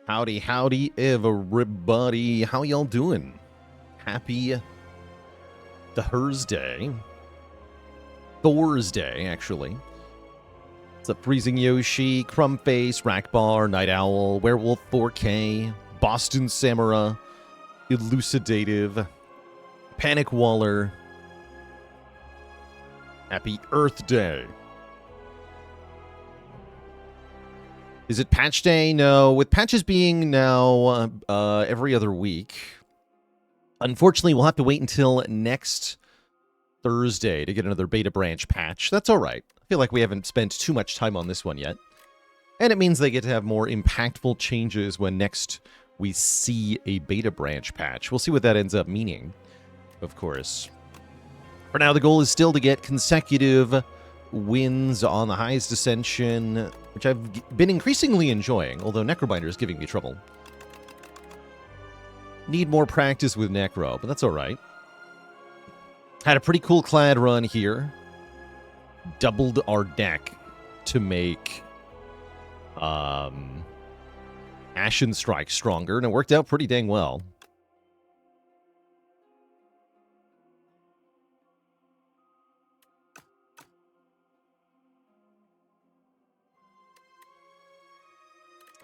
Howdy, howdy, everybody. How y'all doing? Happy Thursday. Thursday, actually. What's up, Freezing Yoshi, Crumbface, Rackbar, Night Owl, Werewolf 4K, Boston Samara, Elucidative, Panic Waller. Happy Earth Day. Is it patch day? No. With patches being now every other week, unfortunately, we'll have to wait until next Thursday to get another beta branch patch. That's all right. I feel like we haven't spent too much time on this one yet. And it means they get to have more impactful changes when next we see a beta branch patch. We'll see what that ends up meaning, of course. For now, the goal is still to get consecutive wins on the highest Ascension, which I've been increasingly enjoying, although Necrobinder is giving me trouble. Need more practice with Necro, but that's alright. Had a pretty cool clad run here. Doubled our deck to make Ashen Strike stronger, and it worked out pretty dang well.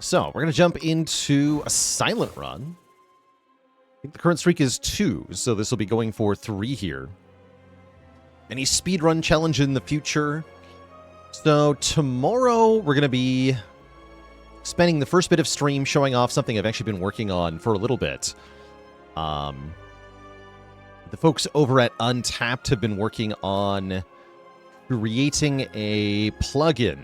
So, we're going to jump into a silent run. I think the current streak is 2, so this will be going for 3 here. Any speedrun challenge in the future? So, tomorrow we're going to be spending the first bit of stream showing off something I've actually been working on for a little bit. The folks over at Untapped have been working on creating a plugin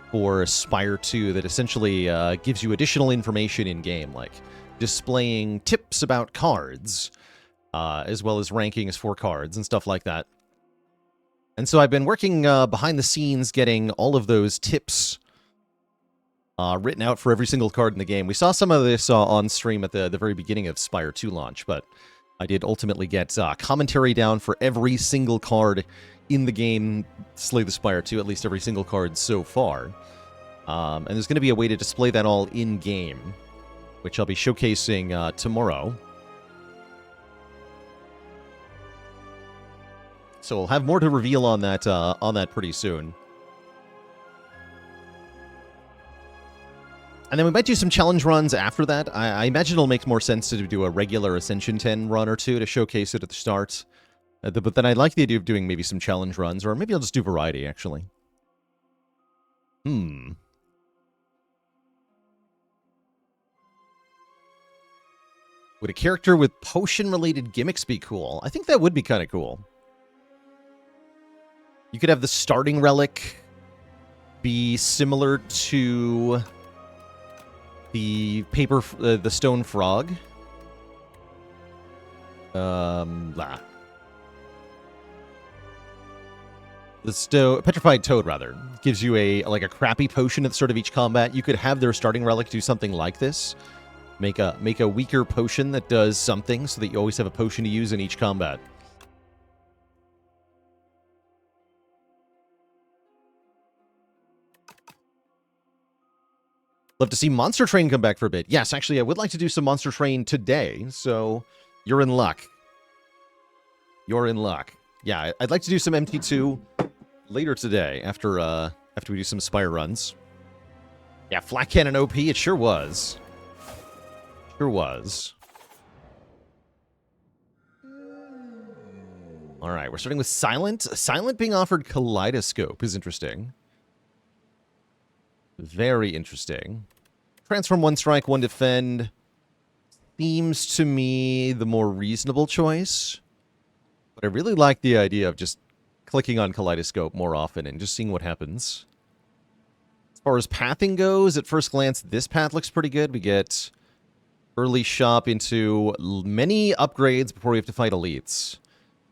for Spire 2 that essentially gives you additional information in-game, like displaying tips about cards, as well as rankings for cards and stuff like that. And so I've been working behind the scenes getting all of those tips written out for every single card in the game. We saw some of this on stream at the very beginning of Spire 2 launch, but I did ultimately get commentary down for every single card in the game, Slay the Spire 2, at least every single card so far. And there's going to be a way to display that all in-game, which I'll be showcasing tomorrow. So we'll have more to reveal on that pretty soon. And then we might do some challenge runs after that. I imagine it'll make more sense to do a regular Ascension 10 run or two to showcase it at the start. But then I like the idea of doing maybe some challenge runs, or maybe I'll just do variety, actually. Would a character with potion-related gimmicks be cool? I think that would be kind of cool. You could have the starting relic be similar to the stone frog. The petrified toad, rather, gives you a crappy potion at the start of each combat. You could have their starting relic do something like this. Make a weaker potion that does something so that you always have a potion to use in each combat. Love to see Monster Train come back for a bit. Yes, actually, I would like to do some Monster Train today, so you're in luck. You're in luck. Yeah, I'd like to do some MT2 later today after we do some Spire runs. Yeah, Flat Cannon OP, it sure was. Sure was. Alright, we're starting with Silent. Silent being offered Kaleidoscope is interesting. Very interesting. Transform 1 strike, 1 defend. Seems to me the more reasonable choice. But I really like the idea of just clicking on Kaleidoscope more often and just seeing what happens. As far as pathing goes, at first glance, this path looks pretty good. We get early shop into many upgrades before we have to fight elites.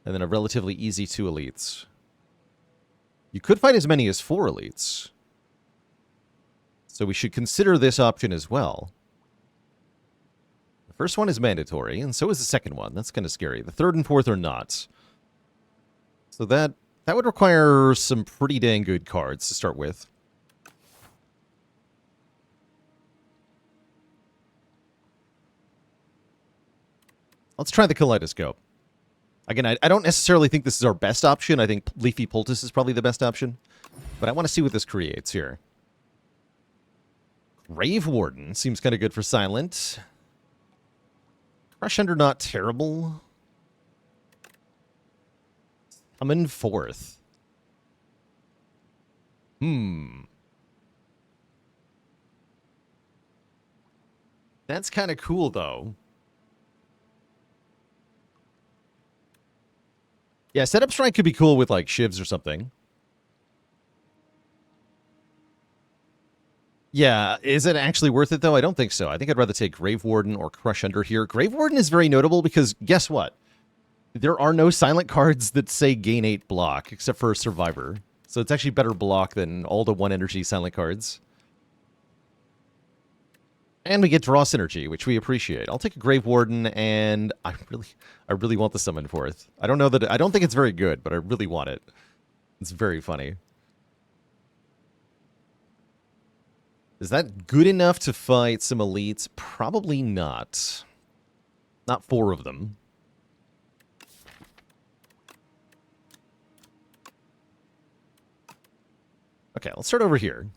And then a relatively easy 2 elites. You could fight as many as 4 elites. So we should consider this option as well. The first one is mandatory, and so is the second one. That's kind of scary. The third and fourth are not. So that would require some pretty dang good cards to start with. Let's try the Kaleidoscope. Again, I don't necessarily think this is our best option. I think Leafy Poultice is probably the best option. But I want to see what this creates here. Grave Warden seems kind of good for Silent. Crush Under not terrible. Summon Forth. That's kind of cool, though. Yeah, Setup Strike could be cool with, like, Shivs or something. Yeah, is it actually worth it, though? I don't think so. I think I'd rather take Grave Warden or Crush Under here. Grave Warden is very notable because, guess what? There are no silent cards that say gain 8 block, except for Survivor. So it's actually better block than all the 1-energy silent cards. And we get draw synergy, which we appreciate. I'll take a Grave Warden, and I really want the Summon Forth. I don't think it's very good, but I really want it. It's very funny. Is that good enough to fight some elites? Probably not. Not 4 of them. Okay, let's start over here.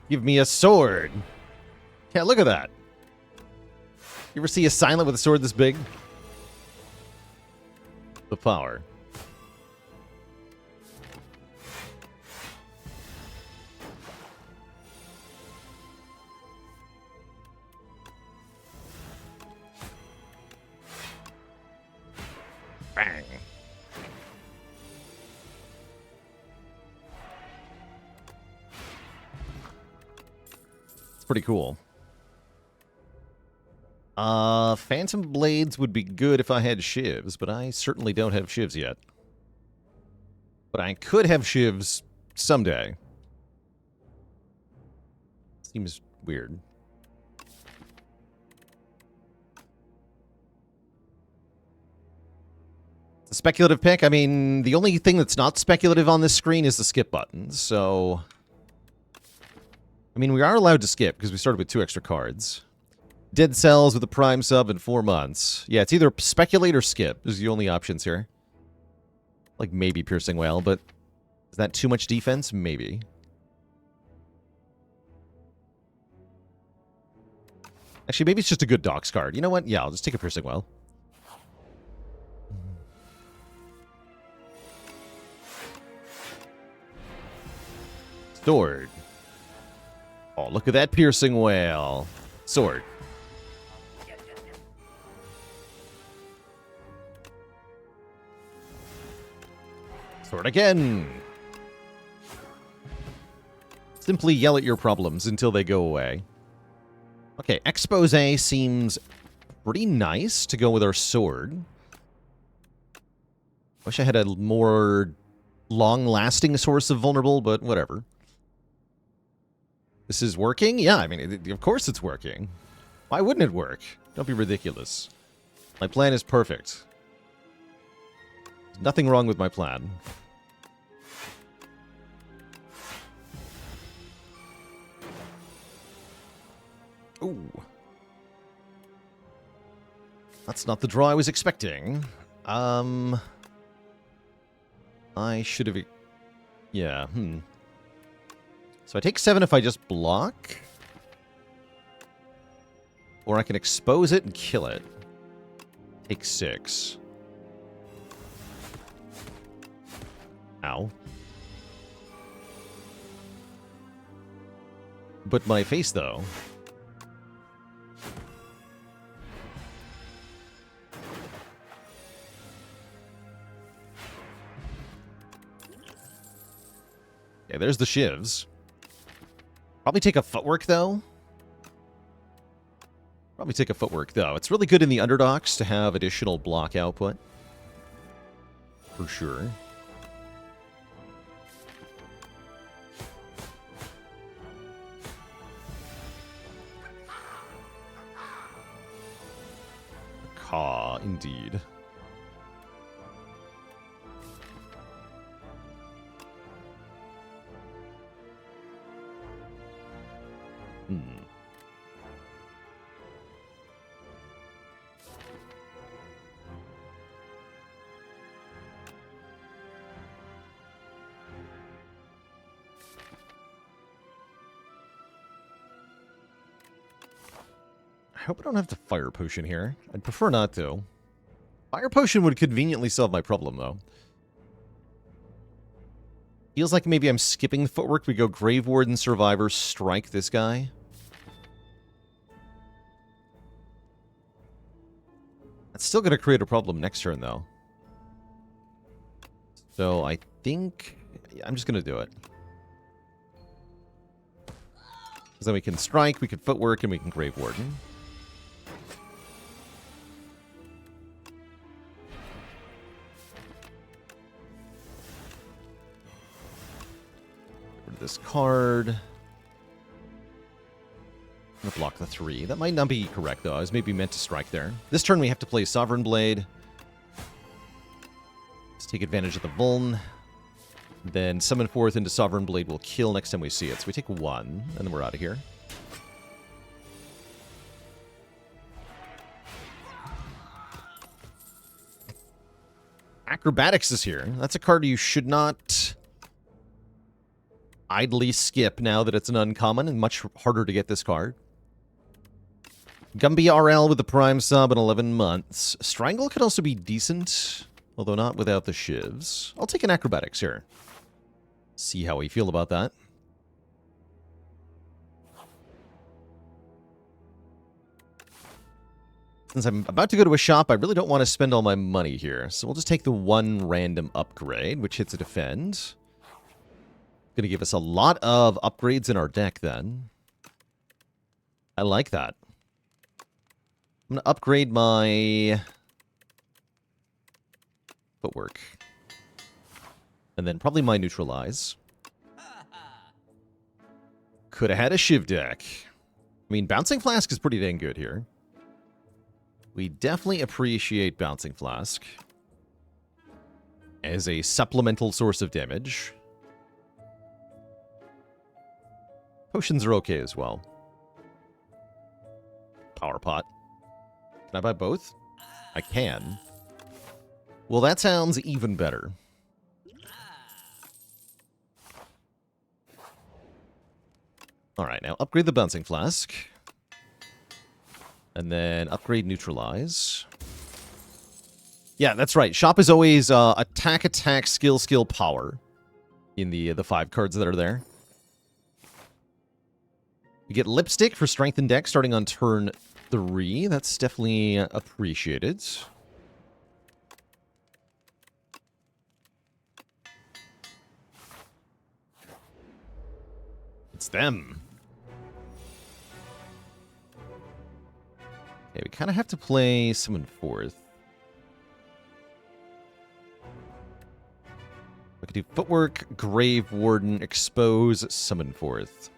Give me a sword. Yeah, look at that. You ever see a silent with a sword this big? The power. Bang. Pretty cool. Phantom Blades would be good if I had Shivs, but I certainly don't have Shivs yet. But I could have Shivs someday. Seems weird. It's a speculative pick. I mean, the only thing that's not speculative on this screen is the skip button, so... I mean, we are allowed to skip because we started with 2 extra cards. Dead Cells with a Prime sub in 4 months. Yeah, it's either speculate or skip is the only options here. Like maybe Piercing Whale, but is that too much defense? Maybe. Actually, maybe it's just a good Docs card. You know what? Yeah, I'll just take a Piercing Whale. Sword. Oh, look at that Piercing Whale. Sword. Sword again. Simply yell at your problems until they go away. Okay, Expose seems pretty nice to go with our sword. Wish I had a more long-lasting source of vulnerable, but whatever. This is working? Yeah, I mean, of course it's working. Why wouldn't it work? Don't be ridiculous. My plan is perfect. There's nothing wrong with my plan. Ooh. That's not the draw I was expecting. I should have... Yeah, So I take 7 if I just block. Or I can expose it and kill it. Take 6. Ow. But my face, though. Okay, there's the Shivs. Probably take a Footwork, though. Probably take a Footwork, though. It's really good in the Underdocs to have additional block output. For sure. Caw, indeed. hope I don't have to Fire Potion here. I'd prefer not to. Fire Potion would conveniently solve my problem, though. Feels like maybe I'm skipping the footwork. We go Grave Warden, Survivor, strike this guy. That's still going to create a problem next turn, though. So I think I'm just going to do it. Because then we can strike, we can footwork, and we can Grave Warden. Get rid of this card. I'm going to block the 3. That might not be correct, though. I was maybe meant to strike there. This turn we have to play Sovereign Blade. Let's take advantage of the Vuln. Then Summon Forth into Sovereign Blade will kill next time we see it. So we take 1, and then we're out of here. Acrobatics is here. That's a card you should not idly skip now that it's an uncommon, and much harder to get this card. Gumby RL with the Prime sub in 11 months. Strangle could also be decent, although not without the shivs. I'll take an Acrobatics here. See how we feel about that. Since I'm about to go to a shop, I really don't want to spend all my money here. So we'll just take the 1 random upgrade, which hits a defend. Going to give us a lot of upgrades in our deck then. I like that. I'm going to upgrade my footwork. And then probably my neutralize. Could have had a Shiv deck. I mean, Bouncing Flask is pretty dang good here. We definitely appreciate Bouncing Flask as a supplemental source of damage. Potions are okay as well. Power Pot. Can I buy both? I can. Well, that sounds even better. Alright, now upgrade the Bouncing Flask. And then upgrade Neutralize. Yeah, that's right. Shop is always attack, attack, skill, skill, power. In the 5 cards that are there. We get Lipstick for Strength and Deck starting on turn 3. That's definitely appreciated. It's them. Okay, we kind of have to play Summon Forth. We could do Footwork, Grave Warden, Expose, Summon Forth.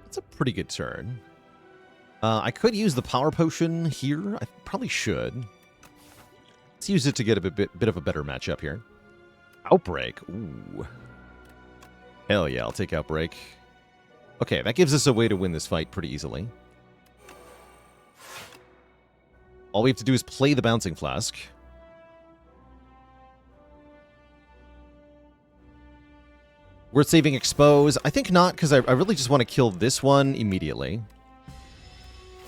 That's a pretty good turn. I could use the Power Potion here. I probably should. Let's use it to get a bit of a better matchup here. Outbreak. Ooh. Hell yeah, I'll take Outbreak. Okay, that gives us a way to win this fight pretty easily. All we have to do is play the Bouncing Flask. Worth saving Expose? I think not, because I really just want to kill this one immediately.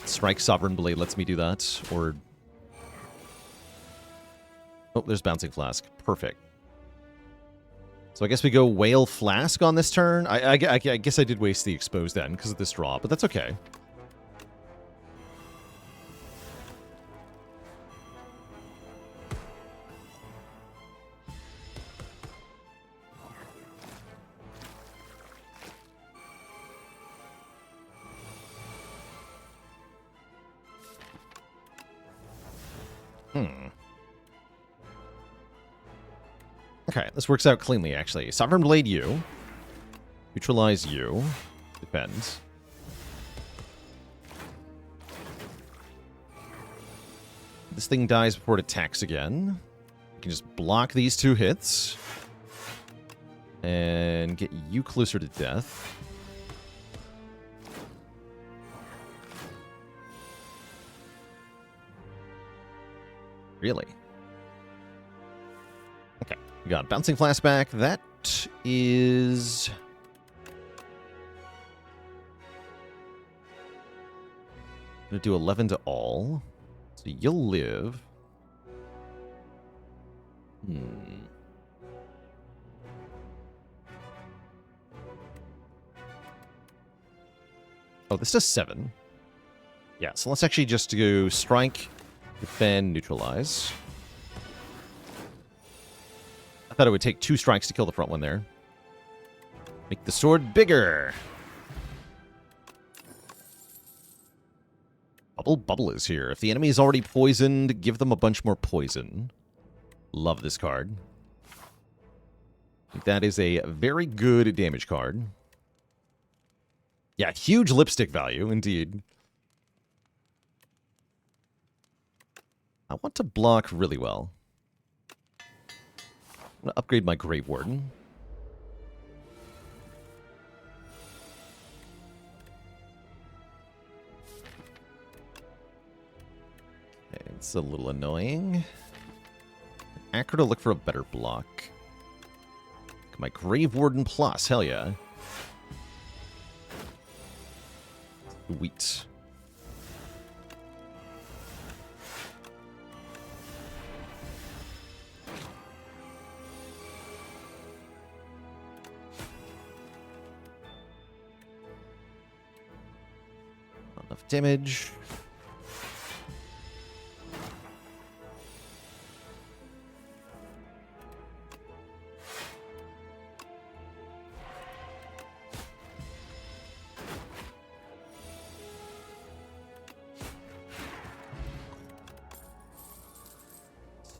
Strike Sovereign Blade lets me do that, or... Oh, there's Bouncing Flask. Perfect. So I guess we go Whale Flask on this turn. I guess I did waste the Expose then because of this draw, but that's okay. Okay, this works out cleanly, actually. Sovereign Blade you. Neutralize you. Depends. This thing dies before it attacks again. We can just block these 2 hits. And get you closer to death. Really? Okay. We got Bouncing Flask back. That is... going to do 11 to all. So you'll live. Oh, this does 7. Yeah, so let's actually just do strike, defend, neutralize. I thought it would take 2 strikes to kill the front one there. Make the sword bigger. Bubble is here. If the enemy is already poisoned, give them a bunch more poison. Love this card. I think that is a very good damage card. Yeah, huge lipstick value, indeed. I want to block really well. I'm going to upgrade my Grave Warden. Okay, it's a little annoying. Acro to look for a better block. My Grave Warden plus, hell yeah. Sweet. Not enough damage.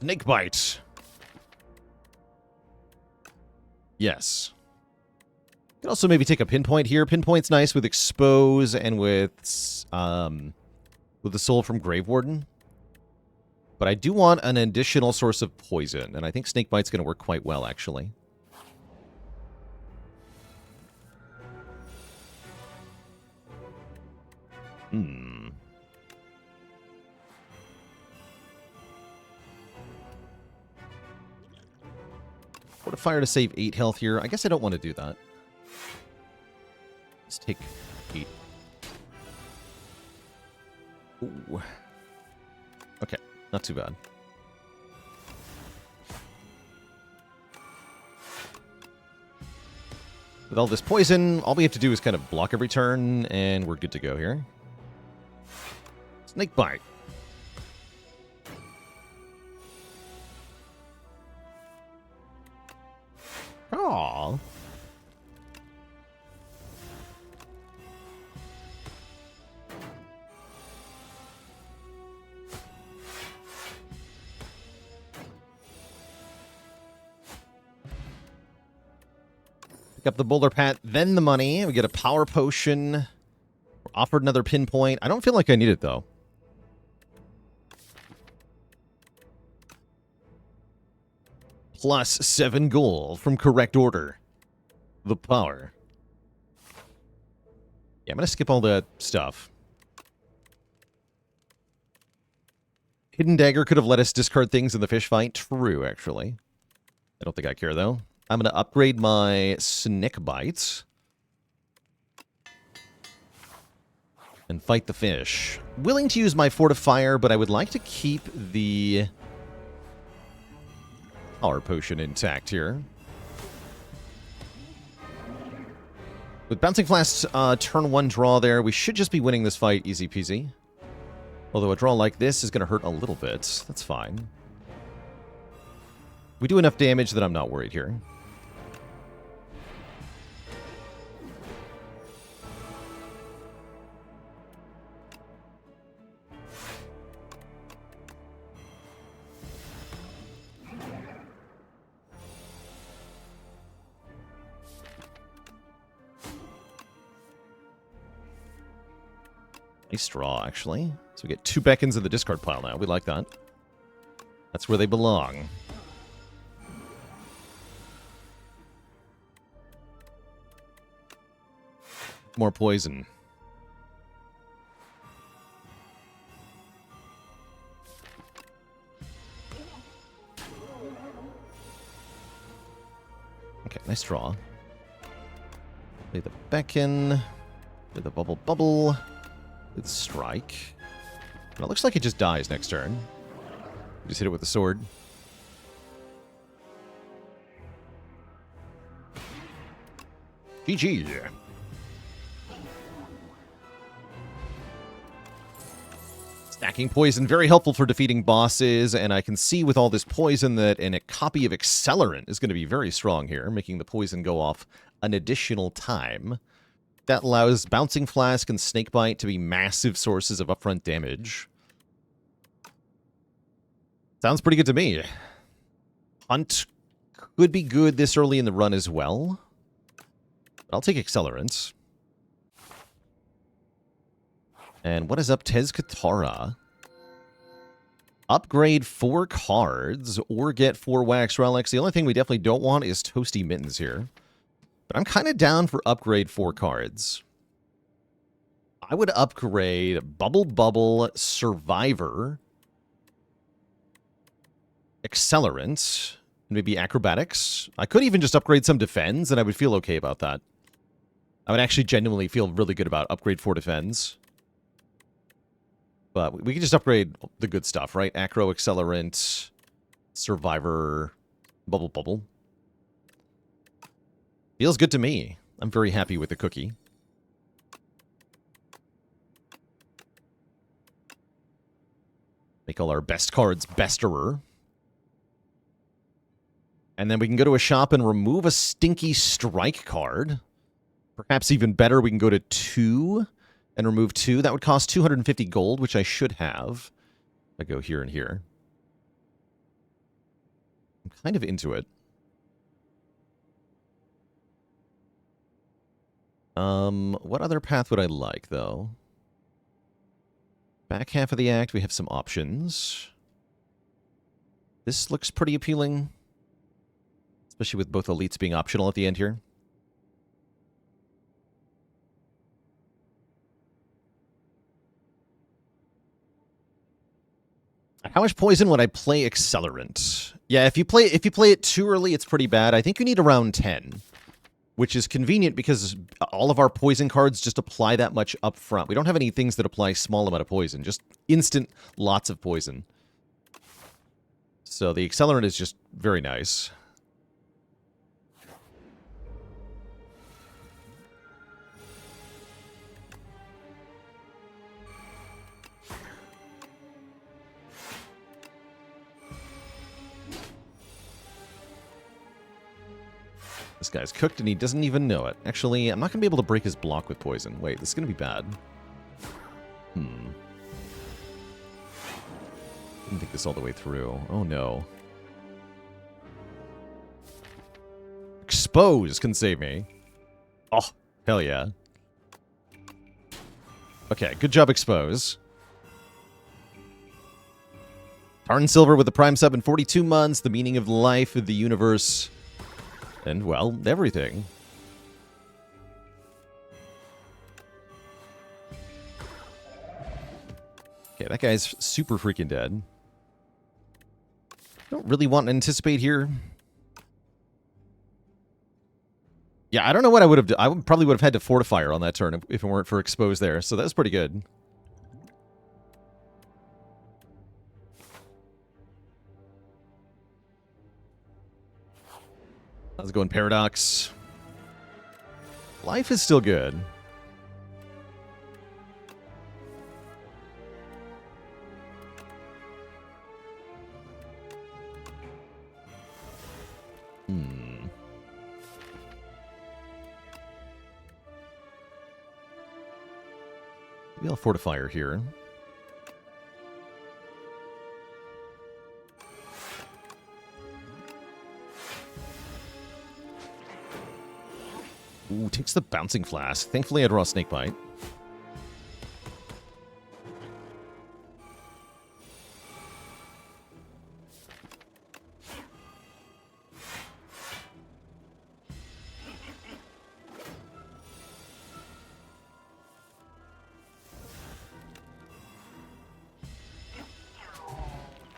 Snake bite. Yes. You can also maybe take a pinpoint here. Pinpoint's nice with expose and with the soul from Grave Warden. But I do want an additional source of poison, and I think snake bite's going to work quite well, actually. What a Fhyra to save 8 health here. I guess I don't want to do that. Let's take 8. Ooh. Okay, not too bad. With all this poison, all we have to do is kind of block every turn, and we're good to go here. Snake bite. Aww. Pick up the boulder pat, then the money. We get a power potion. We're offered another pinpoint. I don't feel like I need it, though. Plus 7 gold from correct order. The power. Yeah, I'm going to skip all that stuff. Hidden Dagger could have let us discard things in the fish fight. True, actually. I don't think I care, though. I'm going to upgrade my Snake Bites. And fight the fish. Willing to use my Fortifier, but I would like to keep the power potion intact here. With Bouncing Flask turn 1 draw there, we should just be winning this fight easy peasy. Although a draw like this is going to hurt a little bit. That's fine. We do enough damage that I'm not worried here. Nice draw, actually. So we get 2 beckons in the discard pile now. We like that. That's where they belong. More poison. Okay, nice draw. Play the beckon. Play the bubble. With strike. It looks like it just dies next turn. Just hit it with the sword. GG. Stacking poison, very helpful for defeating bosses, and I can see with all this poison that a copy of Accelerant is going to be very strong here, making the poison go off an additional time. That allows Bouncing Flask and Snakebite to be massive sources of upfront damage. Sounds pretty good to me. Hunt could be good this early in the run as well. I'll take Accelerant. And what is up? Tez Katara. Upgrade 4 cards or get 4 Wax Relics. The only thing we definitely don't want is Toasty Mittens here. But I'm kind of down for upgrade 4 cards. I would upgrade Bubble Bubble, Survivor, Accelerant, maybe Acrobatics. I could even just upgrade some Defends, and I would feel okay about that. I would actually genuinely feel really good about upgrade 4 Defends. But we can just upgrade the good stuff, right? Acro, Accelerant, Survivor, Bubble Bubble. Feels good to me. I'm very happy with the cookie. Make all our best cards besterer. And then we can go to a shop and remove a Stinky Strike card. Perhaps even better, we can go to 2 and remove 2. That would cost 250 gold, which I should have. I go here and here. I'm kind of into it. What other path would I like, though? Back half of the act, we have some options. This looks pretty appealing. Especially with both elites being optional at the end here. How much poison would I play Accelerant? Yeah, if you play it too early, it's pretty bad. I think you need around 10, which is convenient because all of our poison cards just apply that much up front. We don't have any things that apply small amount of poison, just instant lots of poison. So the Accelerant is just very nice. This guy's cooked and he doesn't even know it. Actually, I'm not going to be able to break his block with poison. Wait, this is going to be bad. Didn't think this all the way through. Oh no. Expose can save me. Oh, hell yeah. Okay, good job, Expose. Tarn Silver with the Prime sub in 42 months. The meaning of life, of the universe. And, well, everything. Okay, that guy's super freaking dead. Don't really want to anticipate here. Yeah, I don't know what I would have done. I probably would have had to Fortifier on that turn if it weren't for Expose there. So that was pretty good. Let's go in Paradox. Life is still good. Maybe I'll Fortifier here. Ooh, takes the Bouncing Flask. Thankfully, I draw Snakebite.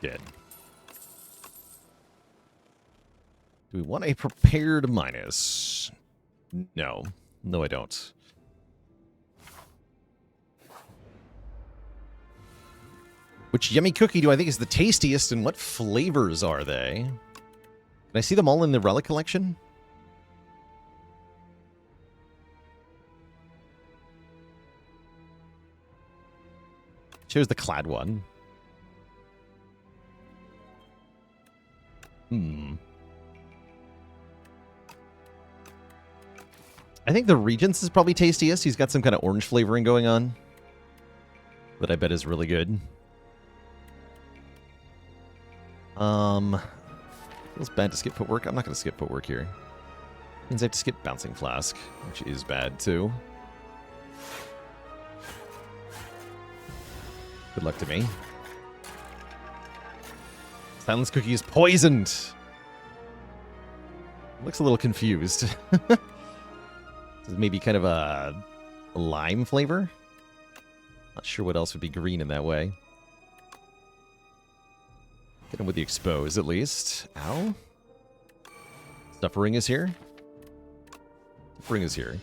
Dead. Do we want a Prepared minus? No. No, I don't. Which yummy cookie do I think is the tastiest, and what flavors are they? Can I see them all in the Relic Collection? Here's the clad one. I think the Regent's is probably tastiest. He's got some kind of orange flavoring going on that I bet is really good. Feels bad to skip footwork. I'm not going to skip footwork here. Means I have to skip Bouncing Flask, which is bad too. Good luck to me. Silence Cookie is poisoned. Looks a little confused. This is maybe kind of a lime flavor. Not sure what else would be green in that way. Get him with the expose at least. Ow. Suffering is here. Suffering is here.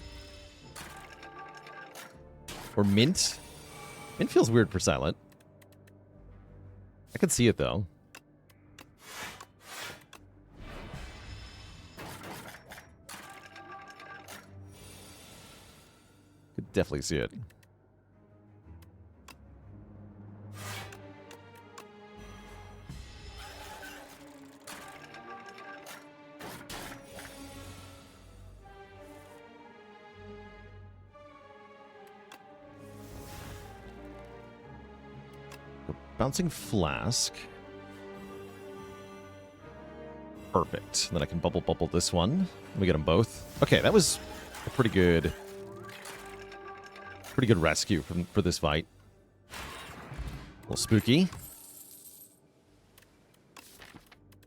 Or mint. Mint feels weird for silent. I can see it though. Could definitely see it. Bouncing Flask. Perfect. And then I can bubble this one. Let me get them both. Okay, that was a pretty good rescue for this fight. A little spooky.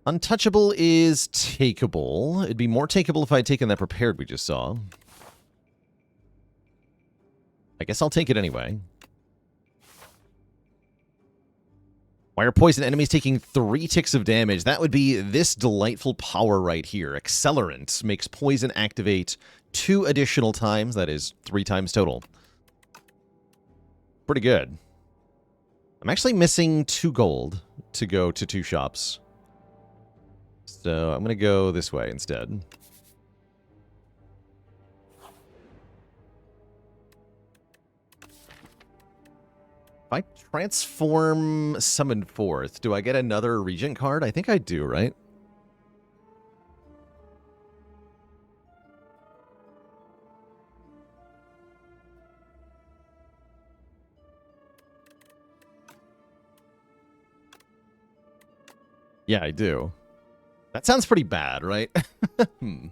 Untouchable is takeable. It'd be more takeable if I had taken that prepared we just saw. I guess I'll take it anyway. Why are poison enemies taking 3 ticks of damage? That would be this delightful power right here. Accelerant makes poison activate 2 additional times. That is 3 times total. Pretty good. I'm actually missing 2 gold to go to 2 shops. So I'm going to go this way instead. If I transform Summon Forth, do I get another Regent card? I think I do, right? Yeah, I do. That sounds pretty bad, right? Yeah,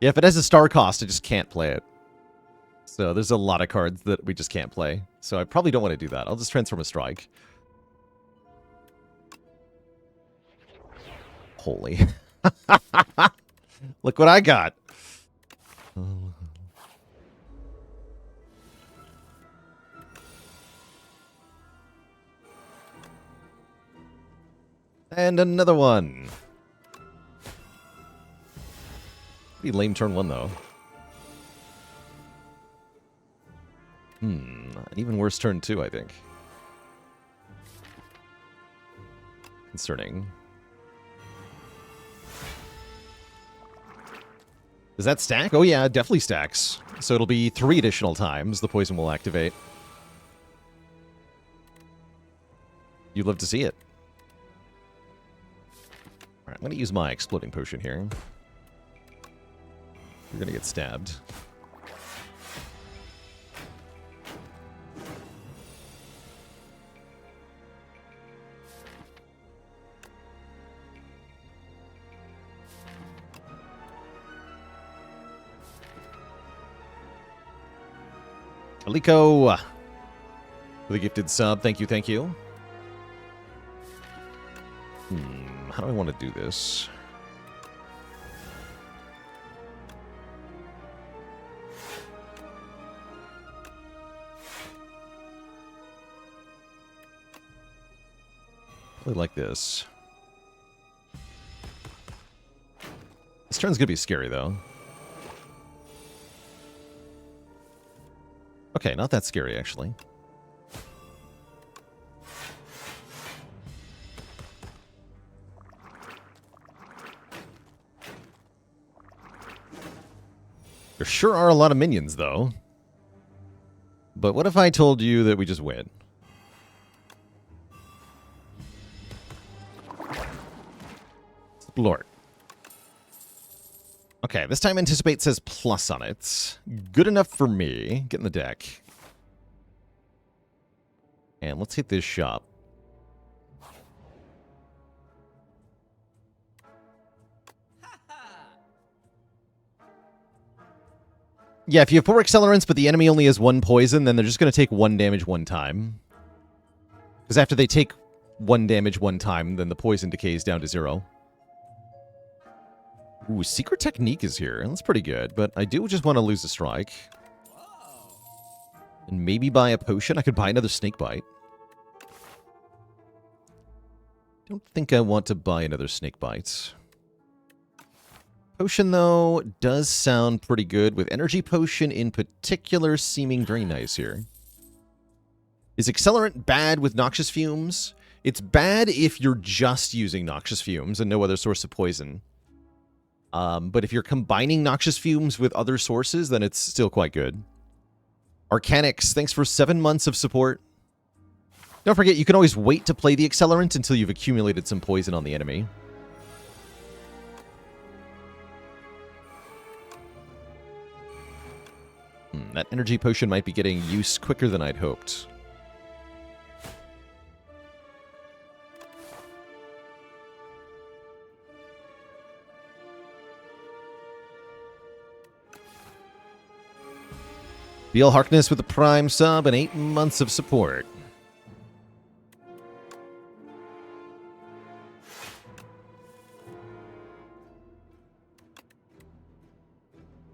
if it has a star cost, I just can't play it. So there's a lot of cards that we just can't play. So I probably don't want to do that. I'll just transform a strike. Holy. Look what I got. And another one. Pretty lame turn 1, though. An even worse turn 2, I think. Concerning. Does that stack? Oh yeah, it definitely stacks. So it'll be 3 additional times the poison will activate. You'd love to see it. Alright, I'm going to use my exploding potion here. You're going to get stabbed. Aliko, for the gifted sub. Thank you, thank you. How do I want to do this? I really like this. This turn's gonna be scary, though. Okay, not that scary, actually. There sure are a lot of minions, though. But what if I told you that we just win? Explore. Okay, this time Anticipate says plus on it. Good enough for me. Get in the deck. And let's hit this shop. Yeah, if you have 4 accelerants, but the enemy only has 1 poison, then they're just going to take 1 damage 1 time. Because after they take 1 damage 1 time, then the poison decays down to 0. Ooh, Secret Technique is here. That's pretty good, but I do just want to lose a strike. And maybe buy a potion. I could buy another Snakebite. Don't think I want to buy another Snakebite. Potion, though, does sound pretty good, with Energy Potion in particular seeming very nice here. Is Accelerant bad with Noxious Fumes? It's bad if you're just using Noxious Fumes and no other source of poison. But if you're combining Noxious Fumes with other sources, then it's still quite good. Arcanix, thanks for 7 months of support. Don't forget, you can always wait to play the Accelerant until you've accumulated some poison on the enemy. That Energy Potion might be getting use quicker than I'd hoped. BL Harkness with the Prime sub and 8 months of support.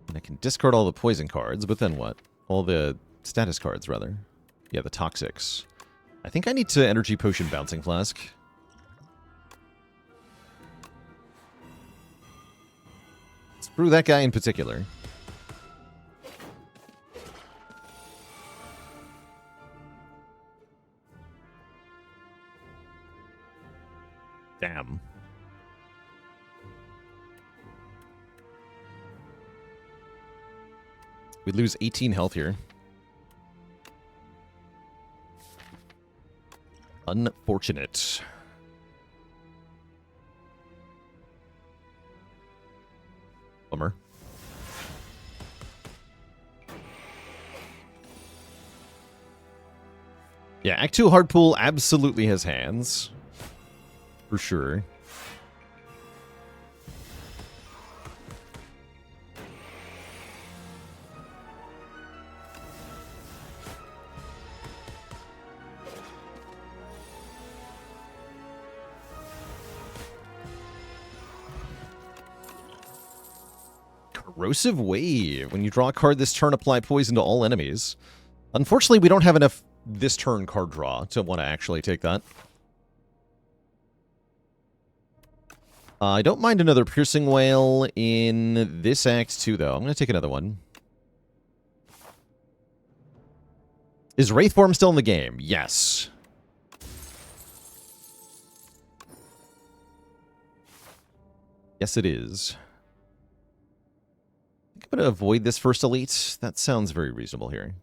And I can discard all the poison cards, but then what? All the status cards, rather. Yeah, the toxics. I think I need to Energy Potion Bouncing Flask. Screw that guy in particular. Damn. We lose 18 health here. Unfortunate. Bummer. Yeah, Act 2 Hard Pool absolutely has hands. For sure. Corrosive Wave. When you draw a card this turn, apply poison to all enemies. Unfortunately, we don't have enough this turn card draw to want to actually take that. I don't mind another Piercing Wail in this Act 2, though. I'm going to take another one. Is Wraithform still in the game? Yes. Yes, it is. I think I'm going to avoid this first elite. That sounds very reasonable here.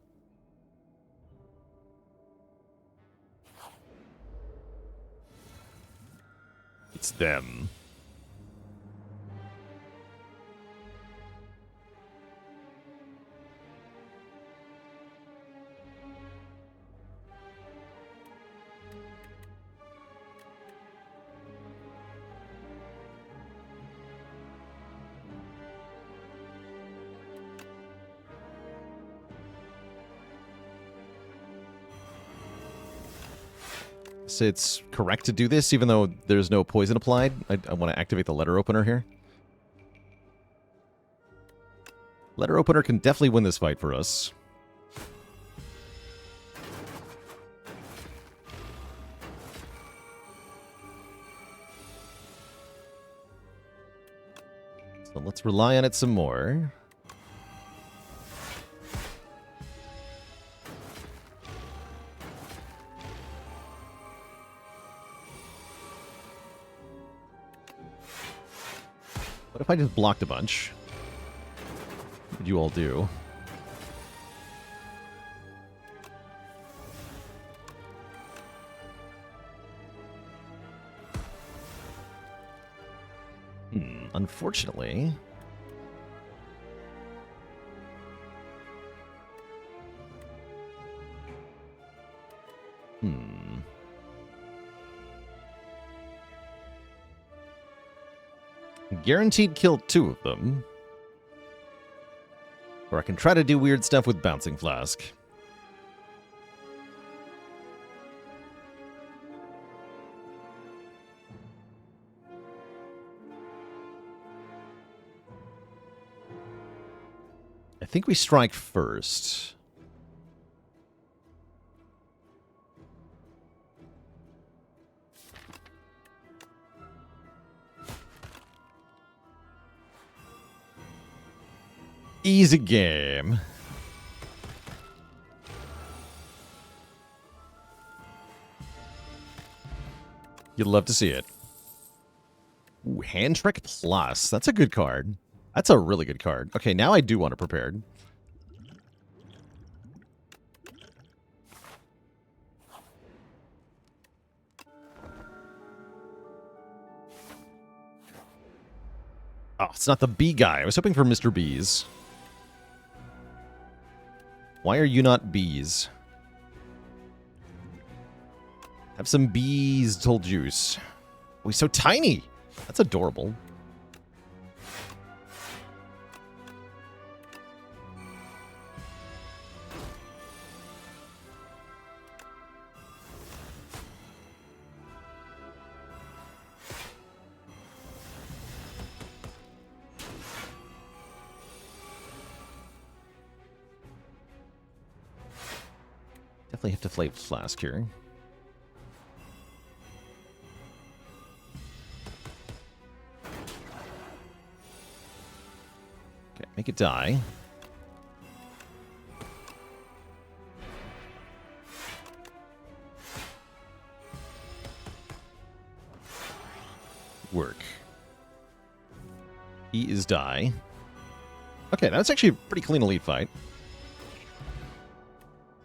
It's them. So it's correct to do this, even though there's no poison applied. I want to activate the letter opener here. Letter opener can definitely win this fight for us. So let's rely on it some more. What if I just blocked a bunch? What did you all do? Unfortunately... Guaranteed kill 2 of them. Or I can try to do weird stuff with Bouncing Flask. I think we strike first. Easy game. You'd love to see it. Ooh, Hand Trick Plus. That's a good card. That's a really good card. Okay, now I do want to prepared. Oh, it's not the bee guy. I was hoping for Mr. Bees. Why are you not bees? Have some bees-told juice. Oh, he's so tiny. That's adorable. Definitely have to play Flask here. Okay, make it die. Work. He is die. Okay, that's actually a pretty clean elite fight.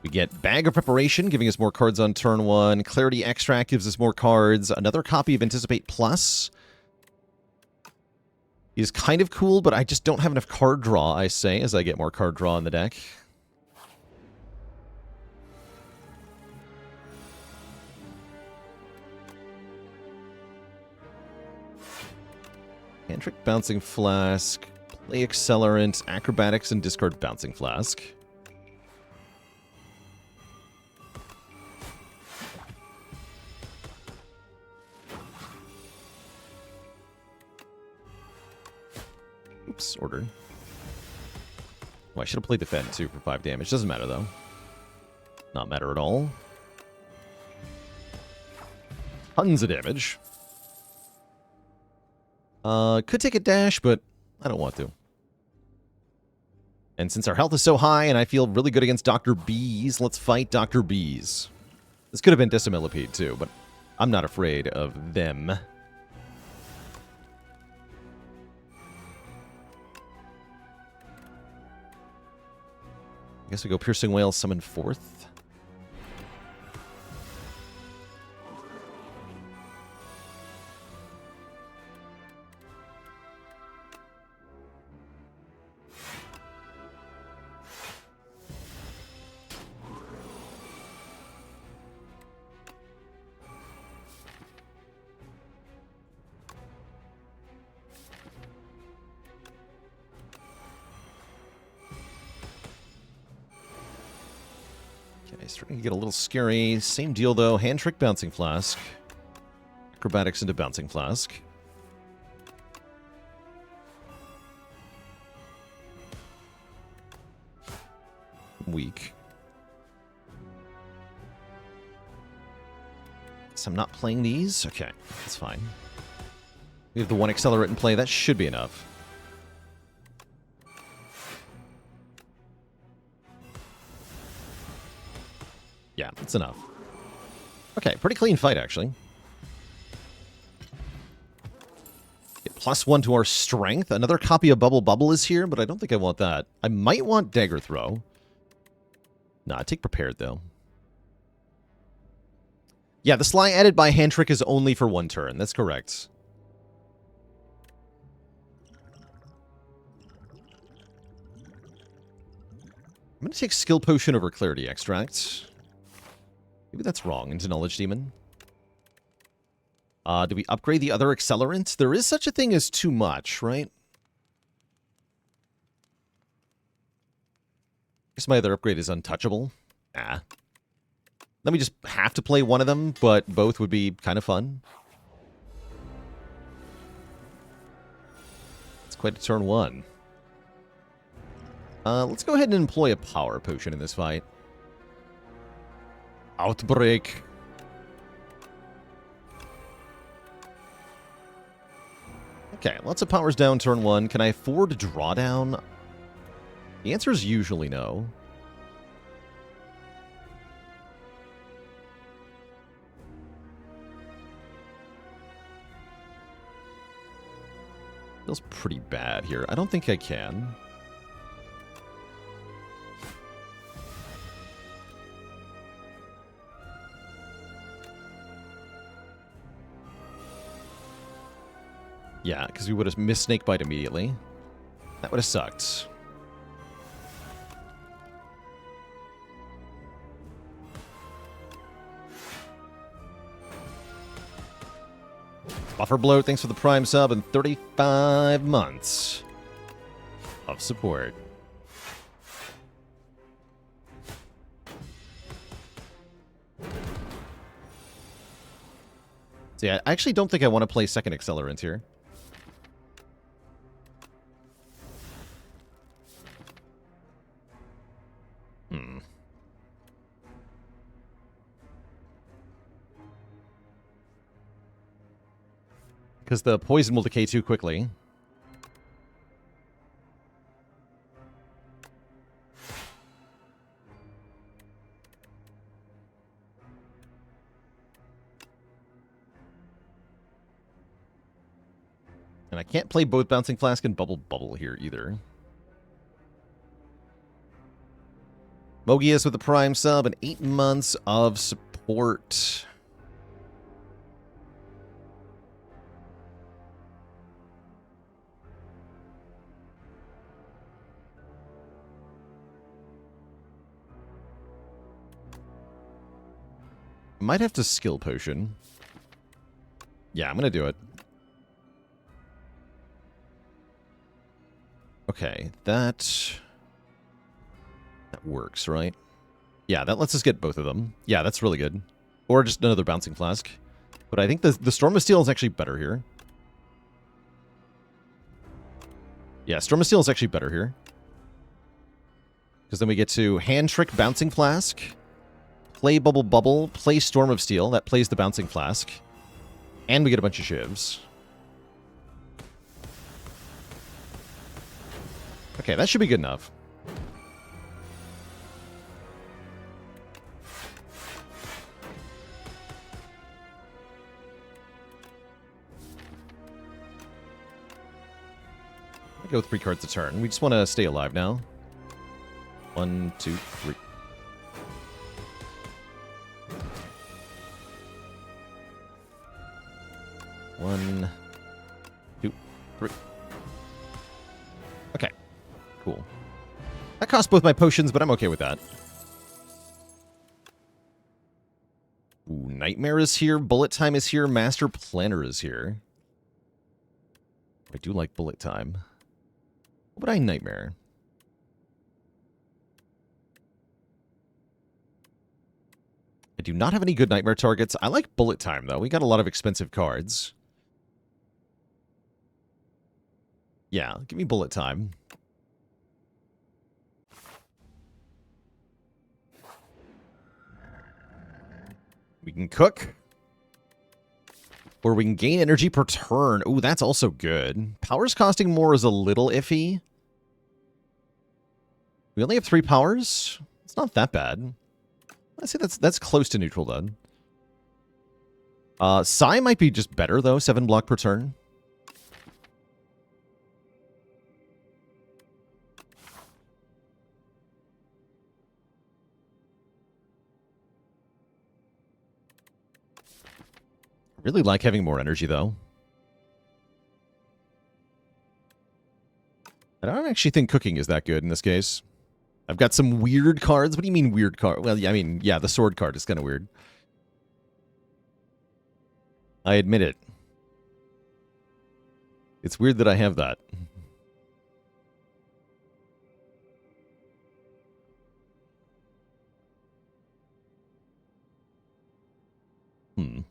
We get Bag of Preparation, giving us more cards on turn 1. Clarity Extract gives us more cards. Another copy of Anticipate Plus is kind of cool, but I just don't have enough card draw, I say, as I get more card draw in the deck. Hand Trick Bouncing Flask, play Accelerant, Acrobatics, and discard Bouncing Flask. Oops, order. Oh, I should have played Defend too for 5 damage. Doesn't matter though. Not matter at all. Tons of damage. Could take a dash, but I don't want to. And since our health is so high and I feel really good against Dr. Bees, let's fight Dr. Bees. This could have been Decimillipede too, but I'm not afraid of them. I guess we go Piercing Whale, summon 4th. Starting to get a little scary. Same deal, though. Hand Trick Bouncing Flask. Acrobatics into Bouncing Flask. Weak. So I'm not playing these? Okay, that's fine. We have the 1 Accelerate in play. That should be enough. Yeah, that's enough. Okay, pretty clean fight, actually. Get +1 to our strength. Another copy of Bubble Bubble is here, but I don't think I want that. I might want Dagger Throw. Nah, take Prepared, though. Yeah, the Sly added by Hand Trick is only for 1 turn. That's correct. I'm going to take Skill Potion over Clarity Extract. Maybe that's wrong into Knowledge Demon. Do we upgrade the other accelerant? There is such a thing as too much, right? I guess my other upgrade is untouchable. Ah. Then we just have to play one of them, but both would be kind of fun. It's quite a turn 1. Let's go ahead and employ a power potion in this fight. Outbreak. Okay, lots of powers down turn 1. Can I afford drawdown? The answer is usually no. Feels pretty bad here. I don't think I can. Yeah, because we would have missed Snakebite immediately. That would have sucked. Buffer Bloat, thanks for the Prime sub and 35 months of support. So yeah, I actually don't think I want to play second Accelerant here. Because the poison will decay too quickly. And I can't play both Bouncing Flask and Bubble Bubble here either. Mogius with the Prime sub and 8 months of support. Might have to Skill Potion. Yeah, I'm going to do it. Okay, that works, right? Yeah, that lets us get both of them. Yeah, that's really good. Or just another Bouncing Flask. But I think the Storm of Steel is actually better here. Yeah, Storm of Steel is actually better here. Because then we get to Hand Trick Bouncing Flask. Play Bubble Bubble, play Storm of Steel. That plays the Bouncing Flask. And we get a bunch of shivs. Okay, that should be good enough. I go 3 cards a turn. We just want to stay alive now. 1, 2, 3. One, 2, 3. Okay, cool. That cost both my potions, but I'm okay with that. Ooh, Nightmare is here, Bullet Time is here, Master Planner is here. I do like Bullet Time. What would I Nightmare? I do not have any good Nightmare targets. I like Bullet Time, though. We got a lot of expensive cards. Yeah, give me Bullet Time. We can cook. Or we can gain energy per turn. Ooh, that's also good. Powers costing more is a little iffy. We only have 3 powers. It's not that bad. I'd say that's close to neutral, then. Psy might be just better, though. 7 block per turn. Really like having more energy, though. I don't actually think cooking is that good in this case. I've got some weird cards. What do you mean weird card? Well, I mean, yeah, the sword card is kind of weird. I admit it. It's weird that I have that.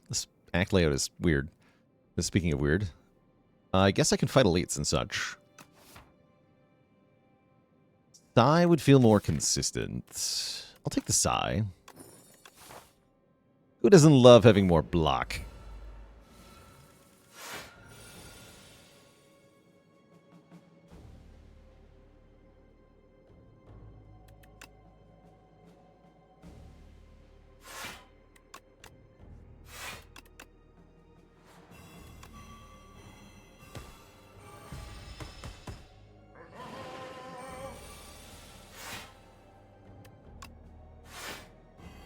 This act layout is weird. But speaking of weird, I guess I can fight elites and such. Sai would feel more consistent. I'll take the Sai. Who doesn't love having more block?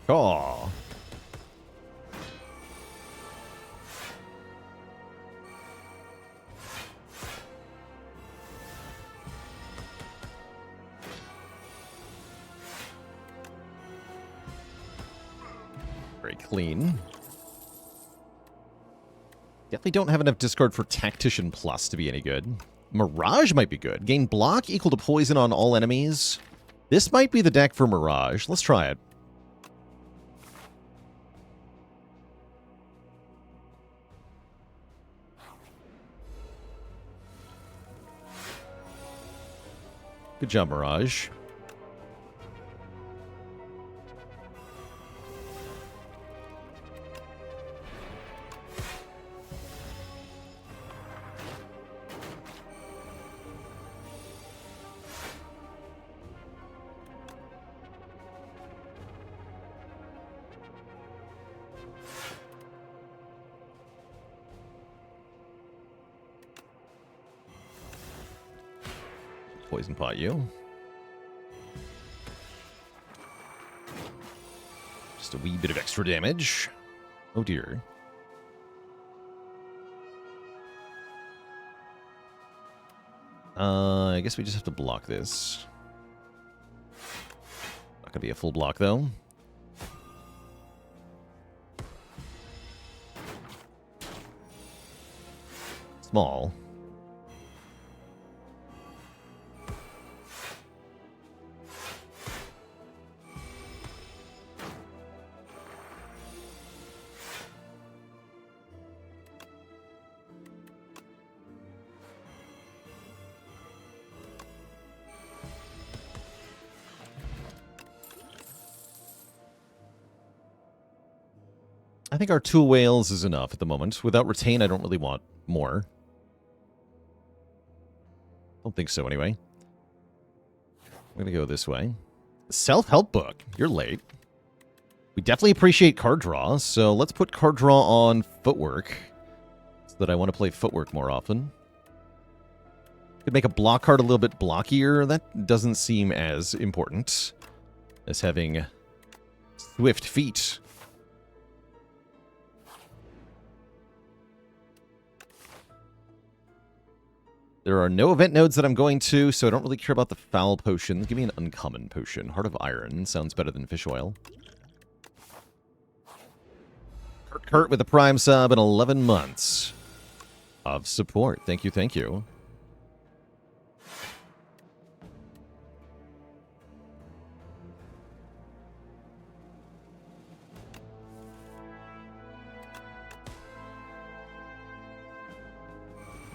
Oh. Very clean. Definitely don't have enough discard for Tactician Plus to be any good. Mirage might be good. Gain block equal to poison on all enemies. This might be the deck for Mirage. Let's try it. Good job, Mirage. Poison pot you. Just a wee bit of extra damage. Oh dear. I guess we just have to block this. Not gonna be a full block though. Small. I think our 2 whales is enough at the moment. Without retain, I don't really want more. Don't think so, anyway. I'm going to go this way. Self-help book. You're late. We definitely appreciate card draw, so let's put card draw on footwork. So that I want to play footwork more often. Could make a block card a little bit blockier. That doesn't seem as important as having swift feet. There are no event nodes that I'm going to, so I don't really care about the foul potions. Give me an uncommon potion. Heart of Iron sounds better than fish oil. Kurt with a prime sub and 11 months of support. Thank you, thank you.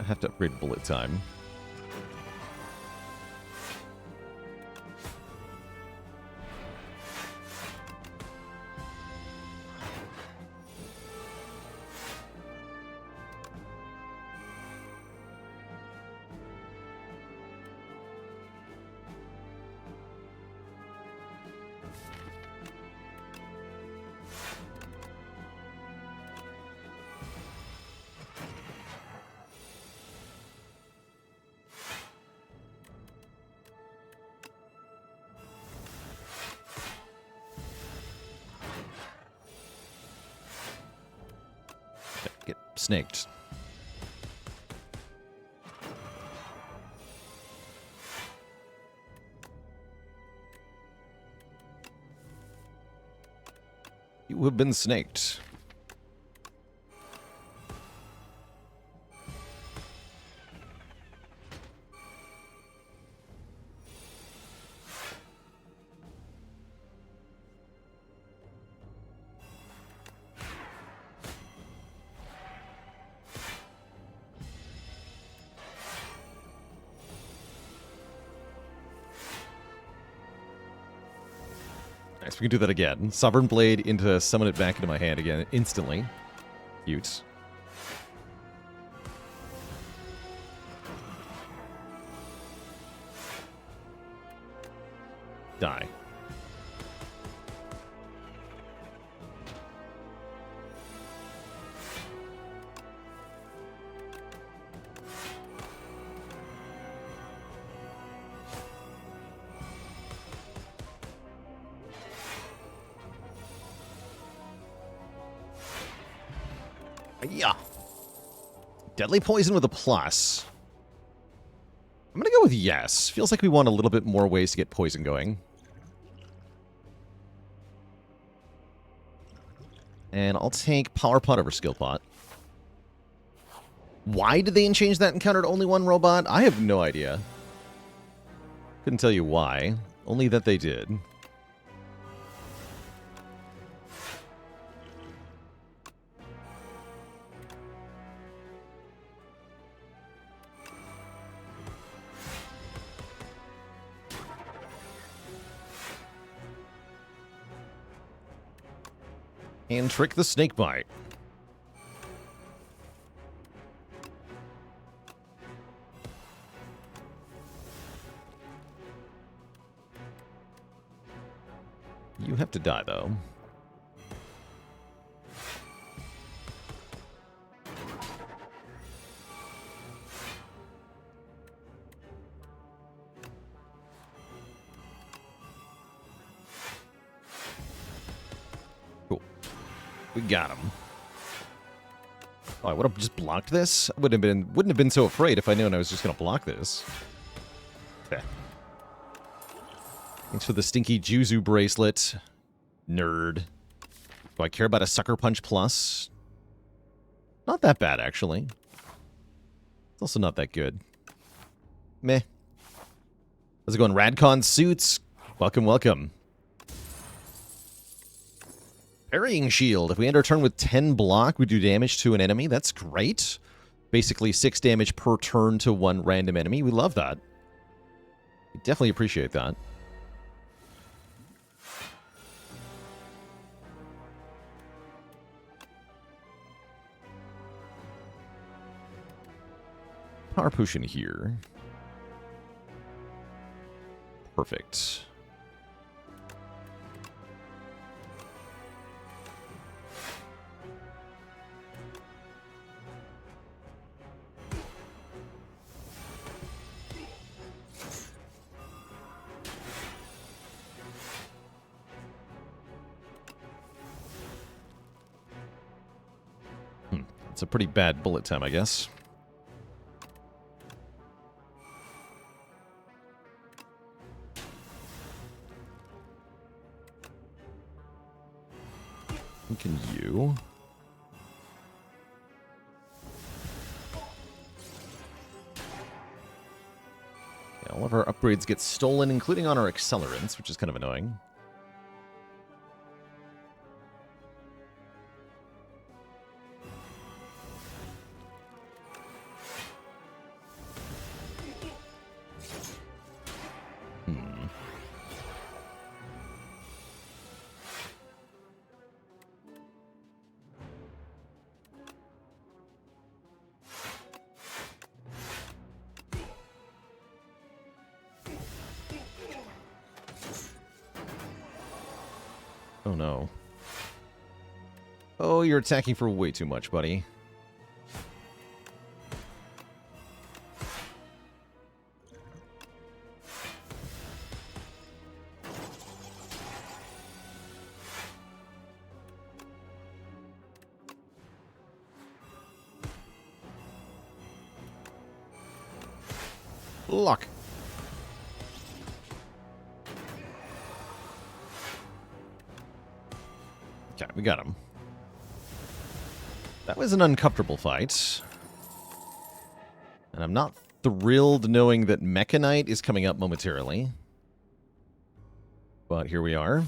I have to upgrade bullet time. snaked. You have been snaked. Nice, we can do that again. Sovereign Blade into summon it back into my hand again instantly. Cute. Die. Yeah. Deadly poison with a plus. I'm gonna go with yes. Feels like we want a little bit more ways to get poison going. And I'll take Power Pot over Skill Pot. Why did they change that encounter to only one robot? I have no idea. Couldn't tell you why. Only that they did. And trick the snake bite. You have to die, though. We got him. Oh, I would have just blocked this? I wouldn't have been so afraid if I knew I was just gonna block this. Okay. Thanks for the stinky Juzu bracelet. Nerd. Do I care about a Sucker Punch Plus? Not that bad, actually. It's also not that good. Meh. How's it going, Radcon Suits? Welcome, welcome. Parrying Shield. If we end our turn with 10 block, we do damage to an enemy. That's great. Basically 6 damage per turn to one random enemy. We love that. We definitely appreciate that. Power Potion here. Perfect. It's a pretty bad bullet time, I guess. Can you? Okay, all of our upgrades get stolen, including on our accelerants, which is kind of annoying. Oh no. Oh, you're attacking for way too much, buddy. Lock. Okay, we got him. That was an uncomfortable fight. And I'm not thrilled knowing that Mechanite is coming up momentarily. But here we are.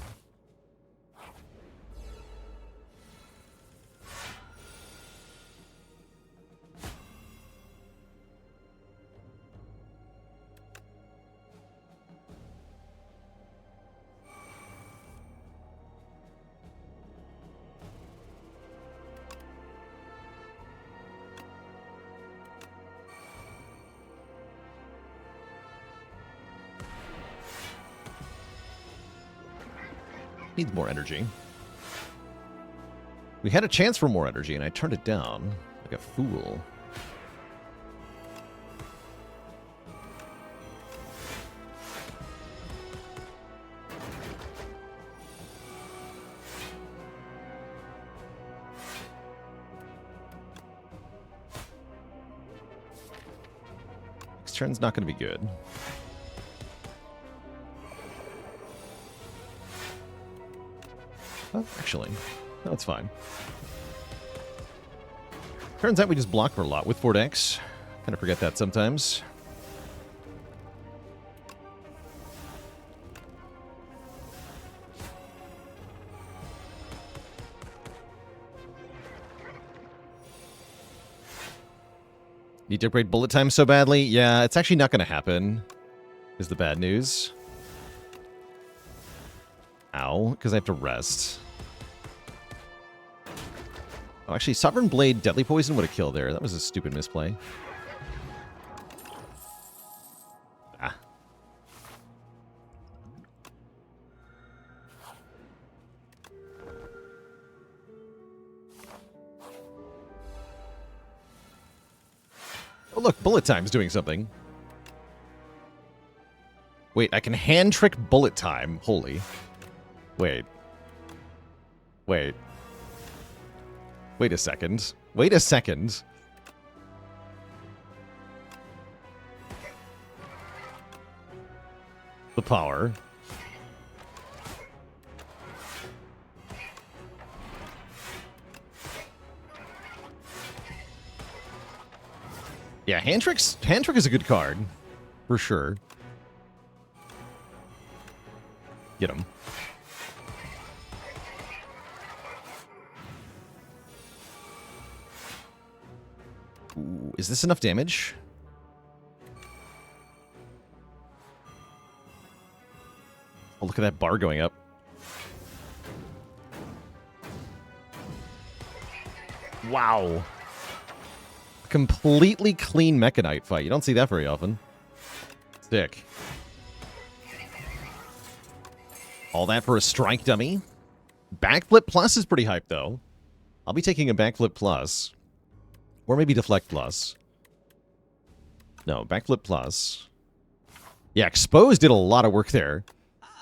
Needs more energy. We had a chance for more energy, and I turned it down like a fool. Next turn's not going to be good. Oh, actually, no, it's fine. Turns out we just block for a lot with Fort X. Kind of forget that sometimes. Need to upgrade bullet time so badly? Yeah, it's actually not going to happen, is the bad news. Ow, because I have to rest. Oh, actually, Sovereign Blade Deadly Poison would have killed there. That was a stupid misplay. Ah. Oh, look, bullet time's doing something. Wait, I can hand trick bullet time. Holy. Wait. Wait. Wait a second. Wait a second. The power. Yeah, hand trick is a good card. For sure. Get him. Ooh, is this enough damage? Oh, look at that bar going up. Wow. Completely clean Mechanite fight. You don't see that very often. Sick. All that for a strike dummy. Backflip plus is pretty hyped, though. I'll be taking a backflip plus. Or maybe deflect plus. No, backflip plus. Yeah, exposed did a lot of work there.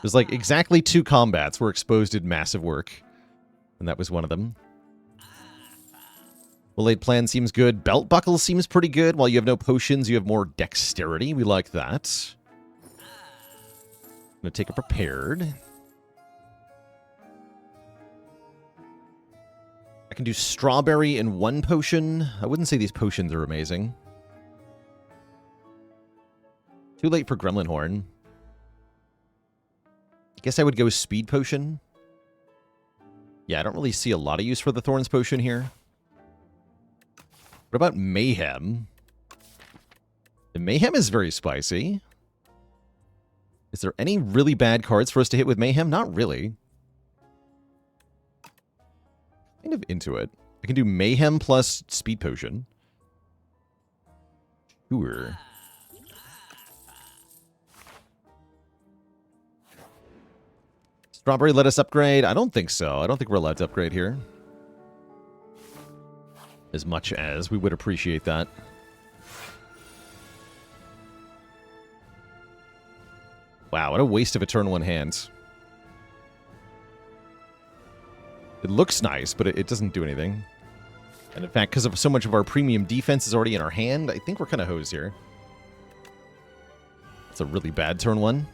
There's like exactly 2 combats where exposed did massive work. And that was one of them. Well-laid plan seems good. Belt buckle seems pretty good. While you have no potions, you have more dexterity. We like that. I'm going to take a prepared. I can do strawberry and 1 potion. I wouldn't say these potions are amazing. Too late for Gremlin Horn. I guess I would go speed potion. Yeah, I don't really see a lot of use for the Thorns potion here. What about Mayhem? The Mayhem is very spicy. Is there any really bad cards for us to hit with Mayhem? Not really. Kind of into it. I can do Mayhem plus Speed Potion. Sure. Strawberry let us upgrade? I don't think so. I don't think we're allowed to upgrade here. As much as we would appreciate that. Wow, what a waste of a turn 1 hand. It looks nice, but it doesn't do anything. And in fact, because of so much of our premium defense is already in our hand, I think we're kind of hosed here. It's a really bad turn 1.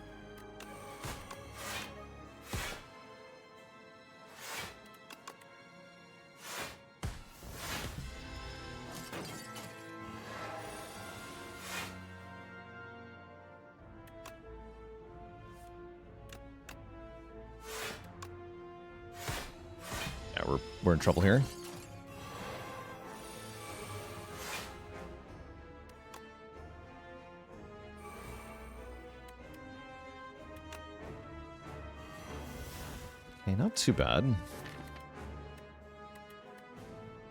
Yeah, we're in trouble here. Okay, not too bad.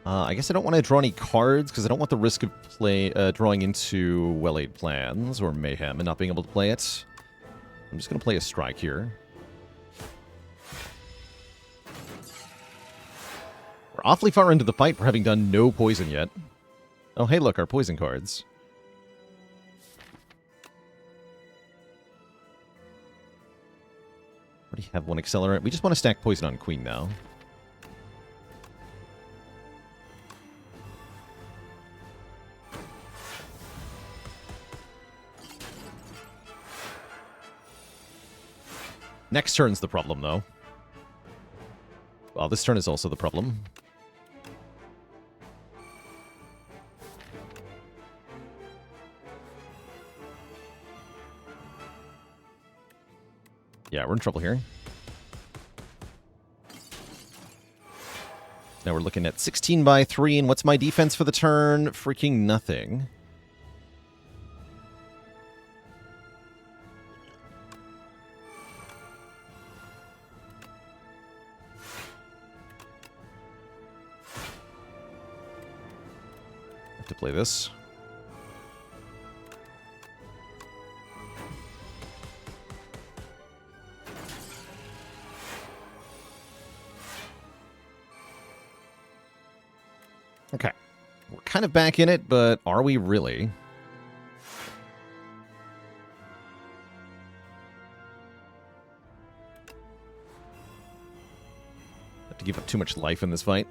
I guess I don't want to draw any cards because I don't want the risk of drawing into well-laid plans or mayhem and not being able to play it. I'm just going to play a strike here. We're awfully far into the fight for having done no poison yet. Oh, hey, look, our poison cards. Already have one accelerant. We just want to stack poison on Queen now. Next turn's the problem, though. Well, this turn is also the problem. Yeah, we're in trouble here. Now we're looking at 16 by 3, and what's my defense for the turn? Freaking nothing. I have to play this. Okay. We're kind of back in it, but are we really? Have to give up too much life in this fight.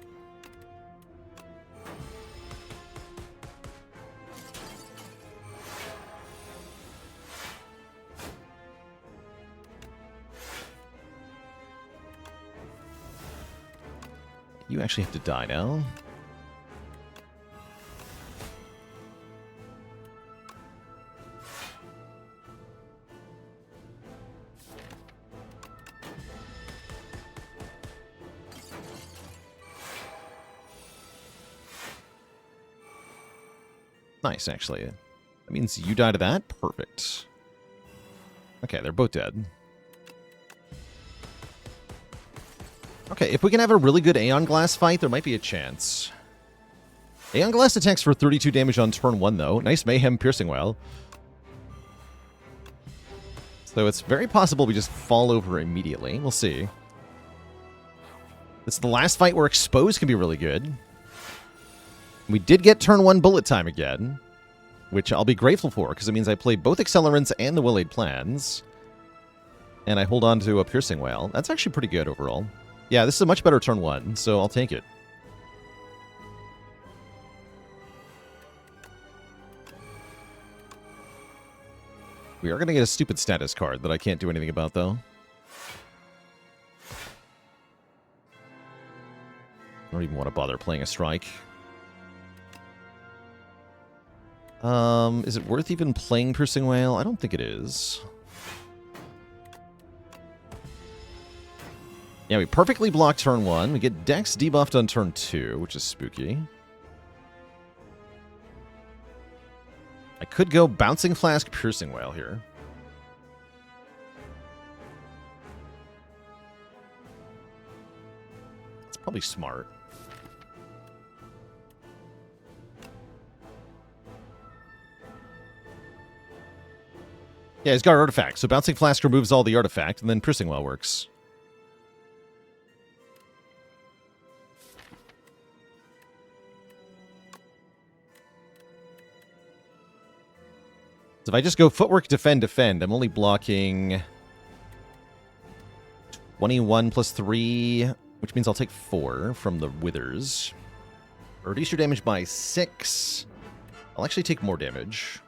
You actually have to die now. Nice, actually. That means you die to that? Perfect. Okay, they're both dead. Okay, if we can have a really good Aeon Glass fight, there might be a chance. Aeon Glass attacks for 32 damage on turn 1, though. Nice Mayhem Piercing Well. So it's very possible we just fall over immediately. We'll see. This is the last fight where Expose can be really good. We did get turn 1 bullet time again, which I'll be grateful for, because it means I play both Accelerants and the well-laid plans. And I hold on to a Piercing Whale. That's actually pretty good overall. Yeah, this is a much better turn 1, so I'll take it. We are going to get a stupid status card that I can't do anything about, though. I don't even want to bother playing a strike. Is it worth even playing Piercing Whale? I don't think it is. Yeah, we perfectly block turn 1. We get Dex debuffed on turn 2, which is spooky. I could go Bouncing Flask, Piercing Whale here. It's probably smart. Yeah, he's got Artifact, so Bouncing Flask removes all the Artifact, and then Piercing Well works. So if I just go Footwork, Defend, Defend, I'm only blocking 21 plus 3, which means I'll take 4 from the Withers. Reduce your damage by 6. I'll actually take more damage.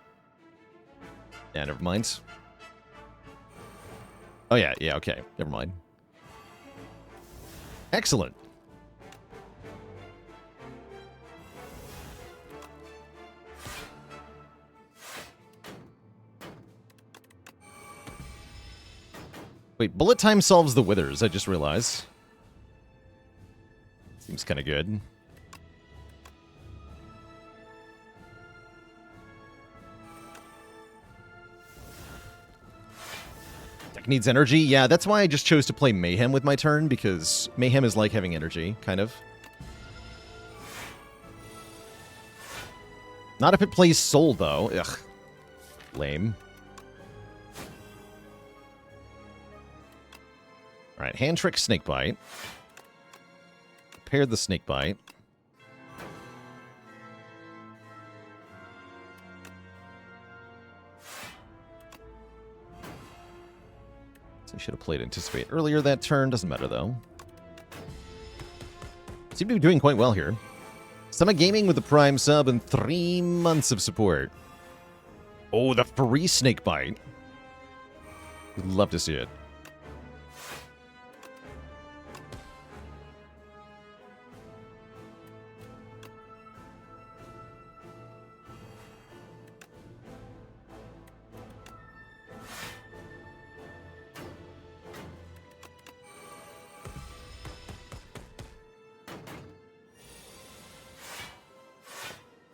Yeah, never mind. Oh, yeah, okay. Never mind. Excellent. Wait, bullet time solves the withers, I just realized. Seems kind of good. Deck needs energy. Yeah, that's why I just chose to play Mayhem with my turn, because Mayhem is like having energy, kind of. Not if it plays Soul, though. Ugh. Lame. Alright, Hand Trick, Snakebite. Repair the Snakebite. So I should have played Anticipate earlier that turn. Doesn't matter, though. Seem to be doing quite well here. Summit Gaming with the Prime sub and 3 months of support. Oh, the free Snakebite. Would love to see it.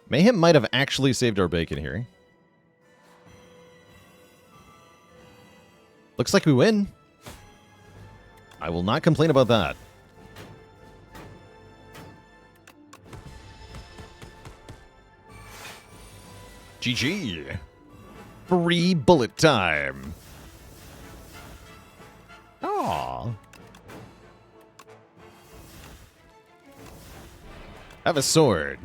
Mayhem might have actually saved our bacon here. Looks like we win. I will not complain about that. GG. Free bullet time. Aww. Have a sword.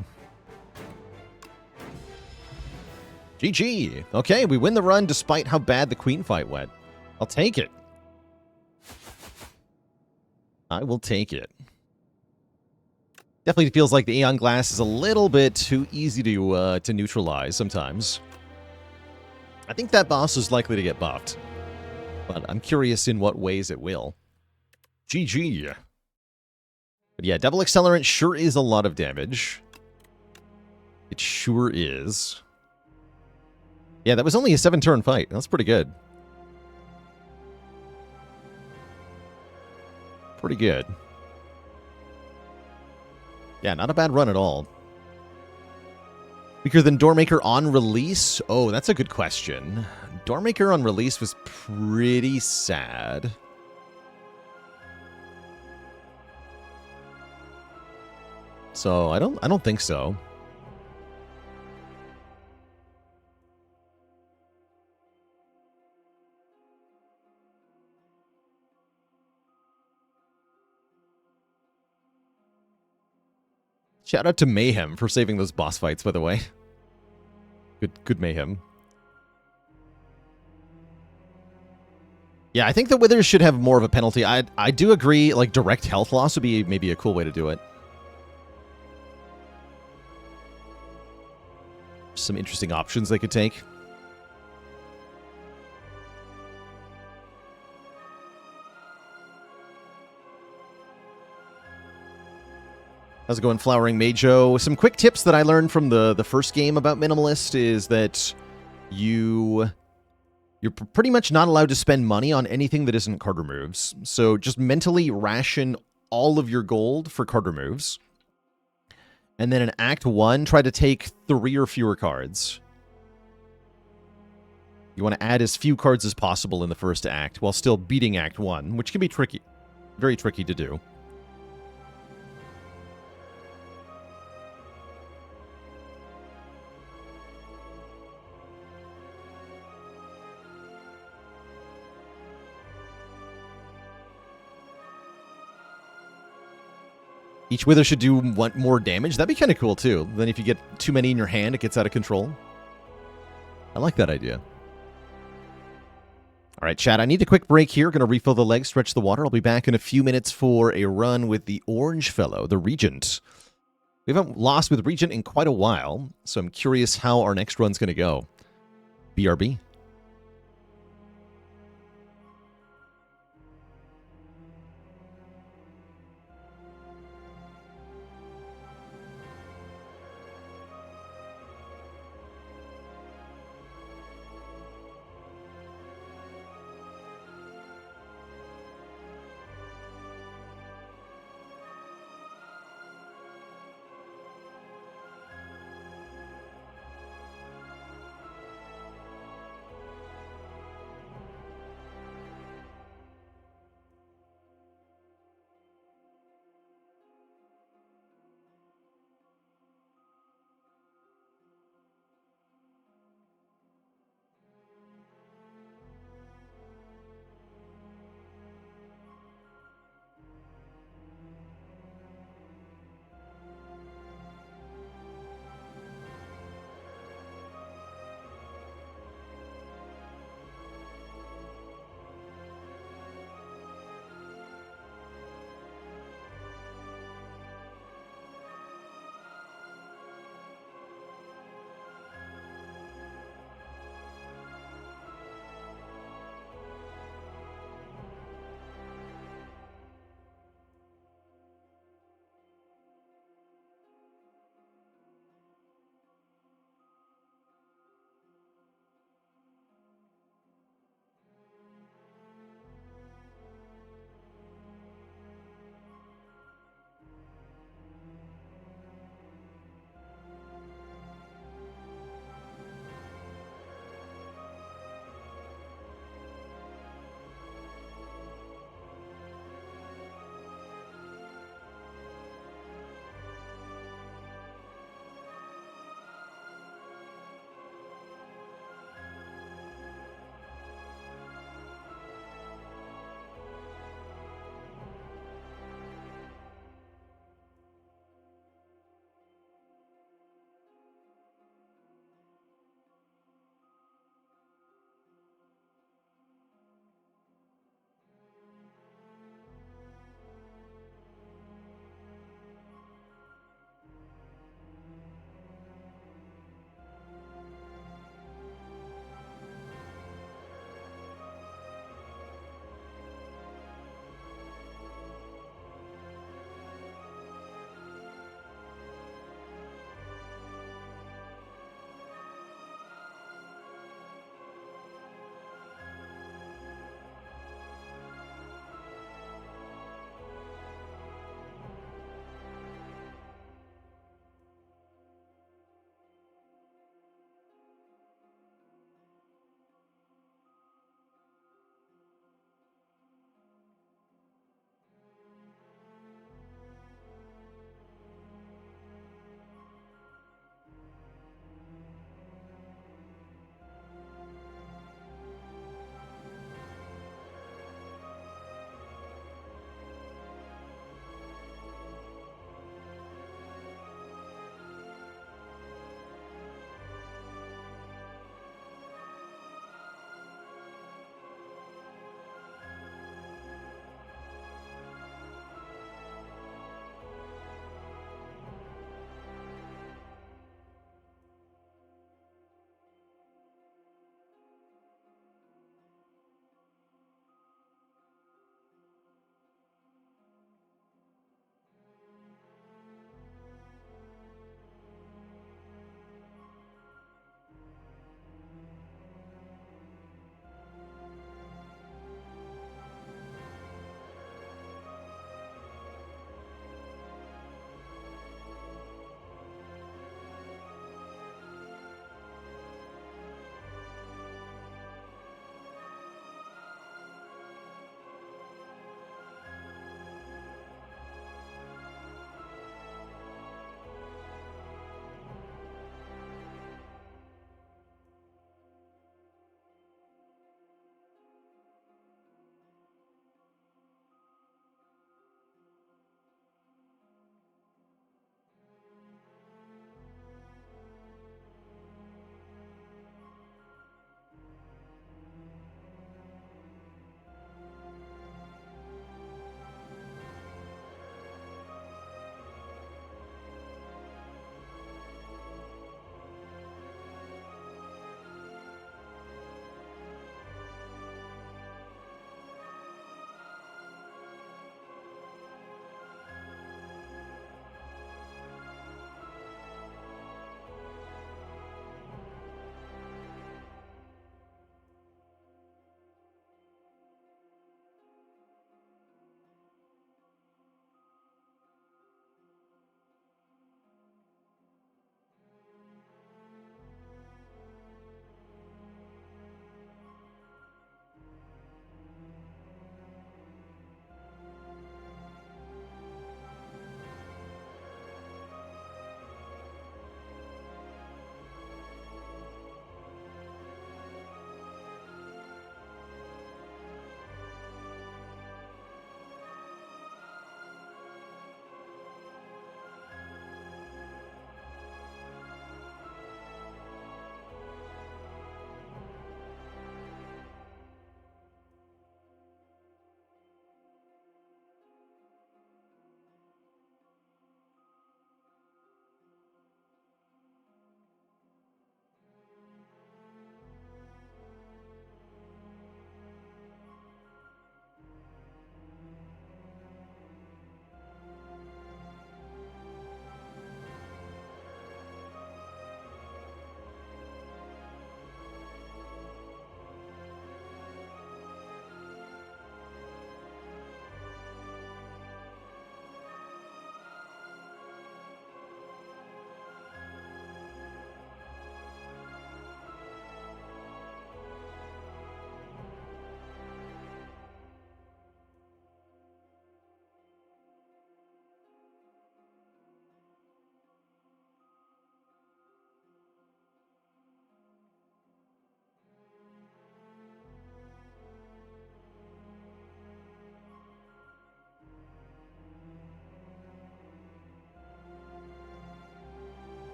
GG. Okay, we win the run despite how bad the queen fight went. I'll take it. I will take it. Definitely feels like the Aeon Glass is a little bit too easy to neutralize sometimes. I think that boss is likely to get buffed, but I'm curious in what ways it will. GG. But yeah, Double Accelerant sure is a lot of damage. It sure is. Yeah, that was only a 7-turn fight. That's pretty good. Pretty good. Yeah, not a bad run at all. Weaker than Doormaker on release? Oh, that's a good question. Doormaker on release was pretty sad. So, I don't think so. Shout out to Mayhem for saving those boss fights, by the way. Good Mayhem. Yeah, I think the Withers should have more of a penalty. I do agree, like, direct health loss would be maybe a cool way to do it. Some interesting options they could take. How's it going, Flowering Majo? Some quick tips that I learned from the first game about Minimalist is that you're pretty much not allowed to spend money on anything that isn't card removes. So just mentally ration all of your gold for card removes. And then in Act 1, try to take 3 or fewer cards. You want to add as few cards as possible in the first act while still beating Act 1, which can be tricky. Very tricky to do. Each Wither should do more damage. That'd be kind of cool, too. Then if you get too many in your hand, it gets out of control. I like that idea. All right, chat, I need a quick break here. Going to refill the legs, stretch the water. I'll be back in a few minutes for a run with the orange fellow, the Regent. We haven't lost with Regent in quite a while, so I'm curious how our next run's going to go. BRB.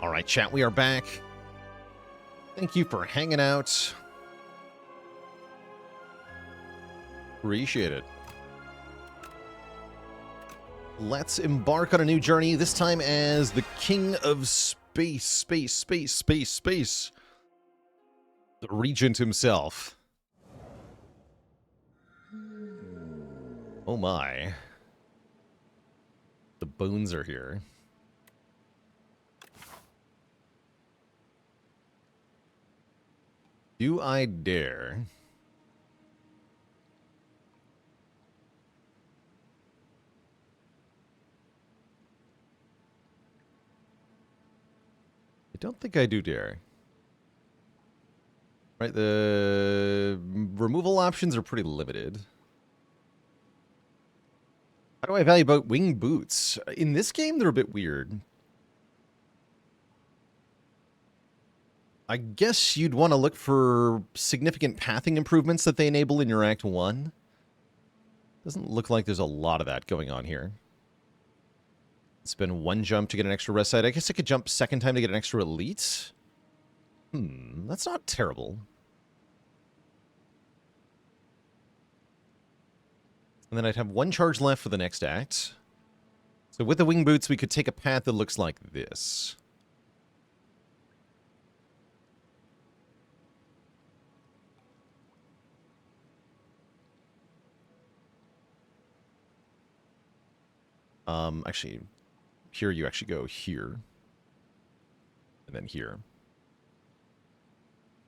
All right, chat, we are back. Thank you for hanging out. Appreciate it. Let's embark on a new journey, this time as the King of Space. The Regent himself. Oh my. The bones are here. Do I dare? I don't think I do dare. Right, the removal options are pretty limited. How do I value about wing boots? In this game, they're a bit weird. I guess you'd want to look for significant pathing improvements that they enable in your Act 1. Doesn't look like there's a lot of that going on here. Spend one jump to get an extra rest side. I guess I could jump second time to get an extra elite. That's not terrible. And then I'd have one charge left for the next act. So with the wing boots, we could take a path that looks like this. Actually, here you actually go here. And then here.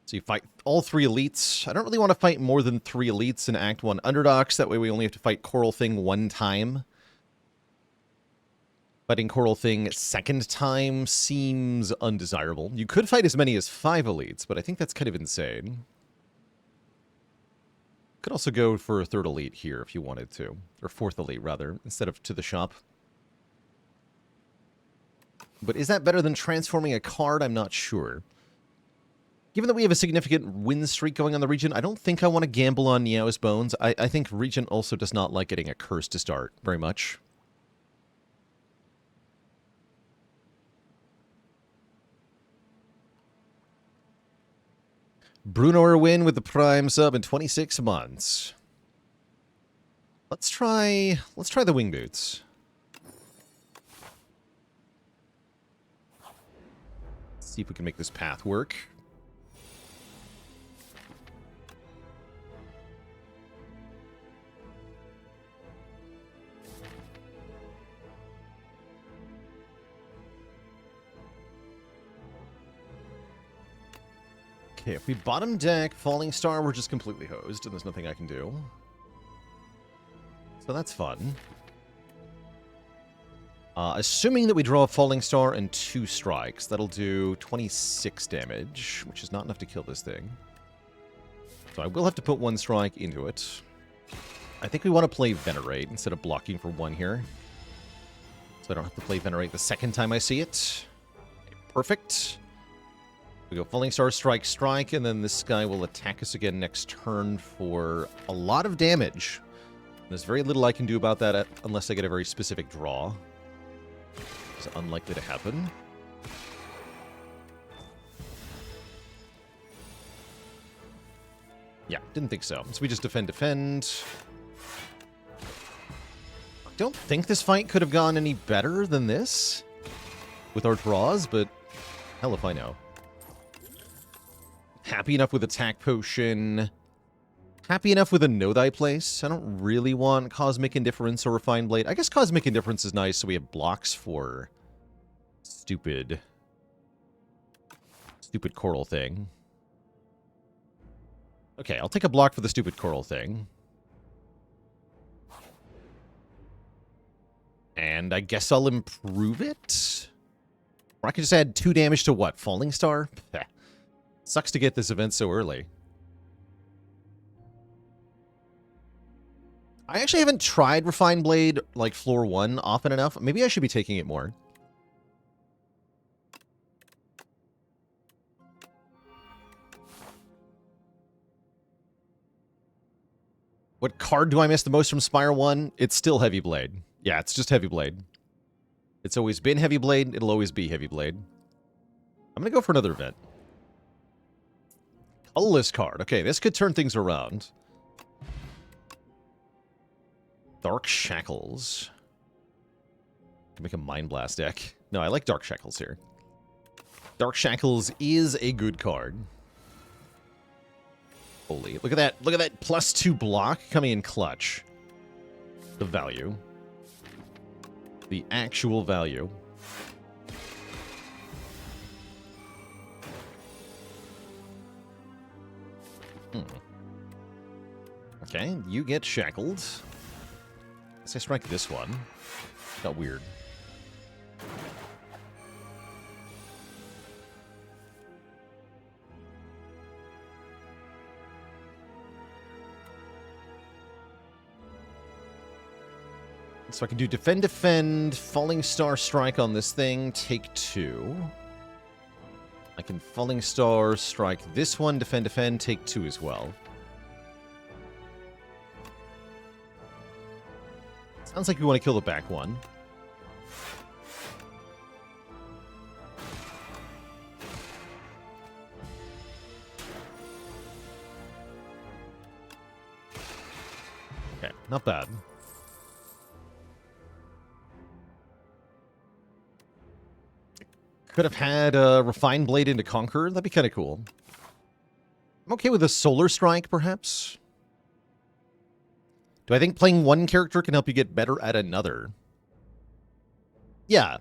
So you fight all three elites. I don't really want to fight more than 3 elites in Act 1 Underdogs. That way we only have to fight Coral Thing one time. Fighting Coral Thing second time seems undesirable. You could fight as many as 5 elites, but I think that's kind of insane. Could also go for a 3rd elite here if you wanted to. Or 4th elite, rather, instead of to the shop. But is that better than transforming a card? I'm not sure. Given that we have a significant win streak going on the Regent, I don't think I want to gamble on Niao's Bones. I think Regent also does not like getting a curse to start very much. Bruno Irwin with the Prime sub in 26 months. Let's try the wing boots. See if we can make this path work. Okay, if we bottom deck Falling Star, we're just completely hosed, and there's nothing I can do. So that's fun. Assuming that we draw a Falling Star and 2 strikes, that'll do 26 damage, which is not enough to kill this thing. So I will have to put 1 strike into it. I think we want to play Venerate instead of blocking for 1 here. So I don't have to play Venerate the second time I see it. Okay, perfect. We go Falling Star, Strike, Strike, and then this guy will attack us again next turn for a lot of damage. There's very little I can do about that unless I get a very specific draw. It's unlikely to happen. Yeah, didn't think so. So we just defend. I don't think this fight could have gone any better than this with our draws, but hell if I know. Happy enough with Attack Potion. Happy enough with a Know Thy Place. I don't really want Cosmic Indifference or Refined Blade. I guess Cosmic Indifference is nice, so we have blocks for stupid Coral Thing. Okay, I'll take a block for the stupid Coral Thing. And I guess I'll improve it? Or I can just add 2 damage to what? Falling Star? Sucks to get this event so early. I actually haven't tried Refined Blade, like, floor 1 often enough. Maybe I should be taking it more. What card do I miss the most from Spire 1? It's still Heavy Blade. Yeah, it's just Heavy Blade. It's always been Heavy Blade. It'll always be Heavy Blade. I'm going to go for another event. Colorless card. Okay, this could turn things around. Dark Shackles. Make a Mind Blast deck. No, I like Dark Shackles here. Dark Shackles is a good card. Holy, look at that. Look at that +2 block coming in clutch. The value. The actual value. Okay, you get shackled. Let's say strike this one. Got weird. So I can do defend, defend, falling star strike on this thing, take 2. I can falling star strike this one, defend, defend, take 2 as well. Sounds like we want to kill the back one. Okay, not bad. Could have had a Refined Blade into Conquer. That'd be kind of cool. I'm okay with a Solar Strike, perhaps. Do I think playing one character can help you get better at another? Yeah.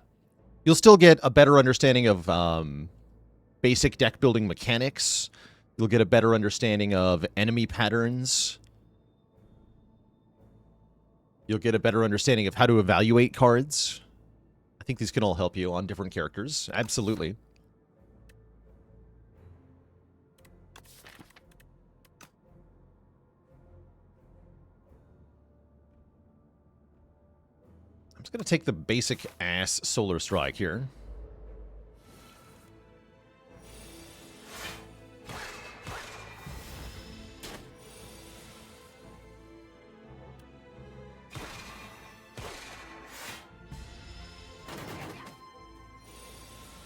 You'll still get a better understanding of basic deck building mechanics. You'll get a better understanding of enemy patterns. You'll get a better understanding of how to evaluate cards. I think these can all help you on different characters. Absolutely. I'm just going to take the basic ass Solar Strike here.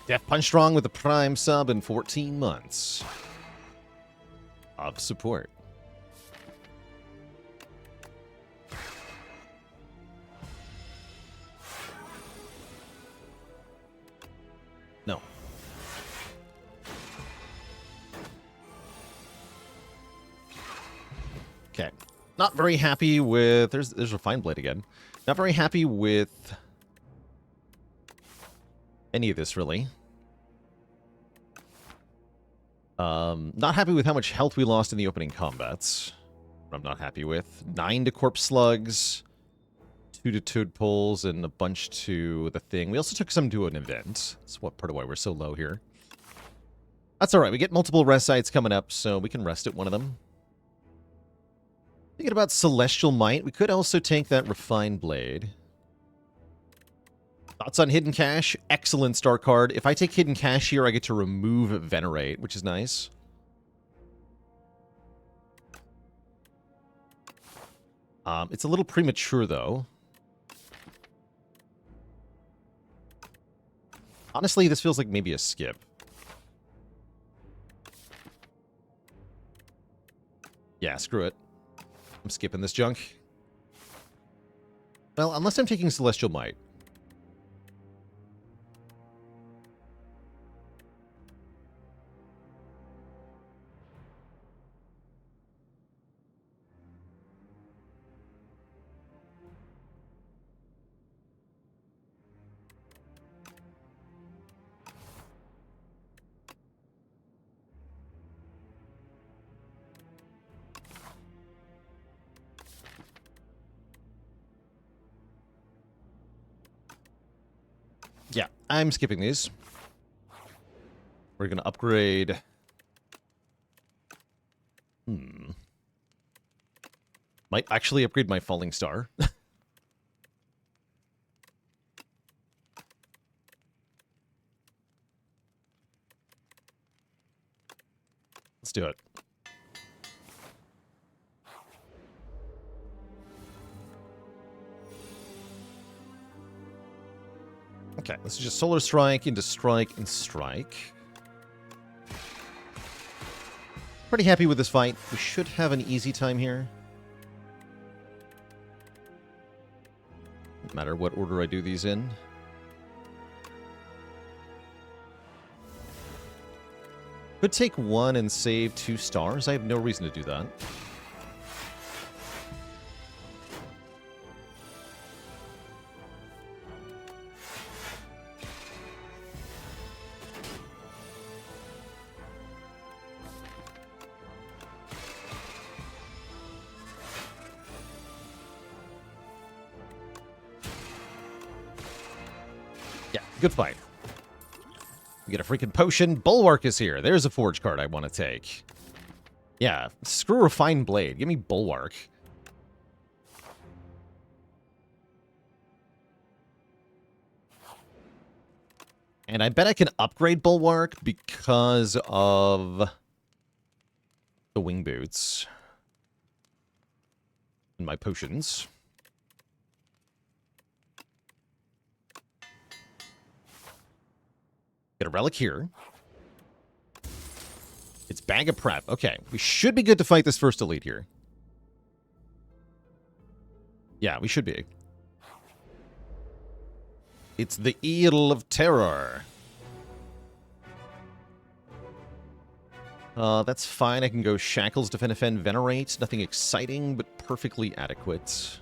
Death Punch Strong with a Prime sub in 14 months of support. No. Okay. Not very happy with... There's Refined Blade again. Not very happy with any of this, really. Not happy with how much health we lost in the opening combats. I'm not happy with. 9 to Corpse Slugs, 2 to Toad Pulls, and a bunch to the thing. We also took some to an event. That's what part of why we're so low here. That's alright. We get multiple rest sites coming up, so we can rest at one of them. Thinking about Celestial Might. We could also take that Refined Blade. Thoughts on Hidden Cache? Excellent start card. If I take Hidden Cache here, I get to remove Venerate, which is nice. It's a little premature, though. Honestly, this feels like maybe a skip. Yeah, screw it. I'm skipping this junk. Well, unless I'm taking Celestial Might. Yeah, I'm skipping these. We're going to upgrade. Might actually upgrade my Falling Star. Let's do it. Okay, this is just Solar Strike into Strike and Strike. Pretty happy with this fight. We should have an easy time here. No matter what order I do these in. Could take one and save 2 stars. I have no reason to do that. Yeah, good fight. We get a freaking potion. Bulwark is here. There's a forge card I want to take. Yeah, screw Refined Blade. Give me Bulwark. And I bet I can upgrade Bulwark because of the wing boots and my potions. Get a relic here. It's Bag of Prep. Okay, we should be good to fight this first elite here. Yeah, we should be. It's the Eel of Terror. That's fine. I can go Shackles, Defend, Venerate. Nothing exciting, but perfectly adequate.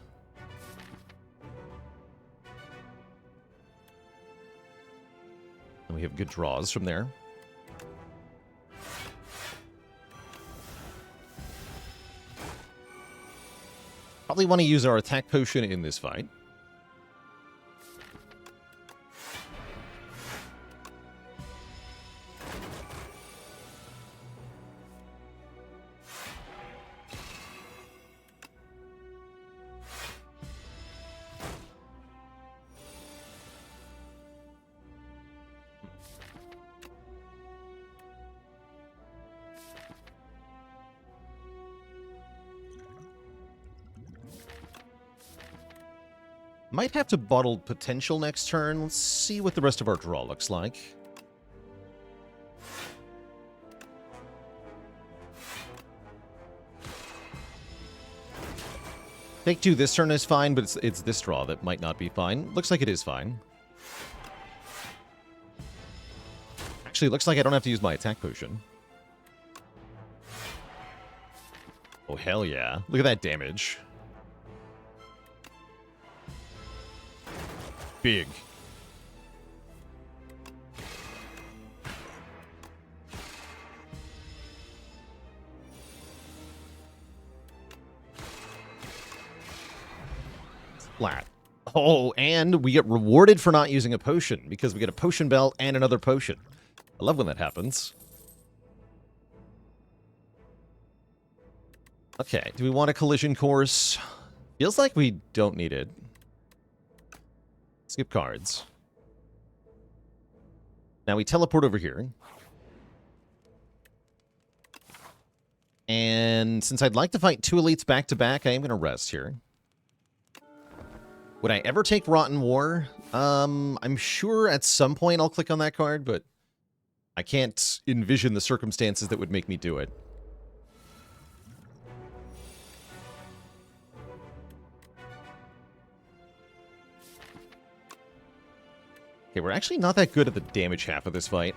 And we have good draws from there. Probably want to use our attack potion in this fight. Might have to bottle potential next turn. Let's see what the rest of our draw looks like. Take 2 this turn is fine, but it's this draw that might not be fine. Looks like it is fine. Actually, looks like I don't have to use my attack potion. Oh, hell yeah. Look at that damage. Big. Flat. Oh, and we get rewarded for not using a potion because we get a potion belt and another potion. I love when that happens. Okay, do we want a collision course? Feels like we don't need it. Skip cards. Now we teleport over here. And since I'd like to fight 2 elites back to back, I am going to rest here. Would I ever take Rotten War? I'm sure at some point I'll click on that card, but I can't envision the circumstances that would make me do it. Okay, we're actually not that good at the damage half of this fight.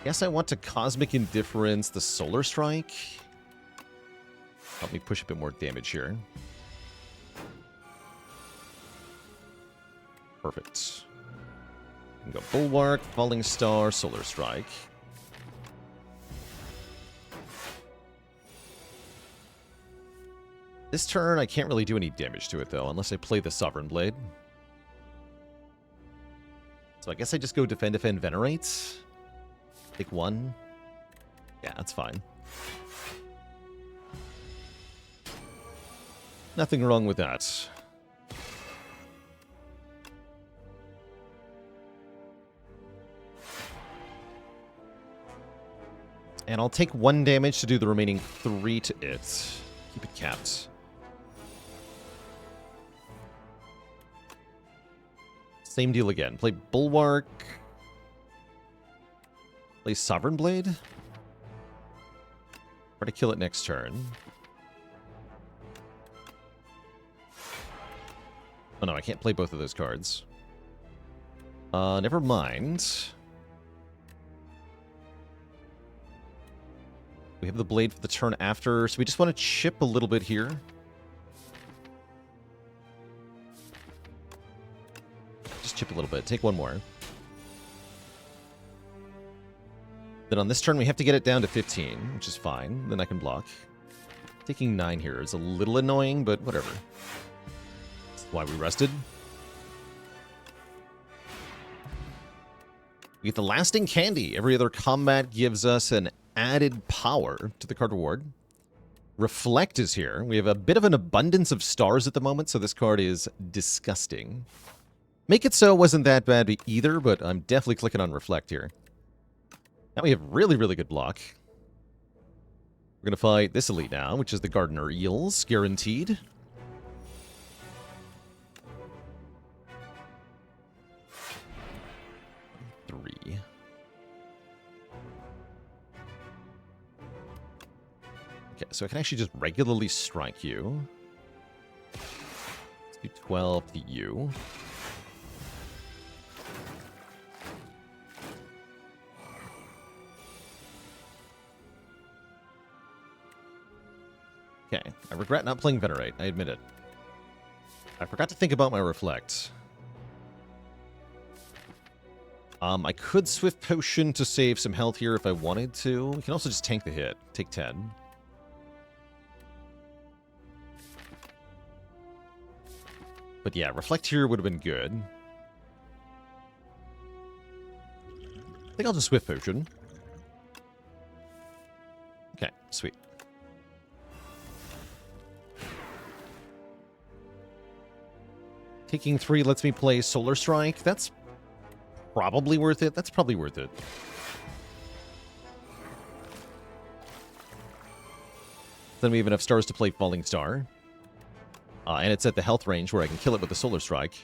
Guess I want to Cosmic Indifference the Solar Strike. Help me push a bit more damage here. Perfect. We can go Bulwark, Falling Star, Solar Strike. This turn, I can't really do any damage to it, though, unless I play the Sovereign Blade. So I guess I just go Defend, Venerate. Take 1. Yeah, that's fine. Nothing wrong with that. And I'll take 1 damage to do the remaining 3 to it. Keep it capped. Same deal again. Play Bulwark. Play Sovereign Blade. Try to kill it next turn. Oh no, I can't play both of those cards. Never mind. We have the blade for the turn after, so we just want to chip a little bit here. Just chip a little bit. Take one more. Then on this turn, we have to get it down to 15, which is fine. Then I can block. Taking 9 here is a little annoying, but whatever. That's why we rested. We get the Lasting Candy. Every other combat gives us an added power to the card reward. Reflect is here. We have a bit of an abundance of stars at the moment, so this card is disgusting. Make It So wasn't that bad either, but I'm definitely clicking on Reflect here. Now we have really, really good block. We're going to fight this elite now, which is the Gardener Eels, guaranteed. Three. Okay, so I can actually just regularly strike you. Let's do 12 to you. Okay, I regret not playing Venerate, I admit it. I forgot to think about my Reflect. I could Swift Potion to save some health here if I wanted to. We can also just tank the hit. Take 10. But yeah, Reflect here would have been good. I think I'll just Swift Potion. Okay, sweet. Taking 3 lets me play Solar Strike. That's probably worth it. That's probably worth it. Then we have enough stars to play Falling Star. And it's at the health range where I can kill it with the Solar Strike.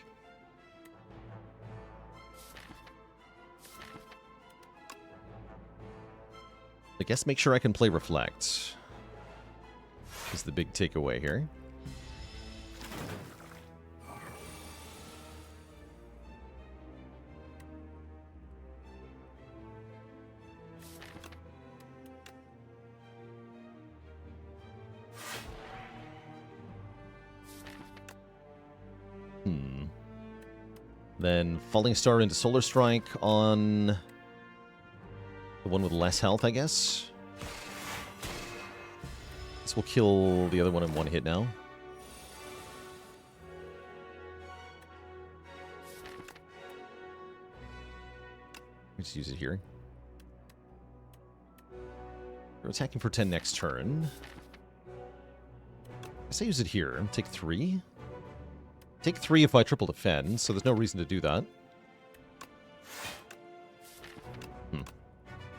I guess make sure I can play Reflect is the big takeaway here. Then Falling Star into Solar Strike on the one with less health, I guess. This will kill the other one in one hit now. Let's use it here. We're attacking for 10 next turn. I guess I use it here. Take 3. Take 3 if I triple defend, so there's no reason to do that.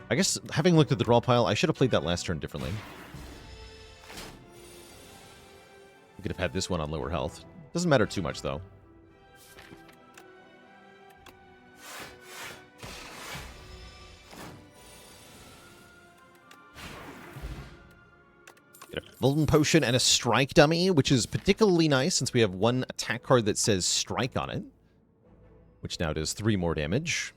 I guess, having looked at the draw pile, I should have played that last turn differently. We could have had this one on lower health. Doesn't matter too much, though. Get a Golden Potion and a Strike dummy, which is particularly nice since we have one attack card that says Strike on it, which now does 3 more damage.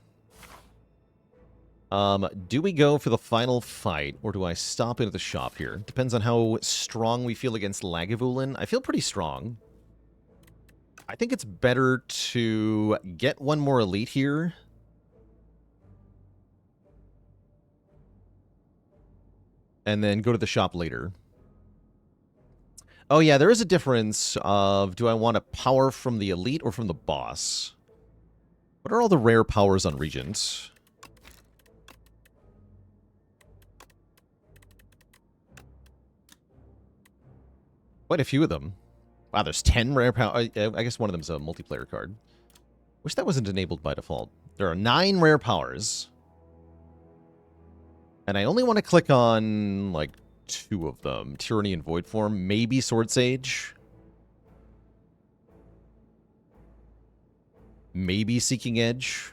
Do we go for the final fight, or do I stop into the shop here? Depends on how strong we feel against Lagavulin. I feel pretty strong. I think it's better to get one more elite here. And then go to the shop later. Oh yeah, there is a difference of, do I want a power from the elite or from the boss? What are all the rare powers on Regent? Quite a few of them. Wow, there's 10 rare powers. I guess one of them's a multiplayer card. Wish that wasn't enabled by default. There are 9 rare powers. And I only want to click on, like, 2 of them. Tyranny and Void Form. Maybe Sword Sage. Maybe Seeking Edge.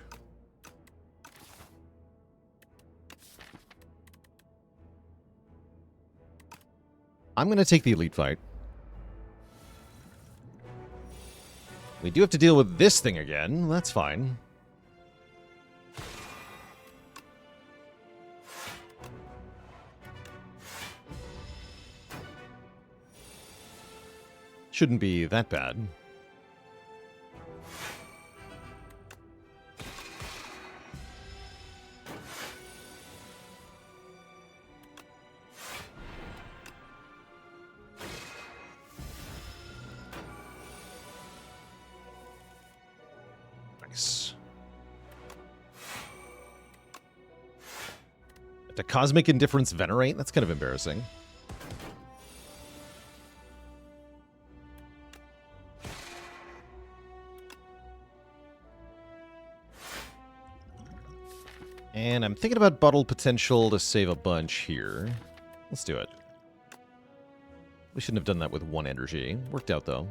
I'm going to take the Elite Fight. We do have to deal with this thing again. That's fine. Shouldn't be that bad. Nice. The Cosmic Indifference Venerate? That's kind of embarrassing. And I'm thinking about bottle potential to save a bunch here. Let's do it. We shouldn't have done that with one energy. Worked out, though.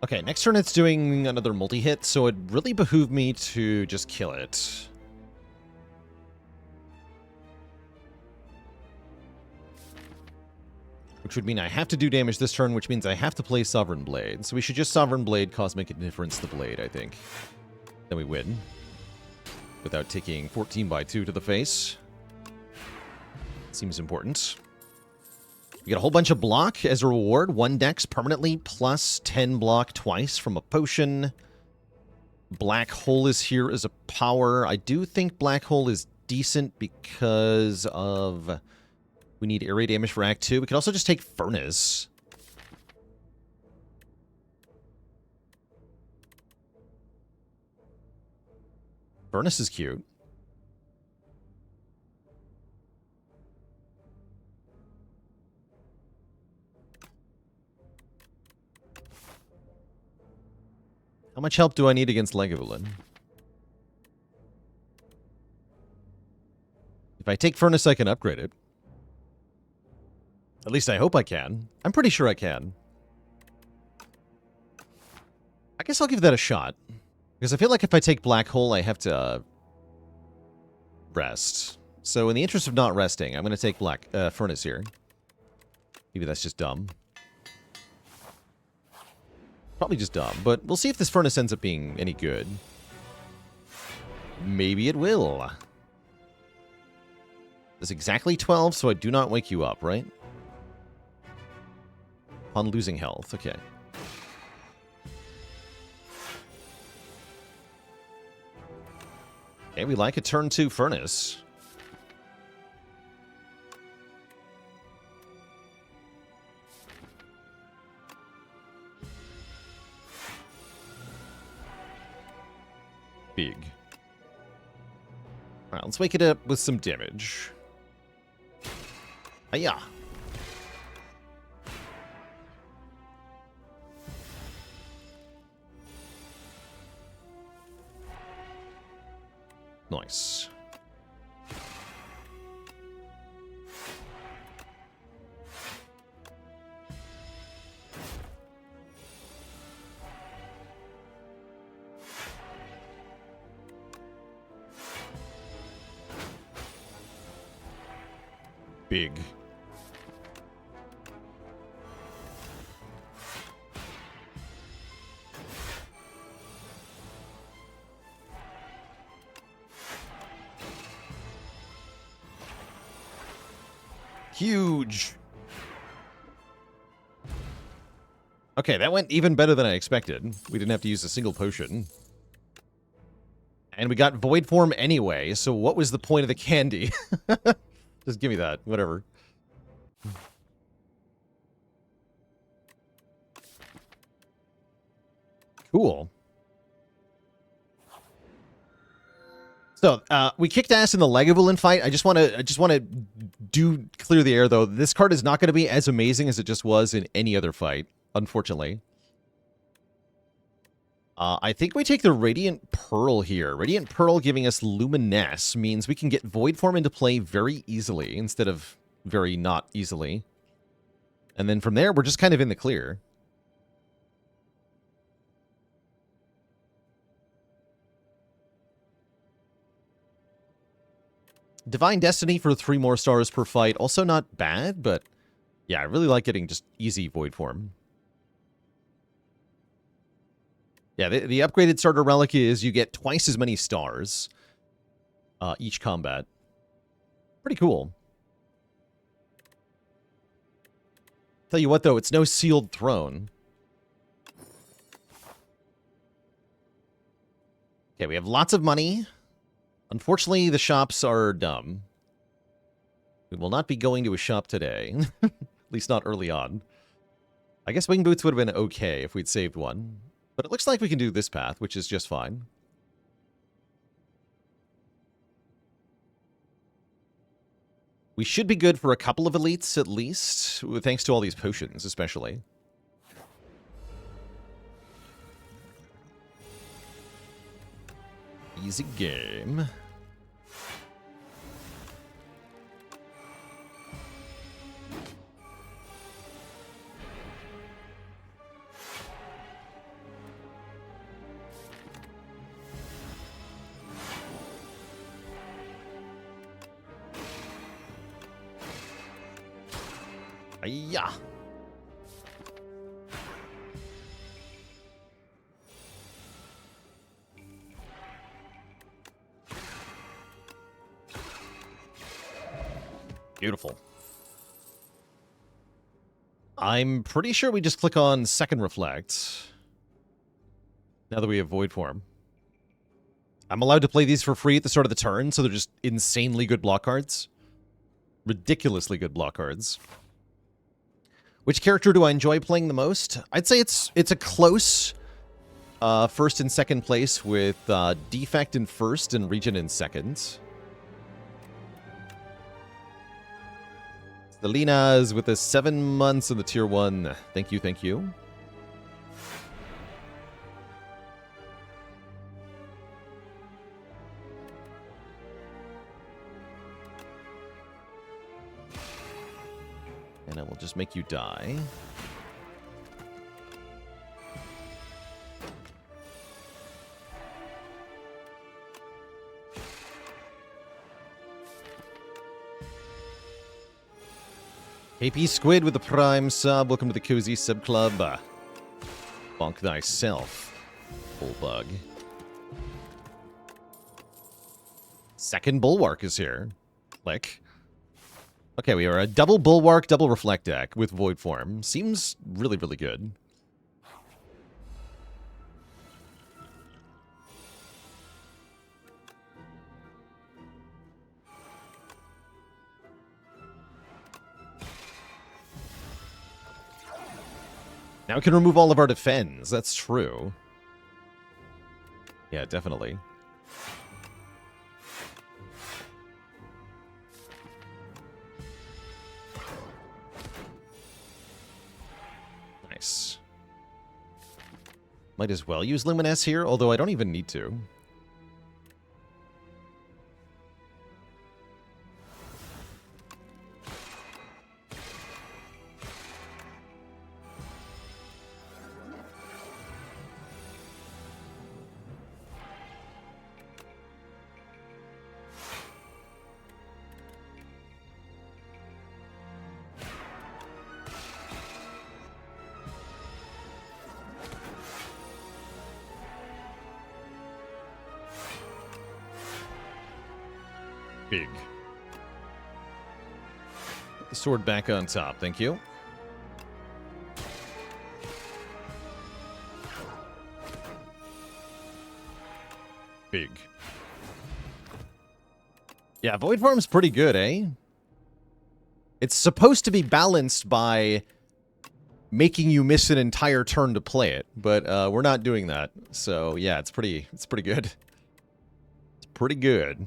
Okay, next turn it's doing another multi-hit, so it really behooved me to just kill it. Which would mean I have to do damage this turn, which means I have to play Sovereign Blade. So we should just Sovereign Blade, Cosmic Indifference the Blade, I think. Then we win. Without taking 14 by 2 to the face. Seems important. We get a whole bunch of block as a reward. 1 dex permanently, plus 10 block twice from a potion. Black Hole is here as a power. I do think Black Hole is decent because of... We need area damage for Act 2. We could also just take Furnace. Furnace is cute. How much help do I need against Lagavulin? If I take Furnace, I can upgrade it. At least I hope I can. I'm pretty sure I can. I guess I'll give that a shot. Because I feel like if I take Black Hole, I have to rest. So in the interest of not resting, I'm going to take Furnace here. Maybe that's just dumb. Probably just dumb, but we'll see if this Furnace ends up being any good. Maybe it will. It's exactly 12, so I do not wake you up, right? Upon losing health, okay. Okay, we like a turn 2 Furnace. Big. Alright, let's wake it up with some damage. Hiya! Nice. Big. Huge. Okay, that went even better than I expected. We didn't have to use a single potion. And we got Void Form anyway, so what was the point of the candy? Just give me that, whatever. Cool. So, we kicked ass in the Lagavulin fight. I just want to do clear the air, though. This card is not going to be as amazing as it just was in any other fight, unfortunately. I think we take the Radiant Pearl here. Radiant Pearl giving us Luminesce means we can get Void Form into play very easily instead of very not easily. And then from there, we're just kind of in the clear. Divine Destiny for 3 more stars per fight. Also not bad, but yeah, I really like getting just easy Void Form. Yeah, the upgraded starter relic is you get twice as many stars each combat. Pretty cool. Tell you what, though, it's no sealed throne. Okay, we have lots of money. Unfortunately, the shops are dumb. We will not be going to a shop today. At least not early on. I guess Wing Boots would have been okay if we'd saved one. But it looks like we can do this path, which is just fine. We should be good for a couple of elites, at least. Thanks to all these potions, especially. Easy game. Yeah. Beautiful. I'm pretty sure we just click on Second Reflect. Now that we have Void Form. I'm allowed to play these for free at the start of the turn, so they're just insanely good block cards. Ridiculously good block cards. Which character do I enjoy playing the most? I'd say it's a close first and second place with Defect in first and Regent in second. Selena's with the 7 months in the tier 1. Thank you, thank you. And I will just make you die. KP Squid with the Prime sub. Welcome to the Cozy Sub Club. Bonk thyself, old bug. Second Bulwark is here. Click. Okay, we are a double Bulwark, double Reflect deck with Void Form. Seems really, really good. Now we can remove all of our defends. That's true. Yeah, definitely. Nice. Might as well use Luminesce here, although I don't even need to. Big. Put the sword back on top, thank you. Big. Yeah, Void Form's pretty good, eh? It's supposed to be balanced by making you miss an entire turn to play it, but we're not doing that. So yeah, it's pretty good. It's pretty good.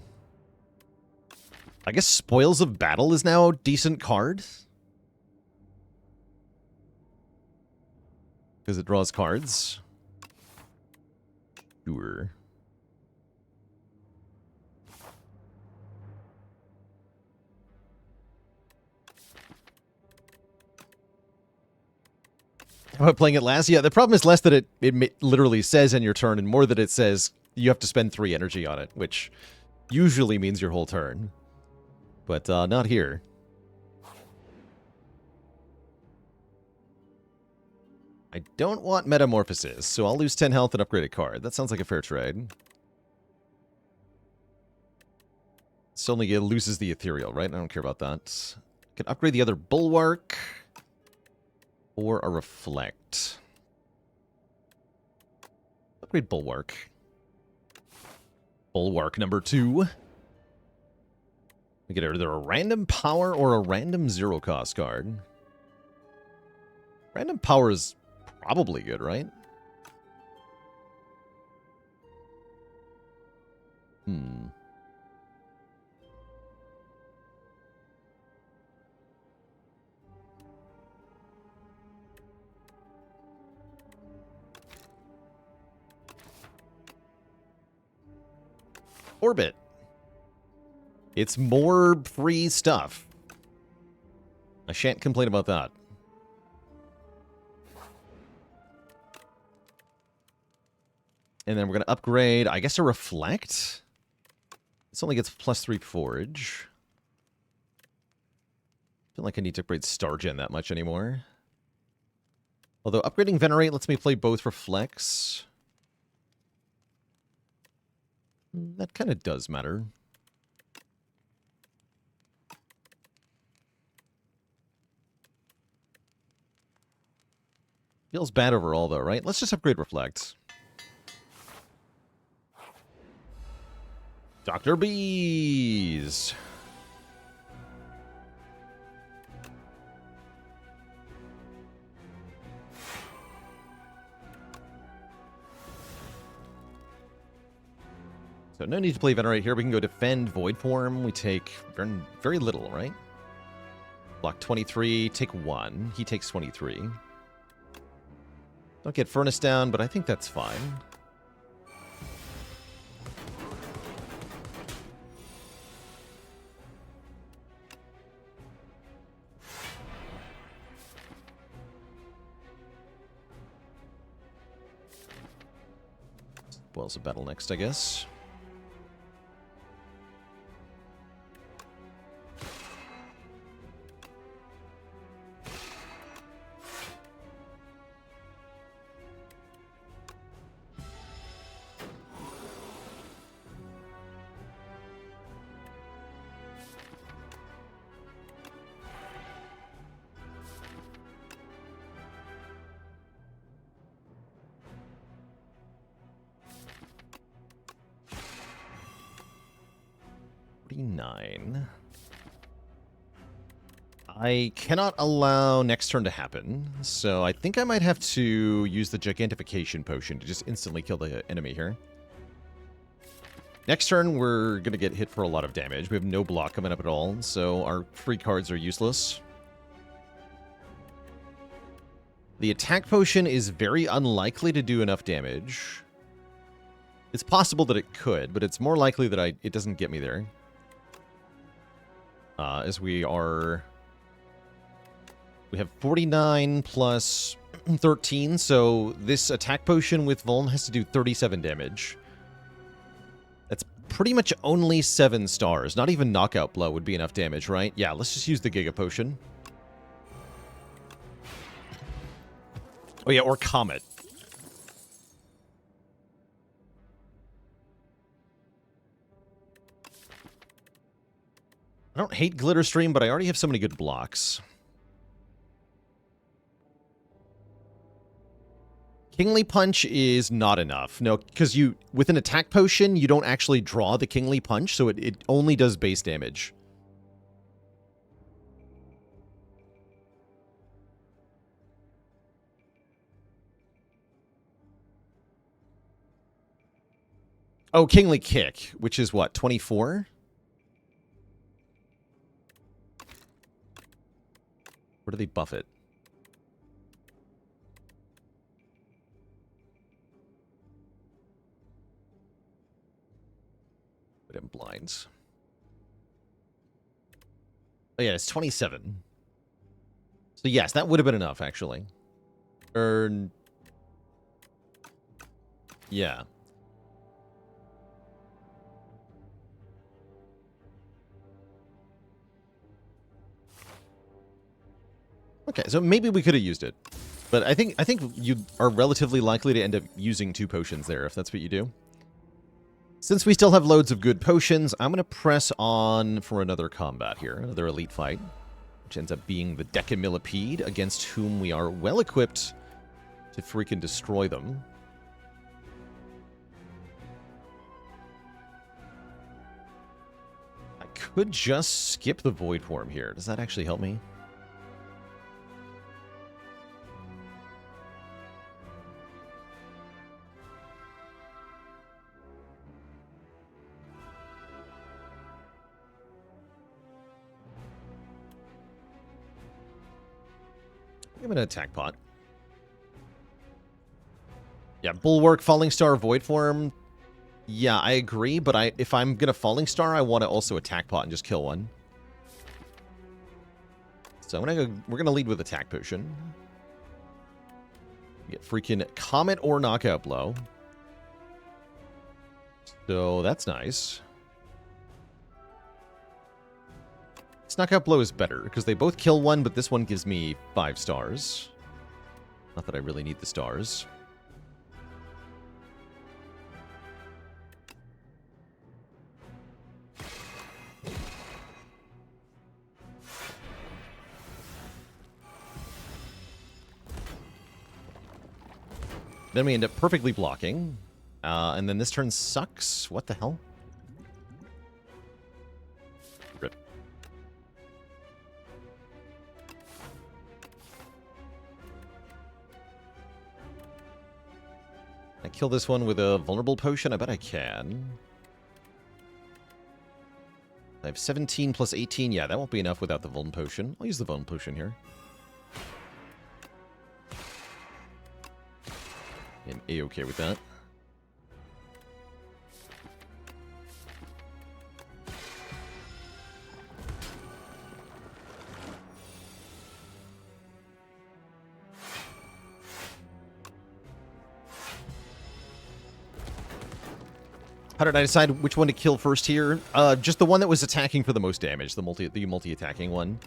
I guess Spoils of Battle is now a decent card. Because it draws cards. Sure. How about playing it last? Yeah, the problem is less that it literally says in your turn, and more that it says you have to spend 3 energy on it, which usually means your whole turn. But not here. I don't want Metamorphosis, so I'll lose 10 health and upgrade a card. That sounds like a fair trade. This only loses the Ethereal, right? I don't care about that. Can upgrade the other Bulwark. Or a Reflect. Upgrade Bulwark. Bulwark number 2. We get either a random power or a random 0-cost card. Random power is probably good, right? Orbit. It's more free stuff. I shan't complain about that. And then we're going to upgrade, I guess, a Reflect. This only gets +3 Forge. I feel like I need to upgrade Stargen that much anymore. Although upgrading Venerate lets me play both Reflects. That kind of does matter. Feels bad overall, though, right? Let's just upgrade Reflect. Dr. Bees! So no need to play Venerate here. We can go defend Void Form. We take very, very little, right? Block 23, take 1. He takes 23. Don't get Furnace down, but I think that's fine. Spoils of Battle next, I guess. I cannot allow next turn to happen, so I think I might have to use the Gigantification Potion to just instantly kill the enemy here. Next turn, we're going to get hit for a lot of damage. We have no block coming up at all, so our free cards are useless. The Attack Potion is very unlikely to do enough damage. It's possible that it could, but it's more likely that it doesn't get me there. As we have 49 plus 13, so this Attack Potion with Vuln has to do 37 damage. That's pretty much only 7 stars. Not even Knockout Blow would be enough damage, right? Yeah, let's just use the Giga Potion. Oh yeah, or Comet. I don't hate Glitter Stream, but I already have so many good blocks. Kingly Punch is not enough. No, because with an Attack Potion, you don't actually draw the Kingly Punch, so it only does base damage. Oh, Kingly Kick, which is what, 24? Where do they buff it? Put in blinds. Oh yeah, it's 27. So yes, that would have been enough, actually. Yeah. Okay, so maybe we could have used it. But I think you are relatively likely to end up using 2 potions there, if that's what you do. Since we still have loads of good potions, I'm going to press on for another combat here, another elite fight, which ends up being the Decamillipede, against whom we are well-equipped to freaking destroy them. I could just skip the Void Form here. Does that actually help me? Give it an attack pot. Yeah, Bulwark, Falling Star, Void Form. Yeah, I agree, but if I'm going to Falling Star, I want to also attack pot and just kill one. So we're going to lead with Attack Potion. Get freaking Comet or Knockout Blow. So that's nice. This Knockout Blow is better, because they both kill one, but this one gives me 5 stars. Not that I really need the stars. Then we end up perfectly blocking. And then this turn sucks. What the hell? Rip. I kill this one with a vulnerable potion? I bet I can. I have 17 plus 18. Yeah, that won't be enough without the Vuln potion. I'll use the Vuln potion here. And A-okay with that. How did I decide which one to kill first here? Just the one that was attacking for the most damage, the multi-attacking one.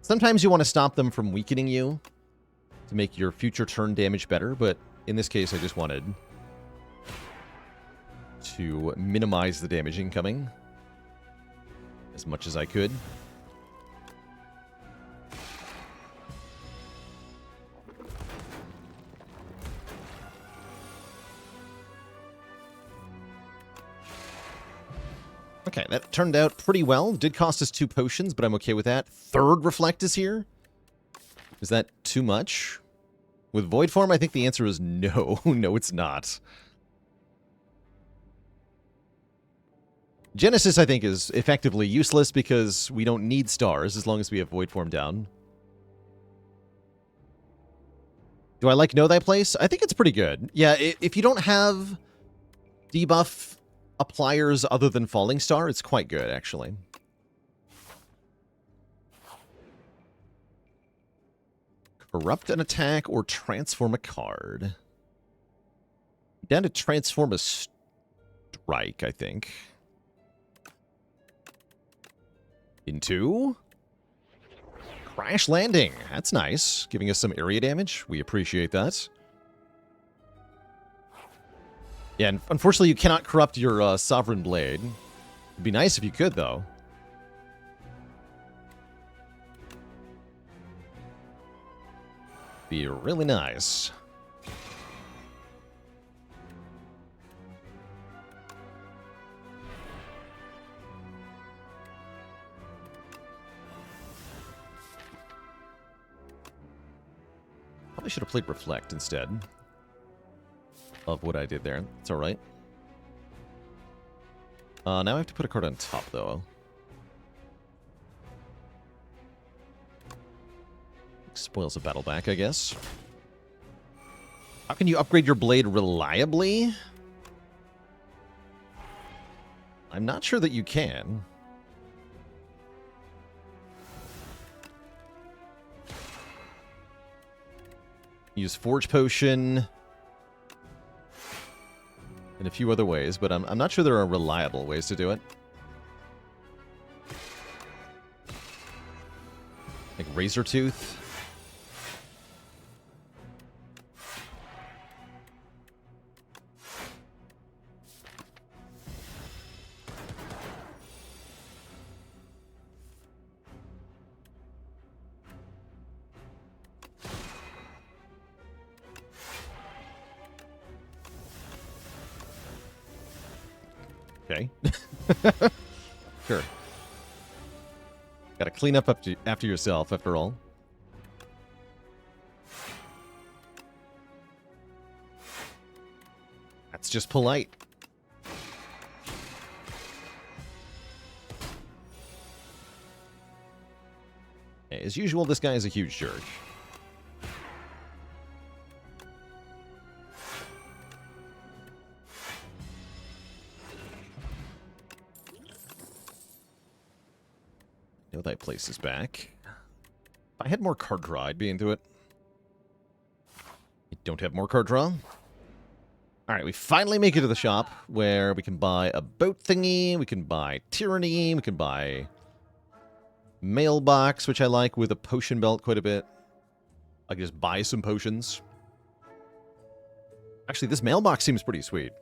Sometimes you want to stop them from weakening you to make your future turn damage better, but in this case I just wanted to minimize the damage incoming as much as I could. Okay, that turned out pretty well. It did cost us 2 potions, but I'm okay with that. 3rd Reflect is here. Is that too much? With Void Form, I think the answer is no. No, it's not. Genesis, I think, is effectively useless because we don't need stars as long as we have Void Form down. Do I like Know Thy Place? I think it's pretty good. Yeah, if you don't have debuff appliers other than Falling Star, it's quite good, actually. Corrupt an attack or transform a card. Down to transform a strike, I think. Into Crash Landing. That's nice. Giving us some area damage. We appreciate that. Yeah, and unfortunately you cannot corrupt your Sovereign Blade. It'd be nice if you could, though. Be really nice. Probably should have played Reflect instead of what I did there. It's alright. Now I have to put a card on top, though. Spoils a battle back, I guess. How can you upgrade your blade reliably? I'm not sure that you can. Use Forge Potion in a few other ways, but I'm not sure there are reliable ways to do it. Like Razor Tooth. Okay. Sure. Gotta clean up after yourself, after all. That's just polite. As usual, this guy is a huge jerk. Know thy place is back. If I had more card draw, I'd be into it. I don't have more card draw. Alright, we finally make it to the shop where we can buy a boat thingy, we can buy Tyranny, we can buy Mailbox, which I like, with a potion belt quite a bit. I can just buy some potions. Actually, this Mailbox seems pretty sweet.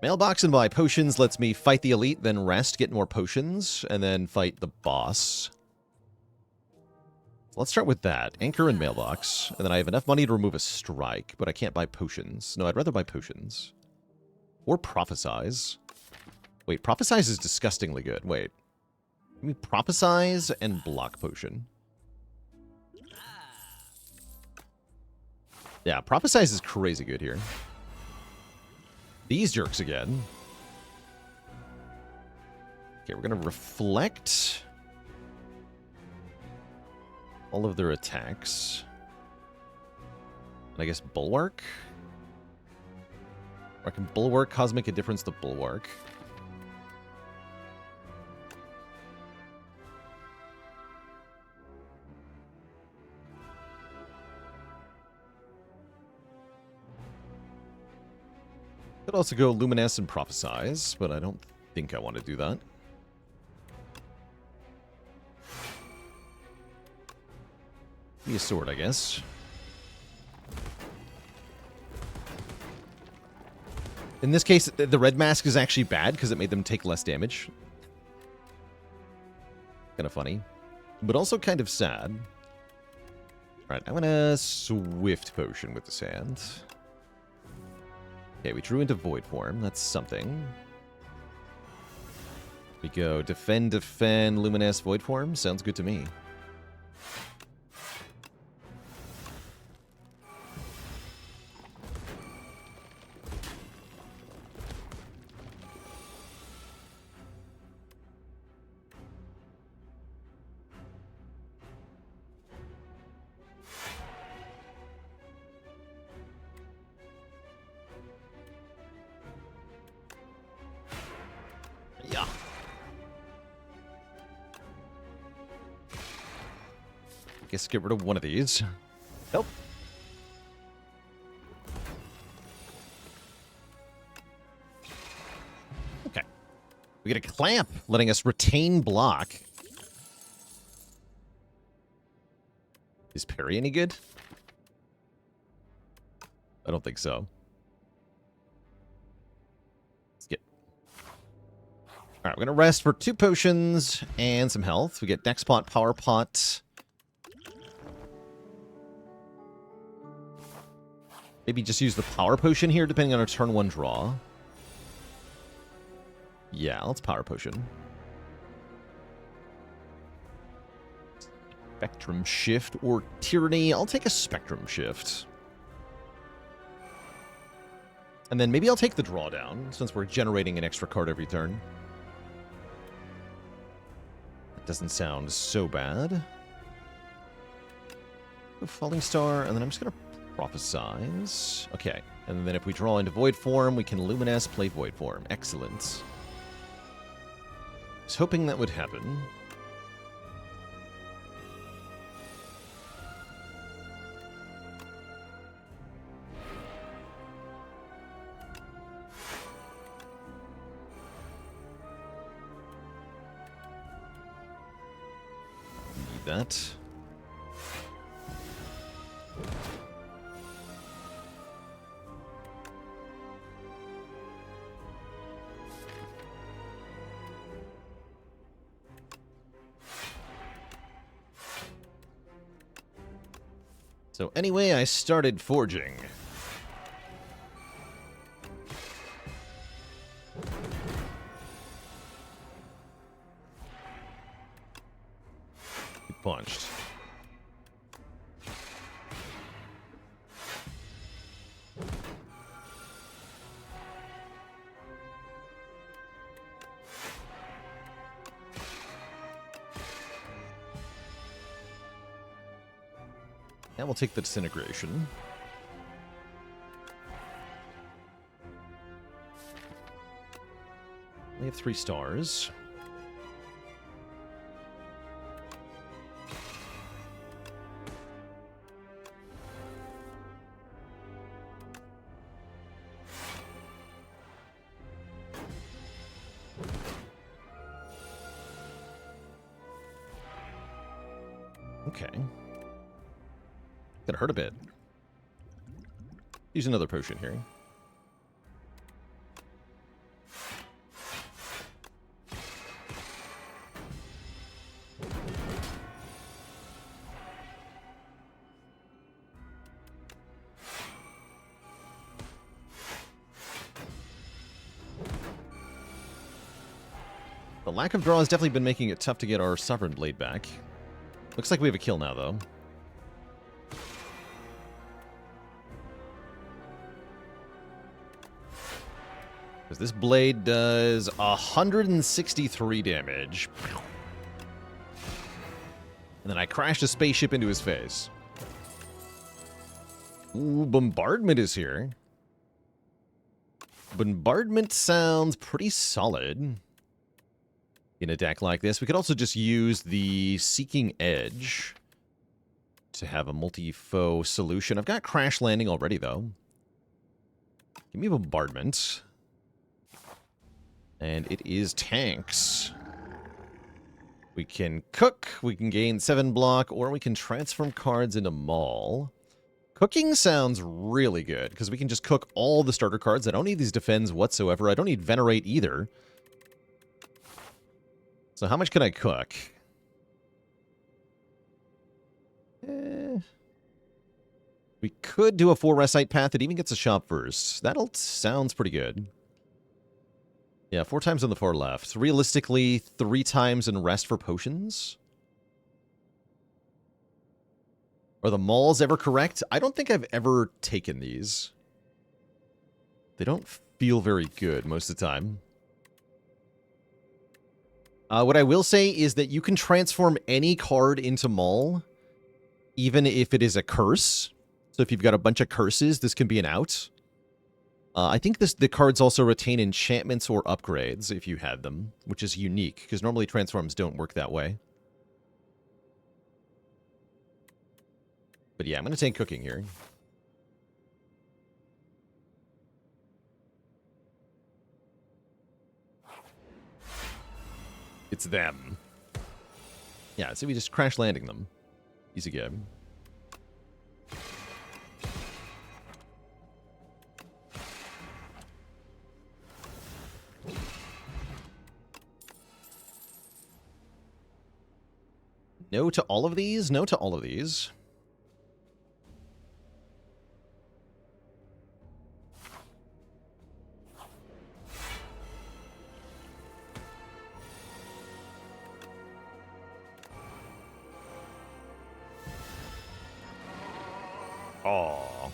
Mailbox and buy potions lets me fight the elite, then rest, get more potions, and then fight the boss. Let's start with that. Anchor and Mailbox. And then I have enough money to remove a strike, but I can't buy potions. No, I'd rather buy potions. Or Prophesize. Wait, Prophesize is disgustingly good. Wait. Give me Prophesize and Block Potion. Yeah, Prophesize is crazy good here. These jerks again. Okay, we're going to reflect all of their attacks. And I guess Bulwark? Or I can Bulwark, Cosmic Indifference to Bulwark. Could also go Luminesce and Prophesize, but I don't think I want to do that. Be a sword, I guess. In this case, the red mask is actually bad because it made them take less damage. Kind of funny. But also kind of sad. Alright, I'm gonna Swift Potion with the sand. Okay, we drew into Void Form. That's something. We go Defend, Luminesce, Void Form. Sounds good to me. Yeah. Guess get rid of one of these. Nope. Okay. We get a clamp, letting us retain block. Is parry any good? I don't think so. Alright, we're going to rest for 2 potions and some health. We get Dex Pot, Power Pot. Maybe just use the Power Potion here, depending on our turn 1 draw. Yeah, let's Power Potion. Spectrum Shift or Tyranny. I'll take a Spectrum Shift. And then maybe I'll take the drawdown, since we're generating an extra card every turn. That doesn't sound so bad. A Falling Star, and then I'm just going to Prophesize. Okay, and then if we draw into Void Form, we can Luminesce, play Void Form. Excellent. I was hoping that would happen. Need that. So anyway, I started forging. He punched. Now we'll take the Disintegration. We have 3 stars. Okay. Gonna hurt a bit. Use another potion here. The lack of draw has definitely been making it tough to get our Sovereign Blade back. Looks like we have a kill now, though. Because this blade does 163 damage. And then I crashed a spaceship into his face. Ooh, Bombardment is here. Bombardment sounds pretty solid in a deck like this. We could also just use the Seeking Edge to have a multi-foe solution. I've got Crash Landing already, though. Give me Bombardment. And it is tanks. We can cook, we can gain 7 block, or we can transform cards into Maul. Cooking sounds really good, because we can just cook all the starter cards. I don't need these defends whatsoever. I don't need Venerate either. So how much can I cook? We could do a 4 Recite Path that even gets a shop first. That'll sounds pretty good. Yeah, 4 times on the far left. Realistically, 3 times in rest for potions. Are the Mauls ever correct? I don't think I've ever taken these. They don't feel very good most of the time. What I will say is that you can transform any card into Maul, even if it is a curse. So if you've got a bunch of curses, this can be an out. I think the cards also retain enchantments or upgrades if you had them, which is unique, because normally transforms don't work that way. But yeah, I'm going to take cooking here. It's them. Yeah, so we just crash landing them. Easy game. No to all of these? No to all of these. Aww.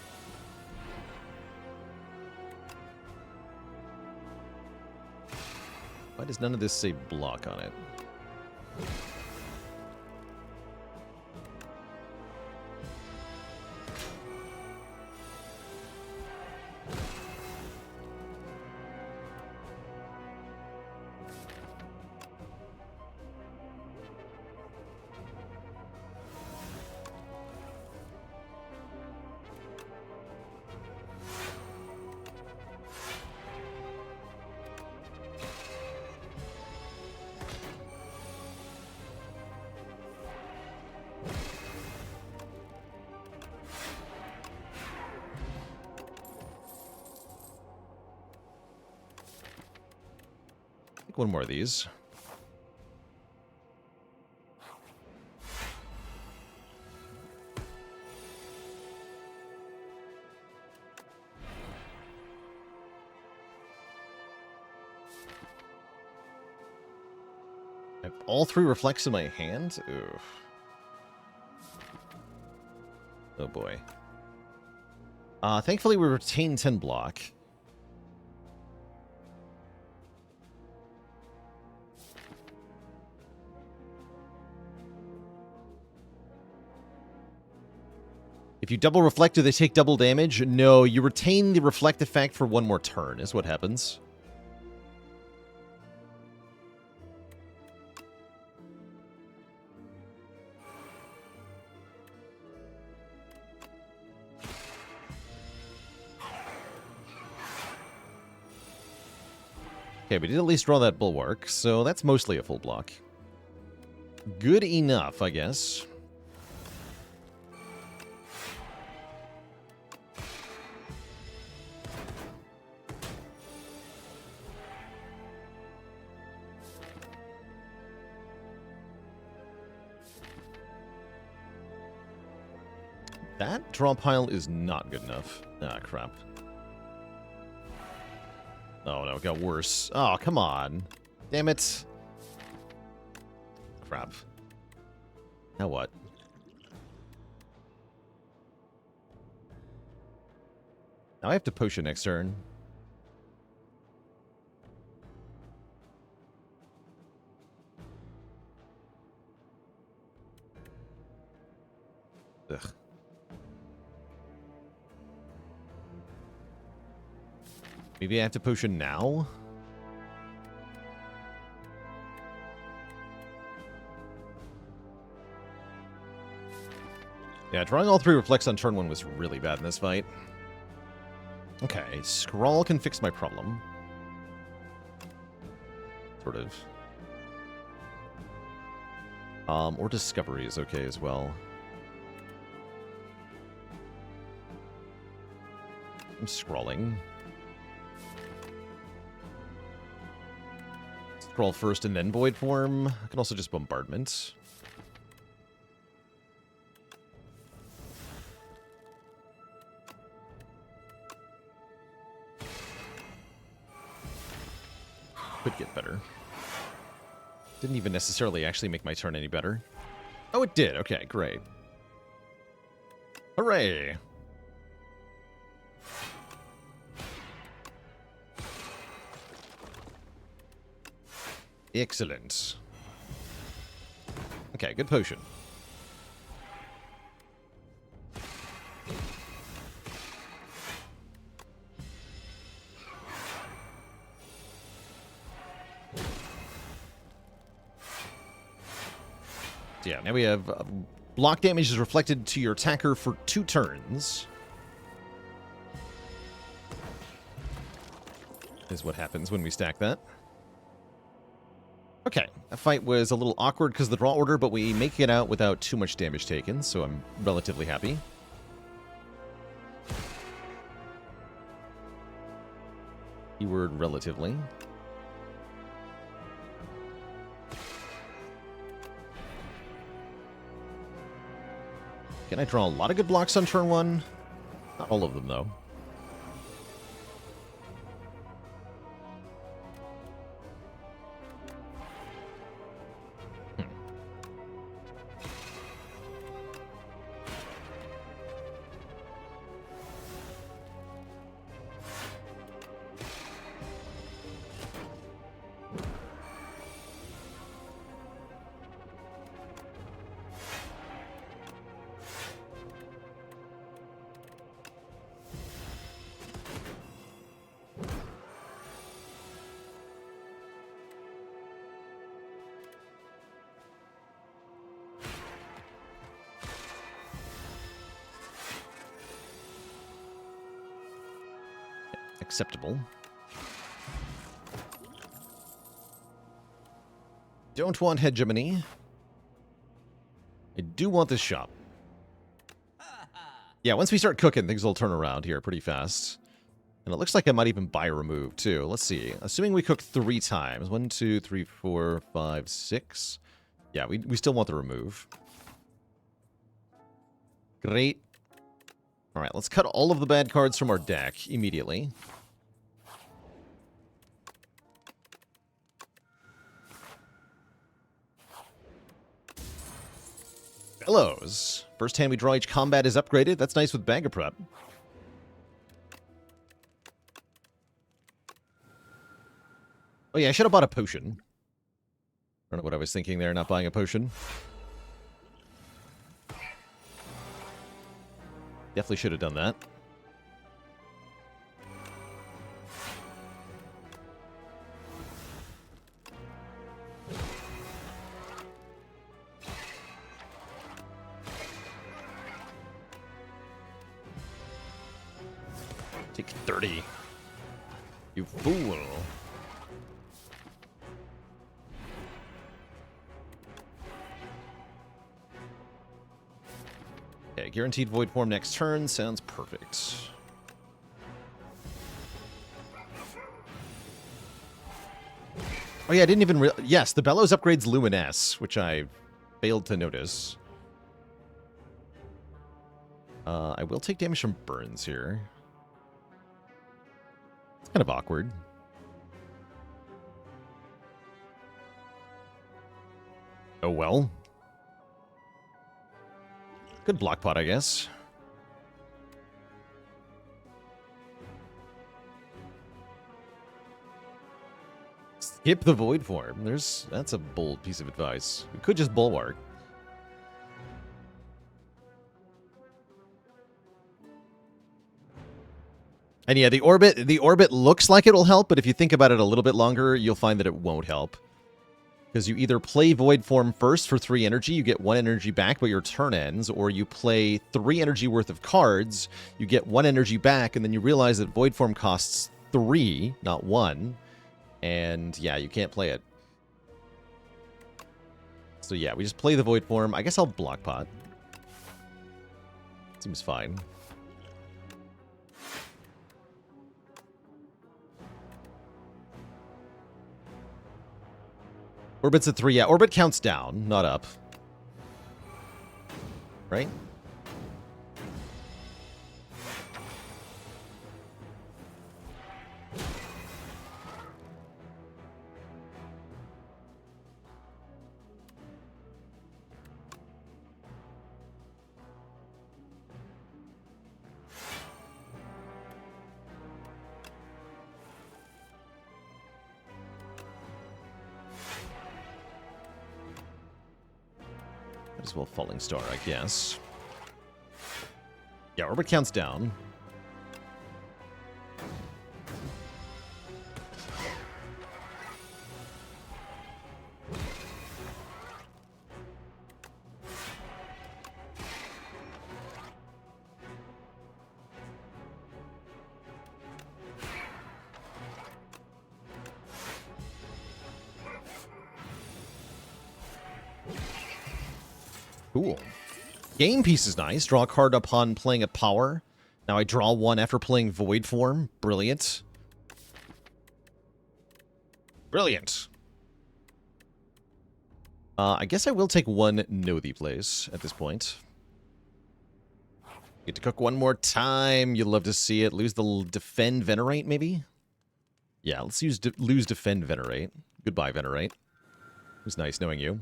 Why does none of this say block on it? One more of these. I have all 3 reflects in my hand? Oof. Oh boy. Thankfully we retain 10 block. If you double reflect, do they take double damage? No, you retain the reflect effect for 1 more turn, is what happens. Okay, we did at least draw that bulwark, so that's mostly a full block. Good enough, I guess. That draw pile is not good enough. Ah, crap. Oh no, it got worse. Oh, come on. Damn it. Crap. Now what? Now I have to potion next turn. Ugh. Maybe I have to potion now? Yeah, drawing all 3 reflects on turn 1 was really bad in this fight. Okay, Scrawl can fix my problem. Sort of. Or Discovery is okay as well. I'm scrawling. Scroll first and then Void Form. I can also just Bombardment. Could get better. Didn't even necessarily actually make my turn any better. Oh, it did. Okay, great. Hooray! Excellent. Okay, good potion. So yeah, now we have block damage is reflected to your attacker for 2 turns. Is what happens when we stack that. Okay, that fight was a little awkward because of the draw order, but we make it out without too much damage taken, so I'm relatively happy. Keyword relatively. Can I draw a lot of good blocks on turn 1? Not all of them, though. acceptable. Don't want hegemony. I do want this shop. Yeah, once we start cooking, things will turn around here pretty fast. And it looks like I might even buy a remove, too. Let's see. Assuming we cook 3 times. 1, 2, 3, 4, 5, 6. Yeah, we still want the remove. Great. All right, let's cut all of the bad cards from our deck immediately. Bellows. First hand we draw each combat is upgraded. That's nice with Bag of Prep. Oh yeah, I should have bought a potion. I don't know what I was thinking there, not buying a potion. Definitely should have done that. Take 30. You fool. Okay, guaranteed void form next turn. Sounds perfect. Oh yeah, I didn't even yes, the Bellows upgrades Luminous, which I failed to notice. I will take damage from burns here. It's kind of awkward. Oh well. Good block pot, I guess. Skip the void form. That's a bold piece of advice. We could just bulwark. And yeah, the orbit looks like it will help, but if you think about it a little bit longer, you'll find that it won't help. Because you either play Void Form first for 3 energy, you get 1 energy back, but your turn ends, or you play 3 energy worth of cards, you get 1 energy back, and then you realize that Void Form costs 3, not 1, and yeah, you can't play it. So yeah, we just play the Void Form. I guess I'll block pot. Seems fine. Orbit's at 3. Yeah, Orbit counts down, not up. Right? Might as well Falling Star, I guess. Yeah, Orbit counts down. Cool. Game piece is nice. Draw a card upon playing a power. Now I draw 1 after playing Void Form. Brilliant. Brilliant. I guess I will take 1 Know Thee Place at this point. Get to cook 1 more time. You'd love to see it. Lose the Defend Venerate, maybe? Yeah, let's lose Defend Venerate. Goodbye, Venerate. It was nice knowing you.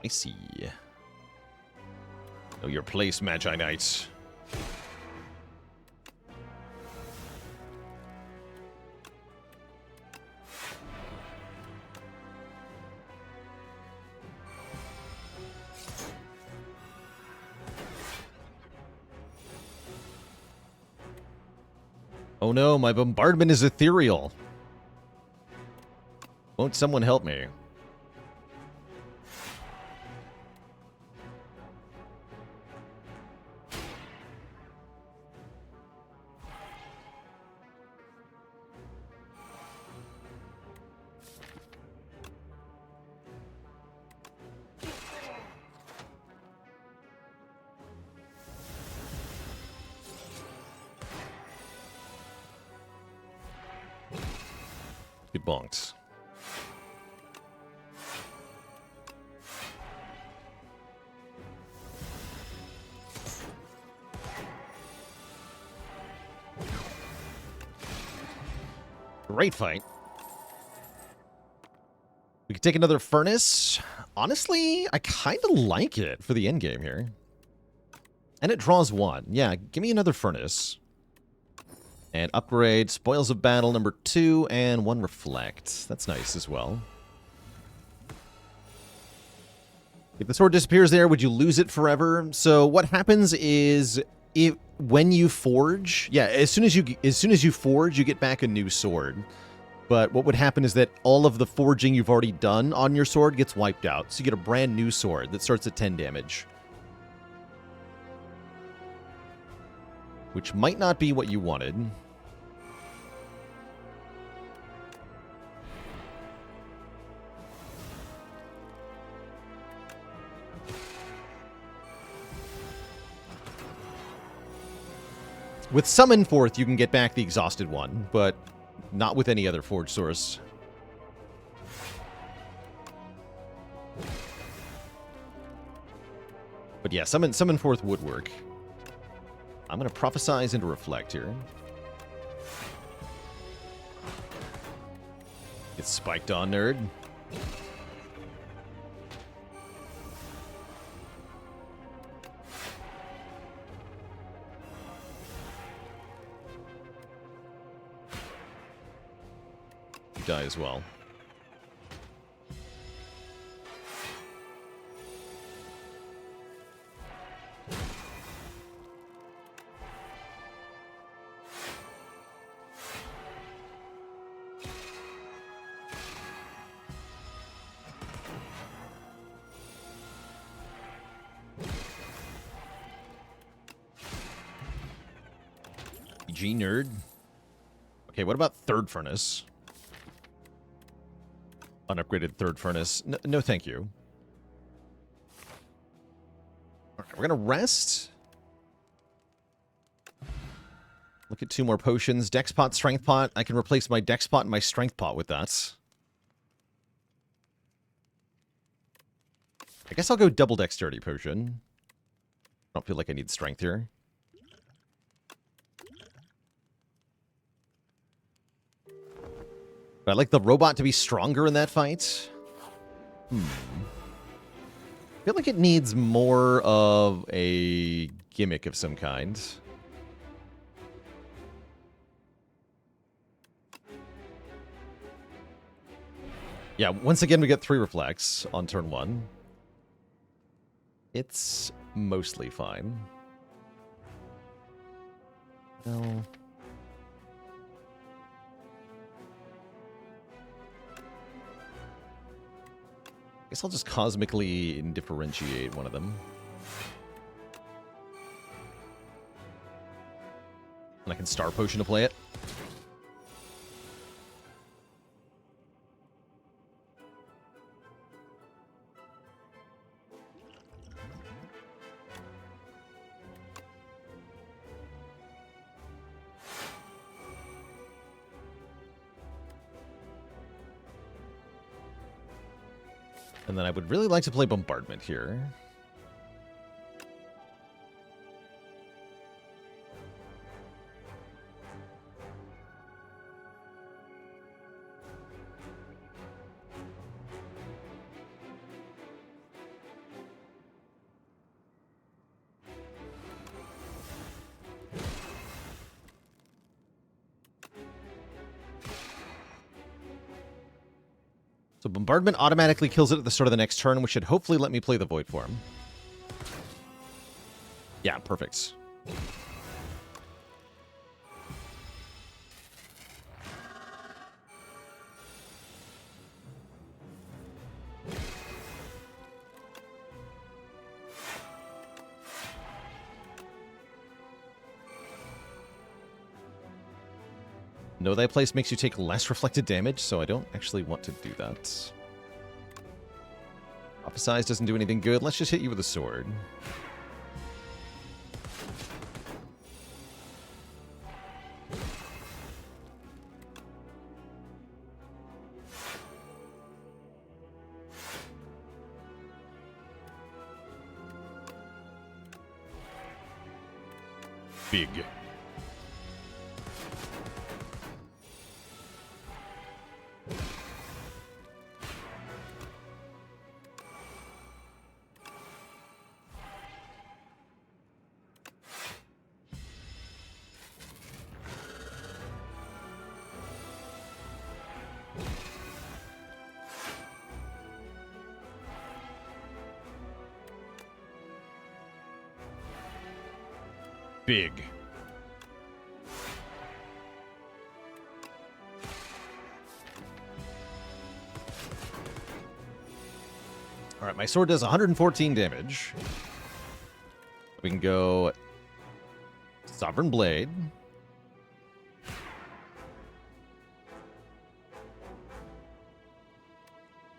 Spicy. Know your place, Magi Knights. Oh no, my bombardment is ethereal. Won't someone help me? Get bonked. Great fight. We could take another furnace. Honestly, I kind of like it for the end game here. And it draws 1. Yeah, give me another furnace. And upgrade Spoils of Battle number 2 and 1 Reflect. That's nice as well. If the sword disappears there, would you lose it forever? So what happens is when you forge, yeah, as soon as you forge, you get back a new sword. But what would happen is that all of the forging you've already done on your sword gets wiped out. So you get a brand new sword that starts at 10 damage. Which might not be what you wanted. With Summon Forth, you can get back the exhausted one, but not with any other forge source. But yeah, Summon Forth would work. I'm going to Prophesize into Reflect here. Get spiked on, nerd. You die as well. G nerd. Okay, what about third furnace? Unupgraded third furnace. No, thank you. Okay, we're gonna rest. Look at 2 more potions. Dex pot, strength pot. I can replace my dex pot and my strength pot with that. I guess I'll go double dexterity potion. I don't feel like I need strength here. But I'd like the robot to be stronger in that fight. I feel like it needs more of a gimmick of some kind. Yeah, once again, we get 3 reflects on turn 1. It's mostly fine. No. Guess I'll just cosmically indifferentiate one of them. And I can Star Potion to play it. And then I would really like to play Bombardment here. So Bombardment automatically kills it at the start of the next turn, which should hopefully let me play the Void Form. Yeah, perfect. Know Thy Place makes you take less reflected damage, so I don't actually want to do that. Prophesize doesn't do anything good. Let's just hit you with a sword. Big. Big. All right, my sword does 114 damage. We can go Sovereign Blade.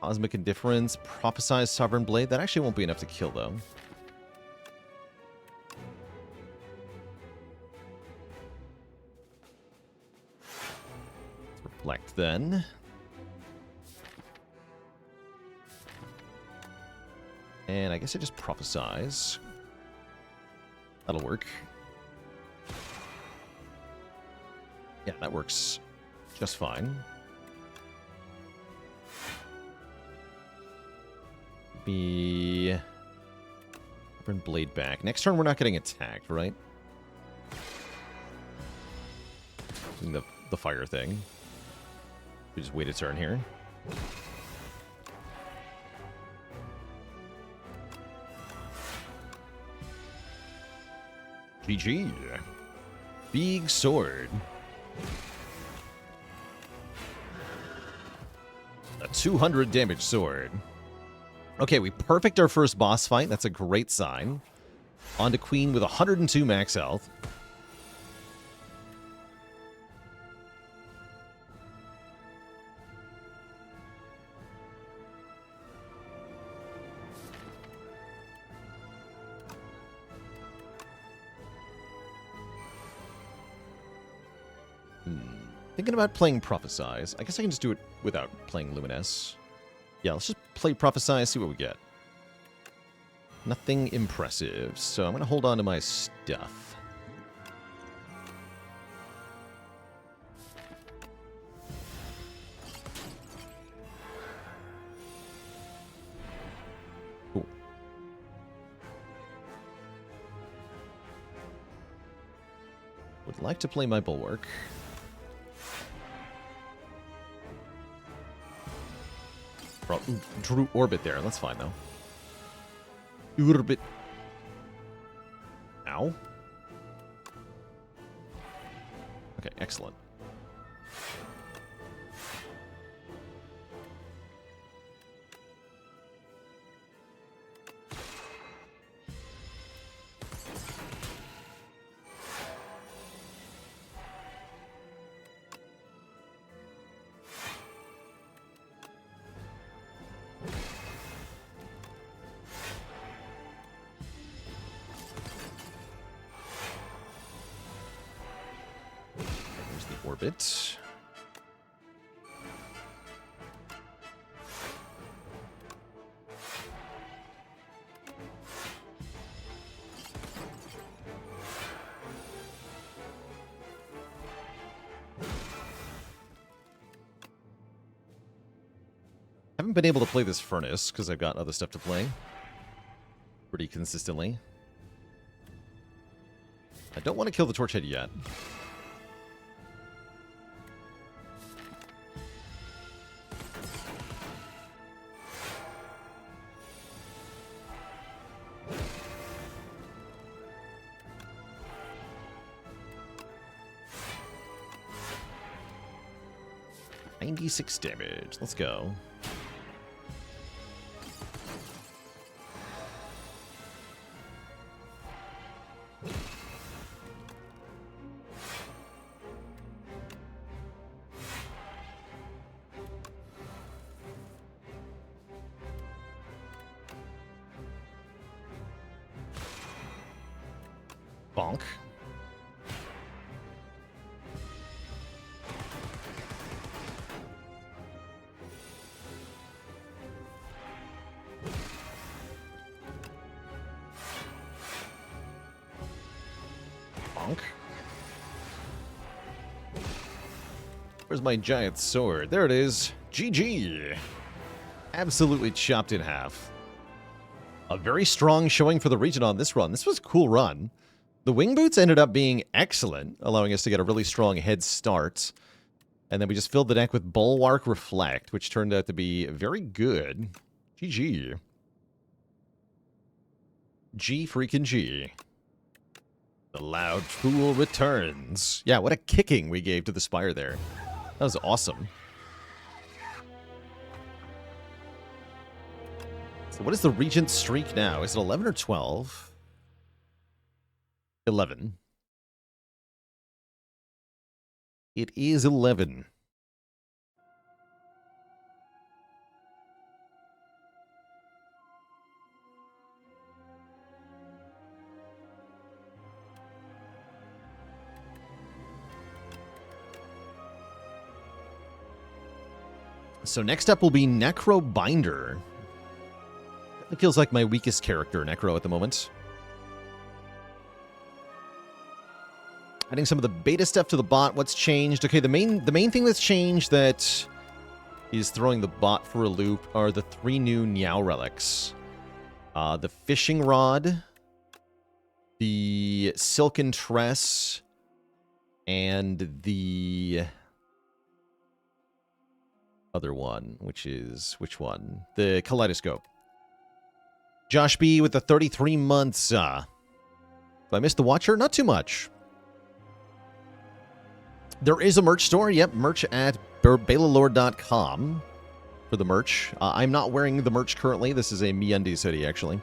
Cosmic Indifference, Prophesize Sovereign Blade. That actually won't be enough to kill, though. Reflect, then. And I guess I just Prophesize. That'll work. Yeah, that works just fine. Bring Blade back. Next turn, we're not getting attacked, right? Doing the fire thing. We just wait a turn here. GG. Big sword. A 200 damage sword. Okay, we perfect our first boss fight. That's a great sign. On to Queen with 102 max health. Thinking about playing Prophesize. I guess I can just do it without playing Luminous. Yeah, let's just play Prophesize, see what we get. Nothing impressive, so I'm going to hold on to my stuff. Cool. Would like to play my Bulwark. Drew Orbit there. That's fine, though. Orbit. Ow. Okay, excellent. Orbit. Haven't been able to play this Furnace because I've got other stuff to play pretty consistently. I don't want to kill the Torchhead yet. .96 damage. Let's go. Bonk. Bonk. Where's my giant sword? There it is. GG. Absolutely chopped in half. A very strong showing for the Regent on this run. This was a cool run. The wing boots ended up being excellent, allowing us to get a really strong head start. And then we just filled the deck with Bulwark Reflect, which turned out to be very good. GG. G freaking G. The Loud Fool returns. Yeah, what a kicking we gave to the Spire there. That was awesome. So what is the Regent streak now? Is it 11 or 12? 11. It is 11. So next up will be Necrobinder. It feels like my weakest character, Necro, at the moment. Adding some of the beta stuff to the bot. What's changed? Okay, the main thing that's changed that is throwing the bot for a loop are the 3 new Niao relics. The Fishing Rod, the Silken Tress, and the other one, which is... which one? The Kaleidoscope. Josh B with the 33 months. Did I miss the Watcher? Not too much. There is a merch store. Yep, merch at balalord.com for the merch. I'm not wearing the merch currently. This is a MeUndies hoodie, actually.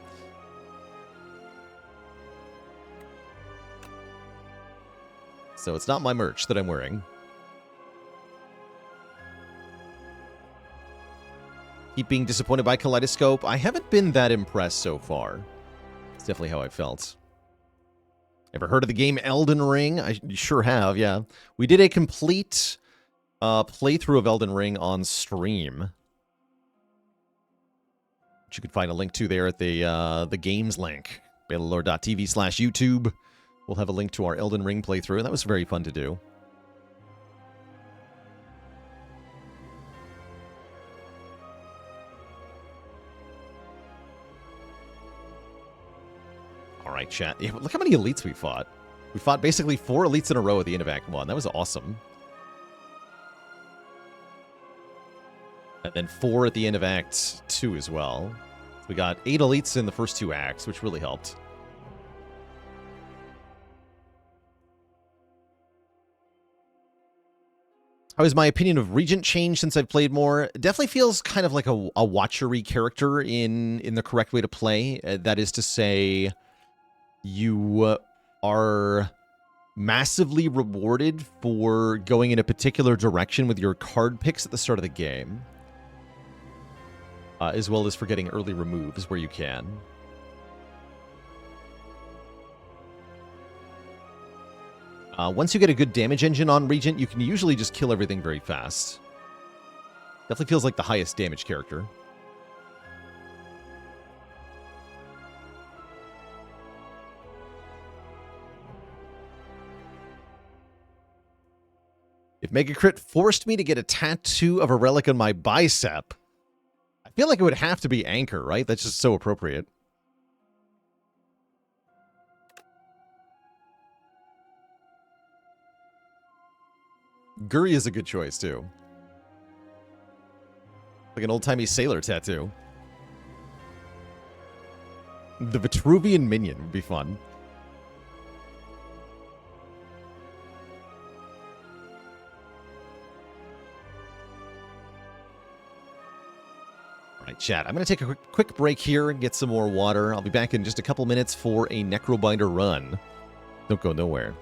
So it's not my merch that I'm wearing. Keep being disappointed by Kaleidoscope. I haven't been that impressed so far. It's definitely how I felt. Ever heard of the game Elden Ring? I sure have, yeah. We did a complete playthrough of Elden Ring on stream, which you can find a link to there at the games link. Balalord.tv/YouTube. We'll have a link to our Elden Ring playthrough. That was very fun to do. All right, chat. Yeah, look how many elites we fought. We fought basically 4 elites in a row at the end of Act 1. That was awesome. And then 4 at the end of Act 2 as well. We got 8 elites in the first 2 acts, which really helped. How has my opinion of Regent changed since I've played more? It definitely feels kind of like a watchery character in the correct way to play. That is to say, you are massively rewarded for going in a particular direction with your card picks at the start of the game. As well as for getting early removes where you can. Once you get a good damage engine on Regent, you can usually just kill everything very fast. Definitely feels like the highest damage character. If Megacrit forced me to get a tattoo of a relic on my bicep, I feel like it would have to be Anchor, right? That's just so appropriate. Guri is a good choice, too. Like an old-timey sailor tattoo. The Vitruvian Minion would be fun. All right, chat. I'm going to take a quick break here and get some more water. I'll be back in just a couple minutes for a Necrobinder run. Don't go nowhere.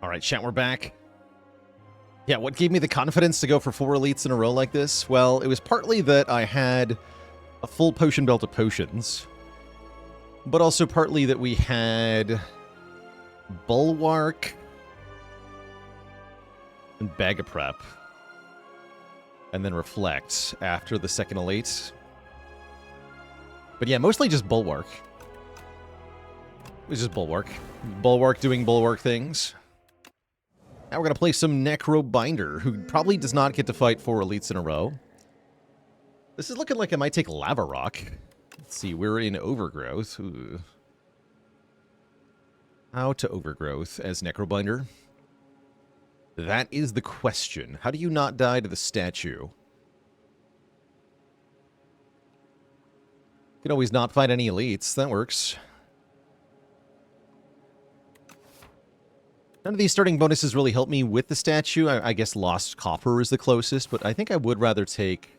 All right, chat, we're back. Yeah, what gave me the confidence to go for 4 elites in a row like this? Well, it was partly that I had a full potion belt of potions, but also partly that we had Bulwark and Bag of Prep, and then Reflect after the second elite. But yeah, mostly just Bulwark. It was just Bulwark. Bulwark doing Bulwark things. Now we're going to play some Necrobinder, who probably does not get to fight 4 elites in a row. This is looking like I might take Lava Rock. Let's see, we're in Overgrowth. Ooh. How to Overgrowth as Necrobinder? That is the question. How do you not die to the statue? You can always not fight any elites. That works. None of these starting bonuses really help me with the statue. I guess Lost Copper is the closest, but I think I would rather take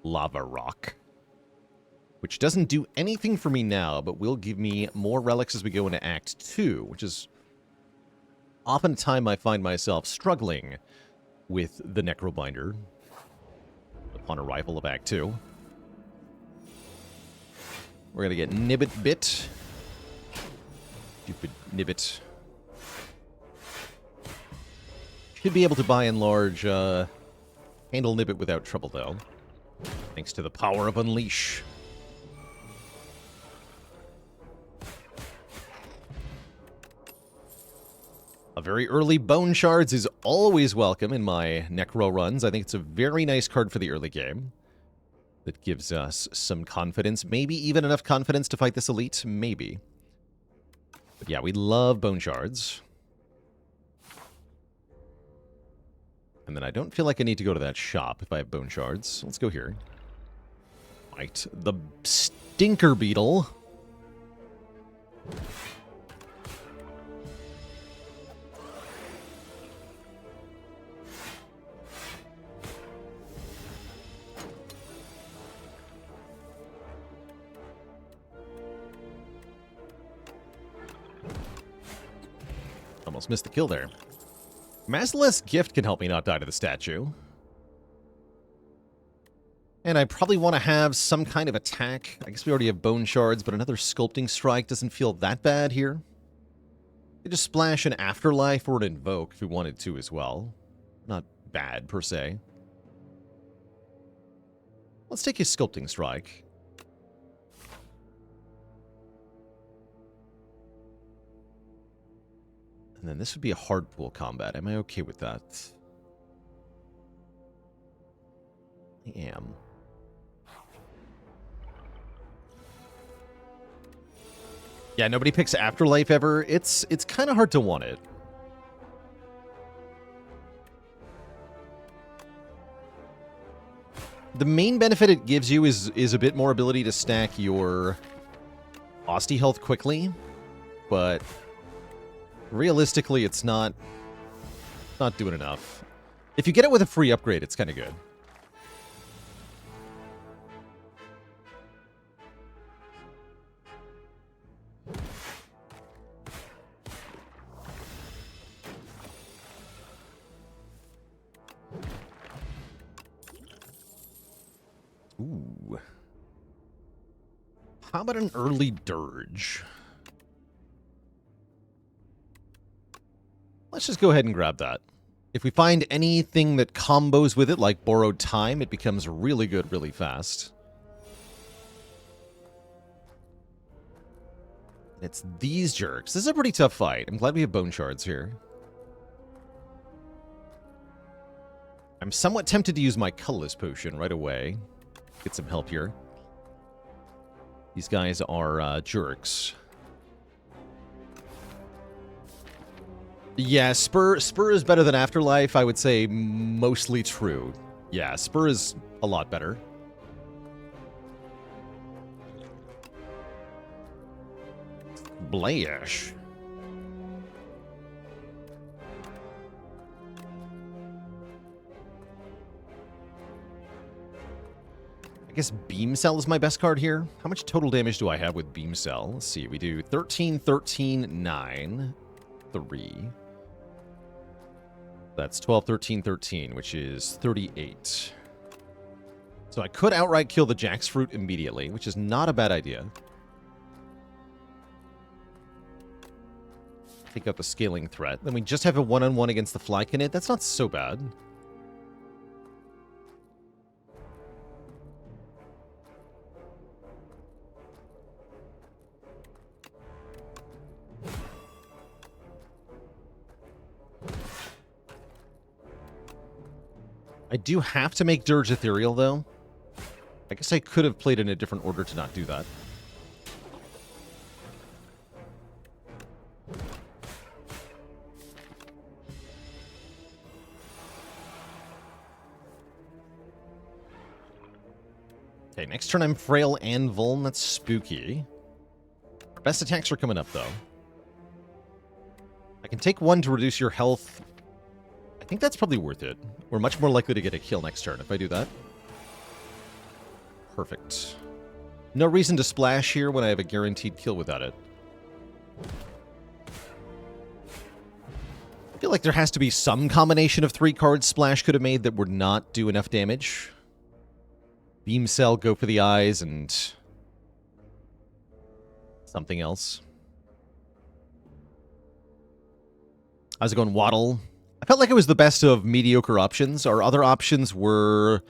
Lava Rock, which doesn't do anything for me now, but will give me more relics as we go into Act 2, which is often a time I find myself struggling with the Necrobinder upon arrival of Act 2. We're going to get Nibbit Bit. Stupid Nibbit. Should be able to, by and large, handle Nibbit without trouble, though. Thanks to the power of Unleash. A very early Bone Shards is always welcome in my Necro runs. I think it's a very nice card for the early game. That gives us some confidence. Maybe even enough confidence to fight this elite. Maybe. But yeah, we love Bone Shards. And then I don't feel like I need to go to that shop if I have Bone Shards. Let's go here. Right. The Stinker Beetle. Almost missed the kill there. Massless Gift can help me not die to the statue. And I probably want to have some kind of attack. I guess we already have Bone Shards, but another Sculpting Strike doesn't feel that bad here. We just splash an Afterlife or an Invoke if we wanted to as well. Not bad, per se. Let's take a Sculpting Strike. And then this would be a hard pool combat. Am I okay with that? I am. Yeah, nobody picks Afterlife ever. It's kind of hard to want it. The main benefit it gives you is a bit more ability to stack your Austie health quickly, but realistically, it's not doing enough. If you get it with a free upgrade, it's kind of good. Ooh. How about an early Dirge? Let's just go ahead and grab that. If we find anything that combos with it, like Borrowed Time, it becomes really good really fast. It's these jerks. This is a pretty tough fight. I'm glad we have Bone Shards here. I'm somewhat tempted to use my Colorless Potion right away. Get some help here. These guys are jerks. Yeah, Spur is better than Afterlife. I would say mostly true. Yeah, Spur is a lot better. Blayish. I guess Beam Cell is my best card here. How much total damage do I have with Beam Cell? Let's see. We do 13, 13, 9, 3. That's 12, 13, 13, which is 38. So I could outright kill the jackfruit immediately, which is not a bad idea. Take out the scaling threat. Then we just have a one-on-one against the Flykinid. That's not so bad. I do have to make Dirge Ethereal, though. I guess I could have played in a different order to not do that. Okay, next turn I'm Frail and Vuln. That's spooky. Our best attacks are coming up, though. I can take one to reduce your health. I think that's probably worth it. We're much more likely to get a kill next turn if I do that. Perfect. No reason to splash here when I have a guaranteed kill without it. I feel like there has to be some combination of 3 cards Splash could have made that would not do enough damage. Beam Cell, go for the eyes, and something else. How's it going, Waddle? I felt like it was the best of mediocre options. Our other options were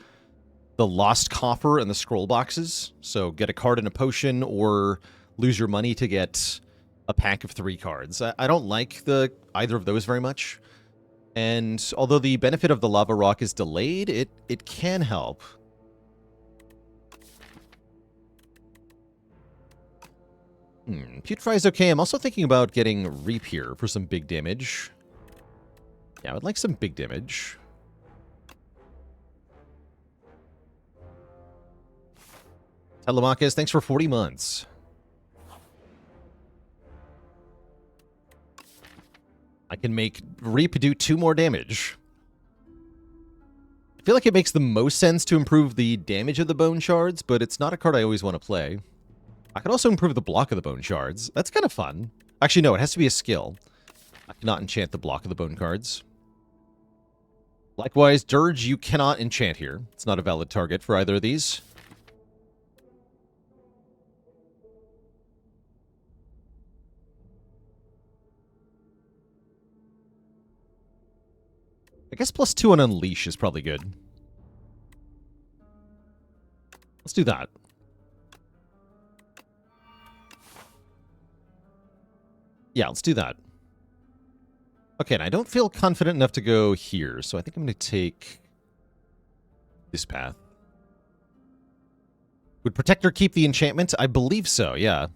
the Lost Coffer and the Scroll Boxes. So get a card and a potion, or lose your money to get a pack of 3 cards. I don't like either of those very much. And although the benefit of the Lava Rock is delayed, it can help. Putrefy is okay. I'm also thinking about getting Reap here for some big damage. Yeah, I would like some big damage. Telemachus, thanks for 40 months. I can make Reap do 2 more damage. I feel like it makes the most sense to improve the damage of the Bone Shards, but it's not a card I always want to play. I could also improve the block of the Bone Shards. That's kind of fun. Actually, no, it has to be a skill. I cannot enchant the block of the Bone cards. Likewise, Dirge, you cannot enchant here. It's not a valid target for either of these. I guess +2 on Unleash is probably good. Let's do that. Yeah, let's do that. Okay, and I don't feel confident enough to go here, so I think I'm going to take this path. Would Protector keep the enchantment? I believe so, yeah.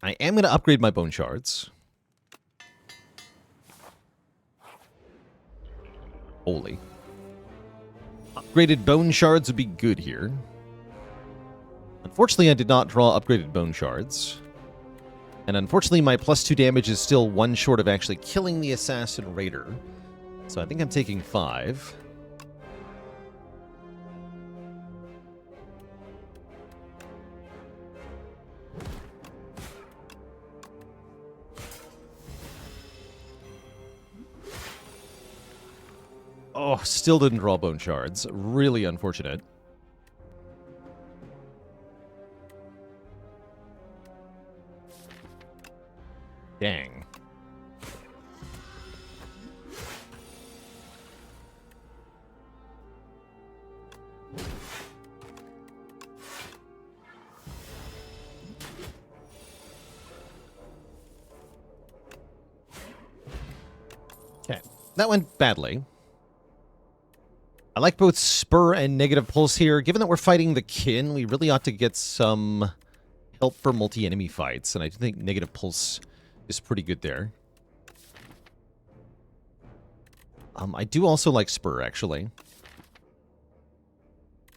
I am going to upgrade my Bone Shards. Holy. Upgraded Bone Shards would be good here. Unfortunately, I did not draw upgraded Bone Shards. And unfortunately, my +2 damage is still 1 short of actually killing the Assassin Raider. So I think I'm taking 5. Oh, still didn't draw Bone Shards. Really unfortunate. Dang. Okay, that went badly. I like both Spur and Negative Pulse here. Given that we're fighting the Kin, we really ought to get some help for multi-enemy fights, and I do think Negative Pulse is pretty good there. I do also like Spur, actually.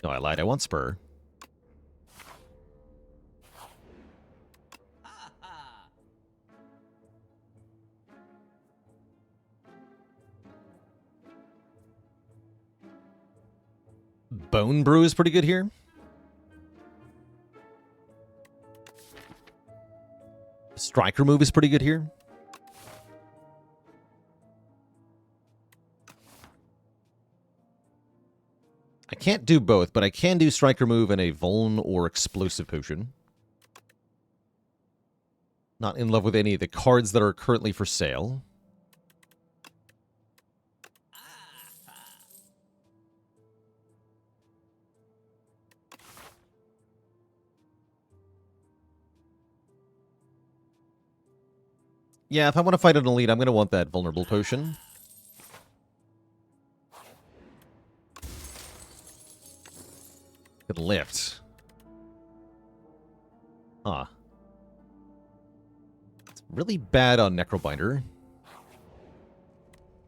No, I lied. I want Spur. Bone Brew is pretty good here. Striker move is pretty good here. I can't do both, but I can do Striker move and a Vuln or Explosive Potion. Not in love with any of the cards that are currently for sale. Yeah, if I want to fight an elite, I'm going to want that Vulnerable Potion. Good lift. Huh. It's really bad on Necrobinder.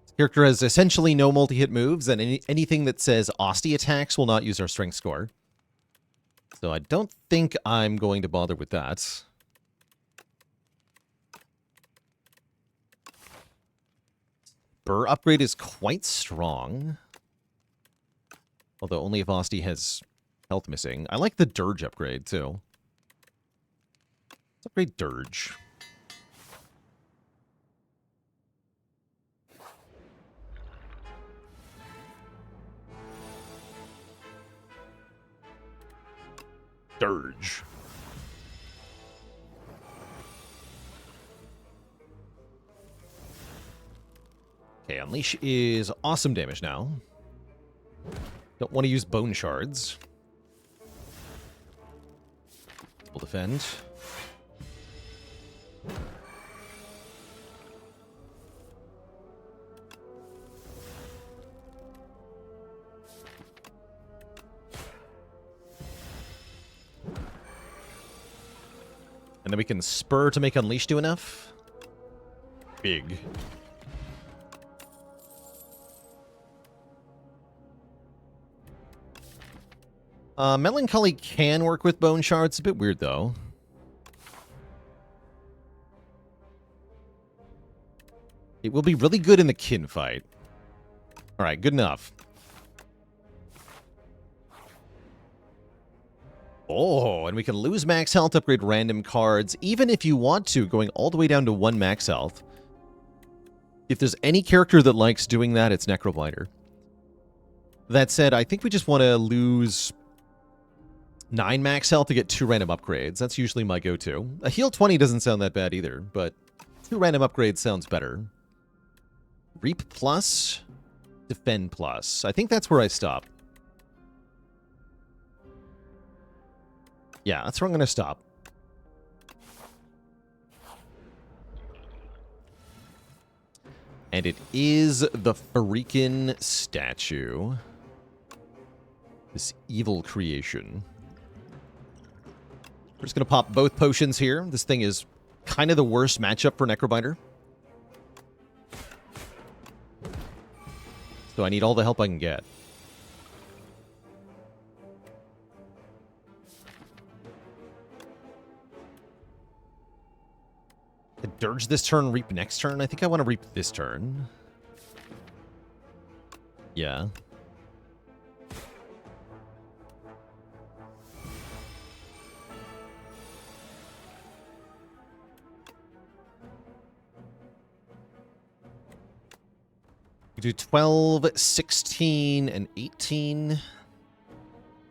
This character has essentially no multi-hit moves, and anything that says Osty attacks will not use our strength score. So I don't think I'm going to bother with that. Burr upgrade is quite strong. Although only if Osty has health missing. I like the Dirge upgrade, too. Let's upgrade Dirge. Dirge. Okay, Unleash is awesome damage now. Don't want to use Bone Shards. We'll defend. And then we can Spur to make Unleash do enough. Big. Melancholy can work with Bone Shards. It's a bit weird, though. It will be really good in the kin fight. Alright, good enough. Oh, and we can lose max health, upgrade random cards, even if you want to, going all the way down to 1 max health. If there's any character that likes doing that, it's Necrobinder. That said, I think we just want to lose 9 max health to get 2 random upgrades. That's usually my go-to. A heal 20 doesn't sound that bad either, but 2 random upgrades sounds better. Reap plus, defend plus. I think that's where I stop. Yeah, that's where I'm going to stop. And it is the freaking statue. This evil creation. We're just going to pop both potions here. This thing is kind of the worst matchup for Necrobinder. So I need all the help I can get. I Dirge this turn, Reap next turn. I think I want to Reap this turn. Yeah. We do 12, 16, and 18.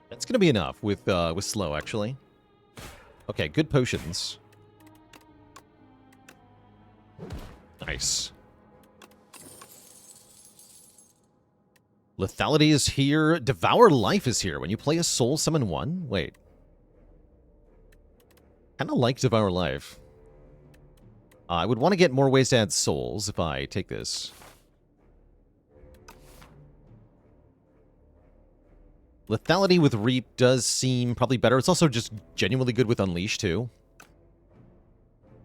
That's going to be enough with slow, actually. Okay, good potions. Nice. Lethality is here. Devour Life is here. When you play a soul, summon 1? Wait. Kind of like Devour Life. I would want to get more ways to add souls if I take this. Lethality with Reap does seem probably better. It's also just genuinely good with Unleash, too.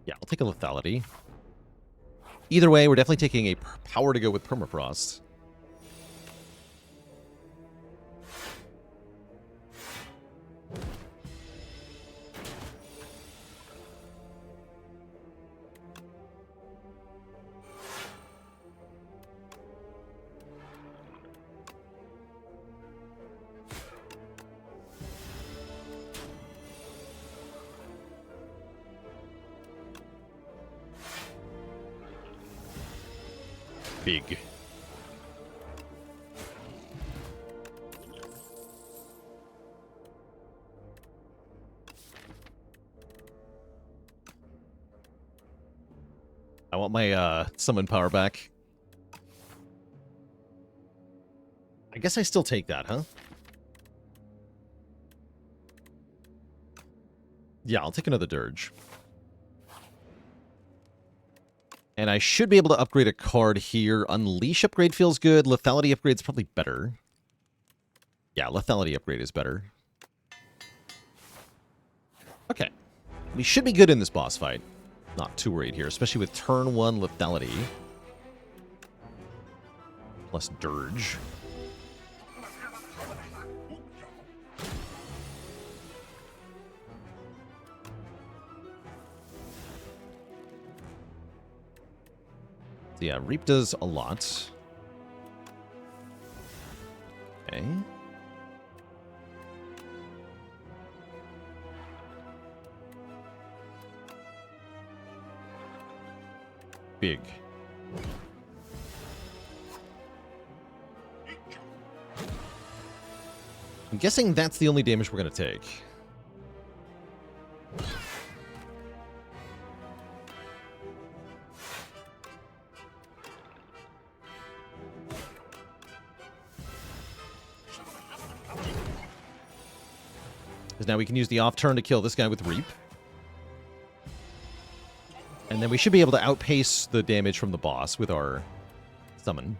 Yeah, I'll take a Lethality. Either way, we're definitely taking a power to go with Permafrost. Big. I want my summon power back. I guess I still take that, huh? Yeah, I'll take another Dirge. And I should be able to upgrade a card here. Unleash upgrade feels good. Lethality upgrade's probably better. Yeah, lethality upgrade is better. Okay. We should be good in this boss fight. Not too worried here, especially with turn 1 lethality. Plus Dirge. So yeah, Reap does a lot. Okay. Big. I'm guessing that's the only damage we're going to take. Because now we can use the off turn to kill this guy with Reap. And then we should be able to outpace the damage from the boss with our summon.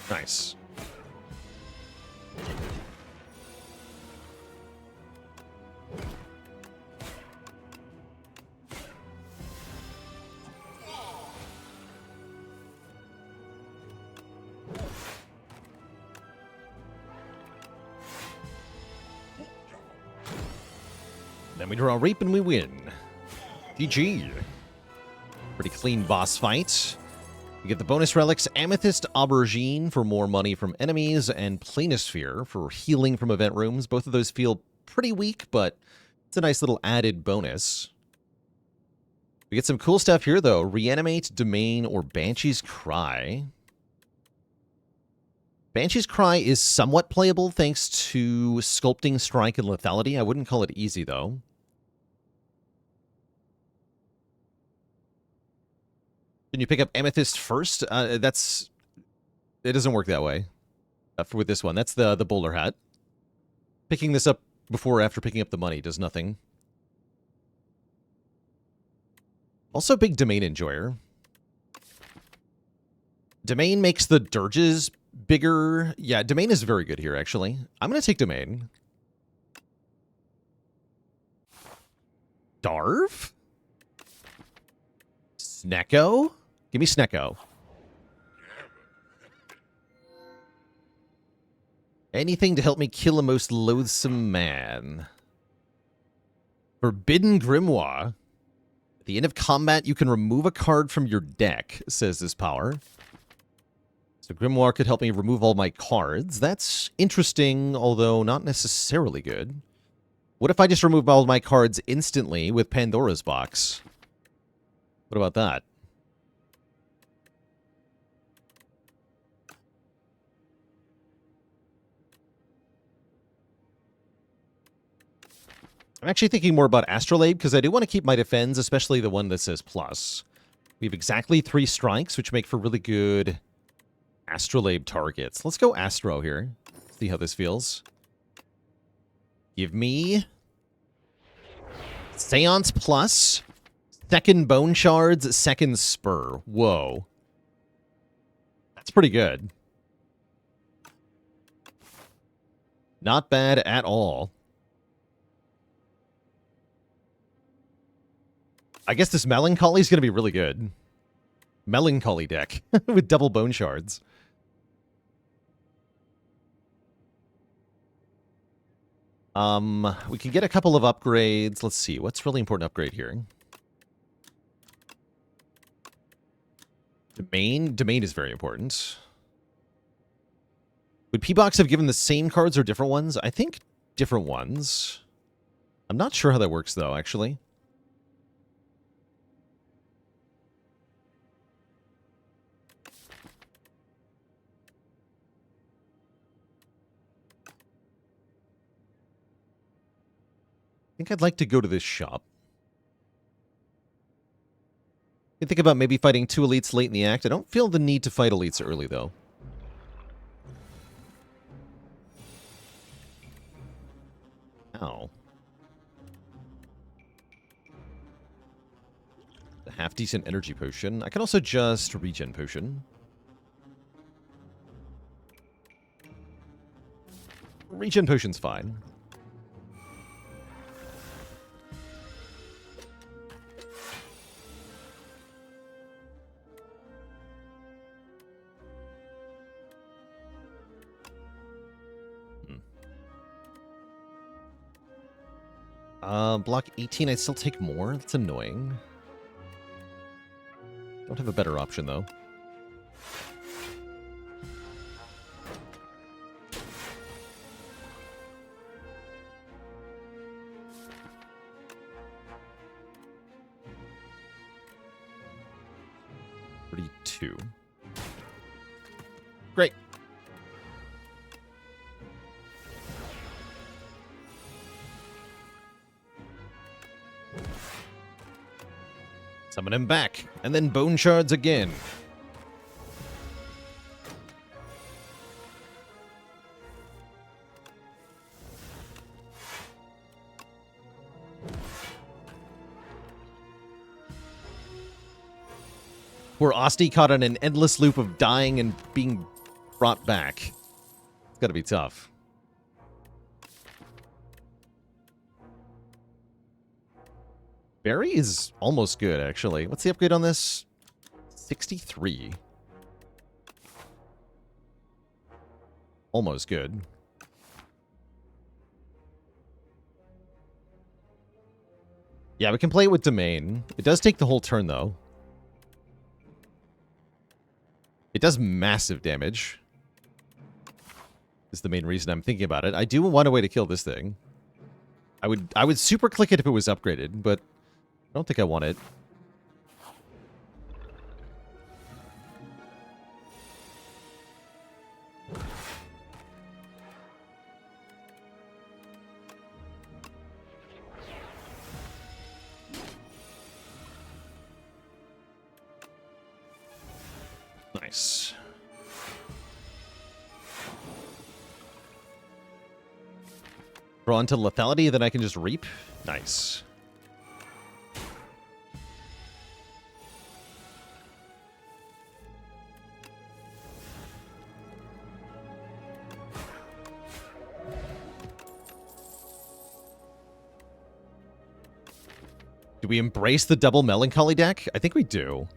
Nice. Then we draw Reap and we win. GG. Pretty clean boss fight. We get the bonus relics, Amethyst Aubergine for more money from enemies, and Planisphere for healing from event rooms. Both of those feel pretty weak, but it's a nice little added bonus. We get some cool stuff here, though. Reanimate, Domain, or Banshee's Cry. Banshee's Cry is somewhat playable thanks to Sculpting Strike and Lethality. I wouldn't call it easy, though. Can you pick up Amethyst first? It doesn't work that way with this one. That's the bowler hat. Picking this up before or after picking up the money does nothing. Also, big Domain enjoyer. Domain makes the dirges bigger. Yeah, Domain is very good here, actually. I'm going to take Domain. Darv? Snecko? Give me Snecko. Anything to help me kill a most loathsome man. Forbidden Grimoire. At the end of combat, you can remove a card from your deck, says this power. So Grimoire could help me remove all my cards. That's interesting, although not necessarily good. What if I just remove all my cards instantly with Pandora's Box? What about that? I'm actually thinking more about Astrolabe, because I do want to keep my defense, especially the one that says plus. We have exactly 3 strikes, which make for really good Astrolabe targets. Let's go Astro here. See how this feels. Give me Seance plus, second Bone Shards, second Spur. Whoa. That's pretty good. Not bad at all. I guess this Melancholy is going to be really good. Melancholy deck with double bone shards. We can get a couple of upgrades. Let's see. What's really important upgrade here? Domain? Domain is very important. Would P-Box have given the same cards or different ones? I think different ones. I'm not sure how that works, though, actually. I think I'd like to go to this shop. I think about maybe fighting 2 elites late in the act. I don't feel the need to fight elites early, though. Ow. A half-decent energy potion. I can also just regen potion. Regen potion's fine. Block 18, I'd still take more. That's annoying. Don't have a better option, though. $32. Great. Summon him back, and then bone shards again. Poor Osti caught on an endless loop of dying and being brought back. It's gotta be tough. Berry is almost good, actually. What's the upgrade on this? 63. Almost good. Yeah, we can play it with Domain. It does take the whole turn, though. It does massive damage. Is the main reason I'm thinking about it. I do want a way to kill this thing. I would super click it if it was upgraded, but I don't think I want it. Nice. Draw into lethality, then I can just reap. Nice. Do we embrace the double melancholy deck? I think we do.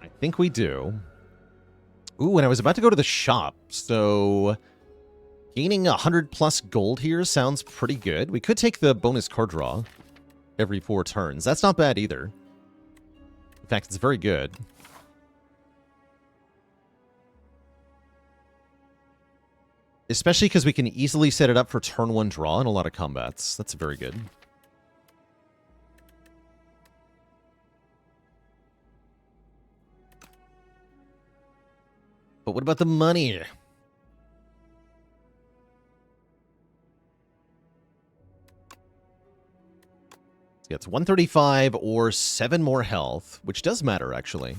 I think we do. Ooh, and I was about to go to the shop, so gaining 100 plus gold here sounds pretty good. We could take the bonus card draw every 4 turns. That's not bad either. In fact, it's very good. Especially because we can easily set it up for turn 1 draw in a lot of combats. That's very good. But what about the money? Yeah, it's 135 or 7 more health, which does matter, actually.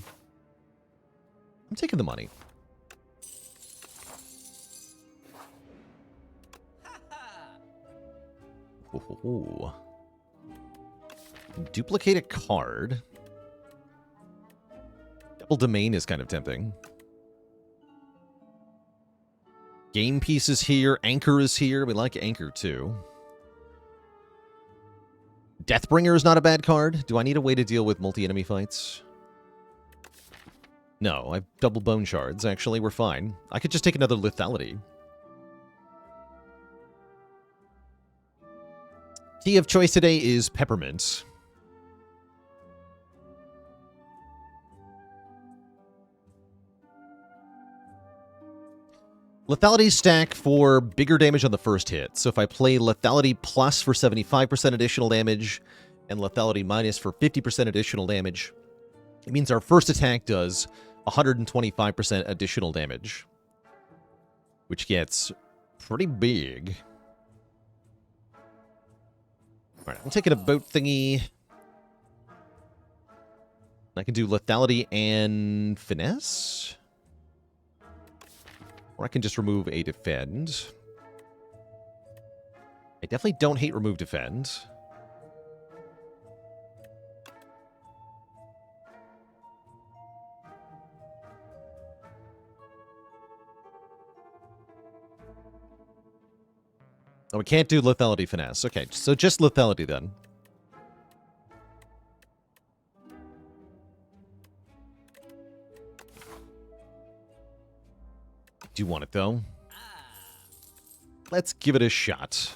I'm taking the money. Ooh. Duplicate a card. Double Domain is kind of tempting. Game Piece is here. Anchor is here. We like Anchor, too. Deathbringer is not a bad card. Do I need a way to deal with multi-enemy fights? No, I have double bone shards, actually. We're fine. I could just take another lethality. Tea of choice today is peppermint. Lethality stack for bigger damage on the first hit. So if I play lethality plus for 75% additional damage and lethality minus for 50% additional damage, it means our first attack does 125% additional damage, which gets pretty big. All right, I'm taking a boat thingy. I can do lethality and finesse. Or I can just remove a defend. I definitely don't hate remove defend. Oh, we can't do lethality finesse. Okay, so just lethality then. Do you want it, though? Let's give it a shot.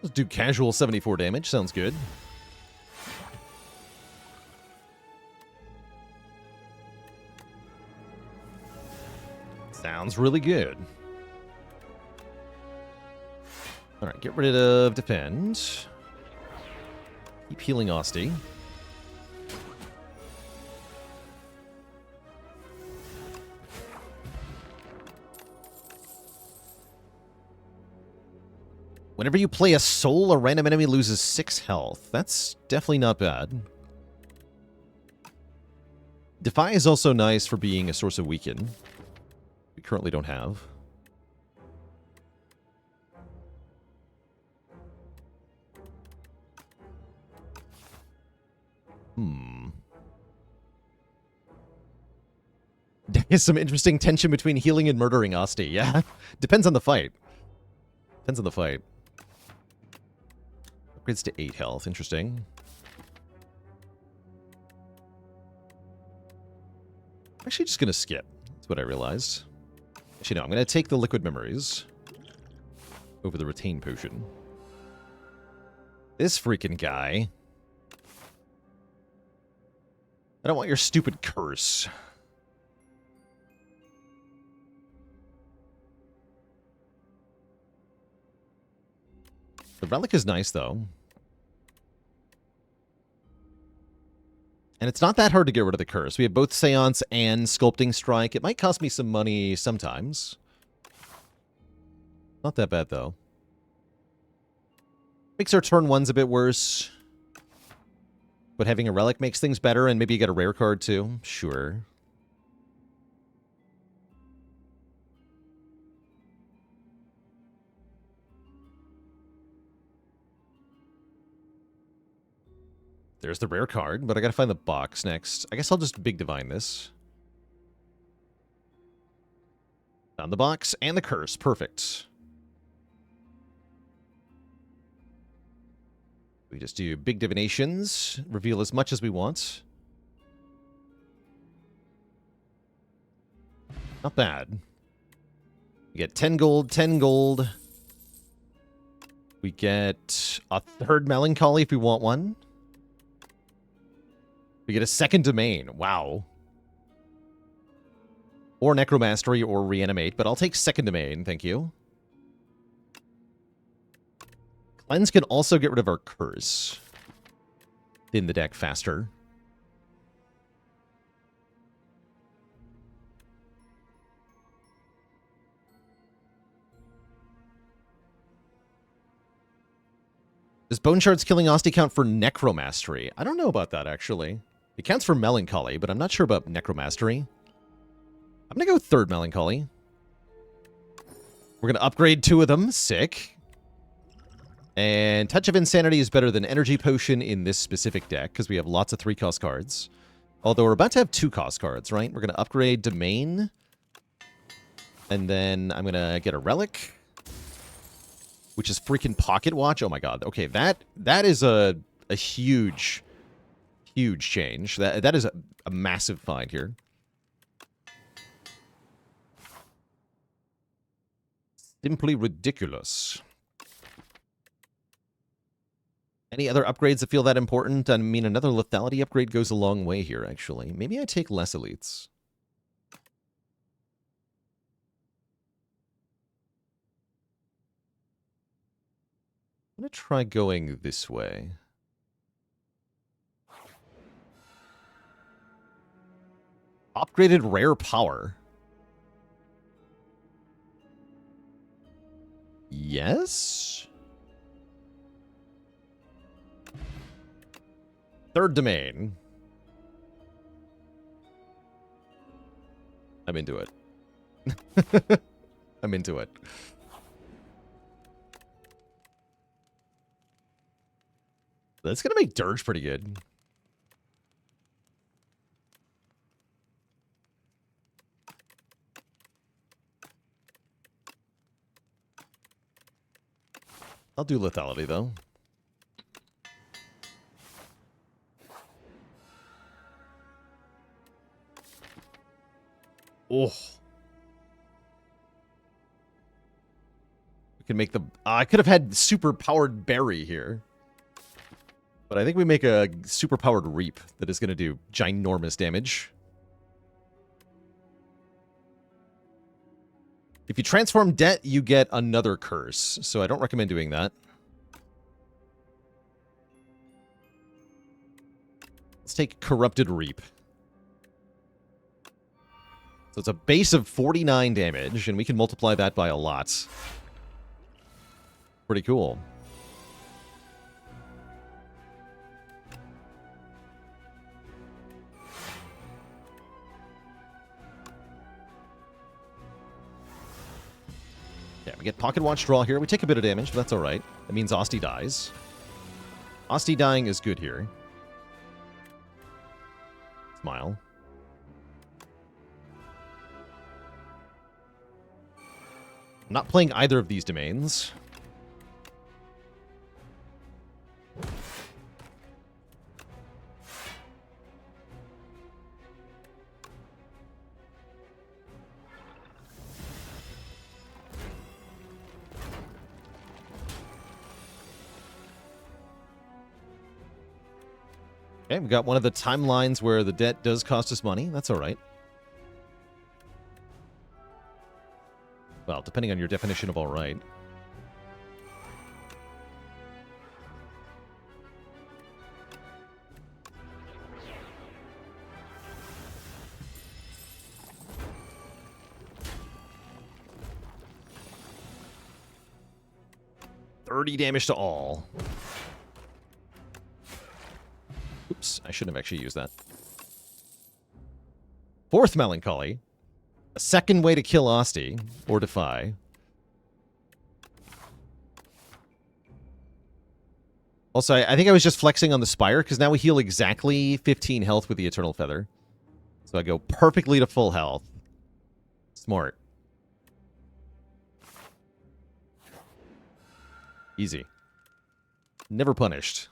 Let's do casual 74 damage. Sounds good. Sounds really good. Alright, get rid of defend. Keep healing Osty. Whenever you play a soul, a random enemy loses 6 health. That's definitely not bad. Defy is also nice for being a source of weaken. We currently don't have. There's some interesting tension between healing and murdering Osty. Yeah, depends on the fight. Depends on the fight. Upgrades to 8 health. Interesting. Actually, just going to skip. That's what I realized. Actually, no. I'm going to take the liquid memories over the retain potion. This freaking guy. I don't want your stupid curse. The relic is nice, though. And it's not that hard to get rid of the curse. We have both Seance and Sculpting Strike. It might cost me some money sometimes. Not that bad, though. Makes our turn 1's a bit worse. But having a relic makes things better, and maybe you get a rare card, too. Sure. There's the rare card, but I gotta find the box next. I guess I'll just Big Divine this. Found the box and the curse. Perfect. We just do Big Divinations, reveal as much as we want. Not bad. We get 10 gold, 10 gold. We get a third Melancholy if we want one. We get a second domain. Wow. Or Necromastery or Reanimate, but I'll take second domain, thank you. Cleanse can also get rid of our curse in the deck faster. Does Bone Shards killing Asti count for Necromastery? I don't know about that, actually. It counts for Melancholy, but I'm not sure about Necromastery. I'm going to go third Melancholy. We're going to upgrade 2 of them. Sick. And Touch of Insanity is better than Energy Potion in this specific deck, because we have lots of 3-cost cards. Although we're about to have 2-cost cards, right? We're going to upgrade Domain. And then I'm going to get a Relic, which is freaking Pocket Watch. Oh my god. Okay, that is a huge, huge change. That is a massive find here. Simply ridiculous. Any other upgrades that feel that important? I mean, another lethality upgrade goes a long way here, actually. Maybe I take less elites. I'm going to try going this way. Upgraded rare power. Yes? Third domain. I'm into it. I'm into it. That's going to make Dirge pretty good. I'll do lethality, though. Oh. We can make the... I could have had super-powered Berry here. But I think we make a super-powered Reap that is going to do ginormous damage. If you transform Debt, you get another curse. So I don't recommend doing that. Let's take Corrupted Reap. So it's a base of 49 damage, and we can multiply that by a lot. Pretty cool. Yeah, we get Pocket Watch draw here. We take a bit of damage, but that's alright. That means Asti dies. Asti dying is good here. Smile. I'm not playing either of these domains. Okay, we got one of the timelines where the debt does cost us money. That's all right. Well, depending on your definition of all right. $30 damage to all. Oops, I shouldn't have actually used that. Fourth Melancholy. A second way to kill Asti, or Defy. Also, I think I was just flexing on the Spire, because now we heal exactly 15 health with the Eternal Feather. So I go perfectly to full health. Smart. Easy. Never punished.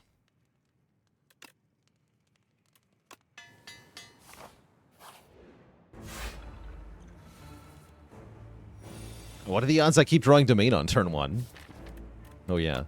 What are the odds I keep drawing Domain on turn 1? Oh, yeah.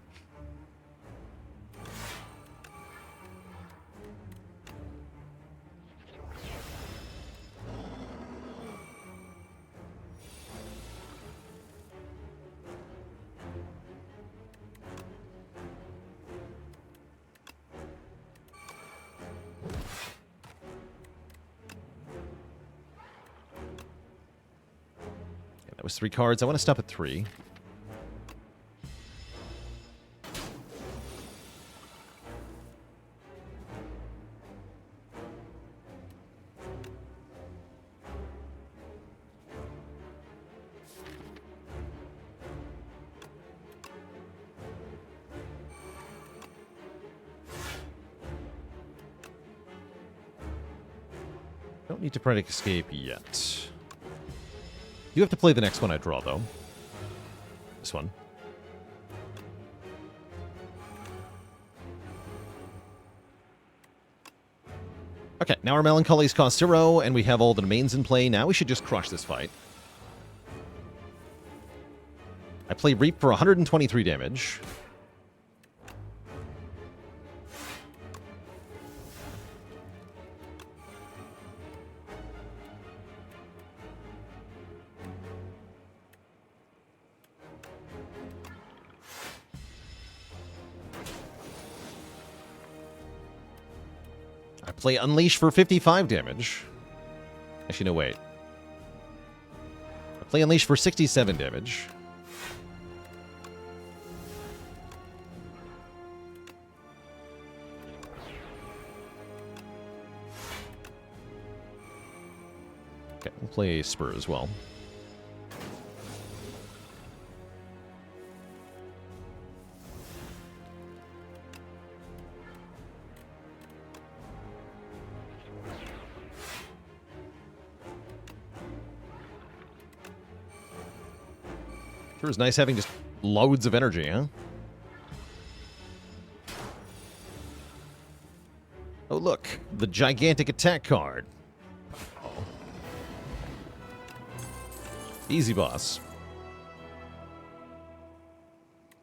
That was 3 cards. I want to stop at 3. Don't need to Prodic Escape yet. You have to play the next one I draw, though. This one. Okay, now our Melancholy's cost 0, and we have all the domains in play. Now we should just crush this fight. I play Reap for 123 damage. Play Unleash for 55 damage. Actually, no, wait. I play Unleash for 67 damage. Okay, we'll play Spur as well. Sure is nice having just loads of energy, huh? Oh, look. The gigantic attack card. Oh. Easy, boss.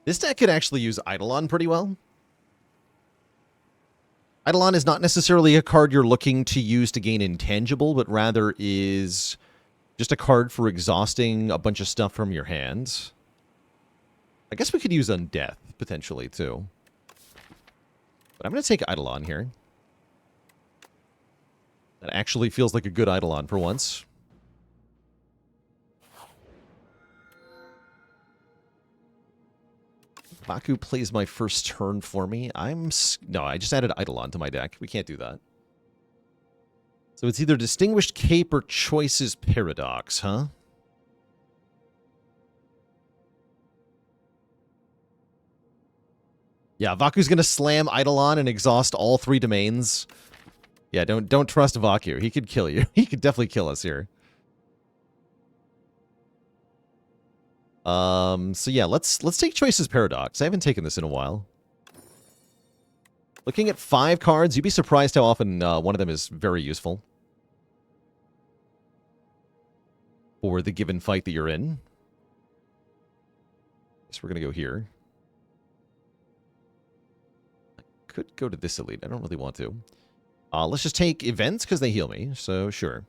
This deck could actually use Eidolon pretty well. Eidolon is not necessarily a card you're looking to use to gain intangible, but rather is just a card for exhausting a bunch of stuff from your hands. I guess we could use Undeath, potentially, too. But I'm going to take Eidolon here. That actually feels like a good Eidolon for once. Baku plays my first turn for me. No, I just added Eidolon to my deck. We can't do that. So it's either Distinguished Cape or Choices Paradox, huh? Yeah, Vaku's gonna slam Eidolon and exhaust all 3 domains. Yeah, don't trust Vaku. He could kill you. He could definitely kill us here. So yeah, let's take Choices Paradox. I haven't taken this in a while. Looking at 5 cards, you'd be surprised how often one of them is very useful for the given fight that you're in. Guess we're gonna go here. I could go to this elite. I don't really want to. Let's just take events because they heal me. So sure.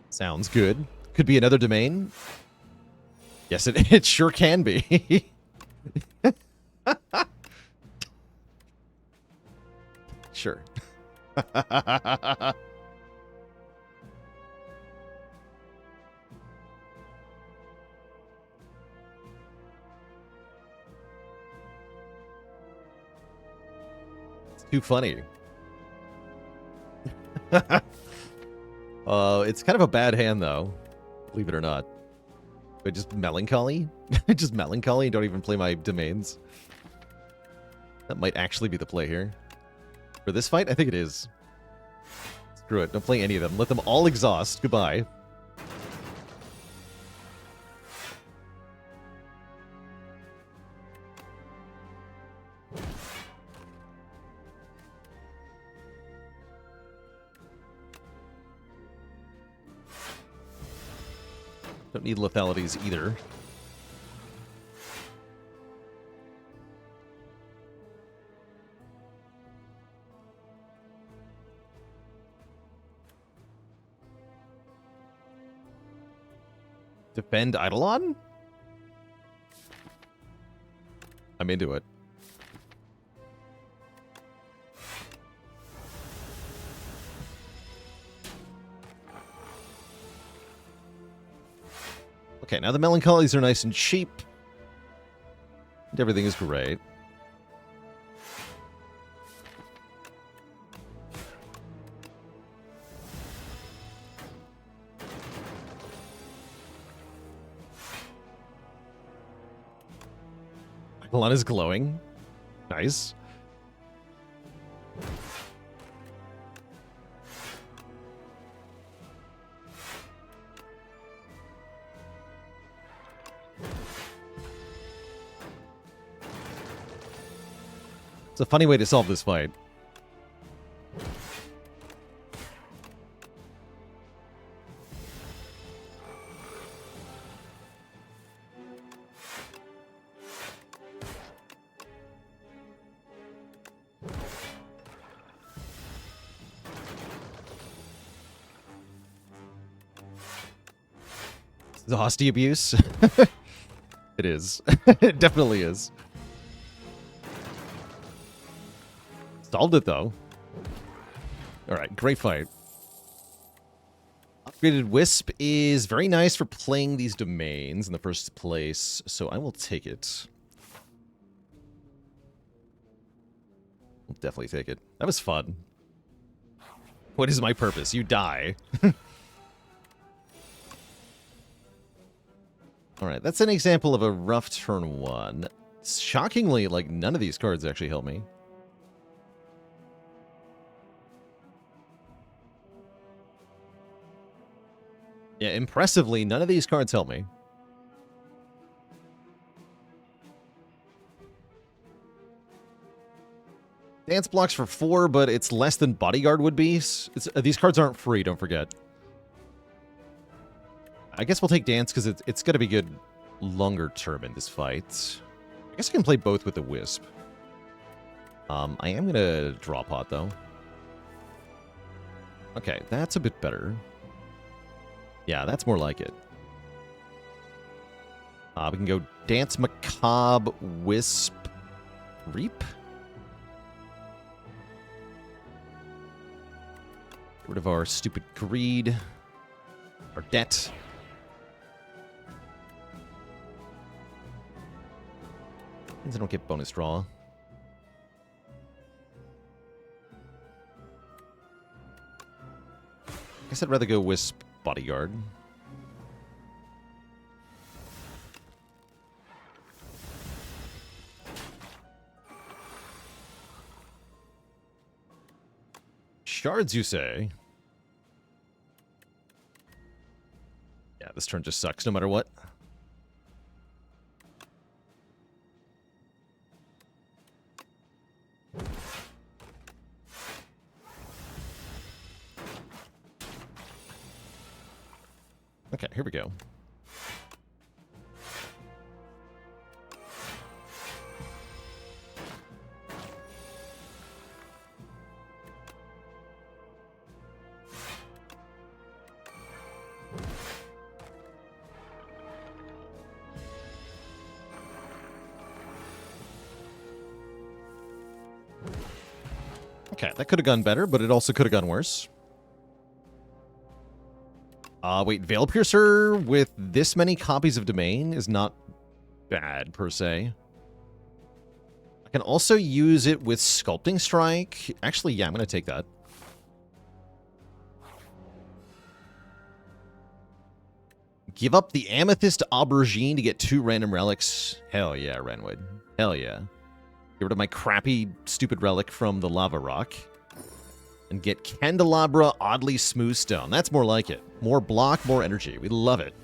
Sounds good. Could be another domain. Yes, it sure can be. Sure. It's too funny. It's kind of a bad hand, though. Believe it or not. But just Melancholy? Just Melancholy and don't even play my domains. That might actually be the play here. For this fight, I think it is. Screw it. Don't play any of them. Let them all exhaust. Goodbye. Don't need lethalities either. Defend Eidolon? I'm into it. Okay, now the Melancholies are nice and cheap. And everything is great. Eidolon is glowing. Nice. It's a funny way to solve this fight. The hostie abuse? It is. It definitely is. Solved it, though. Alright, great fight. Upgraded Wisp is very nice for playing these domains in the first place, so I will take it. I'll definitely take it. That was fun. What is my purpose? You die. Alright, that's an example of a rough turn 1. Shockingly, like, none of these cards actually help me. Yeah, impressively, none of these cards help me. Dance blocks for 4, but it's less than Bodyguard would be. These cards aren't free, don't forget. I guess we'll take Dance because it's going to be good longer term in this fight. I guess I can play both with the Wisp. I am going to draw pot, though. Okay, that's a bit better. Yeah, that's more like it. We can go Dance, Macabre, Wisp, Reap. Get rid of our stupid greed. Our debt. Means I don't get bonus draw. I guess I'd rather go Wisp Bodyguard. Shards, you say? Yeah, this turn just sucks no matter what. Okay, here we go. Okay, that could have gone better, but it also could have gone worse. Wait, Veil Piercer with this many copies of Domain is not bad, per se. I can also use it with Sculpting Strike. Actually, yeah, I'm going to take that. Give up the Amethyst Aubergine to get 2 random relics. Hell yeah, Renwood. Hell yeah. Get rid of my crappy, stupid relic from the Lava Rock. And get Candelabra Oddly Smooth Stone. That's more like it. More block, more energy. We love it.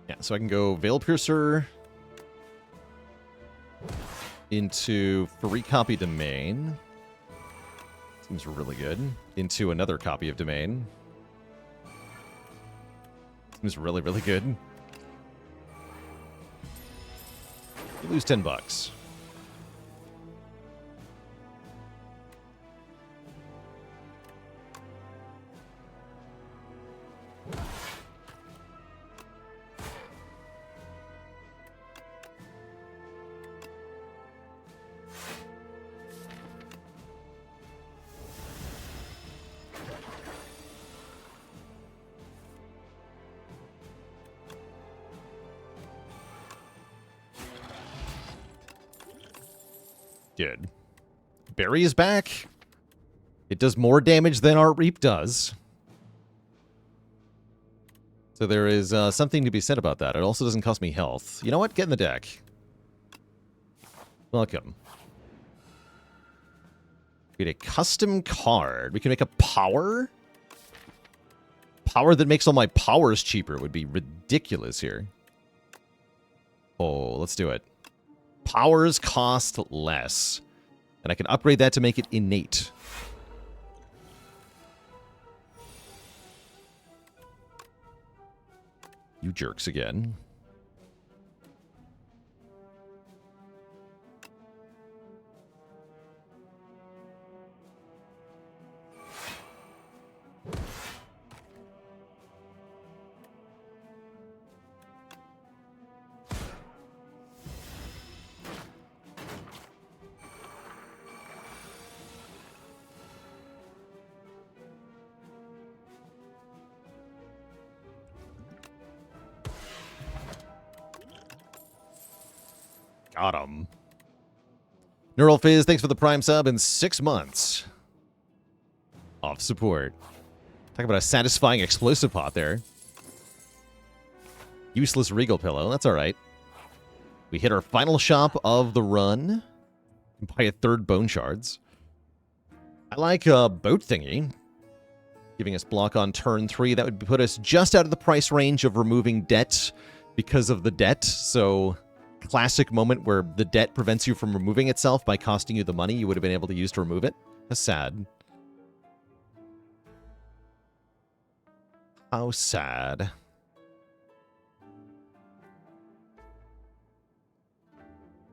Yeah, so I can go Veil Piercer into free copy Domain. Seems really good. Into another copy of Domain. Seems really, really good. You lose $10. Dude. Berry is back. It does more damage than our Reap does. So there is something to be said about that. It also doesn't cost me health. You know what? Get in the deck. Welcome. We get a custom card. We can make a power. Power that makes all my powers cheaper would be ridiculous here. Oh, let's do it. Powers cost less. And I can upgrade that to make it innate. You jerks again. Got him. Neural Fizz, thanks for the Prime sub in 6 months. Off support. Talk about a satisfying explosive pot there. Useless Regal Pillow, that's alright. We hit our final shop of the run. Buy a 3rd Bone Shards. I like a boat thingy. Giving us block on turn 3. That would put us just out of the price range of removing debt because of the debt, so... Classic moment where the debt prevents you from removing itself by costing you the money you would have been able to use to remove it. That's sad. How sad. How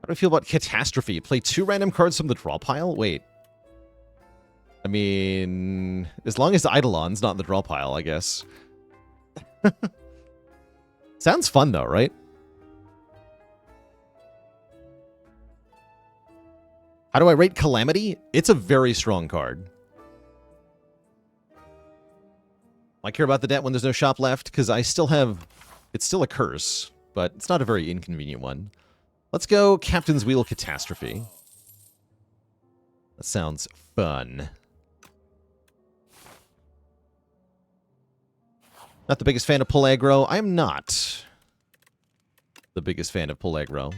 do I feel about Catastrophe? Play 2 random cards from the draw pile? Wait. I mean, as long as Eidolon's not in the draw pile, I guess. Sounds fun though, right? How do I rate Calamity? It's a very strong card. I care about the debt when there's no shop left, because I still have... It's still a curse, but it's not a very inconvenient one. Let's go Captain's Wheel Catastrophe. That sounds fun. Not the biggest fan of pull aggro. I am not the biggest fan of pull aggro.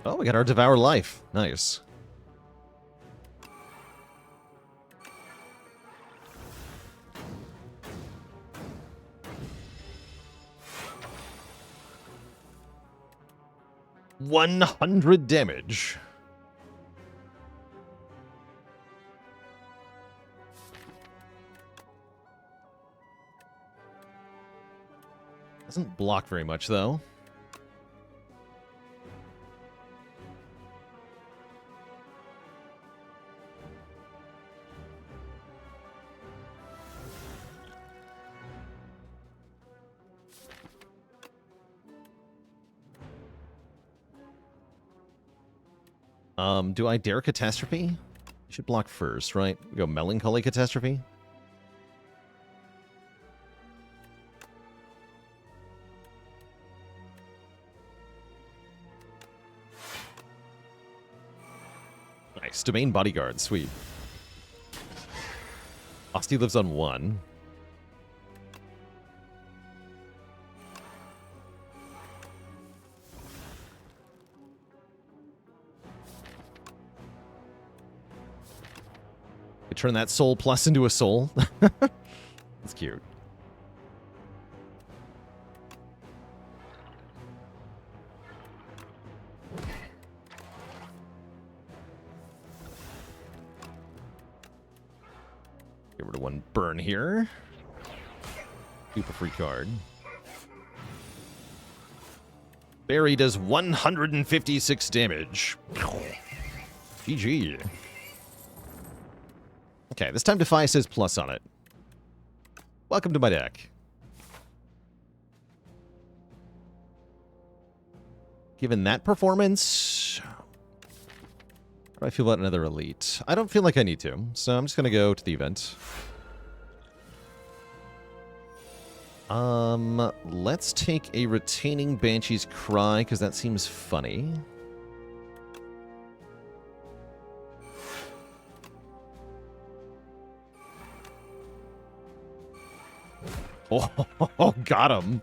Oh, we got our Devour Life. Nice. $100 damage. Doesn't block very much, though. Do I dare Catastrophe? You should block first, right? We go Melancholy Catastrophe. Nice. Domain Bodyguard. Sweet. Asti lives on 1. Turn that soul plus into a soul. That's cute. Get rid of one burn here. Super free card. Barry does 156 damage. GG. Okay, this time Defy says plus on it. Welcome to my deck. Given that performance, how do I feel about another elite? I don't feel like I need to, so I'm just going to go to the event. Let's take a Retaining Banshee's Cry, because that seems funny. Oh, got him.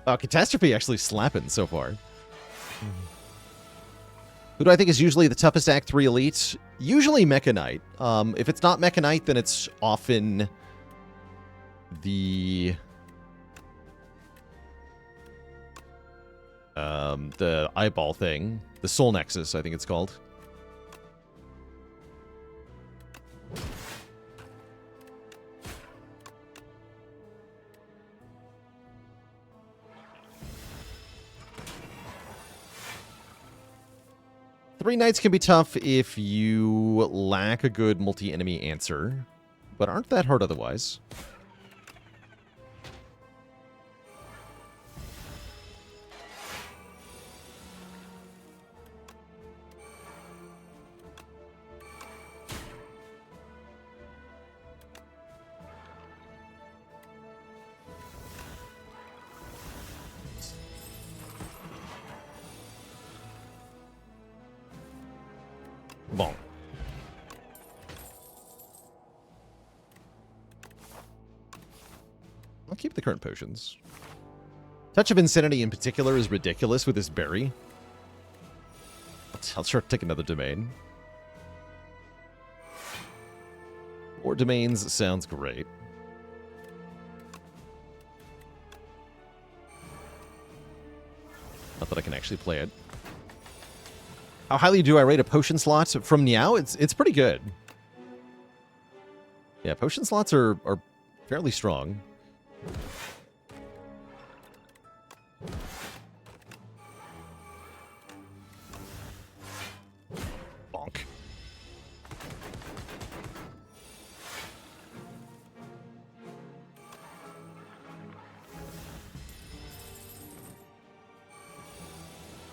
Catastrophe actually slapping so far. Who do I think is usually the toughest Act 3 elite? Usually Mecha Knight. If it's not Mecha Knight, then it's often the eyeball thing. The Soul Nexus, I think it's called. Three Knights can be tough if you lack a good multi-enemy answer, but aren't that hard otherwise. Bon. I'll keep the current potions. Touch of Insanity in particular is ridiculous with this berry. I'll try to take another domain. More domains sounds great. Not that I can actually play it. How highly do I rate a potion slot from Niao? It's pretty good. Yeah, potion slots are fairly strong. Bonk.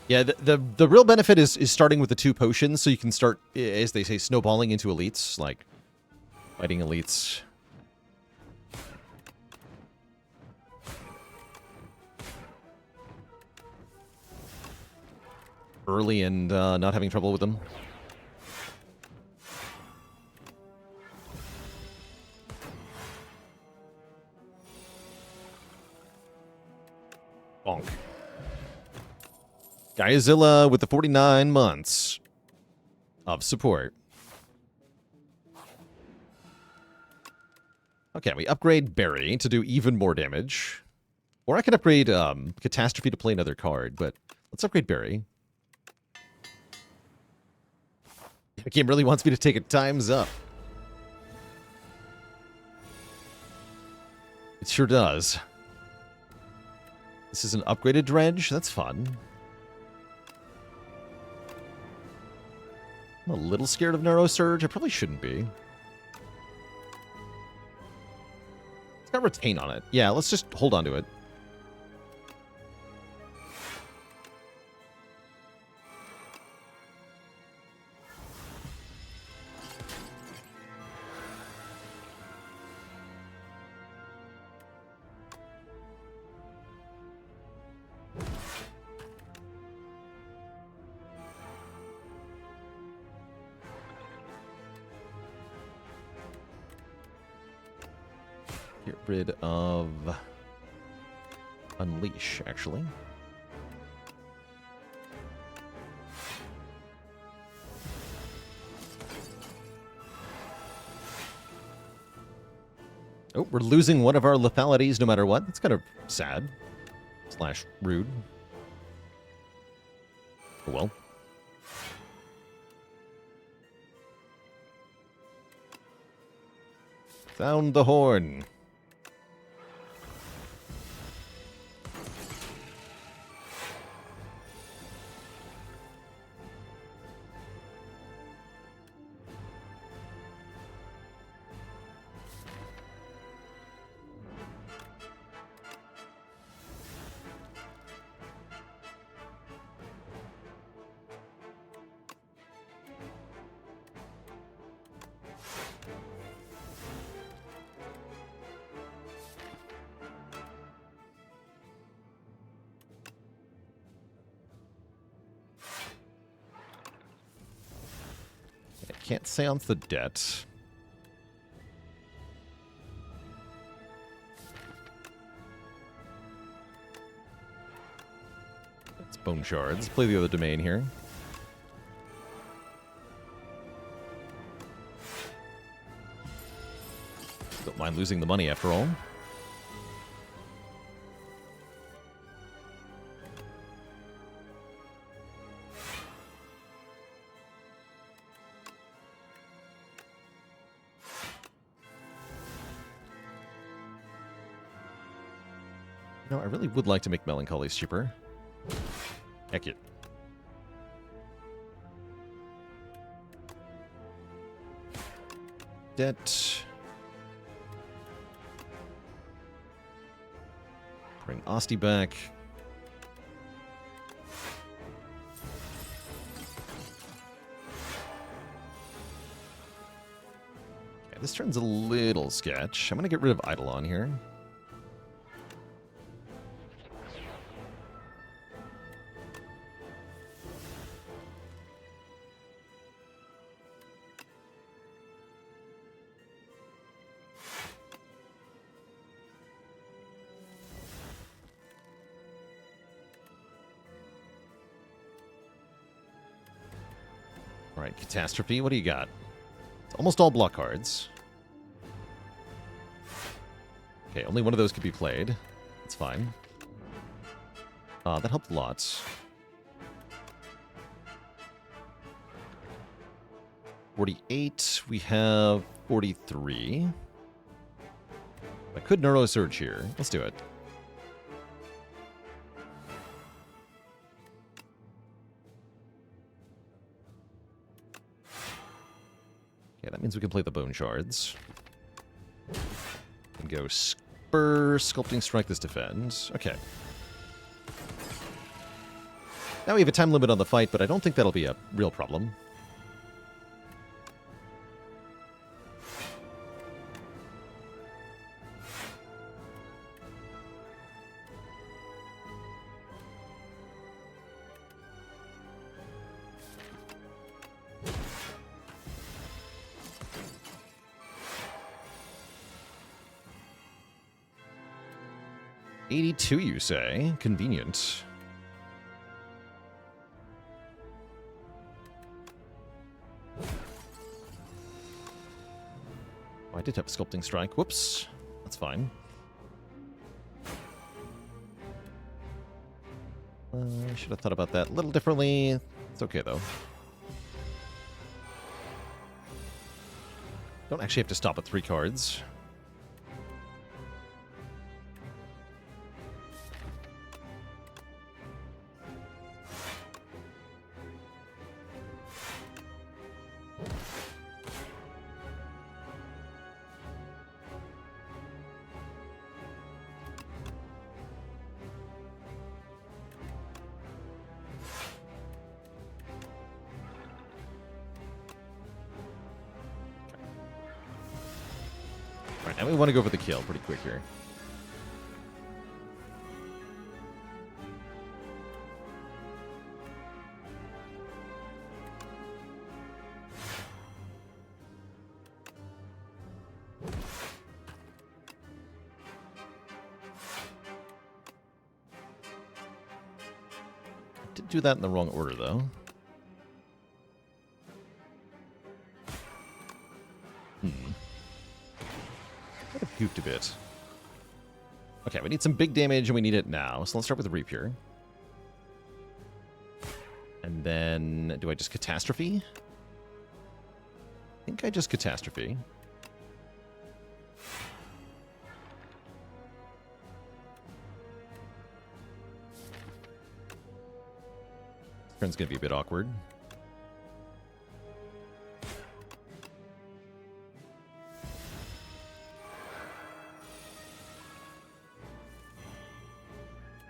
Yeah, the real benefit is starting with the 2 potions, so you can start, as they say, snowballing into elites, like fighting elites. Early and not having trouble with them. Bonk. Guyzilla with the 49 months of support. Okay, we upgrade Barry to do even more damage. Or I could upgrade Catastrophe to play another card, but let's upgrade Barry. The game really wants me to take it. Time's up. It sure does. This is an upgraded Dredge. That's fun. I'm a little scared of Neurosurge. I probably shouldn't be. It's got Retain on it. Yeah, let's just hold on to it. Get rid of Unleash, actually. Oh, we're losing one of our lethalities no matter what. That's kind of sad. Slash rude. Oh well. Sound the horn. Can't seance the debt. It's bone shards. Play the other domain here. Don't mind losing the money after all. No, I really would like to make Melancholy cheaper. Heck it. Debt. Bring Asti back. Okay, this turn's a little sketch. I'm going to get rid of Eidolon here. Alright, Catastrophe, what do you got? It's almost all block cards. Okay, only one of those could be played. That's fine. That helped lots. 48, we have 43. I could Neuro Surge here. Let's do it. Okay, that means we can play the Bone Shards. And go Spur, Sculpting Strike, this defend. Okay. Now we have a time limit on the fight, but I don't think that'll be a real problem. $82, you say? Convenient. Oh, I did have a Sculpting Strike. Whoops. That's fine. I should have thought about that a little differently. It's okay, though. Don't actually have to stop at 3 cards. Alright, now we want to go for the kill pretty quick here. I did do that in the wrong order, though. I've goofed a bit. Okay, we need some big damage and we need it now. So let's start with the Reap here. And then, do I just Catastrophe? I think I just Catastrophe. Turn's gonna be a bit awkward.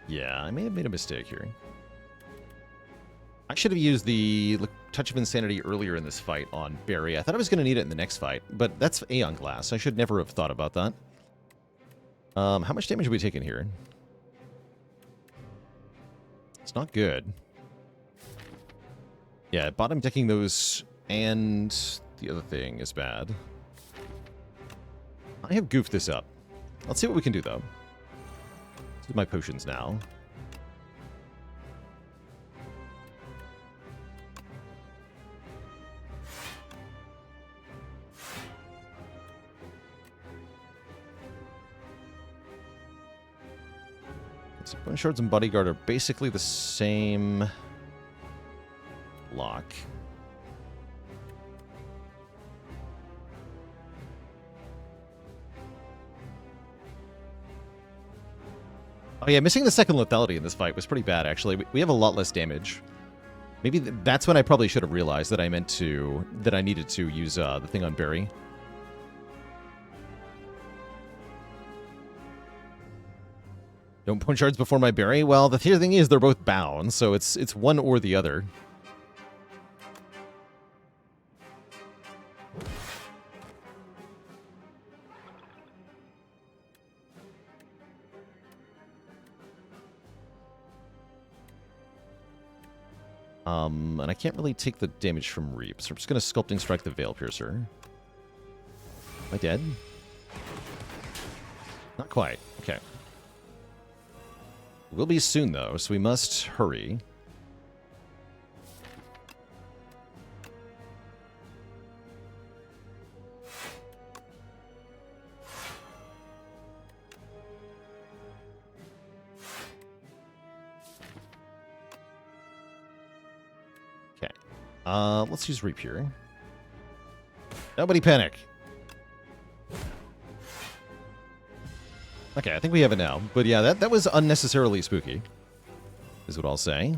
Yeah, I may have made a mistake here. I should have used the Touch of Insanity earlier in this fight on Barry. I thought I was going to need it in the next fight, but that's Aeon Glass. I should never have thought about that. How much damage are we taking here? It's not good. Yeah, bottom decking those and the other thing is bad. I have goofed this up. Let's see what we can do, though. This is my potions now. So Bone Shards and Bodyguard are basically the same lock. Oh yeah, missing the second lethality in this fight was pretty bad, actually. We have a lot less damage. Maybe that's when I probably should have realized that I needed to use the thing on Barry. Don't Bone Shards before my Barry? Well, the thing is they're both bound, so it's one or the other. And I can't really take the damage from Reap, so I'm just going to Sculpting Strike the Veil Piercer. Am I dead? Not quite. Okay. Will be soon, though, so we must hurry. Okay. Let's use Reap here. Nobody panic. Okay, I think we have it now. But yeah, that was unnecessarily spooky, is what I'll say.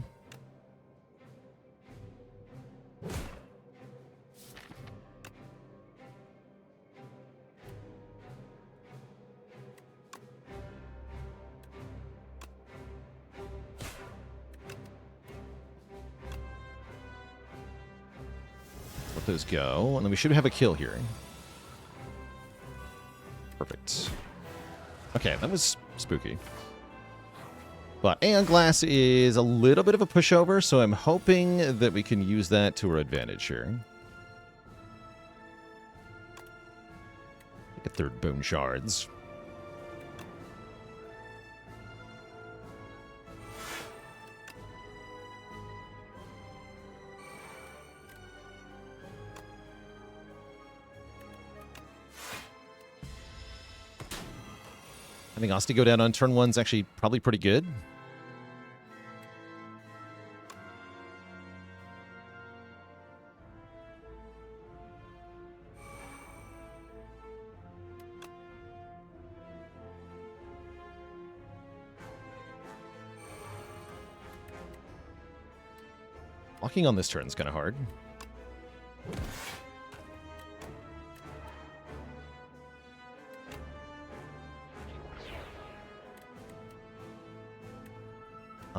Let those go, and then we should have a kill here. Perfect. Okay, that was spooky. But Aeon Glass is a little bit of a pushover, so I'm hoping that we can use that to our advantage here. Get third Bone Shards. I think Asti go down on turn 1's actually probably pretty good. Locking on this turn is kind of hard.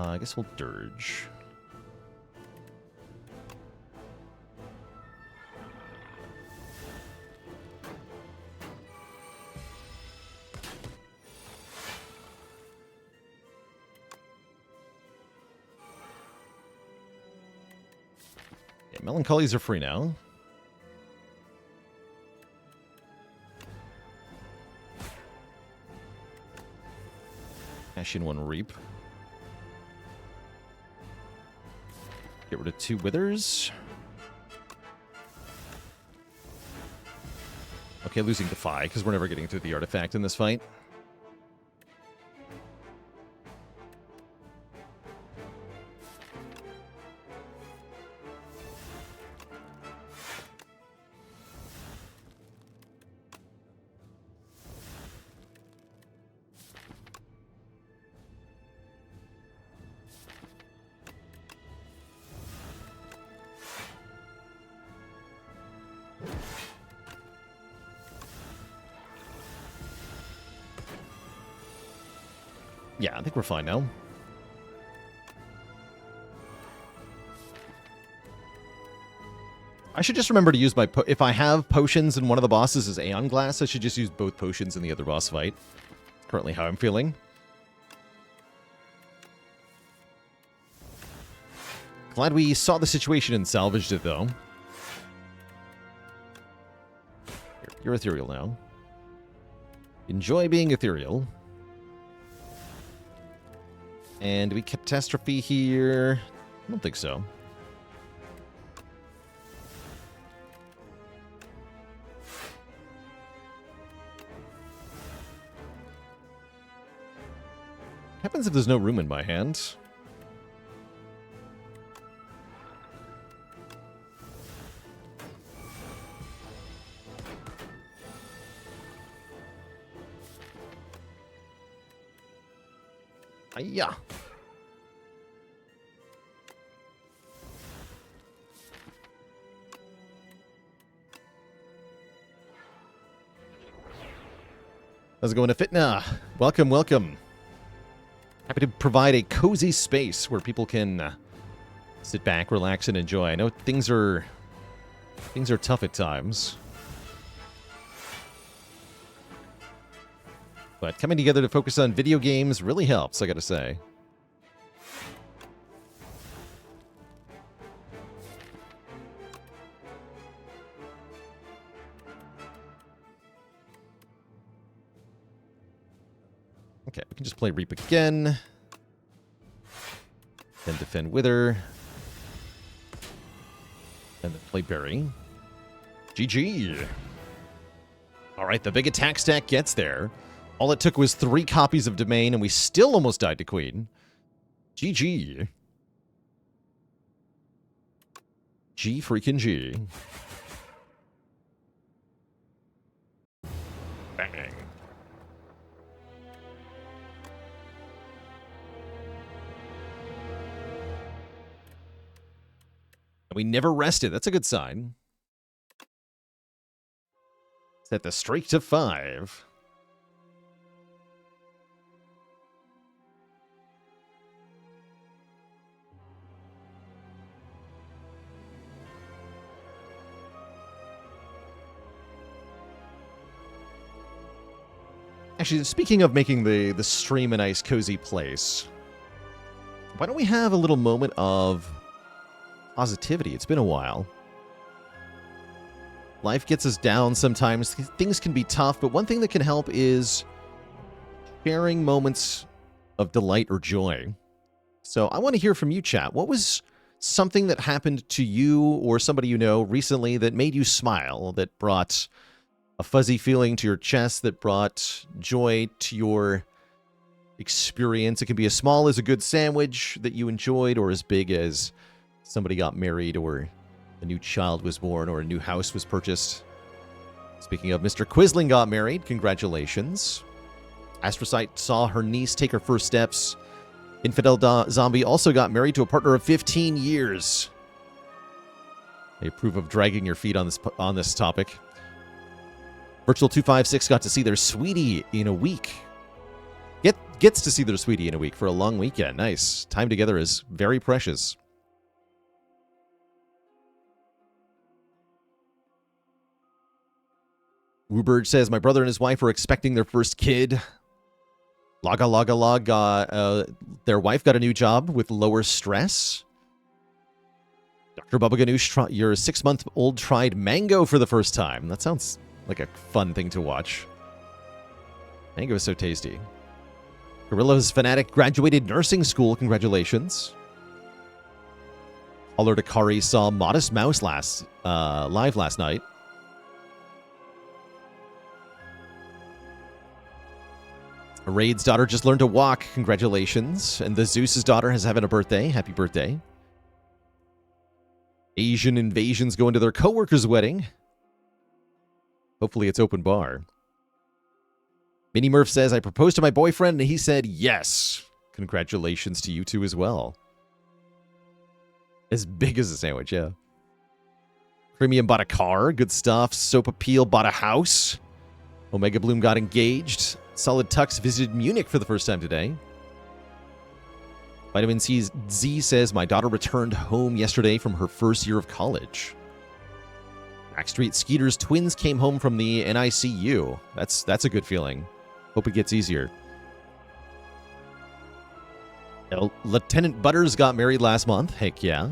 I guess we'll Dirge. Okay, Melancholies are free now. Cash in 1 Reap. Get rid of 2 Withers. Okay, losing Defy, because we're never getting through the artifact in this fight. Yeah, I think we're fine now. I should just remember to use my... if I have potions and one of the bosses is Aeon Glass, I should just use both potions in the other boss fight. Currently how I'm feeling. Glad we saw the situation and salvaged it, though. You're ethereal now. Enjoy being ethereal. And we catastrophe here. I don't think so. What happens if there's no room in my hand? Yeah. How's it going to Fitna? Welcome, welcome. Happy to provide a cozy space where people can sit back, relax, and enjoy. I know things are tough at times. But coming together to focus on video games really helps, I gotta say. Okay, we can just play Reap again. Then defend Wither. And then play Bury. GG. Alright, the big attack stack gets there. All it took was 3 copies of Domain, and we still almost died to Queen. GG. G freaking G. Bang. We never rested. That's a good sign. Set the streak to 5. Actually, speaking of making the stream a nice, cozy place, why don't we have a little moment of positivity? It's been a while. Life gets us down sometimes. Things can be tough, but one thing that can help is sharing moments of delight or joy. So I want to hear from you, chat. What was something that happened to you or somebody you know recently that made you smile, that brought a fuzzy feeling to your chest, that brought joy to your experience? It can be as small as a good sandwich that you enjoyed, or as big as somebody got married, or a new child was born, or a new house was purchased. Speaking of, Mr. Quisling got married. Congratulations. Astrocyte saw her niece take her first steps. Infidel Zombie also got married to a partner of 15 years. I approve of dragging your feet on this topic. Virtual256 got to see their sweetie in a week. Gets to see their sweetie in a week for a long weekend. Nice. Time together is very precious. Wooberg says, my brother and his wife are expecting their first kid. Their wife got a new job with lower stress. Dr. Bubba Ganoush, your 6-month-old tried mango for the first time. That sounds like a fun thing to watch. Mango is so tasty. Gorilla's Fanatic graduated nursing school. Congratulations. Holler Dakari saw Modest Mouse live last night. Raid's daughter just learned to walk. Congratulations. And the Zeus's daughter is having a birthday. Happy birthday. Asian invasions going to their co-worker's wedding. Hopefully it's open bar. Minnie Murph says, I proposed to my boyfriend and he said yes. Congratulations to you two as well. As big as a sandwich, yeah. Premium bought a car. Good stuff. Soap Appeal bought a house. Omega Bloom got engaged. Solid Tux visited Munich for the first time today. Vitamin C Z says, my daughter returned home yesterday from her first year of college. Backstreet Skeeter's twins came home from the NICU. That's a good feeling. Hope it gets easier. Lieutenant Butters got married last month. Heck yeah.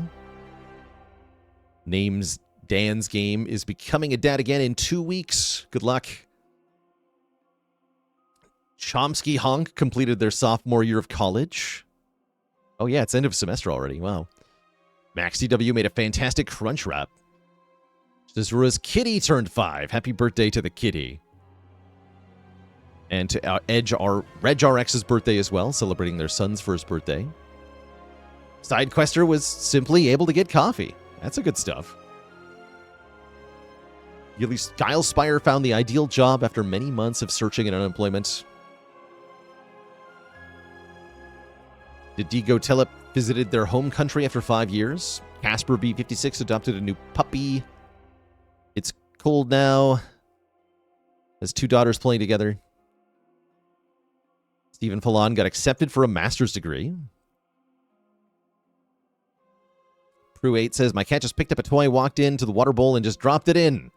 Names Dan's game is becoming a dad again in 2 weeks. Good luck. Chomsky Honk completed their sophomore year of college. Oh yeah, it's end of semester already. Wow. Max DW made a fantastic crunch wrap. Zura's kitty turned 5. Happy birthday to the kitty. And to Reg RX's birthday as well, celebrating their son's first birthday. Sidequester was simply able to get coffee. That's a good stuff. Guile Spire found the ideal job after many months of searching and unemployment. Did Digo Telep visited their home country after 5 years? Casper B56 adopted a new puppy. It's cold now. Has 2 daughters playing together. Stephen Fallon got accepted for a master's degree. Prue8 says, my cat just picked up a toy, walked into the water bowl, and just dropped it in.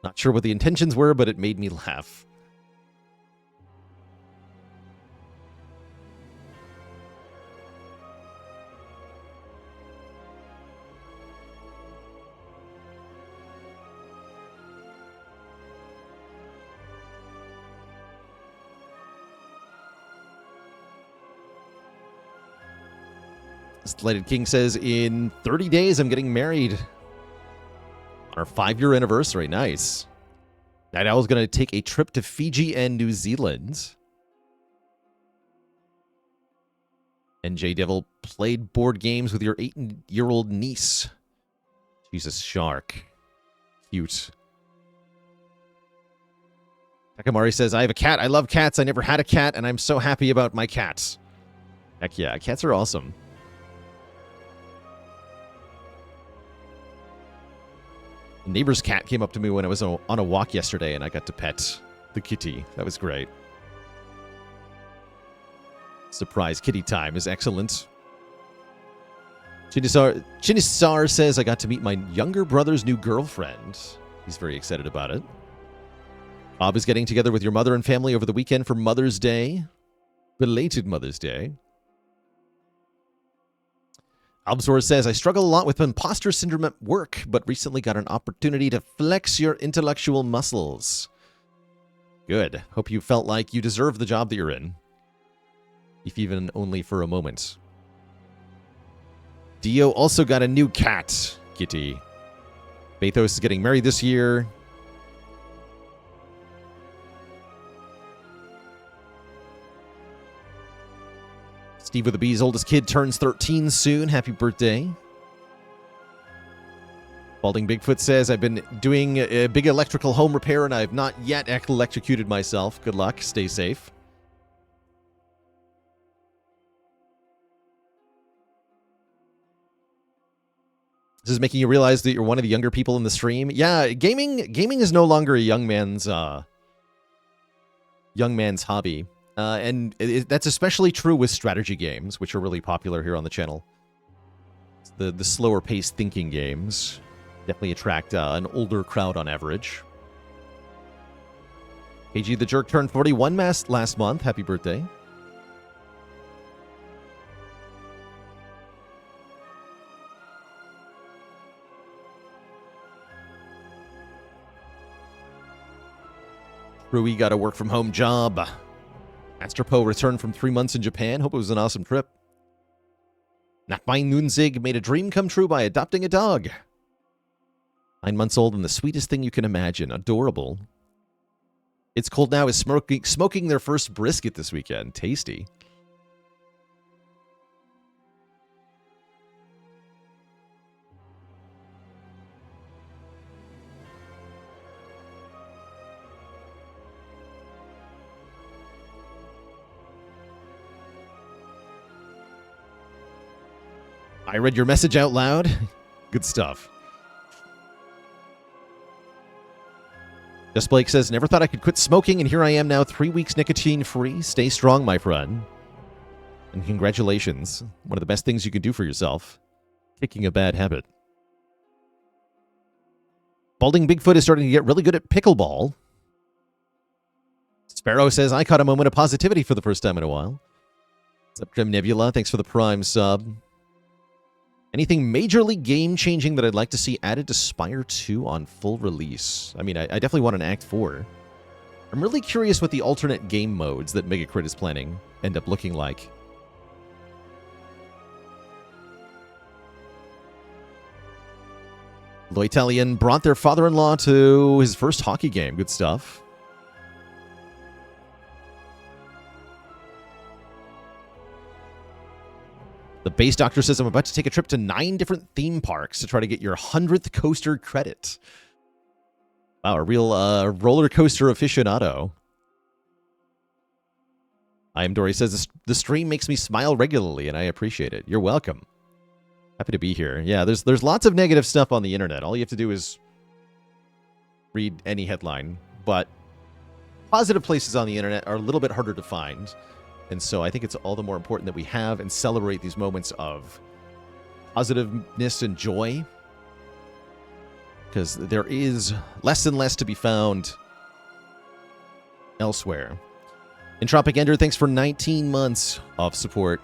Not sure what the intentions were, but it made me laugh. Slighted King says, in 30 days, I'm getting married. On our 5-year anniversary. Nice. Night Owl's going to take a trip to Fiji and New Zealand. NJ Devil played board games with your 8-year-old niece. Jesus, Shark. Cute. Takamari says, I have a cat. I love cats. I never had a cat, and I'm so happy about my cats. Heck yeah, cats are awesome. A neighbor's cat came up to me when I was on a walk yesterday, and I got to pet the kitty. That was great. Surprise kitty time is excellent. Chinisar says, I got to meet my younger brother's new girlfriend. He's very excited about it. Bob is getting together with your mother and family over the weekend for Mother's Day. Belated Mother's Day. Albzor says, I struggle a lot with imposter syndrome at work, but recently got an opportunity to flex your intellectual muscles. Good. Hope you felt like you deserve the job that you're in. If even only for a moment. Dio also got a new cat, Kitty. Bathos is getting married this year. Steve with the Bee's oldest kid turns 13 soon. Happy birthday. Balding Bigfoot says, I've been doing a big electrical home repair and I have not yet electrocuted myself. Good luck. Stay safe. This is making you realize that you're one of the younger people in the stream. Yeah, gaming is no longer a young man's hobby. And that's especially true with strategy games, which are really popular here on the channel. The slower-paced thinking games definitely attract an older crowd on average. KG the Jerk turned 41 last month. Happy birthday. Rui got a work-from-home job. Astropo returned from 3 months in Japan. Hope it was an awesome trip. Nakmine Nunzig made a dream come true by adopting a dog. 9 months old and the sweetest thing you can imagine. Adorable. It's Cold Now is smoking their first brisket this weekend. Tasty. I read your message out loud. Good stuff. Just Blake says, never thought I could quit smoking, and here I am now 3 weeks nicotine-free. Stay strong, my friend. And congratulations. One of the best things you can do for yourself. Kicking a bad habit. Balding Bigfoot is starting to get really good at pickleball. Sparrow says, I caught a moment of positivity for the first time in a while. What's up, Grim Nebula? Thanks for the Prime sub. Anything majorly game-changing that I'd like to see added to Spire 2 on full release? I mean, I definitely want an Act 4. I'm really curious what the alternate game modes that Megacrit is planning end up looking like. Loitalian brought their father-in-law to his first hockey game. Good stuff. The base doctor says, I'm about to take a trip to 9 different theme parks to try to get your 100th coaster credit. Wow, a real roller coaster aficionado. I am Dory says, the stream makes me smile regularly, and I appreciate it. You're welcome. Happy to be here. Yeah, there's lots of negative stuff on the internet. All you have to do is read any headline. But positive places on the internet are a little bit harder to find. And so I think it's all the more important that we have and celebrate these moments of positiveness and joy. Because there is less and less to be found elsewhere. Entropic Ender, thanks for 19 months of support.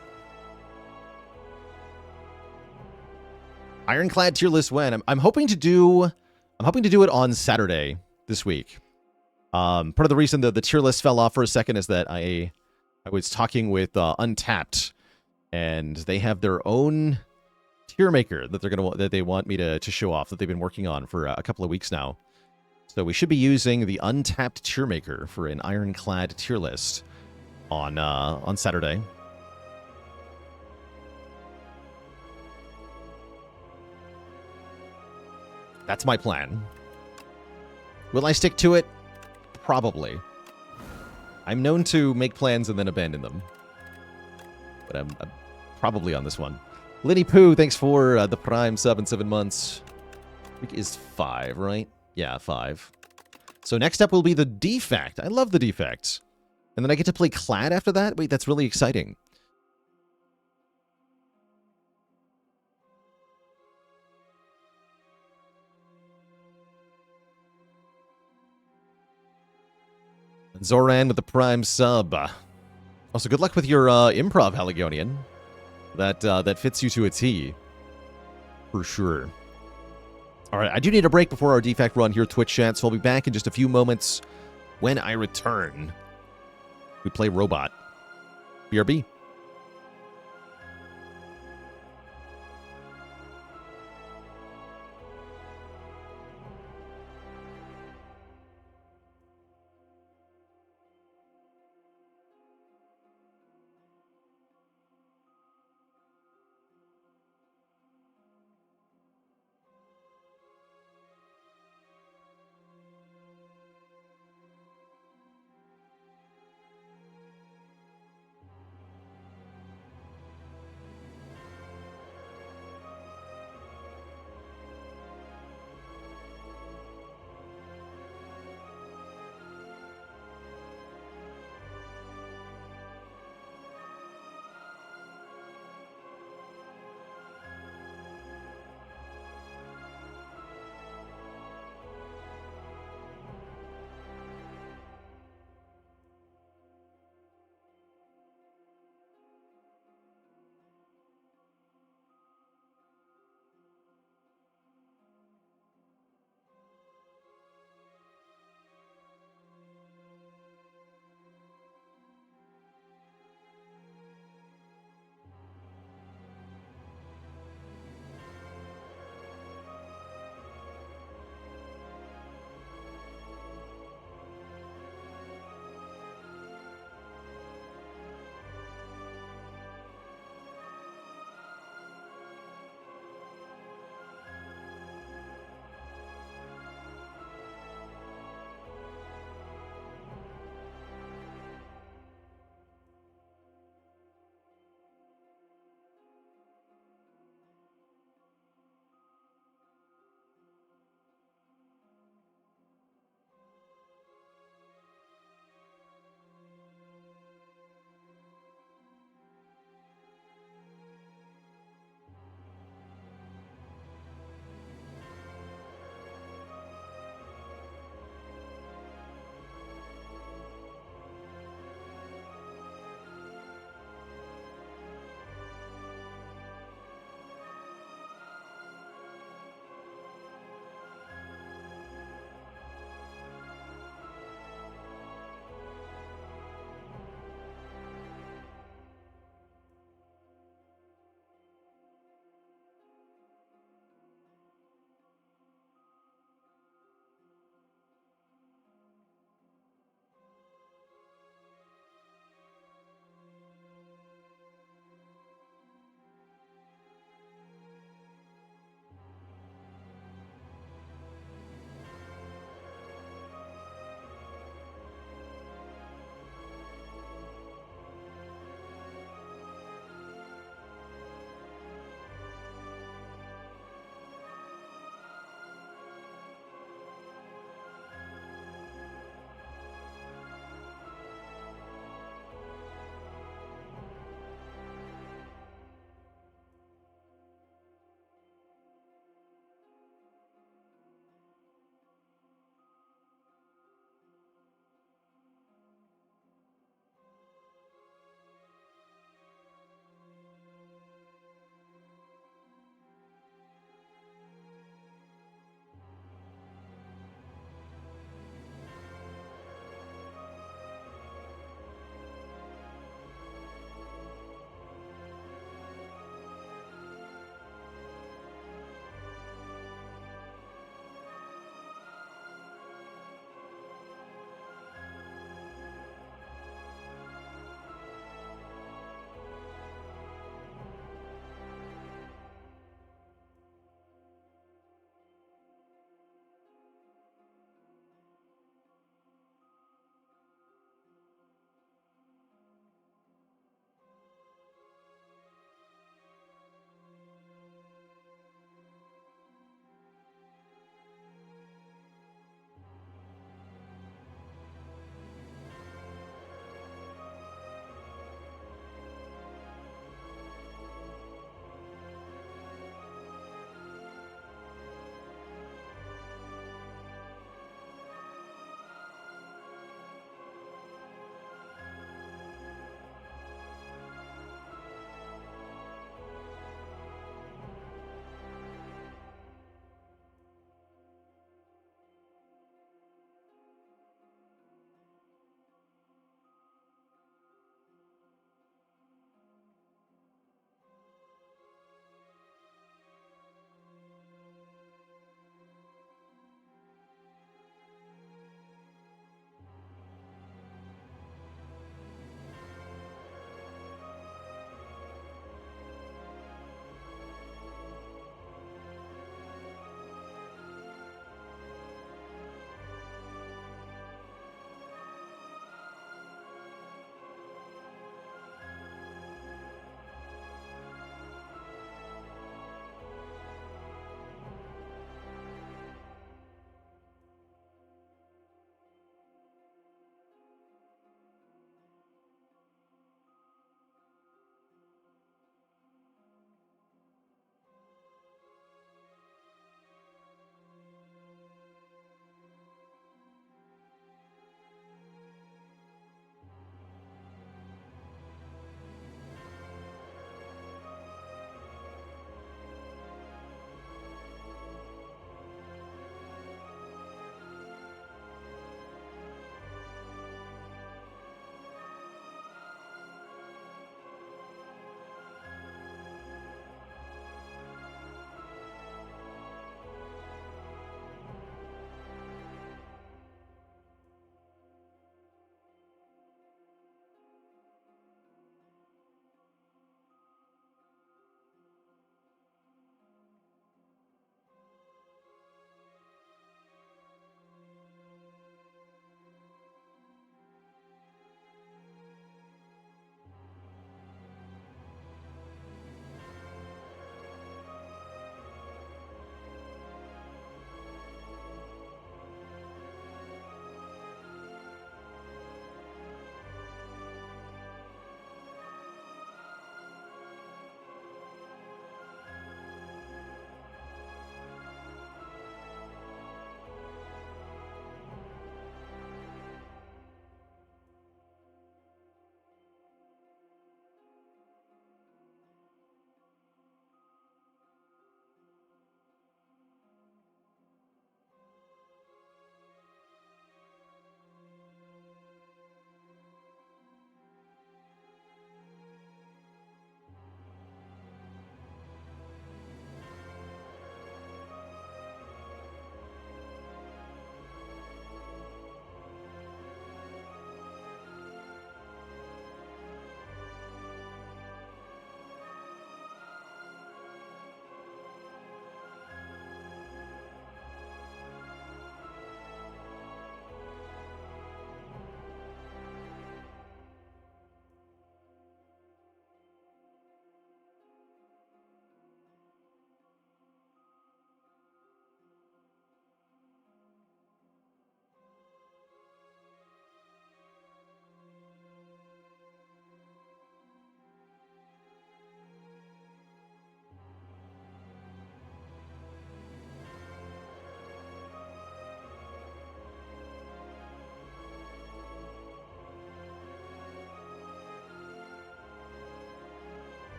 Ironclad tier list when? I'm hoping to do it on Saturday this week. Part of the reason that the tier list fell off for a second is that I was talking with Untapped, and they have their own tier maker that they want me to show off that they've been working on for a couple of weeks now. So we should be using the Untapped tier maker for an Ironclad tier list on Saturday. That's my plan. Will I stick to it? Probably. I'm known to make plans and then abandon them. But I'm probably on this one. Linny Poo, thanks for the Prime sub in 7 months. I think is 5, right? Yeah, 5. So next up will be the Defect. I love the Defect. And then I get to play Clad after that? Wait, that's really exciting. Zoran with the Prime sub. Also, good luck with your improv, Haligonian. That fits you to a T. For sure. Alright, I do need a break before our Defect run here, Twitch chat, so I'll be back in just a few moments. When I return, we play Robot. BRB.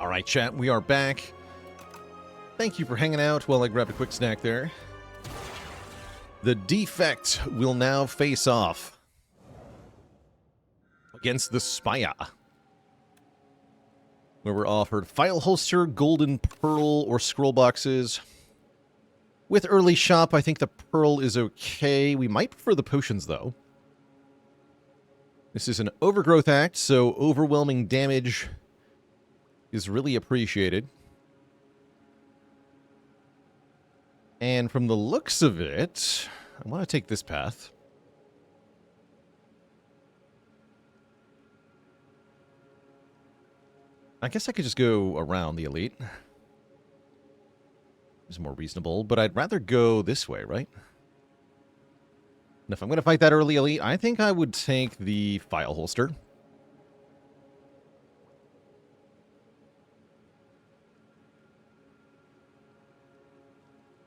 All right, chat, we are back. Thank you for hanging out while I grab a quick snack there. The Defect will now face off against the Spire, where we're offered file holster, golden pearl, or scroll boxes. With early shop, I think the pearl is okay. We might prefer the potions, though. This is an overgrowth act, so overwhelming damage is really appreciated. And from the looks of it, I want to take this path. I guess I could just go around the elite. It's more reasonable, but I'd rather go this way, right? And if I'm going to fight that early elite, I think I would take the file holster.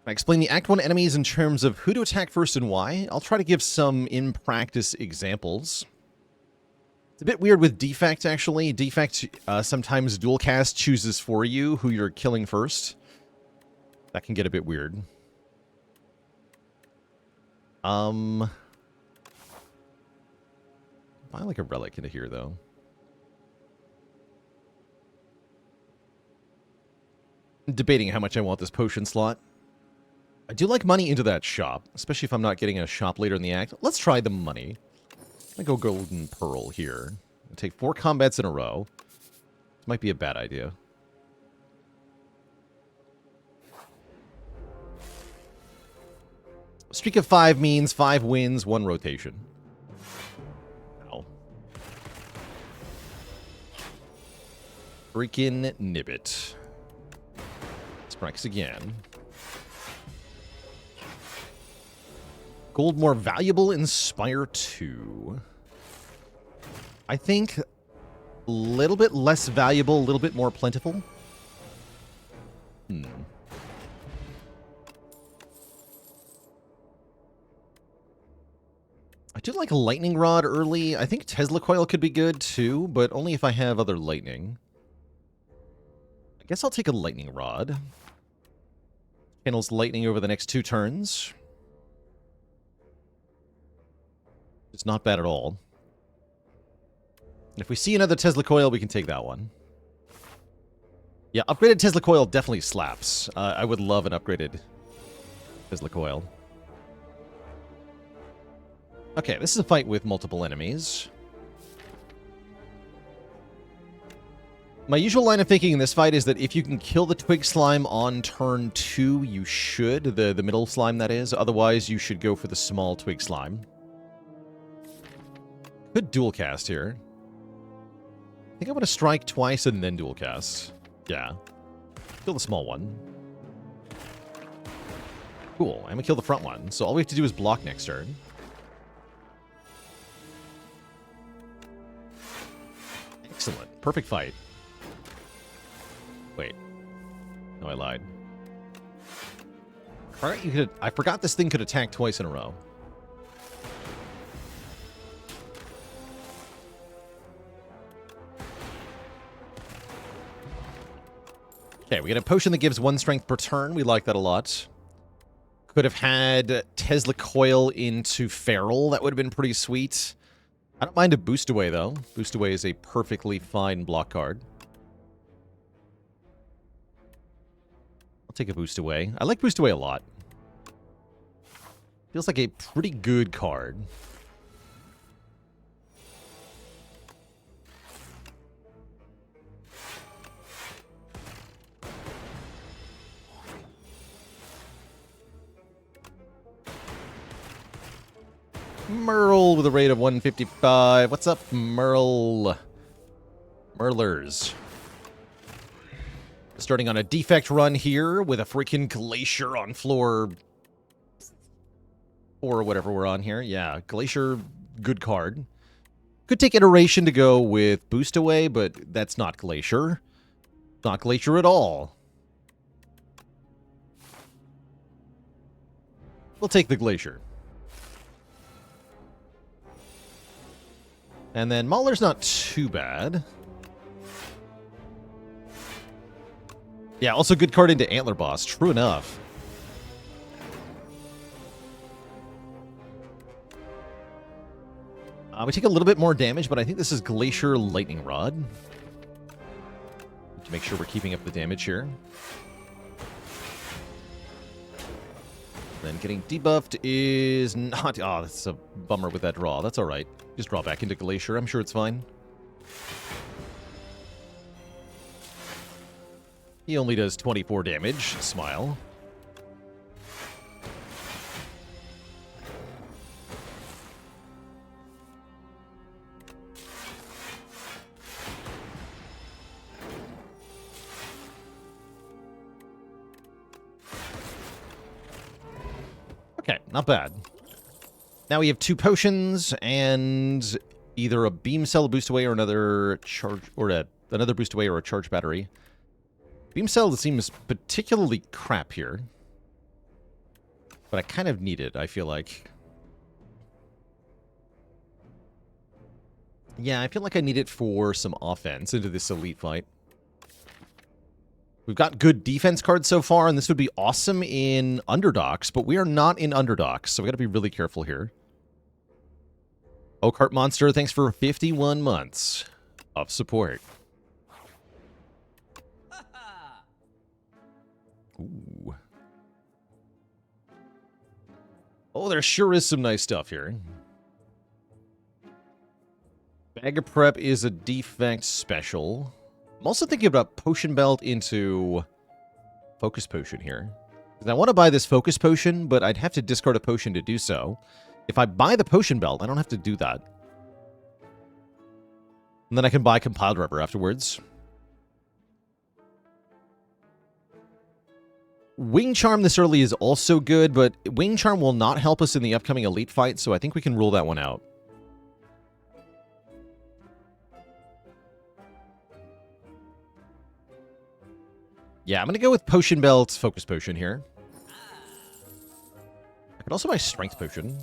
I explain the Act 1 enemies in terms of who to attack first and why. I'll try to give some in-practice examples. It's a bit weird with Defect, actually. Defect sometimes dual cast chooses for you who you're killing first. That can get a bit weird. Buy like a relic into here, though. I'm debating how much I want this potion slot. I do like money into that shop, especially if I'm not getting a shop later in the act. Let's try the money. I'm going to go golden pearl here. I'll take 4 combats in a row. This might be a bad idea. Streak of 5 means 5 wins, 1 rotation. Ow. Freaking nibbit. Strikes again. Gold more valuable in Spire 2. I think a little bit less valuable, a little bit more plentiful. I do like a lightning rod early. I think Tesla coil could be good too, but only if I have other lightning. I guess I'll take a lightning rod. Channels lightning over the next 2 turns. It's not bad at all. If we see another Tesla coil, we can take that one. Yeah, upgraded Tesla coil definitely slaps. I would love an upgraded Tesla coil. Okay, this is a fight with multiple enemies. My usual line of thinking in this fight is that if you can kill the twig slime on turn 2, you should. The middle slime, that is. Otherwise, you should go for the small twig slime. Could dual cast here. I think I want to strike twice and then dual cast. Yeah. Kill the small one. Cool. I'm going to kill the front one. So all we have to do is block next turn. Excellent. Perfect fight. Wait. No, I lied. Alright, you could. I forgot this thing could attack twice in a row. Okay, we get a potion that gives 1 strength per turn. We like that a lot. Could have had Tesla coil into Feral. That would have been pretty sweet. I don't mind a boost away, though. Boost away is a perfectly fine block card. I'll take a boost away. I like boost away a lot. Feels like a pretty good card. Merle with a rate of 155. What's up, Merle? Merlers. Starting on a Defect run here with a freaking Glacier on floor 4 or whatever we're on here. Yeah, Glacier, good card. Could take Iteration to go with Boost Away, but that's not Glacier. Not Glacier at all. We'll take the Glacier. And then Mauler's not too bad. Yeah, also good card into Antler Boss. True enough. We take a little bit more damage, but I think this is Glacier Lightning Rod. To make sure we're keeping up the damage here. Then getting debuffed is not... Oh, that's a bummer with that draw. That's alright. Just draw back into Glacier. I'm sure it's fine. He only does 24 damage. Smile. Okay, not bad. Now we have 2 potions and either a beam cell boost away or another charge, or another boost away or a charge battery. Beam cell seems particularly crap here, but I kind of need it, I feel like. Yeah, I feel like I need it for some offense into this elite fight. We've got good defense cards so far, and this would be awesome in Underdogs, but we are not in Underdogs, so we got to be really careful here. Oakheart Monster, thanks for 51 months of support. Ooh. Oh, there sure is some nice stuff here. Bag of Prep is a Defect special. I'm also thinking about Potion Belt into Focus Potion here. I want to buy this Focus Potion, but I'd have to discard a potion to do so. If I buy the Potion Belt, I don't have to do that. And then I can buy Compiled Rubber afterwards. Wing Charm this early is also good, but Wing Charm will not help us in the upcoming elite fight, so I think we can rule that one out. Yeah, I'm going to go with Potion Belt, Focus Potion here. I could also buy Strength Potion.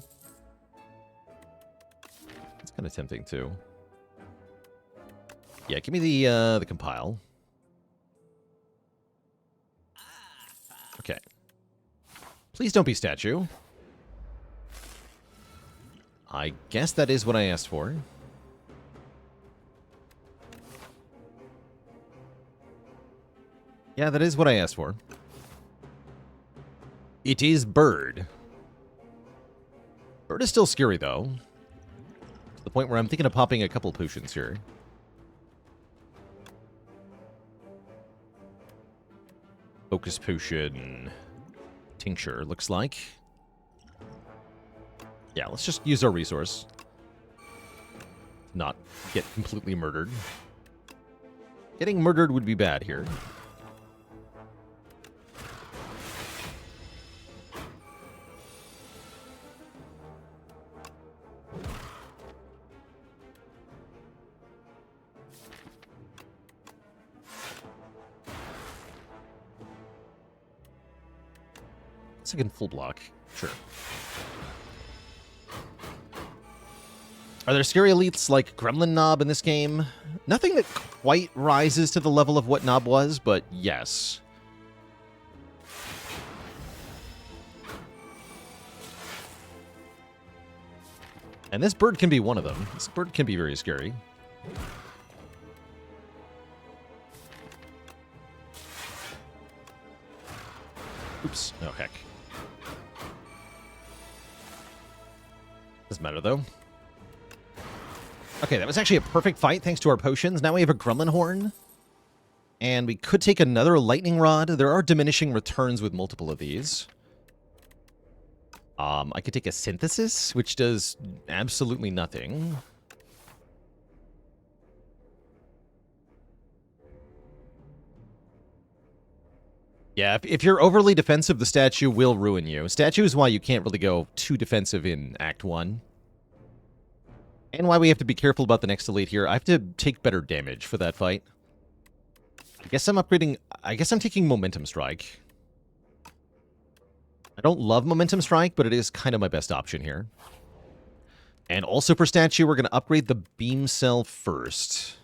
It's kind of tempting, too. Yeah, give me the Compile. Okay. Please don't be statue. I guess that is what I asked for. Yeah, that is what I asked for. It is Bird. Bird is still scary, though. To the point where I'm thinking of popping a couple potions here. Focus Potion. Tincture, looks like. Yeah, let's just use our resource. Not get completely murdered. Getting murdered would be bad here. Second full block. Sure. Are there scary elites like Gremlin Knob in this game? Nothing that quite rises to the level of what Knob was, but yes. And this bird can be one of them. This bird can be very scary. Oops. Oh, heck. Doesn't matter, though. Okay, that was actually a perfect fight thanks to our potions. Now we have a Gremlin Horn. And we could take another Lightning Rod. There are diminishing returns with multiple of these. I could take a Synthesis, which does absolutely nothing. Yeah, if you're overly defensive, the statue will ruin you. Statue is why you can't really go too defensive in Act 1. And why we have to be careful about the next elite here. I have to take better damage for that fight. I guess I'm upgrading... I guess I'm taking Momentum Strike. I don't love Momentum Strike, but it is kind of my best option here. And also for statue, we're going to upgrade the Beam Cell first.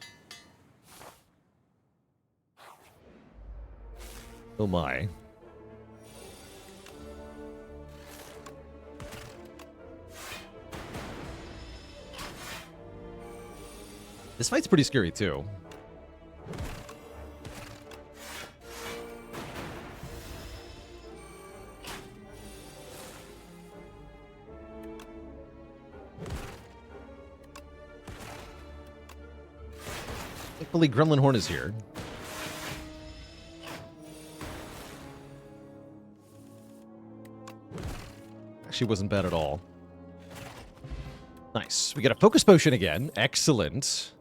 Oh my. This fight's pretty scary, too. Thankfully, Gremlin is here. Actually wasn't bad at all. Nice. We got a Focus Potion again. Excellent.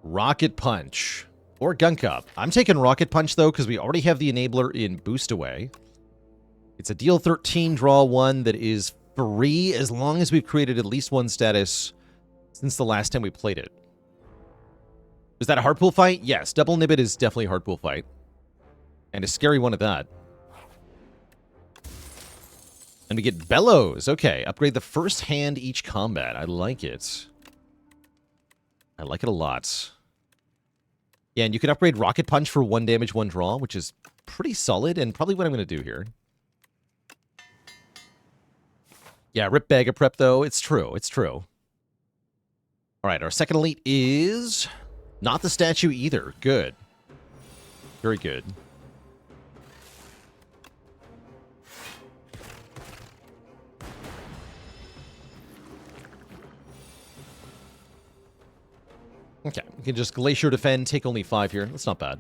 Rocket Punch. Or Gunk Up. I'm taking Rocket Punch, though, because we already have the Enabler in Boost Away. It's a deal 13, draw 1 that is free as long as we've created at least one status since the last time we played it. Was that a hard pool fight? Yes, Double Nibbit is definitely a hard pool fight. And a scary one at that. And we get Bellows. Okay, upgrade the first hand each combat. I like it. I like it a lot. Yeah, and you can upgrade Rocket Punch for 1 damage, 1 draw, which is pretty solid and probably what I'm going to do here. Yeah, rip bag of prep, though. It's true. It's true. All right, our second elite is not the statue either. Good. Very good. Okay, we can just Glacier defend, take only 5 here. That's not bad.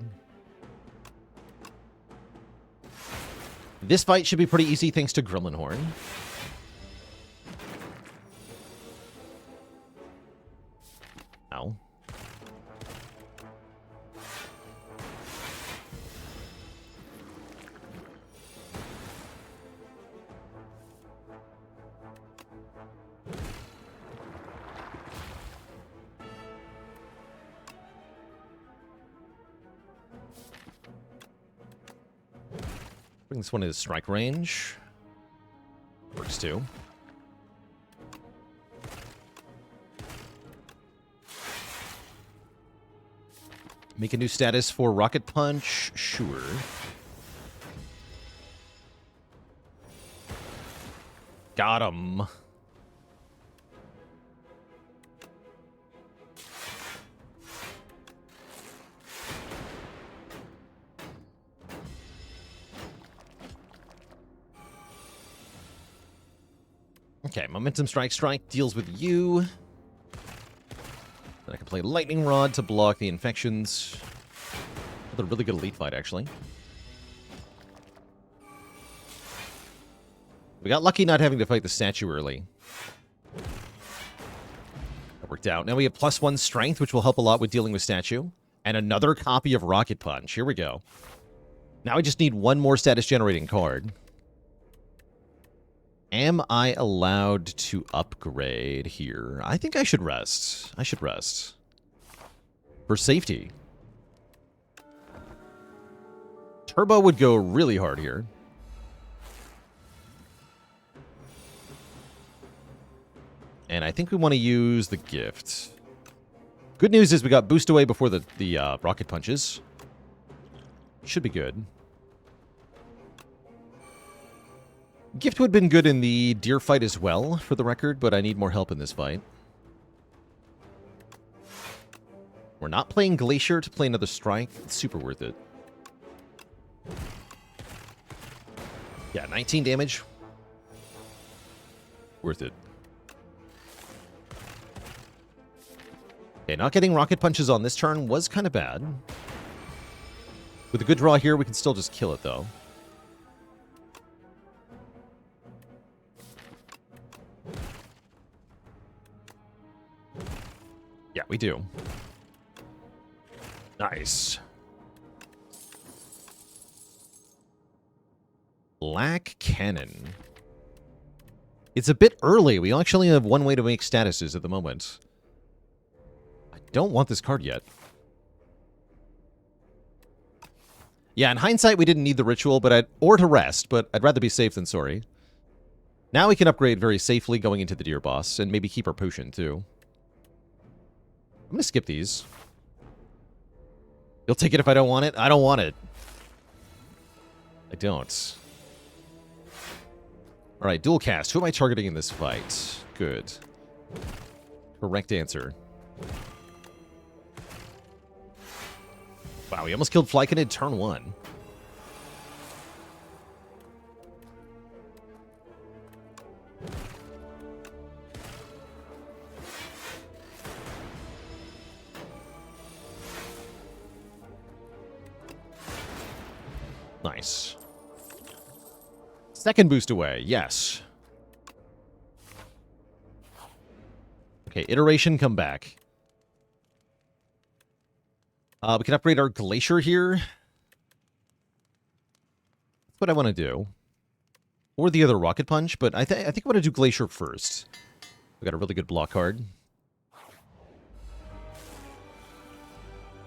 This fight should be pretty easy thanks to Gremlin. Ow. Bring this one into strike range. Works too. Make a new status for Rocket Punch. Sure. Got him. Okay, Momentum Strike deals with you. Then I can play Lightning Rod to block the infections. Another really good elite fight, actually. We got lucky not having to fight the statue early. That worked out. Now we have +1 strength, which will help a lot with dealing with statue. And another copy of Rocket Punch. Here we go. Now I just need one more status generating card. Am I allowed to upgrade here? I think I should rest. I should rest. For safety. Turbo would go really hard here. And I think we want to use the gift. Good news is we got boost away before the rocket punches. Should be good. Gift would have been good in the deer fight as well, for the record, but I need more help in this fight. We're not playing Glacier to play another strike. It's super worth it. Yeah, 19 damage. Worth it. Okay, not getting rocket punches on this turn was kind of bad. With a good draw here, we can still just kill it, though. Yeah, we do. Nice. Black Cannon. It's a bit early. We actually have one way to make statuses at the moment. I don't want this card yet. Yeah, in hindsight, we didn't need the ritual, or to rest, but I'd rather be safe than sorry. Now we can upgrade very safely going into the deer boss, and maybe keep our potion, too. I'm going to skip these. You'll take it if I don't want it? I don't want it. don't. Alright, dual cast. Who am I targeting in this fight? Good. Correct answer. Wow, we almost killed Flyconid turn 1. Nice. Second boost away, yes. Okay, iteration, come back. We can upgrade our Glacier here. That's what I want to do. Or the other Rocket Punch, but I think I want to do Glacier first. We got a really good block card.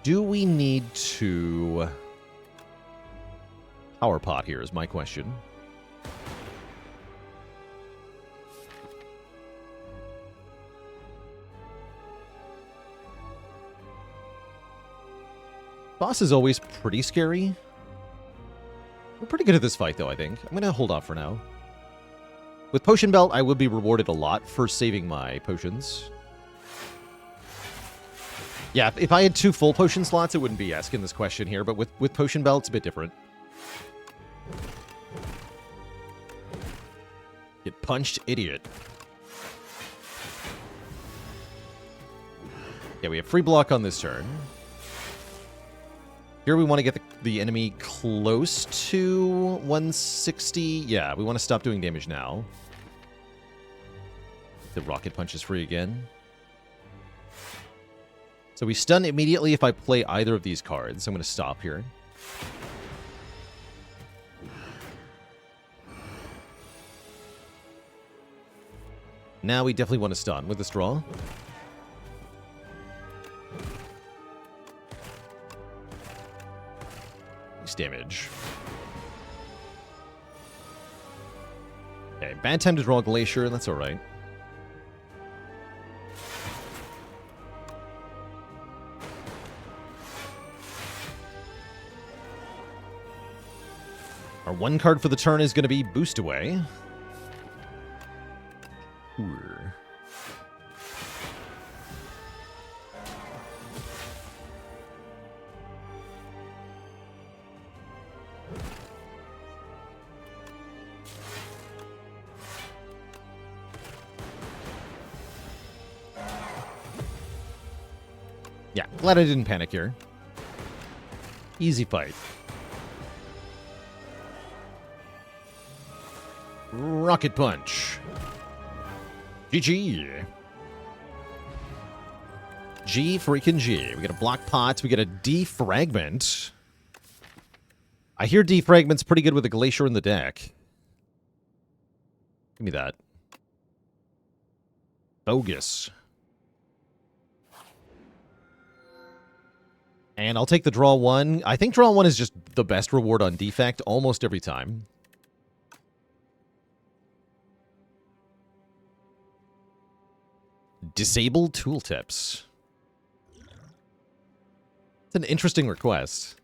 Do we need to Power Pot here is my question. Boss is always pretty scary. We're pretty good at this fight, though, I think. I'm going to hold off for now. With Potion Belt, I would be rewarded a lot for saving my potions. Yeah, if I had 2 full potion slots, I wouldn't be asking this question here, but with Potion Belt, it's a bit different. Get punched, idiot. Yeah, we have free block on this turn. Here we want to get the enemy close to 160. Yeah, we want to stop doing damage now. The Rocket Punch is free again. So we stun immediately if I play either of these cards. I'm going to stop here. Now we definitely want to stun with this draw. Damage. Okay, bad time to draw Glacier, that's alright. Our 1 card for the turn is going to be Boost Away. Sure. Yeah, glad I didn't panic here. Easy fight. Rocket Punch. GG. G freaking G. We get a Block Pot. We get a Defragment. I hear Defragment's pretty good with a Glacier in the deck. Give me that. Bogus. And I'll take the draw 1. I think draw 1 is just the best reward on Defect almost every time. Disable tooltips. It's an interesting request.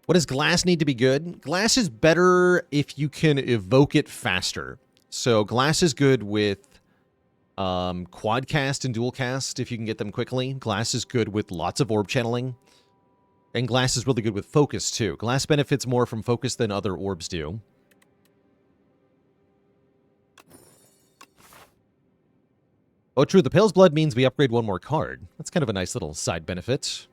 What does Glass need to be good? Glass is better if you can evoke it faster. So Glass is good with quad cast and dual cast if you can get them quickly. Glass is good with lots of orb channeling. And Glass is really good with focus, too. Glass benefits more from focus than other orbs do. Oh, true. The Pale's Blood means we upgrade 1 more card. That's kind of a nice little side benefit.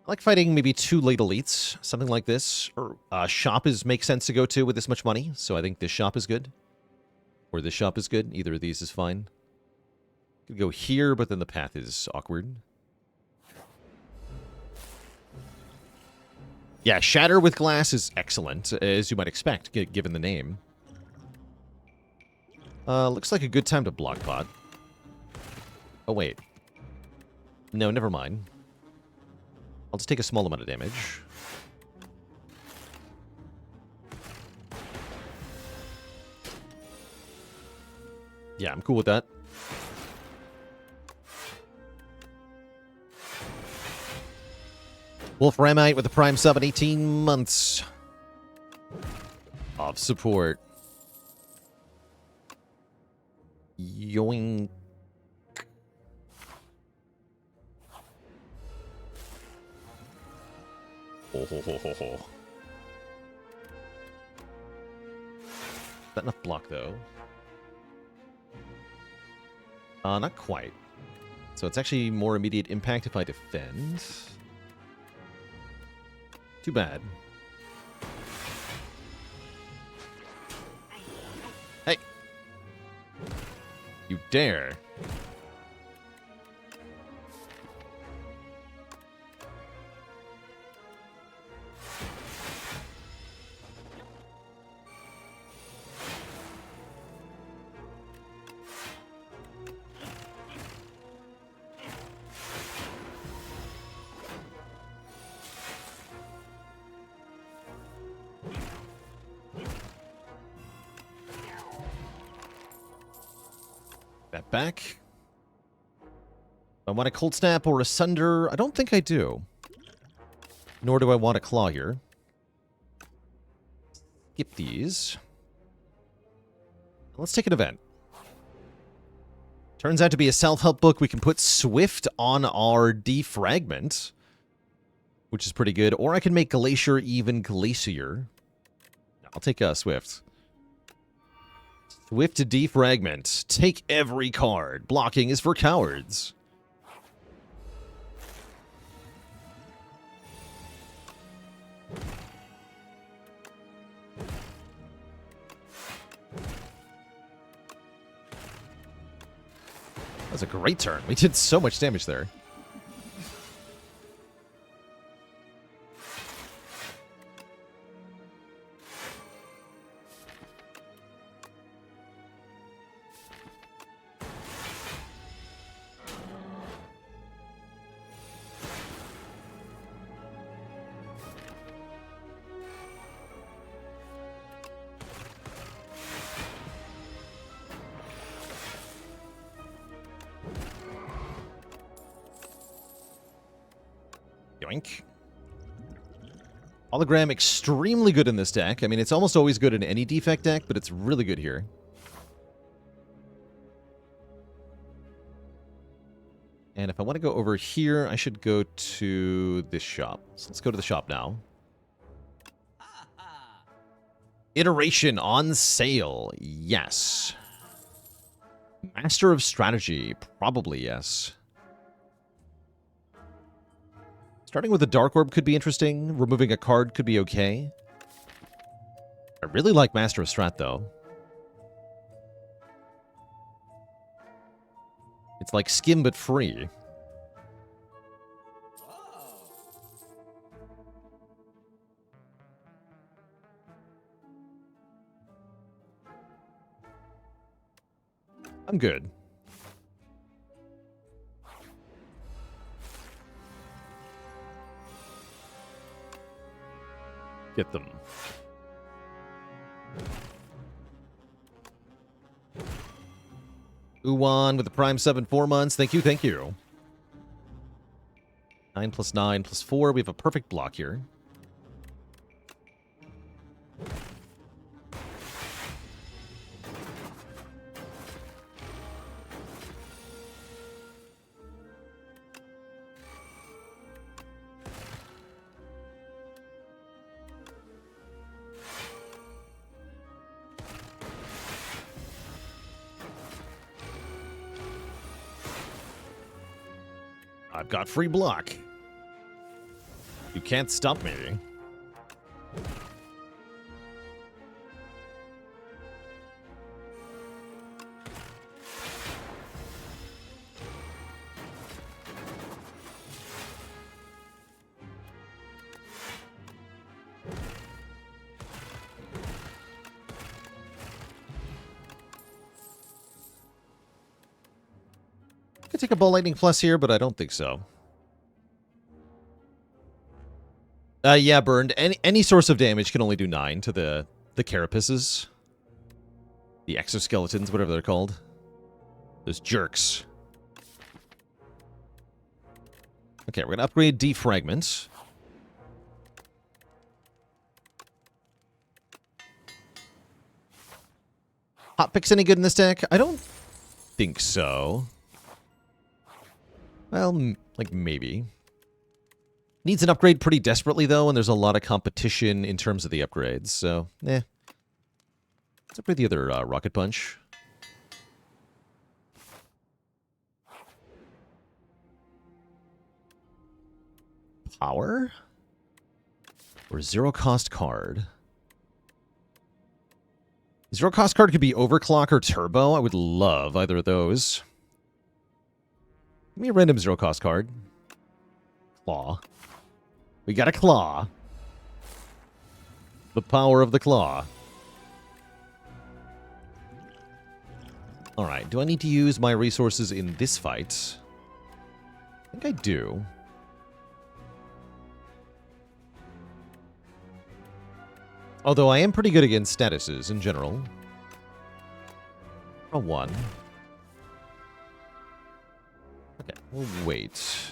I like fighting maybe 2 late elites, something like this. Or shop makes sense to go to with this much money, so I think this shop is good. Or this shop is good. Either of these is fine. Could go here, but then the path is awkward. Yeah, Shatter with Glass is excellent, as you might expect, given the name. Looks like a good time to Block Pot. Oh, wait. No, never mind. I'll just take a small amount of damage. Yeah, I'm cool with that. Wolframite with the Prime sub at 18 months of support. Yoink. Is that enough block, though? Not quite. So it's actually more immediate impact if I defend. Too bad. Hey! You dare! That back. I want a Cold Snap or a Sunder. I don't think I do. Nor do I want a Claw here. Skip these. Let's take an event. Turns out to be a self-help book. We can put Swift on our Defragment, which is pretty good. Or I can make Glacier even Glacier. I'll take Swift. Swift to Defragment. Take every card. Blocking is for cowards. That was a great turn. We did so much damage there. Yoink. Hologram extremely good in this deck. I mean, it's almost always good in any Defect deck, but it's really good here. And if I want to go over here, I should go to this shop. So let's go to the shop now. Iteration on sale. Yes. Master of Strategy. Probably yes. Starting with a Dark Orb could be interesting. Removing a card could be okay. I really like Master of Strat, though. It's like Skim, but free. I'm good. Get them. Uwan with the Prime sub in 4 months. Thank you, thank you. 9 plus 9 plus 4. We have a perfect block here. I've got free block. You can't stop me. Could take a Ball Lightning Plus here, but I don't think so. Yeah, Burned. Any source of damage can only do 9 to the carapaces. The exoskeletons, whatever they're called. Those jerks. Okay, we're going to upgrade Defragment. Hotfix any good in this deck? I don't think so. Well, like, maybe. Needs an upgrade pretty desperately, though, and there's a lot of competition in terms of the upgrades, so, Let's upgrade the other Rocket Punch. Power? Or zero-cost card? Zero-cost card could be Overclock or Turbo. I would love either of those. Give me a random zero-cost card. Claw. We got a Claw. The power of the Claw. Alright, do I need to use my resources in this fight? I think I do. Although I am pretty good against statuses in general. A 1. Okay, we'll wait.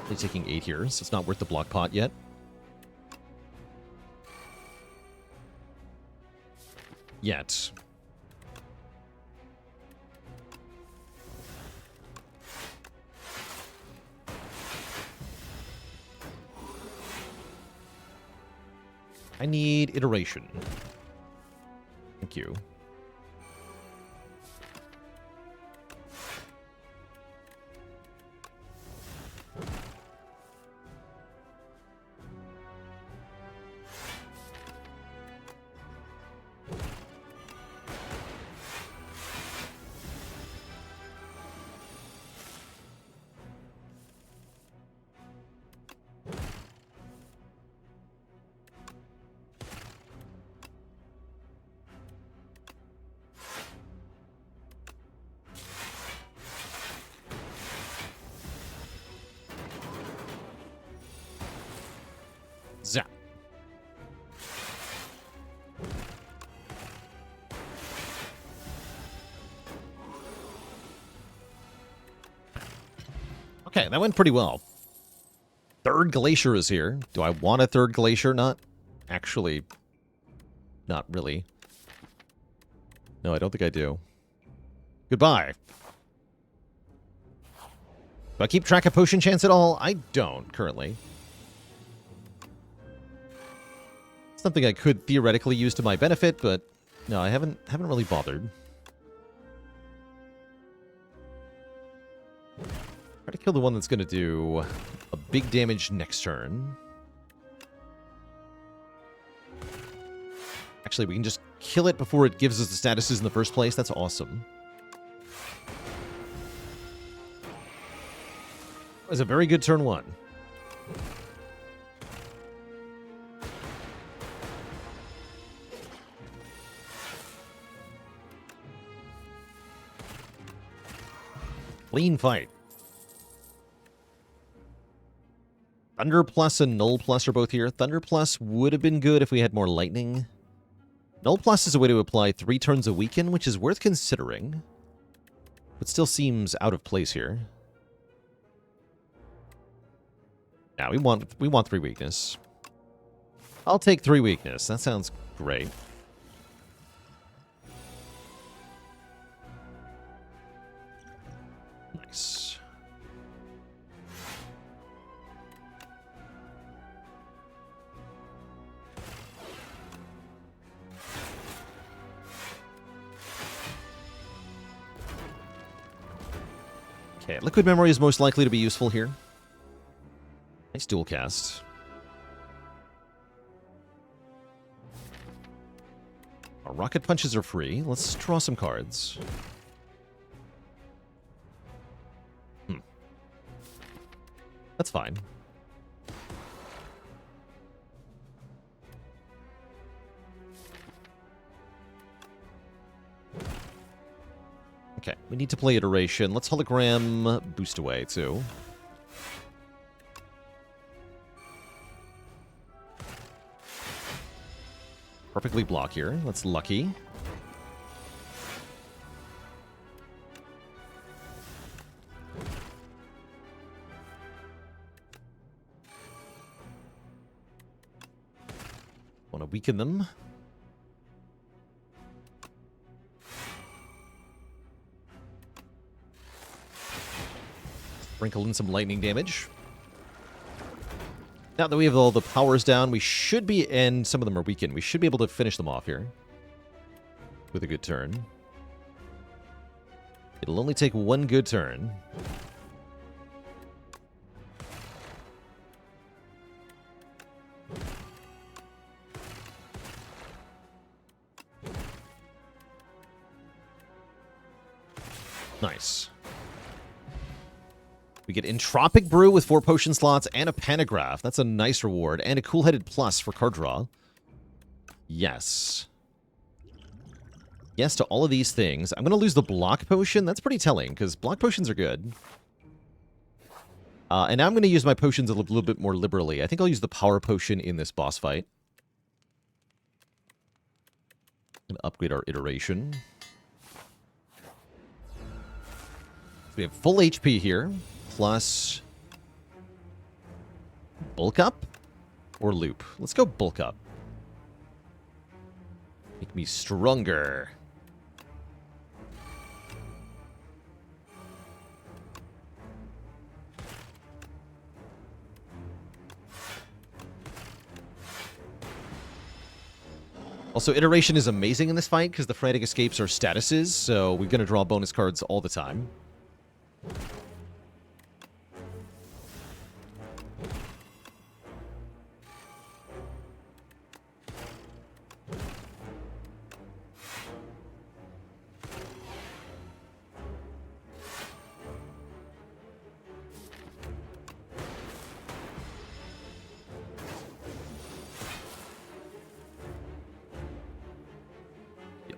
Only taking 8 here, so it's not worth the block pot yet. Yet. I need iteration. Thank you. Zap. Okay, that went pretty well. Third Glacier is here. Do I want a third Glacier? Not actually. Not really. No, I don't think I do. Goodbye. Do I keep track of potion chance at all? I don't, currently. Something I could theoretically use to my benefit, but no, I haven't really bothered. Try to kill the one that's going to do a big damage next turn. Actually, we can just kill it before it gives us the statuses in the first place. That's awesome. That was a very good turn 1. Clean fight. Thunder Plus and Null Plus are both here. Thunder Plus would have been good if we had more lightning. Null Plus is a way to apply 3 turns a weaken, which is worth considering. But still seems out of place here. Now we want 3 weakness. I'll take 3 weakness. That sounds great. Nice. Okay, Liquid Memory is most likely to be useful here. Nice dual cast. Our rocket punches are free. Let's draw some cards. That's fine. Okay, we need to play Iteration. Let's hologram boost away, too. Perfectly block here. That's lucky. Want to weaken them. Sprinkle in some lightning damage. Now that we have all the powers down, we should be, and some of them are weakened, we should be able to finish them off here with a good turn. It'll only take one good turn. Nice. We get Entropic Brew with 4 potion slots and a Panagraph. That's a nice reward. And a Cool-Headed Plus for card draw. Yes. Yes to all of these things. I'm going to lose the Block Potion. That's pretty telling, because Block Potions are good. And now I'm going to use my potions a little bit more liberally. I think I'll use the Power Potion in this boss fight. And upgrade our iteration. So we have full HP here. Plus bulk up or loop? Let's go bulk up. Make me stronger. Also, iteration is amazing in this fight because the frantic escapes are statuses, so we're going to draw bonus cards all the time.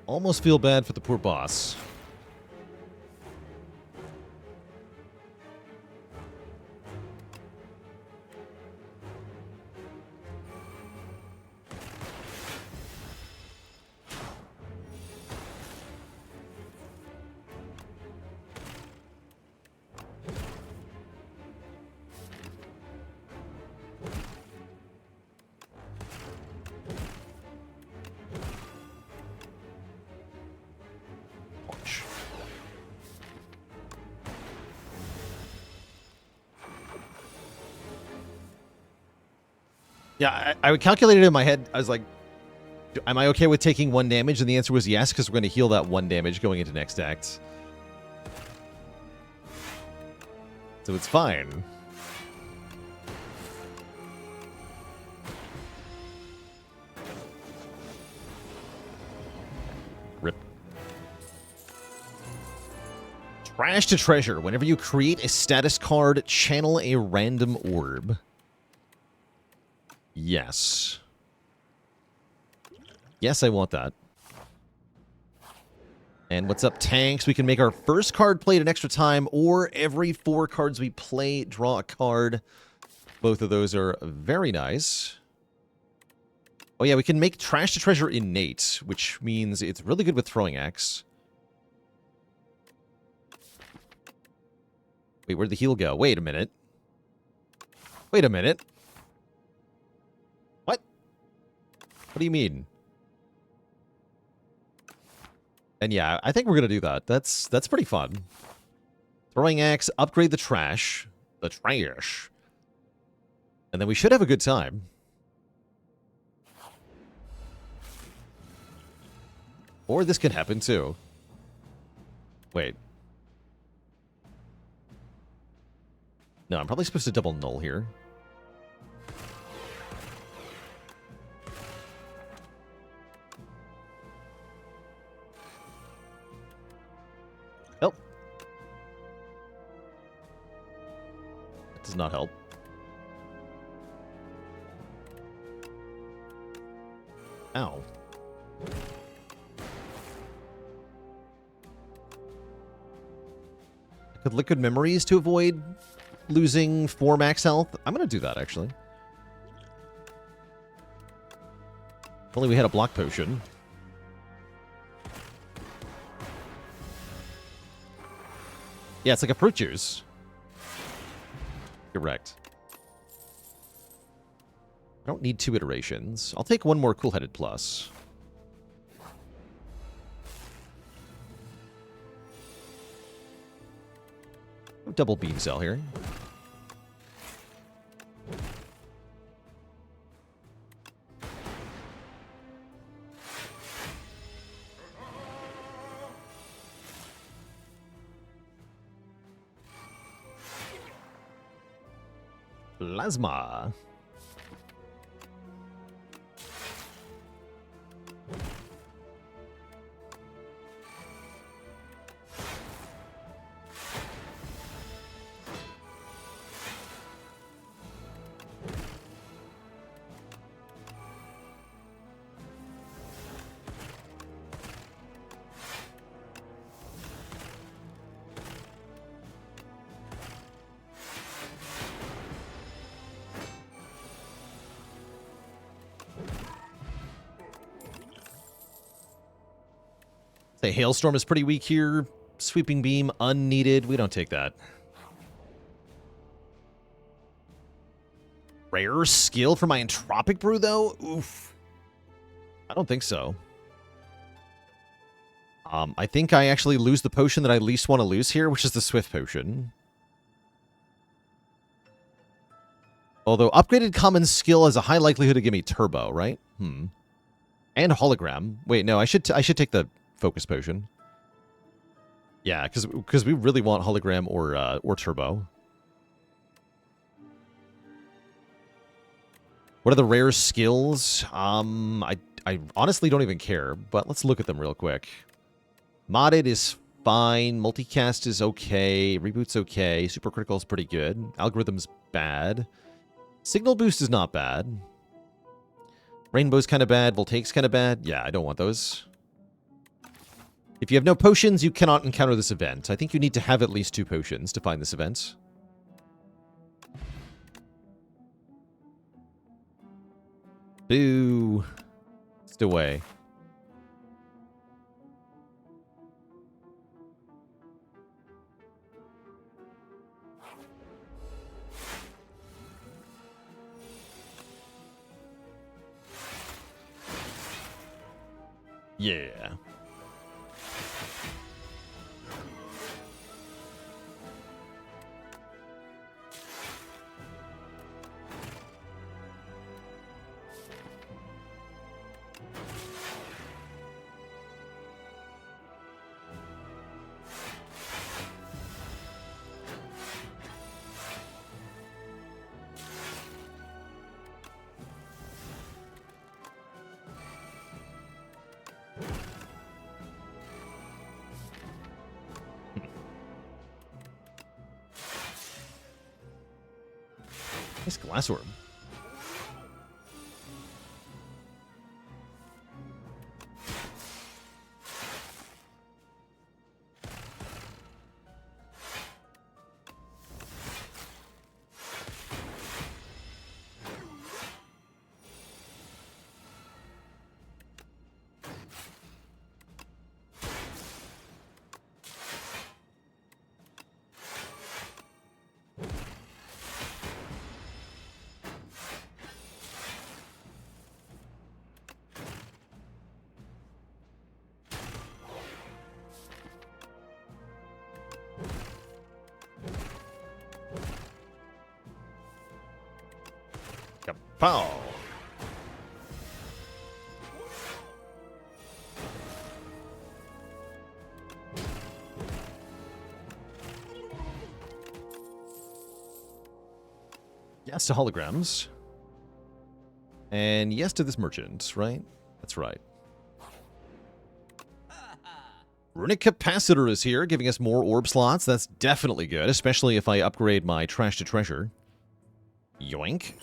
Almost feel bad for the poor boss. Yeah, I calculated it in my head. I was like, am I okay with taking 1 damage? And the answer was yes, because we're going to heal that 1 damage going into next act. So it's fine. Rip. Trash to treasure. Whenever you create a status card, channel a random orb. Yes. Yes, I want that. And what's up, tanks? We can make our first card played an extra time, or every 4 cards we play, draw a card. Both of those are very nice. Oh yeah, we can make Trash to Treasure innate, which means it's really good with Throwing Axe. Wait, where'd the heal go? Wait a minute. Wait a minute. What do you mean? And yeah, I think we're going to do that. That's pretty fun. Throwing Axe, upgrade the trash. The trash. And then we should have a good time. Or this can happen too. Wait. No, I'm probably supposed to double null here. Oh. That does not help. Ow. Could Liquid Memories to avoid losing 4 max health? I'm going to do that, actually. If only we had a block potion. Yeah, it's like a fruit juice. Correct. don't need 2 iterations. I'll take 1 more Cool-Headed Plus. Double Beam Cell here. Plasma. The Hailstorm is pretty weak here. Sweeping Beam, unneeded. We don't take that. Rare skill for my Entropic Brew, though? Oof. I don't think so. I think I actually lose the potion that I least want to lose here, which is the Swift Potion. Although upgraded common skill has a high likelihood to give me Turbo, right? And Hologram. Wait, no, I should take the Focus Potion. Yeah, because we really want Hologram or Turbo. What are the rare skills? I honestly don't even care, but let's look at them real quick. Modded is fine. Multicast is okay. Reboot's okay. Supercritical is pretty good. Algorithm's bad. Signal Boost is not bad. Rainbow's kind of bad. Voltaic's kind of bad. Yeah, I don't want those. If you have no potions, you cannot encounter this event. I think you need to have at least 2 potions to find this event. Boo. Stay away. Yeah. Nice Glass Orb. Kapow! Yes to holograms. And yes to this merchant, right? That's right. Runic Capacitor is here, giving us more orb slots. That's definitely good, especially if I upgrade my Trash to Treasure. Yoink.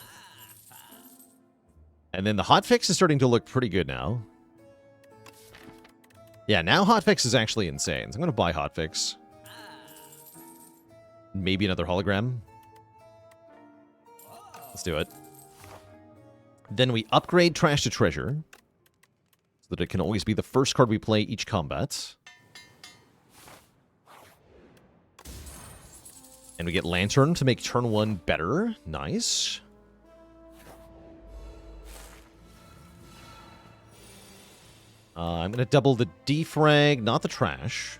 And then the hotfix is starting to look pretty good now. Yeah, now hotfix is actually insane. So I'm going to buy hotfix. Maybe another hologram. Let's do it. Then we upgrade Trash to Treasure, so that it can always be the first card we play each combat. And we get Lantern to make turn 1 better. Nice. I'm going to double the defrag, not the trash.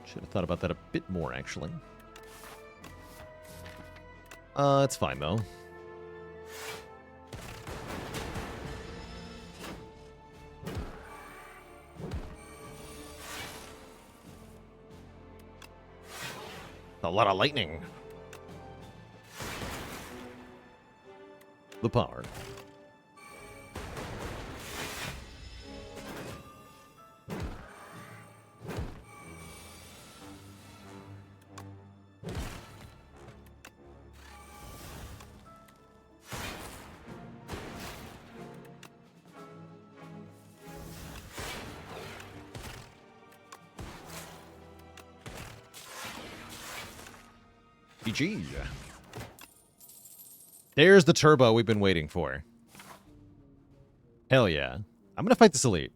Should have thought about that a bit more, actually. It's fine, though. A lot of lightning. The power. GG. There's the turbo we've been waiting for. Hell yeah. I'm gonna fight this elite.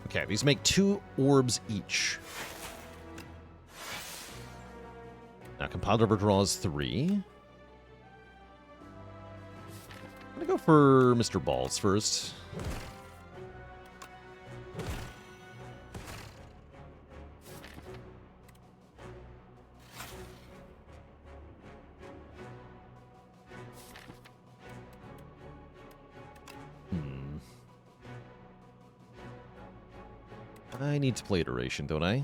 Okay, these make 2 orbs each. Now, compiled over draws 3. I'm gonna go for Mr. Balls first. I need to play Iteration, don't I?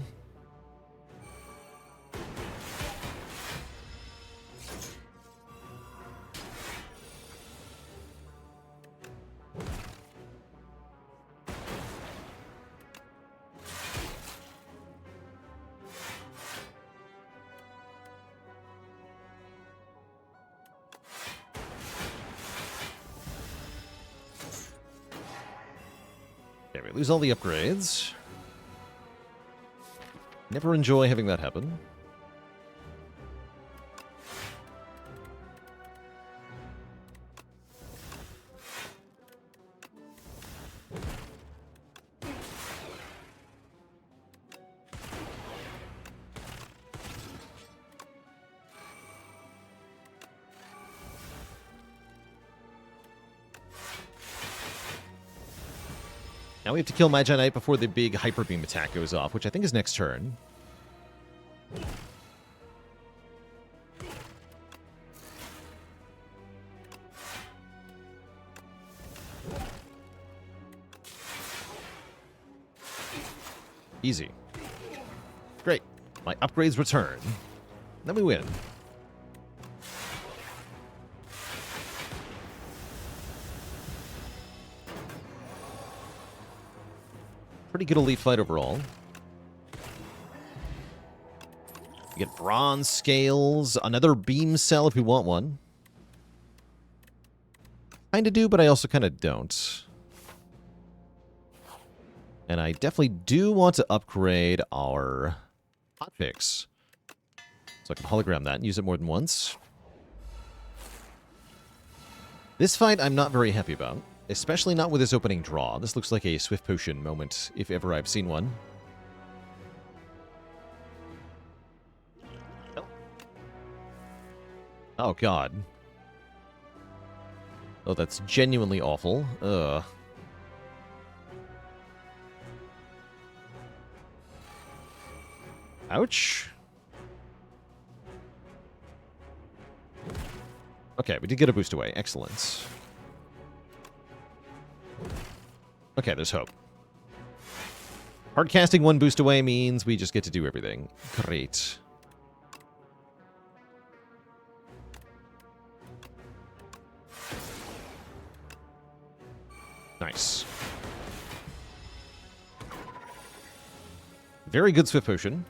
Okay, we lose all the upgrades. Never enjoy having that happen. Now we have to kill Magi Knight before the big Hyper Beam attack goes off, which I think is next turn. Easy. Great. My upgrades return. Then we win. Pretty good elite fight overall. We get bronze scales, another beam cell if we want one. Kinda do, but I also kinda don't. And I definitely do want to upgrade our hotfix. So I can hologram that and use it more than once. This fight I'm not very happy about. Especially not with this opening draw. This looks like a Swift Potion moment, if ever I've seen one. Oh, God. Oh, that's genuinely awful. Ugh. Ouch. Okay, we did get a boost away. Excellent. Okay, there's hope. Hard casting 1 boost away means we just get to do everything. Great. Nice. Very good Swift Potion.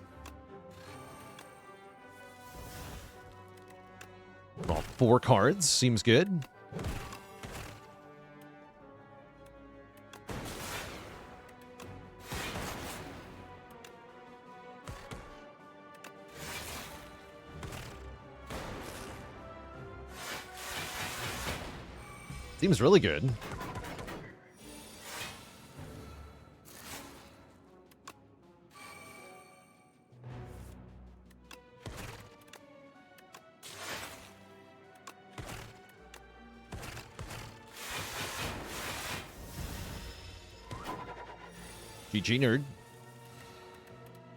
4 cards. Seems good. Seems really good. GG, nerd.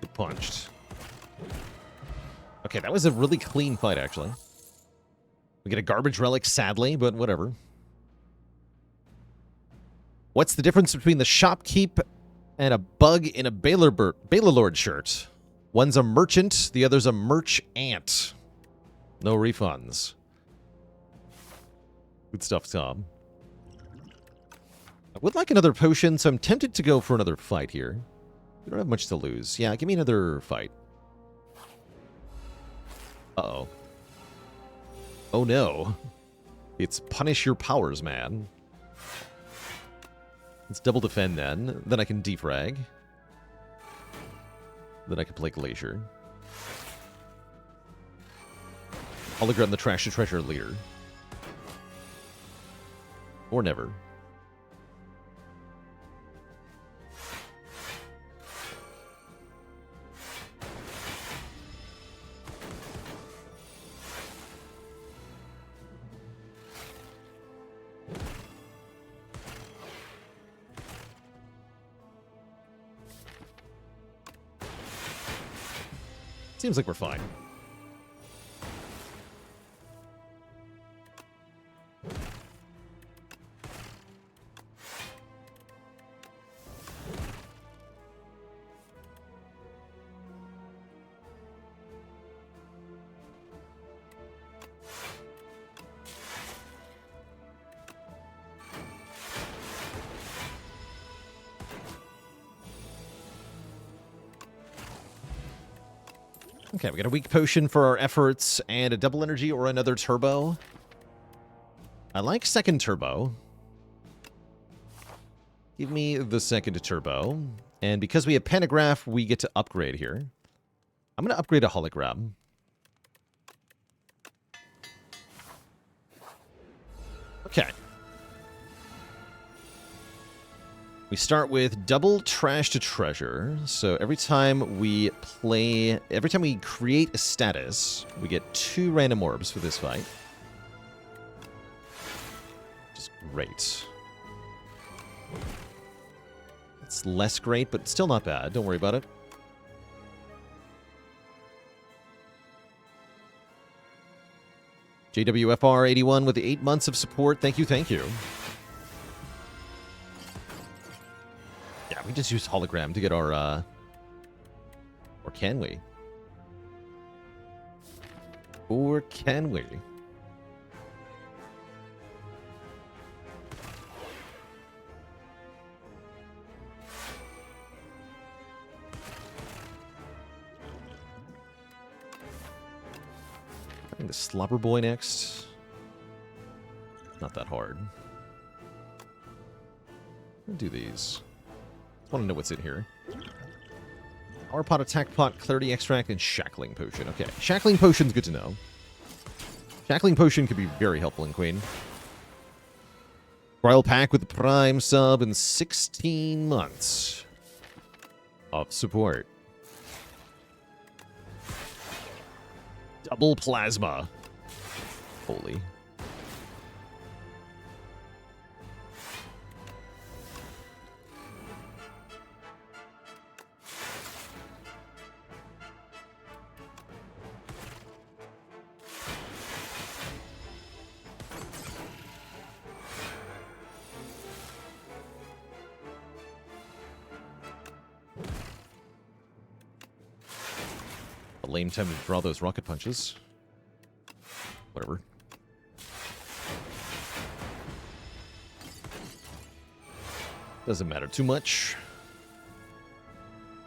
Get punched. Okay, that was a really clean fight, actually. We get a garbage relic, sadly, but whatever. What's the difference between the shopkeep and a bug in a Balor shirt? One's a merchant, the other's a merch-ant. No refunds. Good stuff, Tom. I would like another potion, so I'm tempted to go for another fight here. We don't have much to lose. Yeah, give me another fight. Uh-oh. Oh no. It's punish your powers, man. Let's double defend then. Then I can defrag. Then I can play Glacier. Hologram the Trash to Treasure leader. Or never. Seems like we're fine. Okay, we got a weak potion for our efforts and a double energy or another turbo. I like second turbo. Give me the second turbo. And because we have Pentagraph, we get to upgrade here. I'm going to upgrade a hologram. Okay. We start with double trash to treasure. So every time we create a status, we get 2 random orbs for this fight. Which is great. It's less great, but still not bad. Don't worry about it. JWFR81 with the 8 months of support. Thank you, thank you. We just use hologram to get our, or can we? Or can we? I think the Slobber Boy next. Not that hard. I'll do these. Want to know what's in here. Power Pot, Attack Pot, Clarity Extract, and Shackling Potion. Okay, Shackling Potion's good to know. Shackling Potion could be very helpful in Queen. Royal Pack with the Prime sub and 16 months of support. Double Plasma. Holy. Lame time to draw those rocket punches. Whatever. Doesn't matter too much.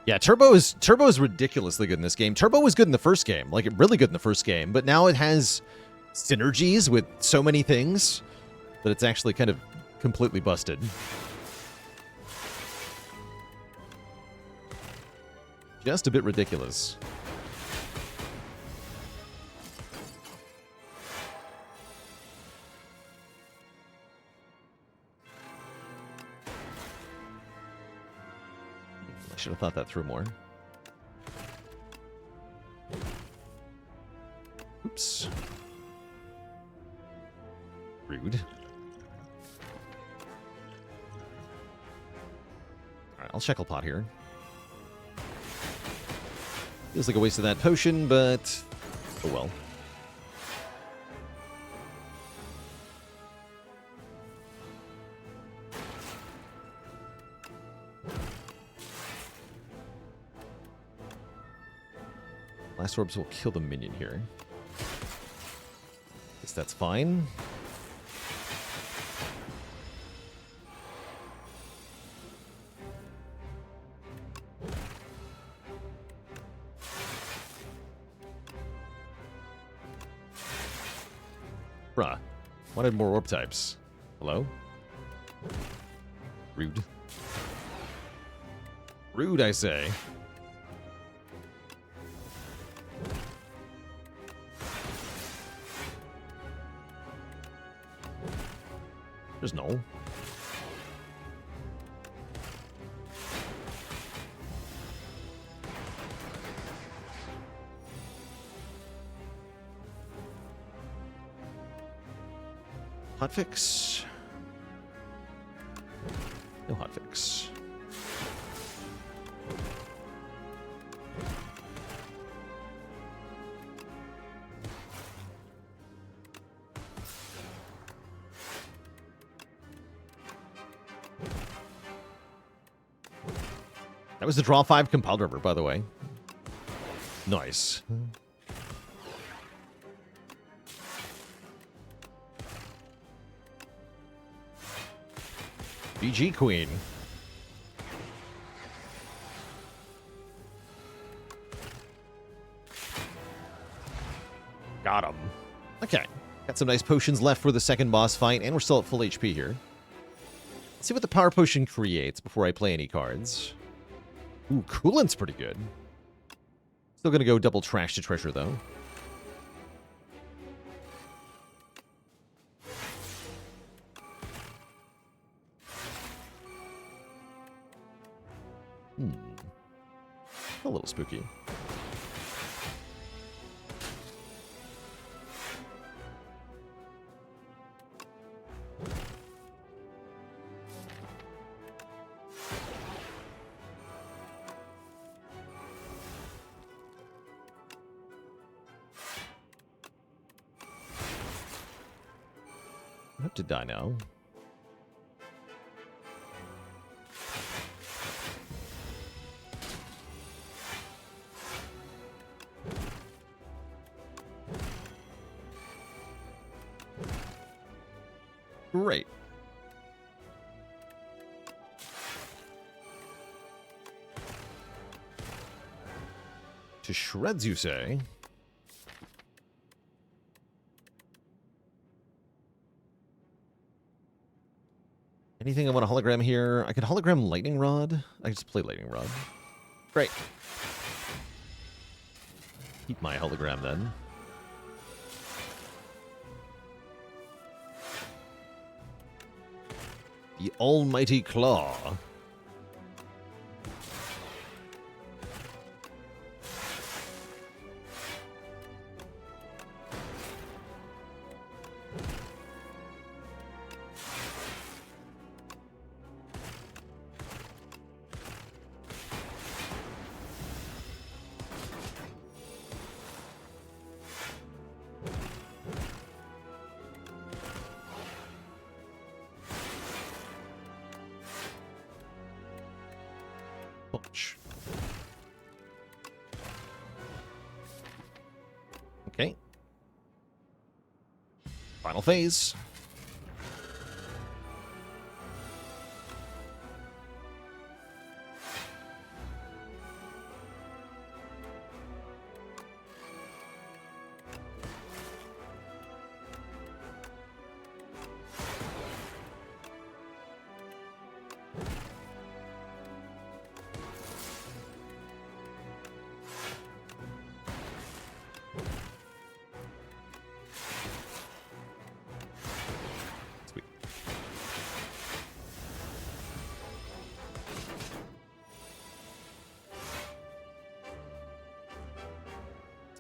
Yeah, Turbo is ridiculously good in this game. Turbo was good in the first game, like really good in the first game, but now it has synergies with so many things that it's actually kind of completely busted. Just a bit ridiculous. I should have thought that through more. Oops. Rude. Alright, I'll Shekel Pot here. Feels like a waste of that potion, but oh well. Last orbs will kill the minion here. Guess that's fine. Bruh. Wanted more orb types. Hello? Rude. Rude, I say. There's no. Hotfix? No hotfix. That was the draw 5 compiled river, by the way. Nice. GG, Queen. Got him. Okay. Got some nice potions left for the second boss fight, and we're still at full HP here. Let's see what the power potion creates before I play any cards. Ooh, Coolant's pretty good. Still gonna go double trash to treasure, though. A little spooky. I have to die now. Great. To shreds, you say? Anything I want to hologram here? I could hologram Lightning Rod. I could just play Lightning Rod. Great. Keep my hologram then. The Almighty Claw. Okay. Final phase.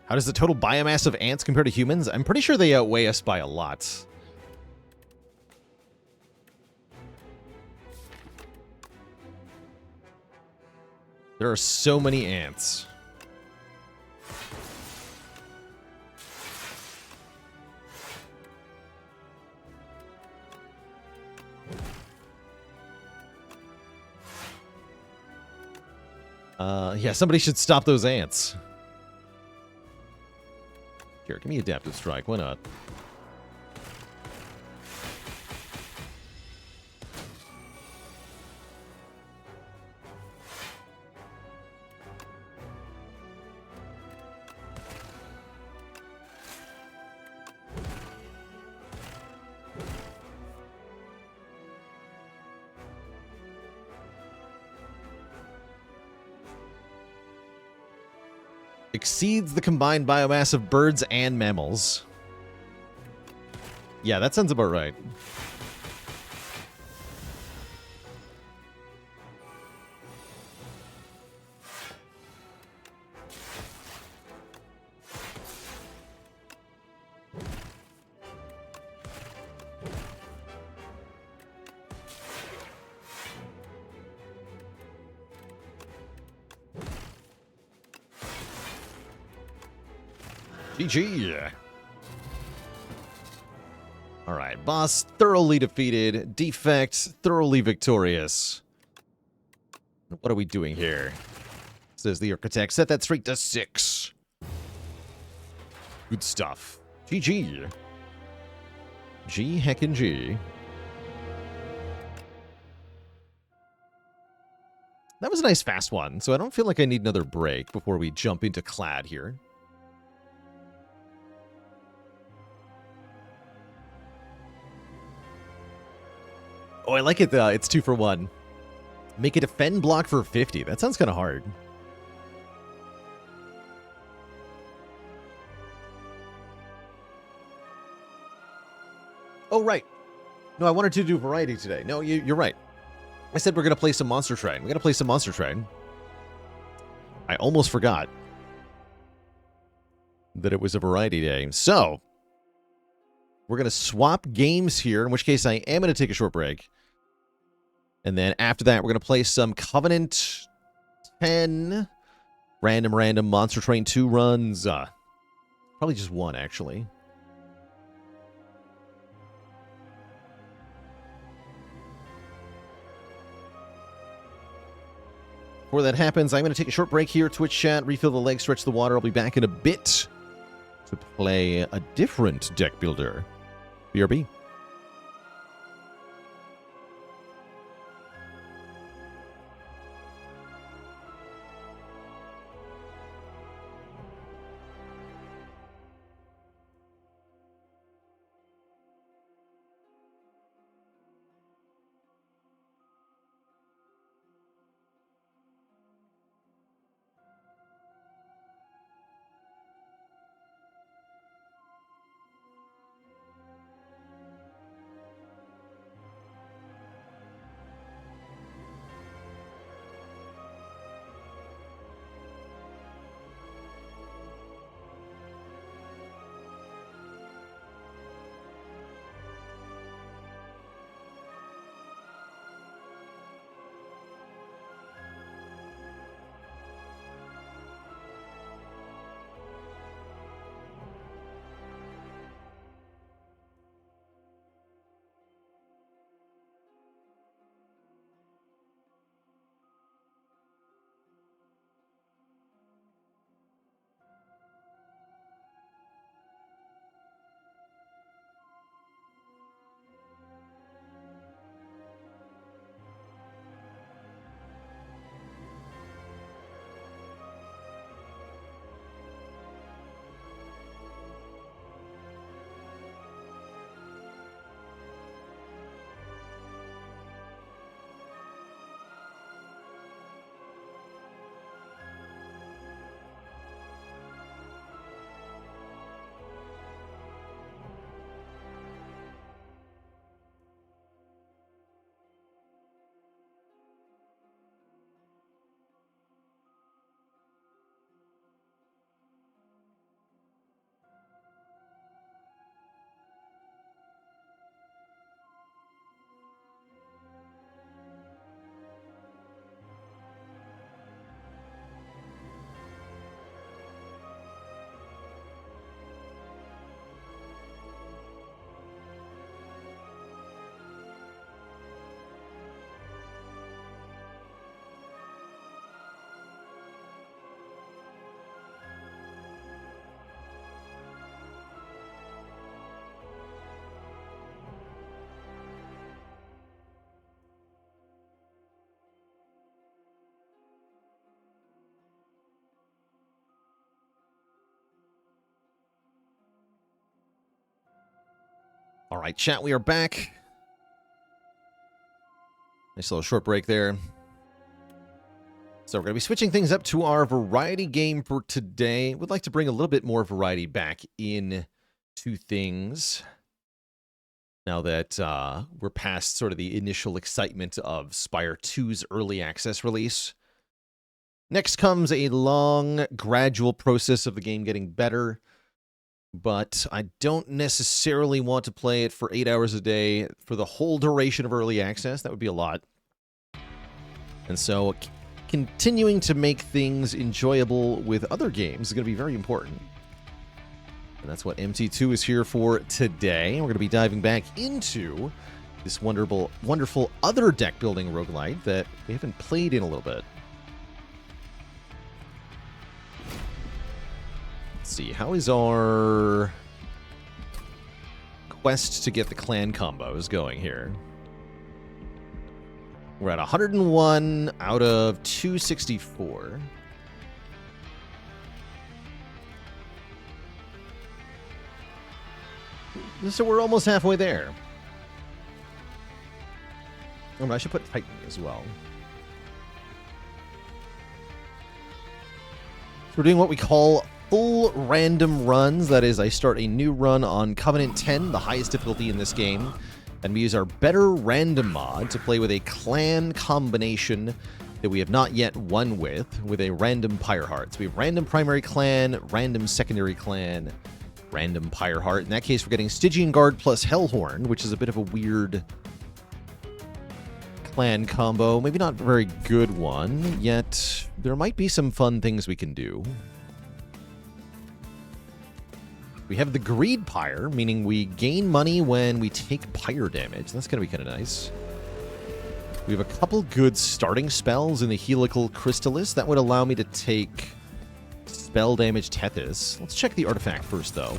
How does the total biomass of ants compare to humans? I'm pretty sure they outweigh us by a lot. There are so many ants. Yeah, somebody should stop those ants. Here, give me Adaptive Strike. Why not? Exceeds the combined biomass of birds and mammals. Yeah, that sounds about right. GG. Alright, boss thoroughly defeated. Defect thoroughly victorious. What are we doing here? Says the architect. Set that streak to 6. Good stuff. GG. G heckin' G. That was a nice fast one, so I don't feel like I need another break before we jump into Clad here. Oh, I like it. It's 2 for 1. Make a defend block for 50. That sounds kind of hard. Oh, right. No, I wanted to do variety today. No, you're right. I said we're going to play some Monster Train. We're going to play some Monster Train. I almost forgot that it was a variety day. So, we're going to swap games here, in which case I am going to take a short break. And then after that, we're going to play some Covenant 10 random Monster Train 2 runs. Probably just one, actually. Before that happens, I'm going to take a short break here. Twitch chat, refill the legs, stretch the water. I'll be back in a bit to play a different deck builder. BRB. right, chat, we are back. Nice little short break there. So we're going to be switching things up to our variety game for today. We'd like to bring a little bit more variety back in to things now that we're past sort of the initial excitement of Spire 2's early access release. Next comes a long, gradual process of the game getting better, but I don't necessarily want to play it for 8 hours a day for the whole duration of early access. That would be a lot. And so continuing to make things enjoyable with other games is going to be very important. And that's what MT2 is here for today. We're going to be diving back into this wonderful other deck building roguelite that we haven't played in a little bit. Let's see, how is our quest to get the clan combos going here? We're at 101 out of 264. So we're almost halfway there. Oh, I should put Titan as well. So we're doing what we call full random runs. That is, I start a new run on Covenant 10, the highest difficulty in this game. And we use our Better Random mod to play with a clan combination that we have not yet won with a random Pyreheart. So we have random primary clan, random secondary clan, random Pyreheart. In that case, we're getting Stygian Guard plus Hellhorned, which is a bit of a weird clan combo. Maybe not a very good one, yet there might be some fun things we can do. We have the Greed Pyre, meaning we gain money when we take pyre damage. That's going to be kind of nice. We have a couple good starting spells in the Helical Crystallis. That would allow me to take spell damage Tethys. Let's check the artifact first, though.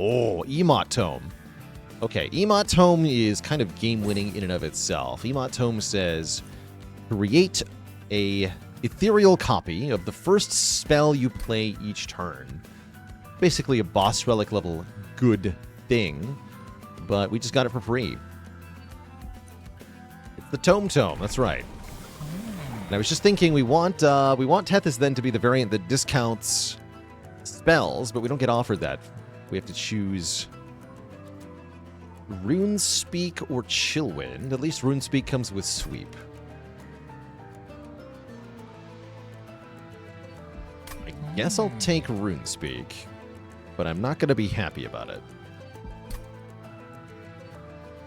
Oh, Emot Tome. Okay, Emot Tome is kind of game-winning in and of itself. Emot Tome says, create a ethereal copy of the first spell you play each turn. Basically a boss relic level good thing, but we just got it for free. It's the Tome, that's right. And I was just thinking we want Tethys then to be the variant that discounts spells, but we don't get offered that. We have to choose Runespeak or Chillwind. At least Runespeak comes with Sweep. I guess I'll take Runespeak, but I'm not going to be happy about it.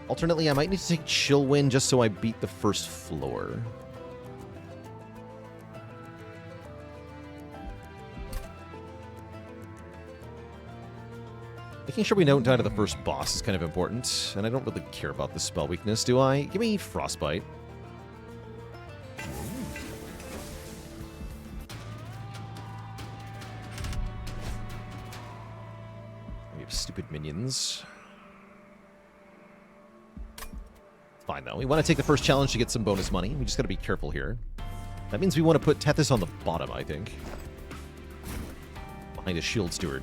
Alternately, I might need to take Chillwind just so I beat the first floor. Making sure we don't die to the first boss is kind of important, and I don't really care about the spell weakness, do I? Give me Frostbite. We have stupid minions. Fine, though. We want to take the first challenge to get some bonus money. We just got to be careful here. That means we want to put Tethys on the bottom, I think. Behind a Shield Steward.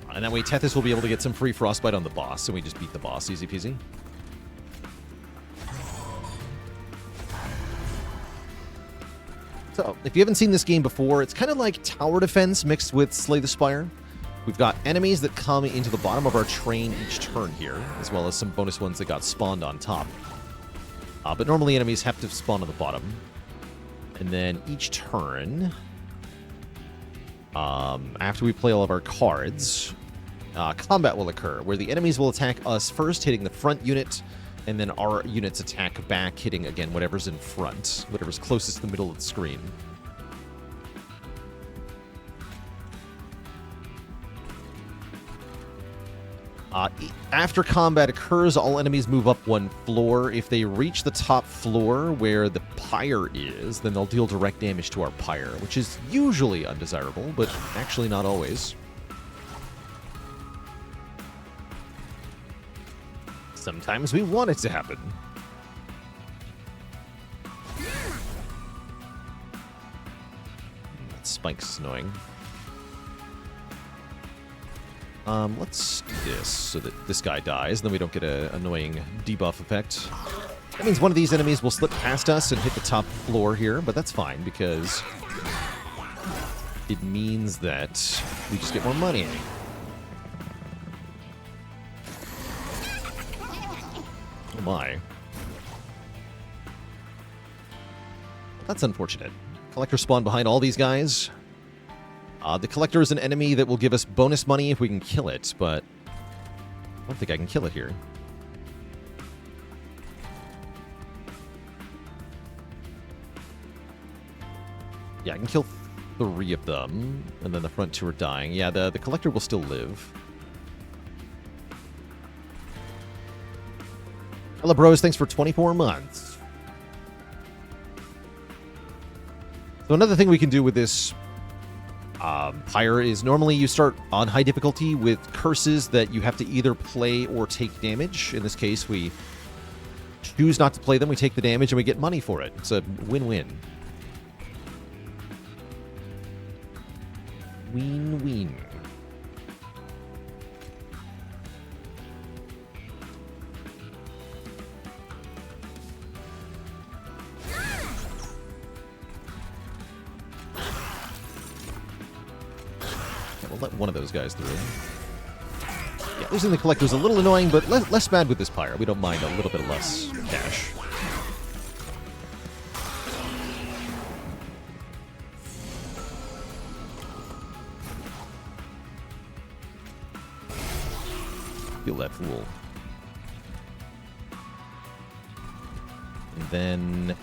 And that way Tethys will be able to get some free Frostbite on the boss, and we just beat the boss. Easy peasy. So, if you haven't seen this game before, it's kind of like tower defense mixed with Slay the Spire. We've got enemies that come into the bottom of our train each turn here, as well as some bonus ones that got spawned on top. But normally enemies have to spawn on the bottom. And then each turn, after we play all of our cards, combat will occur, where the enemies will attack us first, hitting the front unit, and then our units attack back, hitting, again, whatever's in front, whatever's closest to the middle of the screen. After combat occurs, all enemies move up one floor. If they reach the top floor where the pyre is, then they'll deal direct damage to our pyre, which is usually undesirable, but actually not always. Sometimes we want it to happen. That spike's annoying. Let's do this so that this guy dies, and then we don't get an annoying debuff effect. That means one of these enemies will slip past us and hit the top floor here, but that's fine because it means that we just get more money. Oh my. That's unfortunate. Collector spawned behind all these guys. The Collector is an enemy that will give us bonus money if we can kill it, but I don't think I can kill it here. Yeah, I can kill 3 of them, and then the front 2 are dying. Yeah, the Collector will still live. Hello, bros. Thanks for 24 months. So another thing we can do with this Fhyra is normally you start on high difficulty with curses that you have to either play or take damage. In this case, we choose not to play them, we take the damage, and we get money for it. It's a win-win. Win-win. We'll let one of those guys through. Yeah, losing the Collector is a little annoying, but less bad with this Pyre. We don't mind a little bit less cash. Feel that fool. And then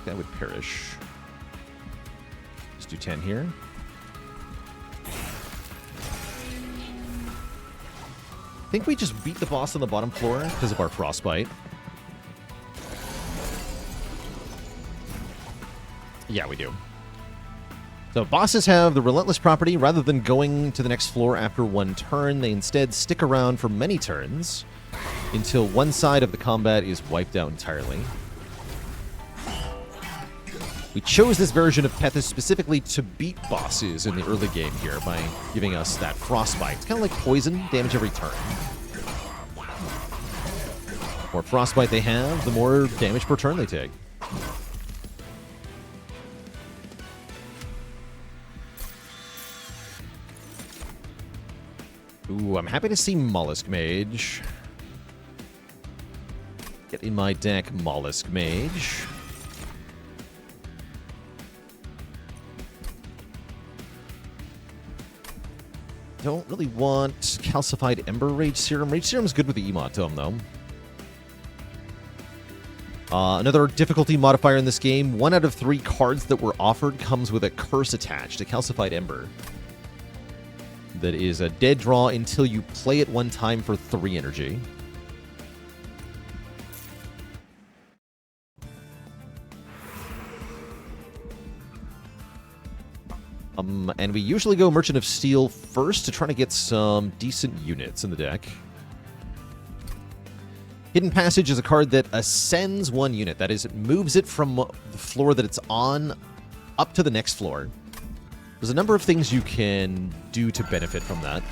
that would perish. Let's do 10 here. I think we just beat the boss on the bottom floor because of our frostbite. Yeah, we do. So bosses have the relentless property. Rather than going to the next floor after one turn, they instead stick around for many turns until one side of the combat is wiped out entirely. We chose this version of Tethys specifically to beat bosses in the early game here by giving us that frostbite. It's kind of like poison, damage every turn. The more frostbite they have, the more damage per turn they take. Ooh, I'm happy to see Mollusk Mage. Get in my deck Mollusk Mage. Don't really want Calcified Ember Rage Serum. Rage Serum's good with the Emot Tome, though. Another difficulty modifier in this game. 1 out of 3 cards that were offered comes with a curse attached, a Calcified Ember. That is a dead draw until you play it 1 time for 3 energy. And we usually go Merchant of Steel first to try to get some decent units in the deck. Hidden Passage is a card that ascends 1 unit. That is, it moves it from the floor that it's on up to the next floor. There's a number of things you can do to benefit from that.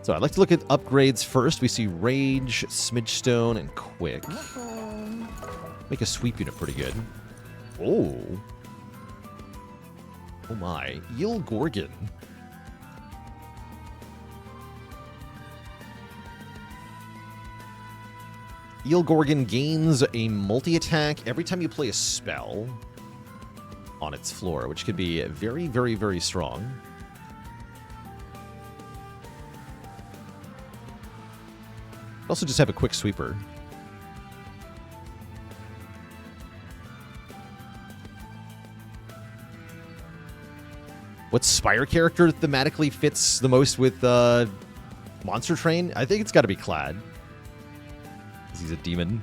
So I'd like to look at upgrades first. We see Rage, Smidgestone, and Quick. Make a sweep unit pretty good. Oh. Oh my. Eel Gorgon. Eel Gorgon gains a multi-attack every time you play a spell on its floor, which can be very, very, very strong. Also just have a quick sweeper. What Spire character thematically fits the most with Monster Train? I think it's got to be Clad. He's a demon.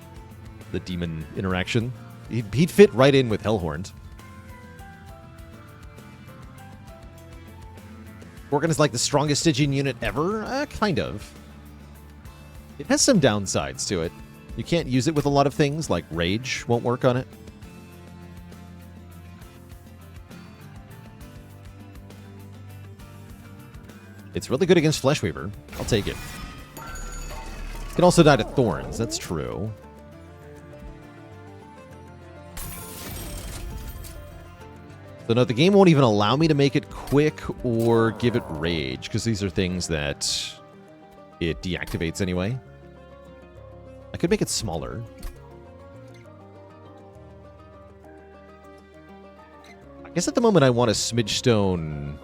The demon interaction. He'd fit right in with Hellhorned. Gorgon is like the strongest Stygian unit ever? Kind of. It has some downsides to it. You can't use it with a lot of things, like Rage won't work on it. It's really good against Fleshweaver. I'll take it. It can also die to Thorns. That's true. So no, the game won't even allow me to make it quick or give it rage, because these are things that it deactivates anyway. I could make it smaller. I guess at the moment I want a Smidgestone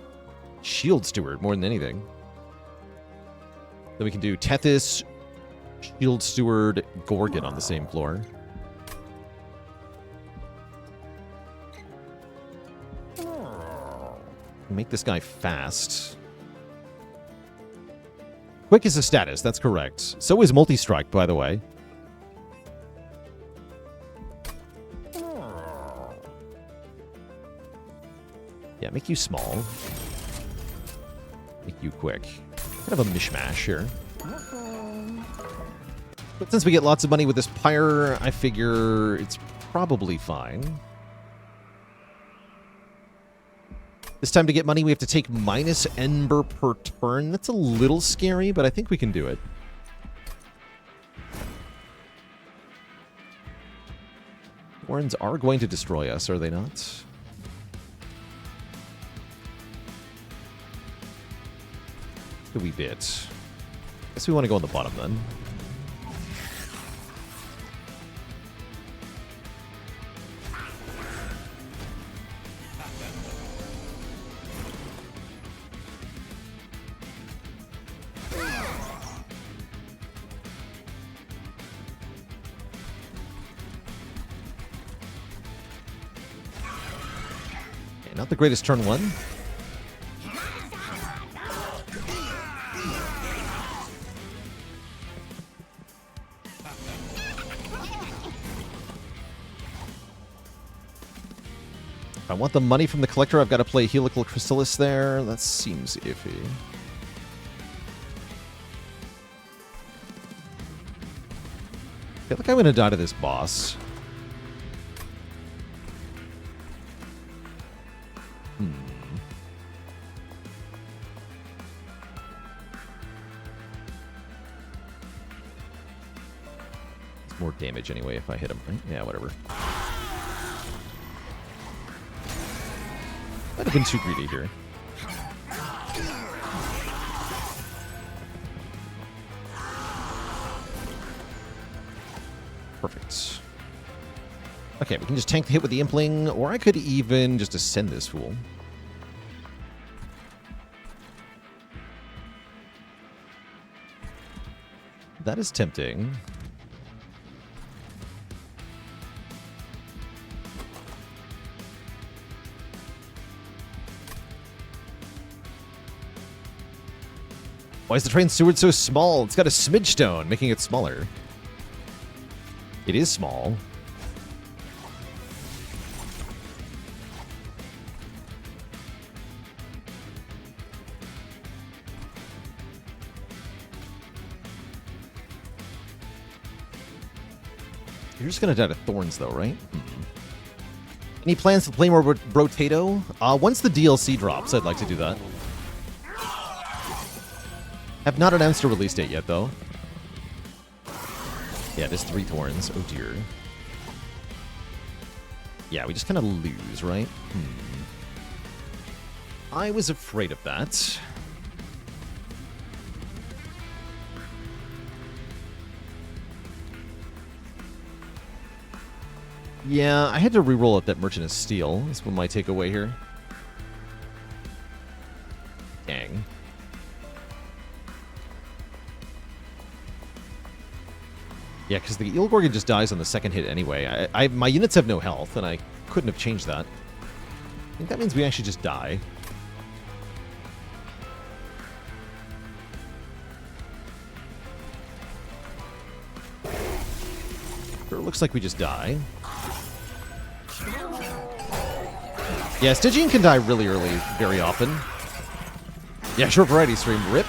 Shield Steward more than anything. Then we can do Tethys, Shield Steward, Gorgon on the same floor. Make this guy fast. Quick is a status, that's correct. So is Multi-Strike, by the way. Yeah, make you small. Make you quick. Kind of a mishmash here. But since we get lots of money with this Pyre, I figure it's probably fine. This time to get money, we have to take minus Ember per turn. That's a little scary, but I think we can do it. Warrens are going to destroy us, are they not? A wee bit. Guess we want to go on the bottom then. Not the greatest turn one. If I want the money from the collector, I've got to play Helical Chrysalis there. That seems iffy. I feel like I'm going to die to this boss. More damage anyway if I hit him, right? Yeah, whatever. Might have been too greedy here. Perfect. Okay, we can just tank the hit with the Impling, or I could even just ascend this fool. That is tempting. Why is the Train Steward so small? It's got a Smidgestone, making it smaller. It is small. You're just going to die to Thorns, though, right? Any plans to play more Brotato? Once the DLC drops, I'd like to do that. Have not announced a release date yet, though. Yeah, there's 3 Thorns. Oh, dear. Yeah, we just kind of lose, right? I was afraid of that. Yeah, I had to reroll out that Merchant of Steel. That's my takeaway here. Dang. Yeah, because the Eel Gorgon just dies on the second hit anyway. My units have no health, and I couldn't have changed that. I think that means we actually just die. Sure, looks like we just die. Yeah, Stygian can die really early, very often. Yeah, short variety stream. RIP.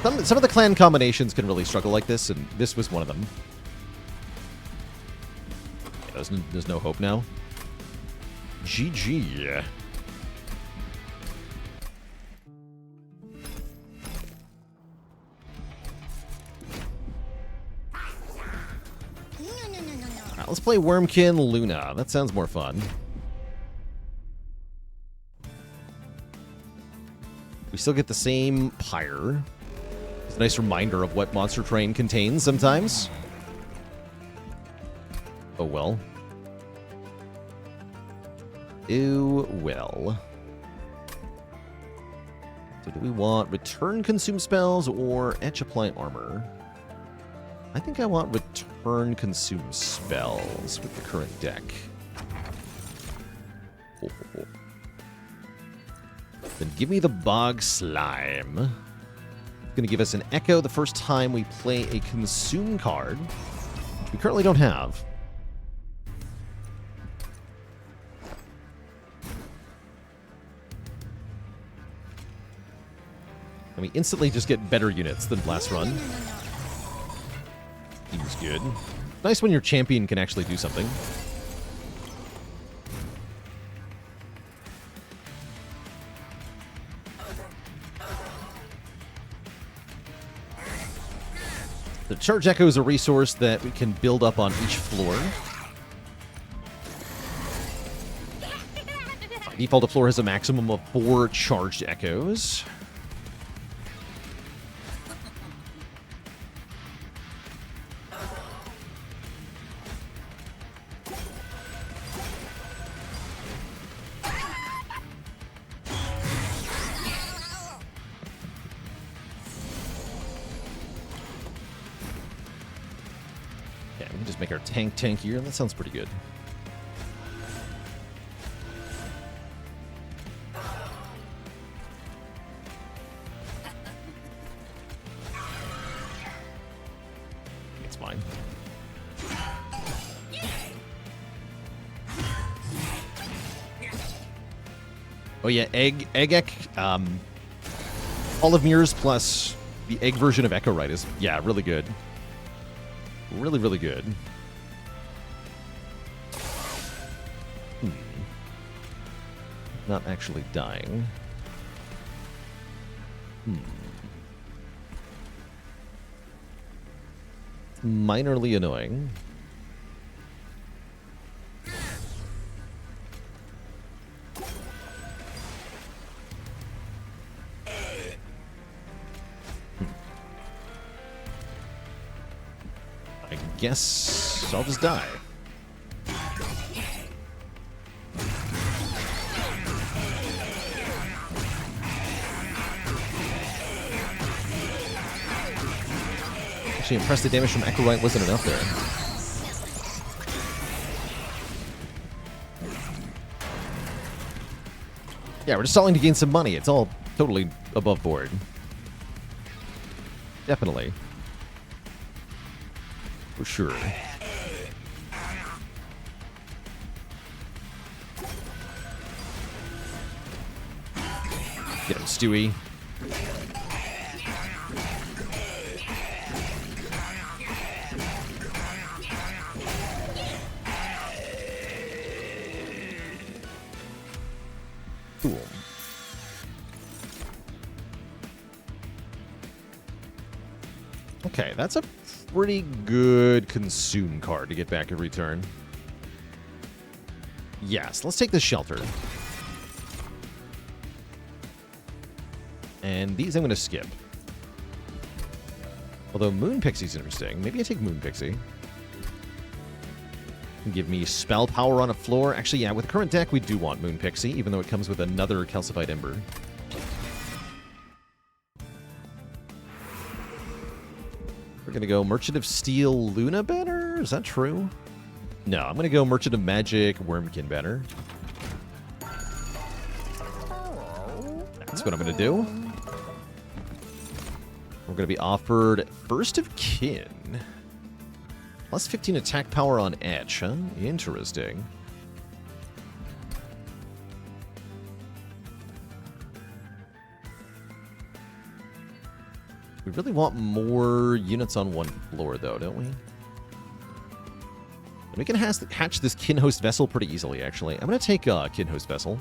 Some of the clan combinations can really struggle like this, and this was one of them. Yeah, there's no hope now. GG. Let's play Wurmkin Luna. That sounds more fun. We still get the same pyre. It's a nice reminder of what Monster Train contains sometimes. Oh well. Oh well. So do we want return consume spells or etch apply armor? I think I want return consume spells with the current deck. Oh. Then give me the Bog Slime. It's going to give us an Echo the first time we play a consume card, which we currently don't have. And we instantly just get better units than last run. Seems good. Nice when your champion can actually do something. The Charge Echo is a resource that we can build up on each floor. By default, a floor has a maximum of 4 charged echoes. Make our tank tankier. That sounds pretty good. It's fine. Oh yeah, egg. Olive Mirrors plus the egg version of Echowright is, yeah, really good. Really, really good. Not actually dying. Minorly annoying. I guess I'll just die. Actually, impressed the damage from Echowright wasn't enough there. Yeah, we're just stalling to gain some money. It's all totally above board. Definitely. For sure. Get him, Stewie. Cool. Okay, that's a pretty good consume card to get back every turn. Yes, let's take the shelter. And these I'm going to skip. Although Moon Pixie's interesting. Maybe I take Moon Pixie. Give me spell power on a floor. Actually, yeah, with the current deck, we do want Moon Pixie, even though it comes with another Calcified Ember. We're going to go Merchant of Steel Luna banner? Is that true? No, I'm going to go Merchant of Magic Wurmkin banner. That's what I'm going to do. We're going to be offered First of Kin. Plus 15 attack power on Etch, huh? Interesting. We really want more units on one floor, though, don't we? And we can hatch this Kinhost Vessel pretty easily, actually. I'm going to take Kinhost Vessel.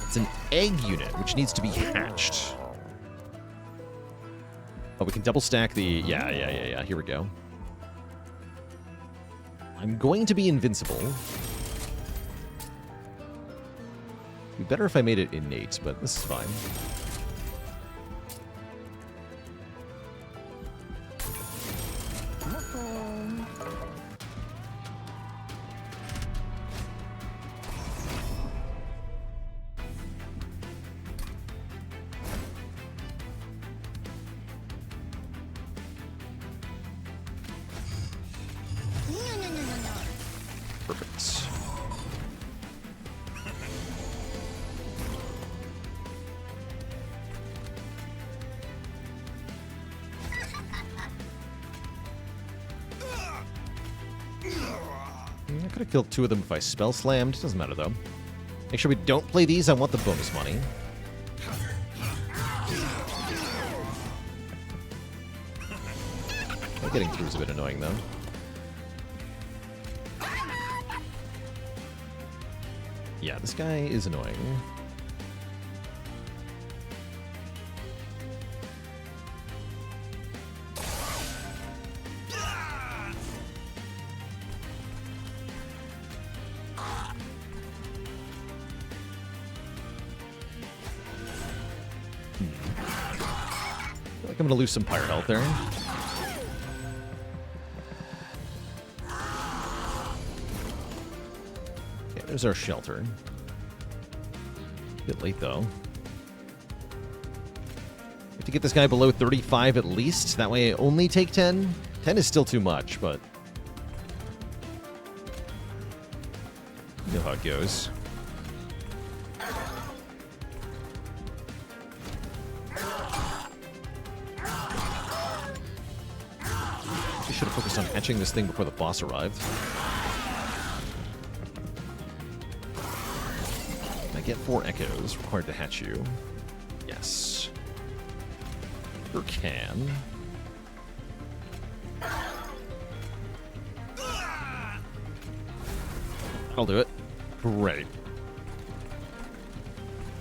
It's an egg unit, which needs to be hatched. Oh, we can double stack the... Yeah, here we go. I'm going to be invincible. It'd be better if I made it innate, but this is fine. Perfect. I could have killed 2 of them if I spell slammed. Doesn't matter though. Make sure we don't play these. I want the bonus money. Getting through is a bit annoying though. Yeah, this guy is annoying. I feel like I'm gonna lose some pyre health there. There's our shelter. Bit late, though. We have to get this guy below 35 at least. That way I only take 10. 10 is still too much, but... you know how it goes. We should have focused on hatching this thing before the boss arrived. Get 4 echoes required to hatch you. Yes. Sure can. I'll do it. Great.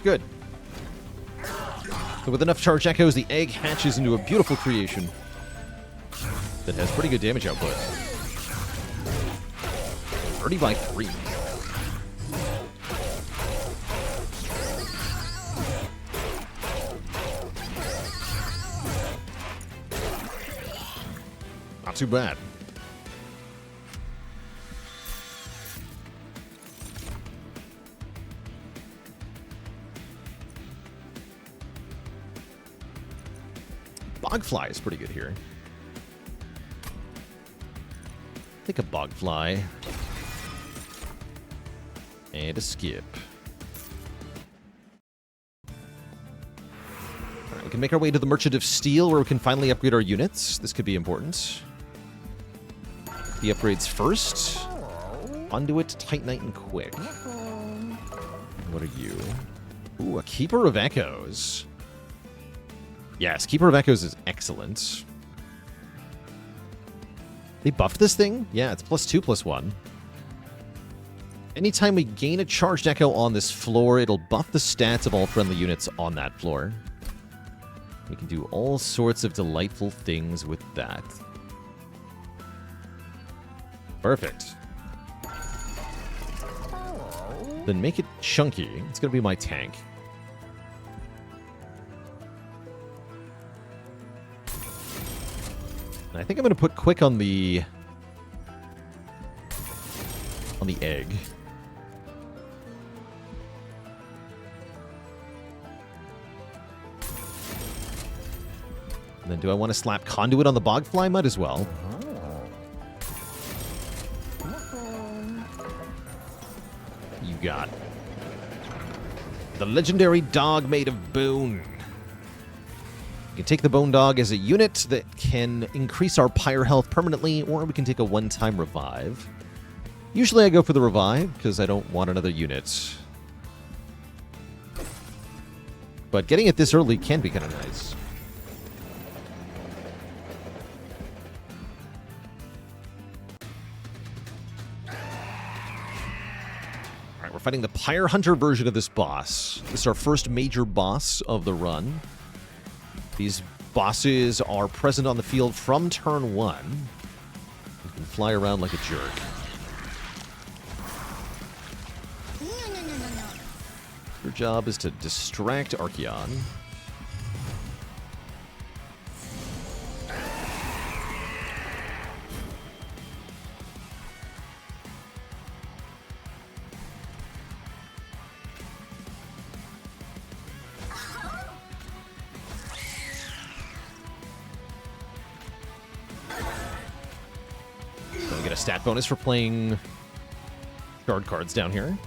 Good. So with enough charged echoes, the egg hatches into a beautiful creation that has pretty good damage output. 30 by 3. Not too bad. Bogfly is pretty good here. Take a Bogfly. And a skip. Alright, we can make our way to the Merchant of Steel where we can finally upgrade our units. This could be important. The upgrades first. Conduit, Titanite, and Quick. What are you? Ooh, a Keeper of Echoes. Yes, Keeper of Echoes is excellent. They buffed this thing? Yeah, it's +2/+1. Anytime we gain a charged echo on this floor, it'll buff the stats of all friendly units on that floor. We can do all sorts of delightful things with that. Perfect. Then make it chunky. It's going to be my tank. And I think I'm going to put Quick on the egg. And then do I want to slap Conduit on the Bogfly? Might as well. You got the legendary dog made of bone. We can take the Bone Dog as a unit that can increase our pyre health permanently, or we can take a one-time revive. Usually I go for the revive, because I don't want another unit. But getting it this early can be kind of nice. Alright, we're fighting the Pyre Hunter version of this boss. This is our first major boss of the run. These bosses are present on the field from turn 1. You can fly around like a jerk. Your job is to distract Archeon. Gonna get a stat bonus for playing shard cards down here.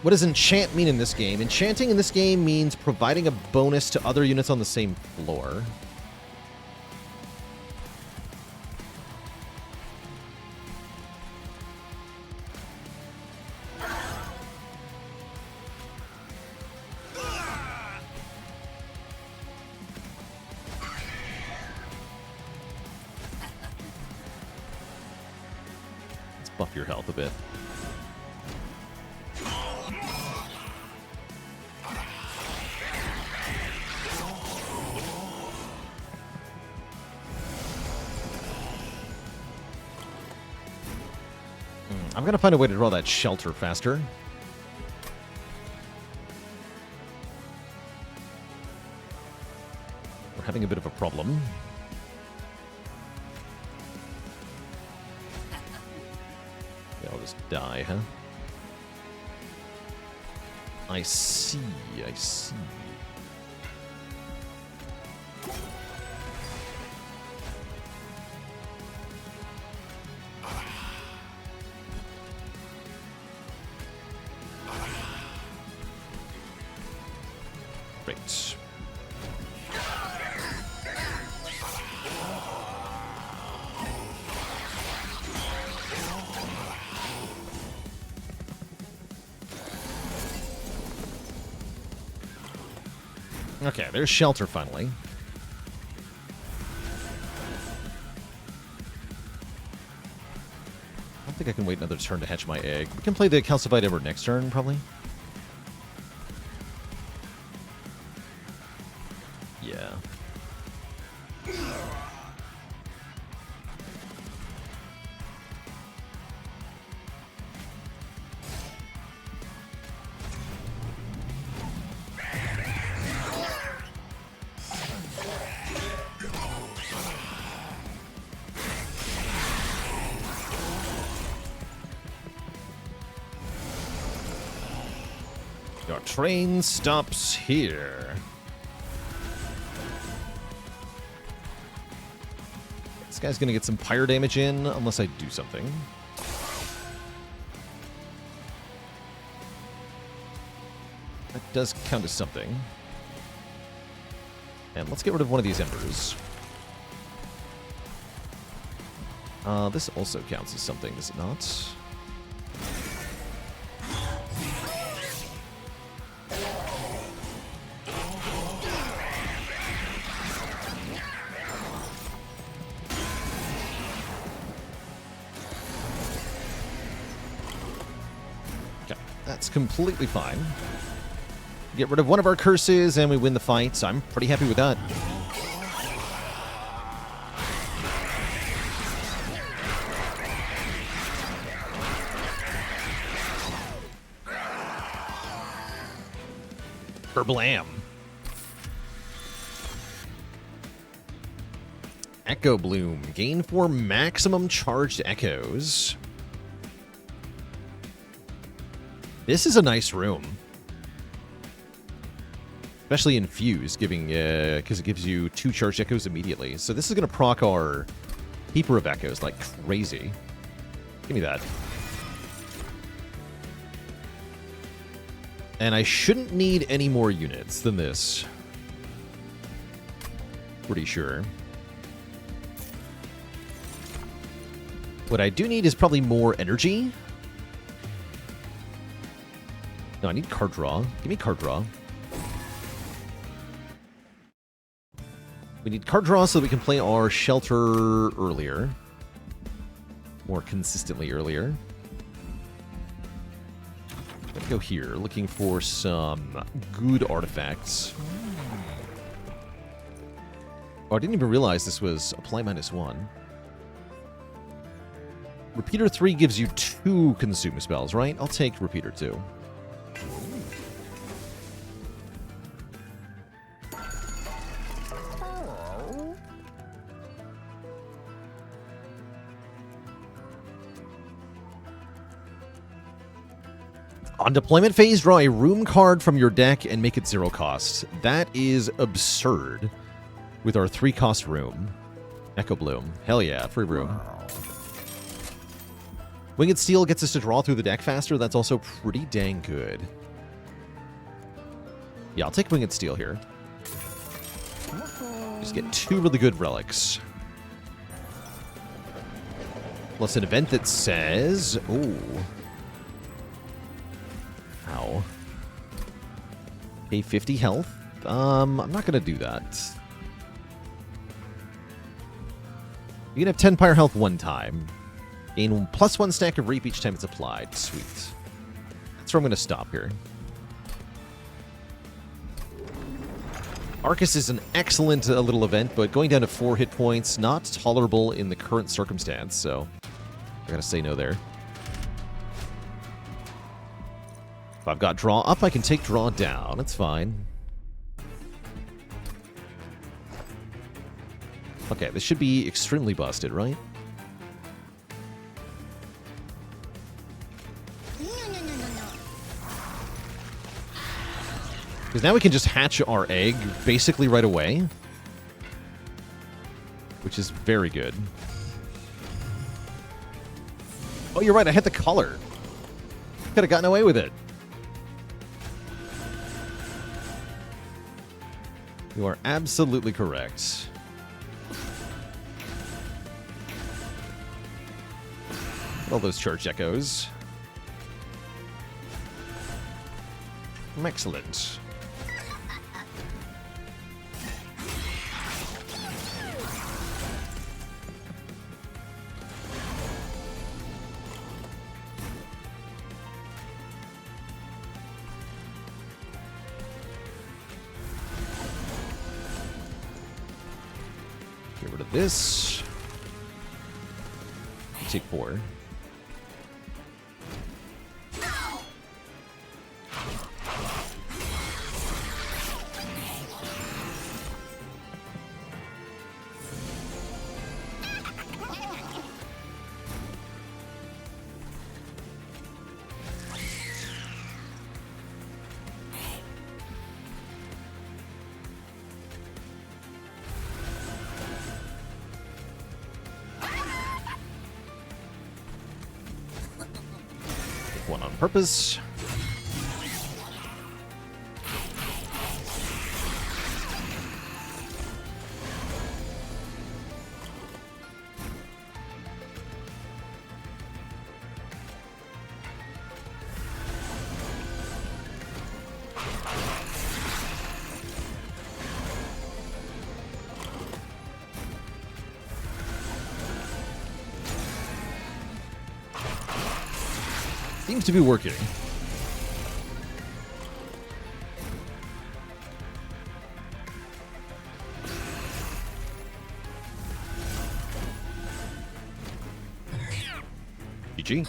What does enchant mean in this game? Enchanting in this game means providing a bonus to other units on the same floor. Let's buff your health a bit. I'm going to find a way to draw that shelter faster. We're having a bit of a problem. Yeah, I'll just die, huh? I see, I see. Great. Okay, there's shelter finally. I don't think I can wait another turn to hatch my egg. We can play the Calcified Ember next turn, probably. Yeah. Your train stops here. This guy's gonna get some pyre damage in, unless I do something. That does count as something. And let's get rid of one of these embers. This also counts as something, does it not? That's completely fine. Get rid of one of our curses and we win the fight, so I'm pretty happy with that. Kerblam. Echo Bloom. Gain 4 maximum charged echoes. This is a nice room. Especially infused, giving because it gives you 2 charged echoes immediately. So this is going to proc our Keeper of Echoes like crazy. Give me that. And I shouldn't need any more units than this. Pretty sure. What I do need is probably more energy. No, I need card draw. Give me card draw. We need card draw so that we can play our shelter earlier. More consistently earlier. Let's go here, looking for some good artifacts. Oh, I didn't even realize this was apply -1. Repeater 3 gives you 2 consume spells, right? I'll take Repeater 2. On deployment phase, draw a room card from your deck and make it 0 cost. That is absurd with our 3-cost room. Echo Bloom. Hell yeah, free room. Winged Steel gets us to draw through the deck faster. That's also pretty dang good. Yeah, I'll take Winged Steel here. Just get 2 really good relics. Plus an event that says... Ooh. Ow. Pay 50 health. I'm not going to do that. You can have 10 pyre health 1 time. Gain +1 stack of reap each time it's applied. Sweet. That's where I'm going to stop here. Arcus is an excellent little event, but going down to 4 hit points, not tolerable in the current circumstance, so I gotta say no there. If I've got draw up, I can take draw down. It's fine. Okay, this should be extremely busted, right? Because now we can just hatch our egg basically right away. Which is very good. Oh, you're right, I hit the color. Could have gotten away with it. You are absolutely correct. All those church echoes. Excellent. Get rid of this. Take 4. One on purpose. Seems to be working. GG.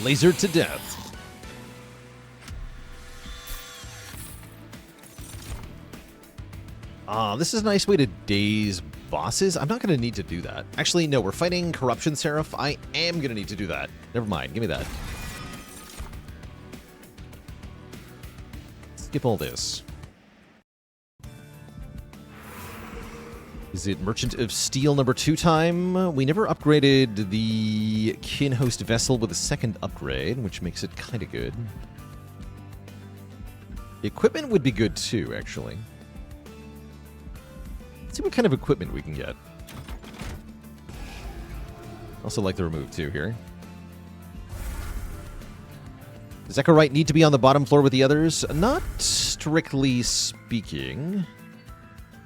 Laser to death. This is a nice way to daze bosses. I'm not going to need to do that. Actually, no, we're fighting Corruption Seraph. I am going to need to do that. Never mind. Give me that. Skip all this. Is it Merchant of Steel number 2 time? We never upgraded the Kin Host Vessel with a second upgrade, which makes it kind of good. Equipment would be good too, actually. Let's see what kind of equipment we can get. Also like the remove too here. Does Echowright need to be on the bottom floor with the others? Not strictly speaking.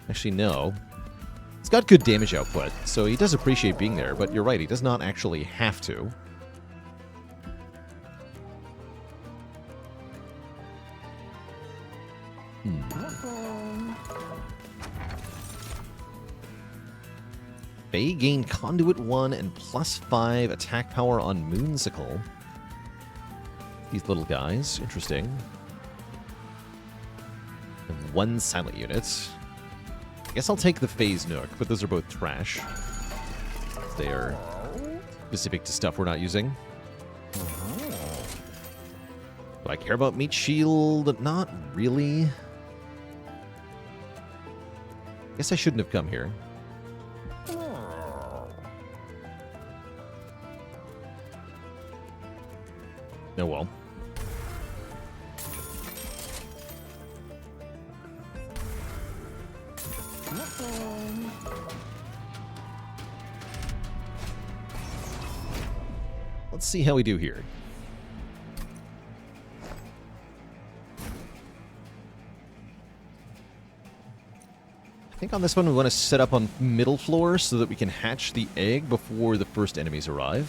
Actually, no. It's got good damage output, so he does appreciate being there, but you're right, he does not actually have to. They gain Conduit 1 and +5 attack power on Moonsicle. These little guys, interesting. And 1 silent unit. I guess I'll take the Phase Nook, but those are both trash. They are specific to stuff we're not using. Do I care about Meat Shield? Not really. Guess I shouldn't have come here. Oh well. Let's see how we do here. I think on this one we want to set up on middle floor so that we can hatch the egg before the first enemies arrive.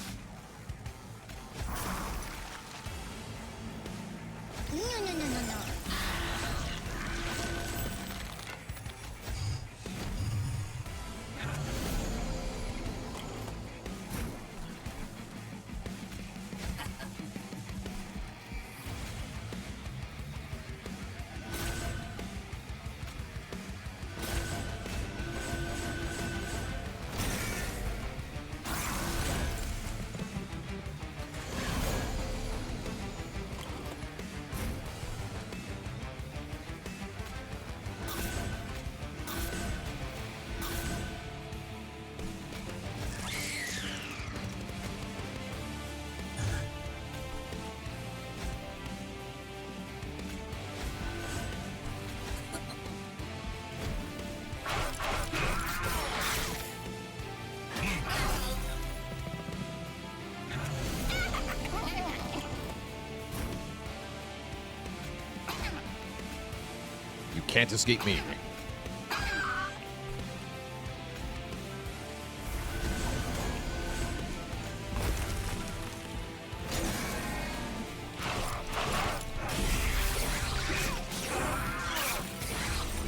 Can't escape me.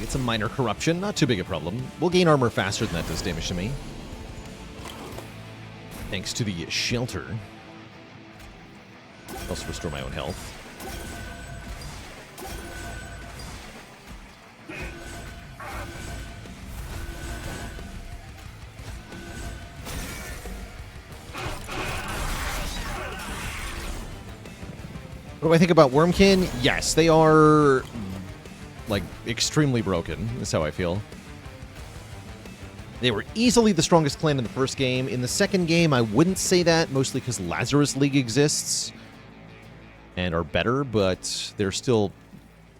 It's a minor corruption, not too big a problem. We'll gain armor faster than that does damage to me. Thanks to the shelter. I'll also restore my own health. What do I think about Wurmkin? Yes, they are, like, extremely broken, is how I feel. They were easily the strongest clan in the first game. In the second game, I wouldn't say that, mostly because Lazarus League exists and are better, but they're still,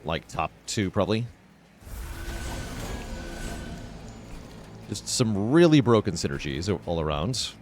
like, top 2, probably. Just some really broken synergies all around.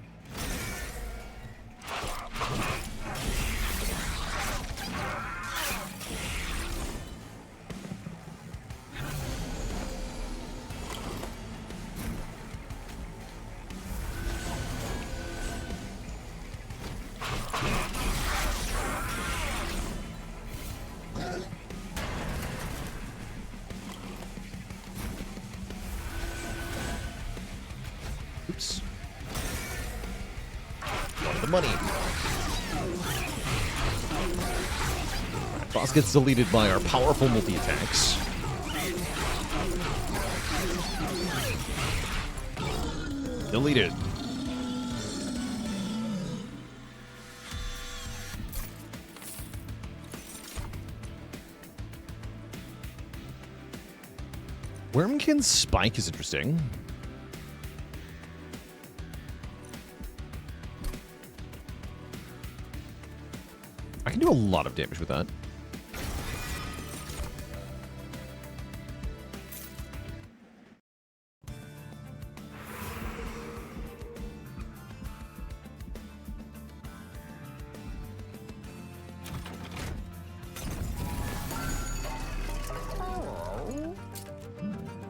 Oops. Wanted the money. Right, boss gets deleted by our powerful multi-attacks. Deleted. Wurmkin's spike is interesting. I can do a lot of damage with that.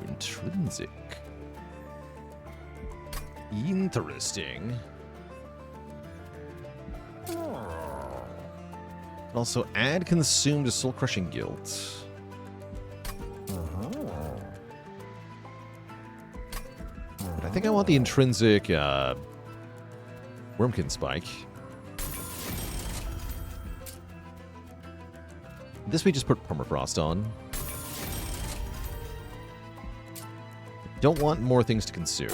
Intrinsic. Interesting. Also, add consume to Soul Crushing Guilt. But I think I want the intrinsic Wurmkin Spike. This we just put Permafrost on. Don't want more things to consume.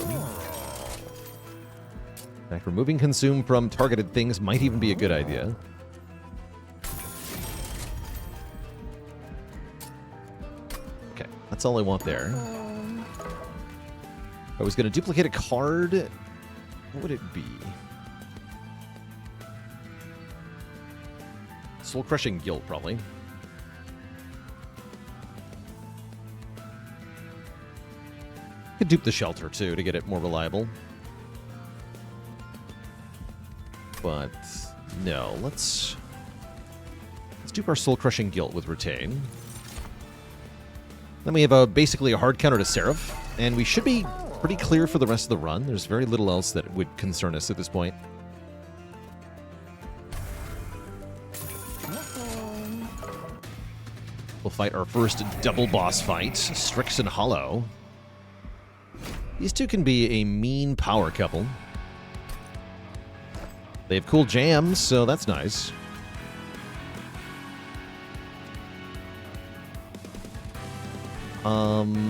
In fact, removing consume from targeted things might even be a good idea. Okay, that's all I want there. If I was going to duplicate a card, what would it be? Soul Crushing Guilt, probably. Could dupe the Shelter, too, to get it more reliable. But, no, let's dupe our Soul Crushing Guilt with Retain. Then we have basically a hard counter to Seraph, and we should be pretty clear for the rest of the run. There's very little else that would concern us at this point. We'll fight our first double boss fight, Strix and Hollow. These two can be a mean power couple. They have cool jams, so that's nice.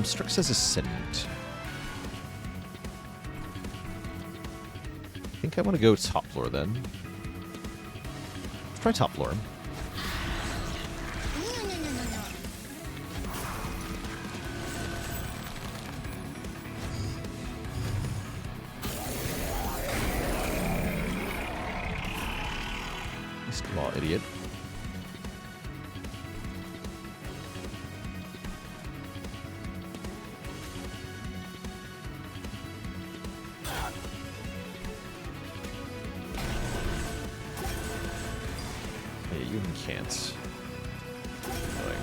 Strix has Ascendant. I think I want to go top floor then. Let's try top floor. Claw, idiot. Hey, you can't. Annoying.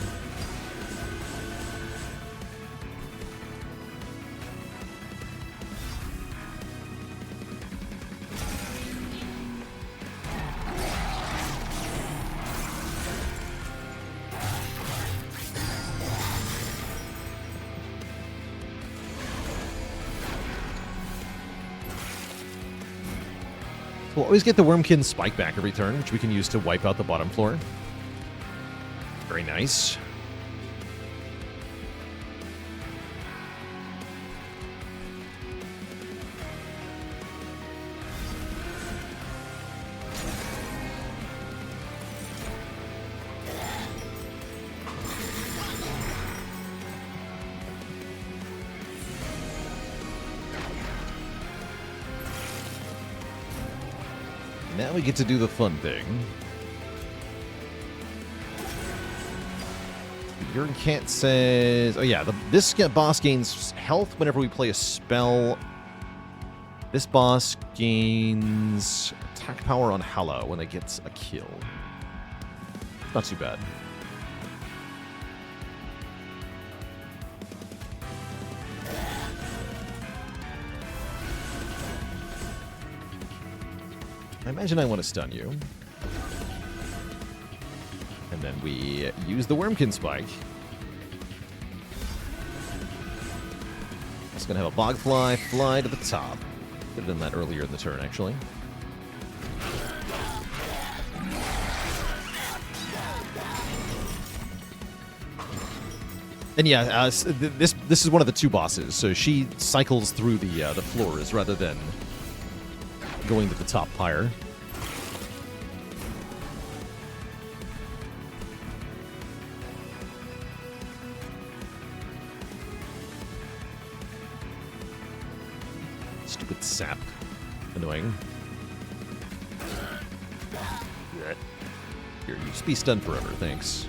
We'll always get the Wurmkin Spike back every turn, which we can use to wipe out the bottom floor. Very nice. Now we get to do the fun thing. Urine says... Oh yeah, this boss gains health whenever we play a spell. This boss gains attack power on Hallow when it gets a kill. Not too bad. I imagine I want to stun you. And then we use the Wurmkin Spike. It's going to have a Bogfly fly to the top. Could have done that earlier in the turn, actually. And yeah, this is one of the two bosses, so she cycles through the floors rather than going to the top pyre. Stupid sap. Annoying. Here, you just be stunned forever, thanks.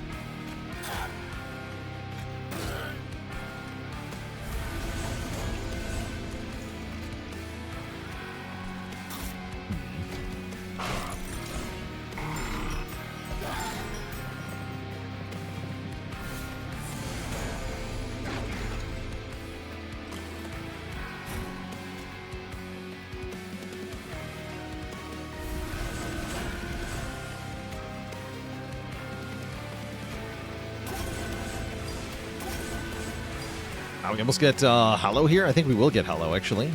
We almost get Hollow here. I think we will get Hollow, actually.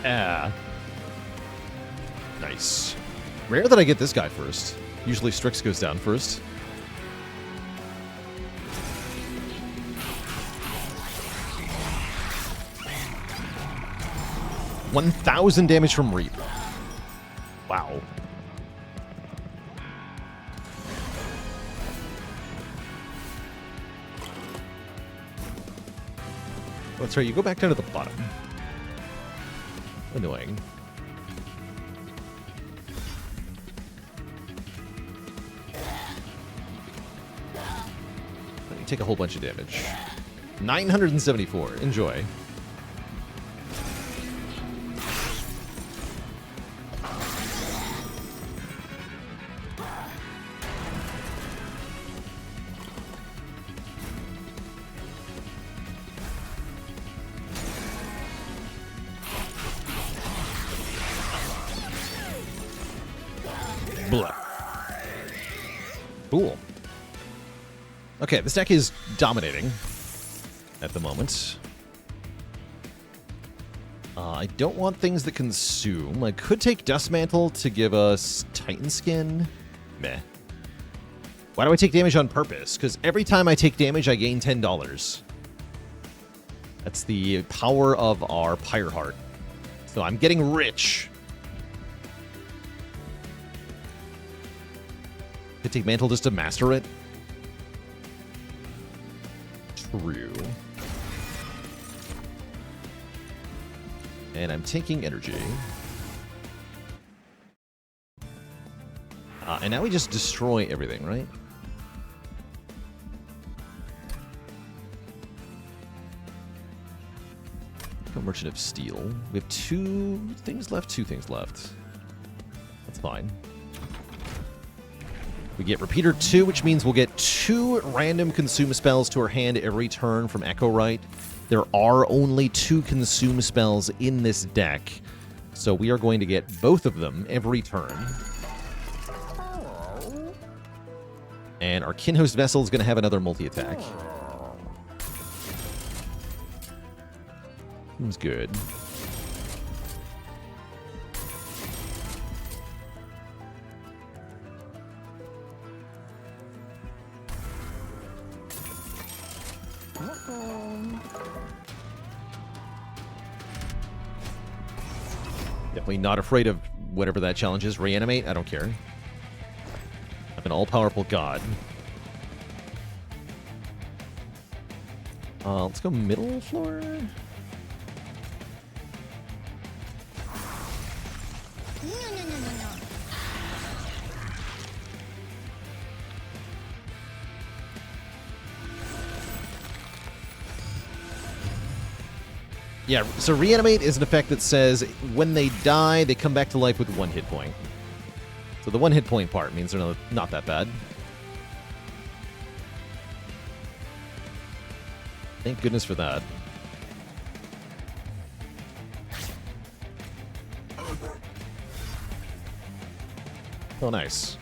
Yeah. Nice. Rare that I get this guy first. Usually Strix goes down first. $1,000 damage from Reap. Wow. That's right, you go back down to the bottom. Annoying. Let me take a whole bunch of damage. 974. Enjoy. Blah. Cool. Okay, this deck is dominating at the moment. I don't want things that consume. I could take Dust Mantle to give us Titan Skin. Meh. Why do I take damage on purpose? Because every time I take damage, I gain $10. That's the power of our Pyre Heart. So I'm getting rich. Could take Mantle just to master it. True. And I'm taking energy. And now we just destroy everything, right? Merchant of Steel. We have two things left. That's fine. We get Repeater 2, which means we'll get 2 random consume spells to our hand every turn from Echowright. There are only 2 consume spells in this deck, so we are going to get both of them every turn. And our Kinhost Vessel is going to have another multi-attack. Seems good. Definitely not afraid of whatever that challenge is. Reanimate? I don't care. I'm an all-powerful god. Let's go middle floor. Yeah, so Reanimate is an effect that says when they die, they come back to life with 1 hit point. So the 1 hit point part means they're not that bad. Thank goodness for that. Oh, nice.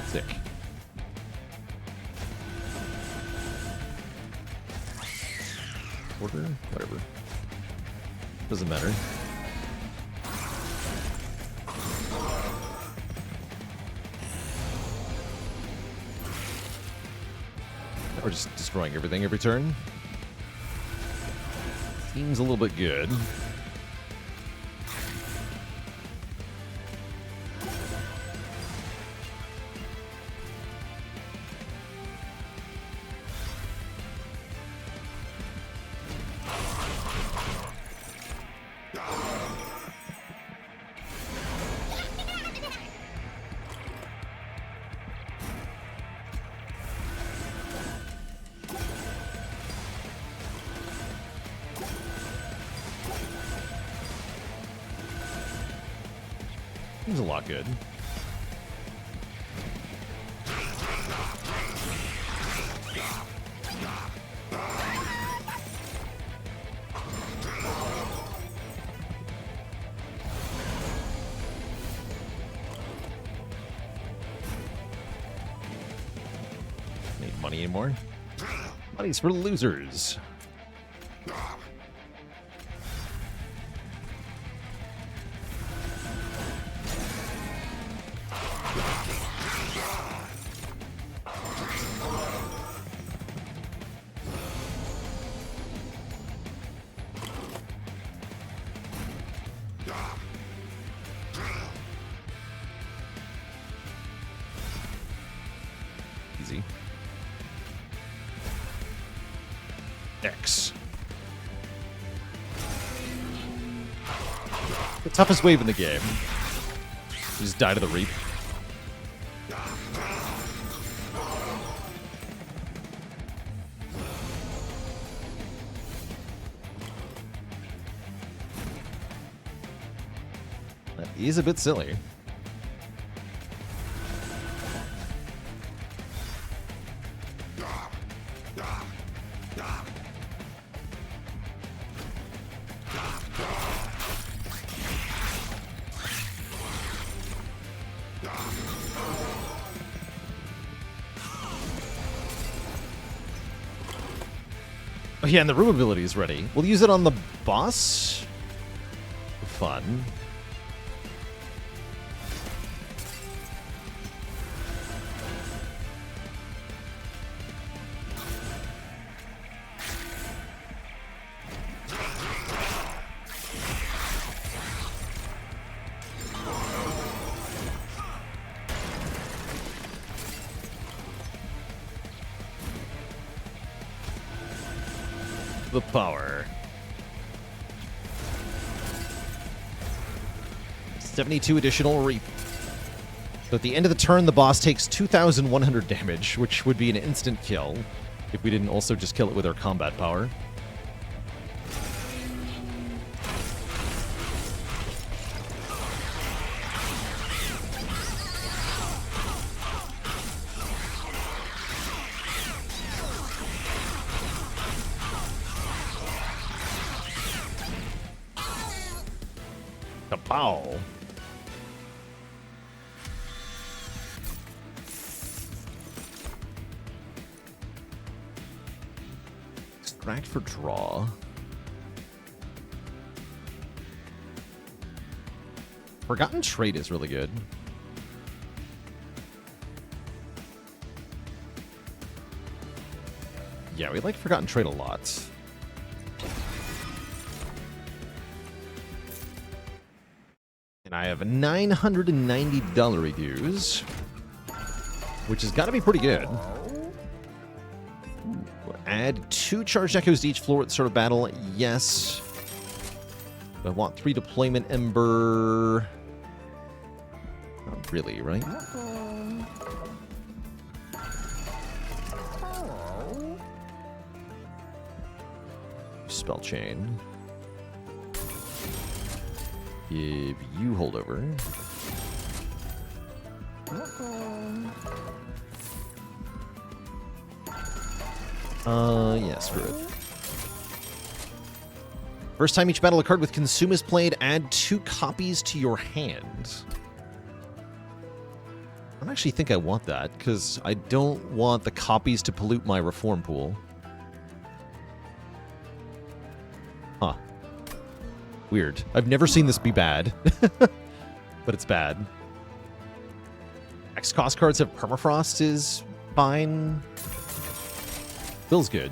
Sick. Order? Whatever. Doesn't matter. We're just destroying everything every turn. Seems a little bit good. Seems a lot good. Need money anymore? Money's for losers. Easy. X. The toughest wave in the game. You just die to the Reap. That is a bit silly. Oh yeah, and the room ability is ready. We'll use it on the boss. Fun. The power. 72 additional Reap. So at the end of the turn, the boss takes 2,100 damage, which would be an instant kill if we didn't also just kill it with our combat power. Kapow. Extract for draw. Forgotten Trait is really good. Yeah, we like Forgotten Trait a lot. And I have $990 reviews, which has got to be pretty good. We'll add 2 charged echoes to each floor at the start of battle. Yes. I want 3 deployment ember. Not really, right? Spell chain. Give you holdover. Yeah, screw it. First time each battle a card with Consume is played, add 2 copies to your hand. I don't actually think I want that, because I don't want the copies to pollute my reform pool. Huh. Weird. I've never seen this be bad. But it's bad. X cost cards have permafrost is fine. Feels good.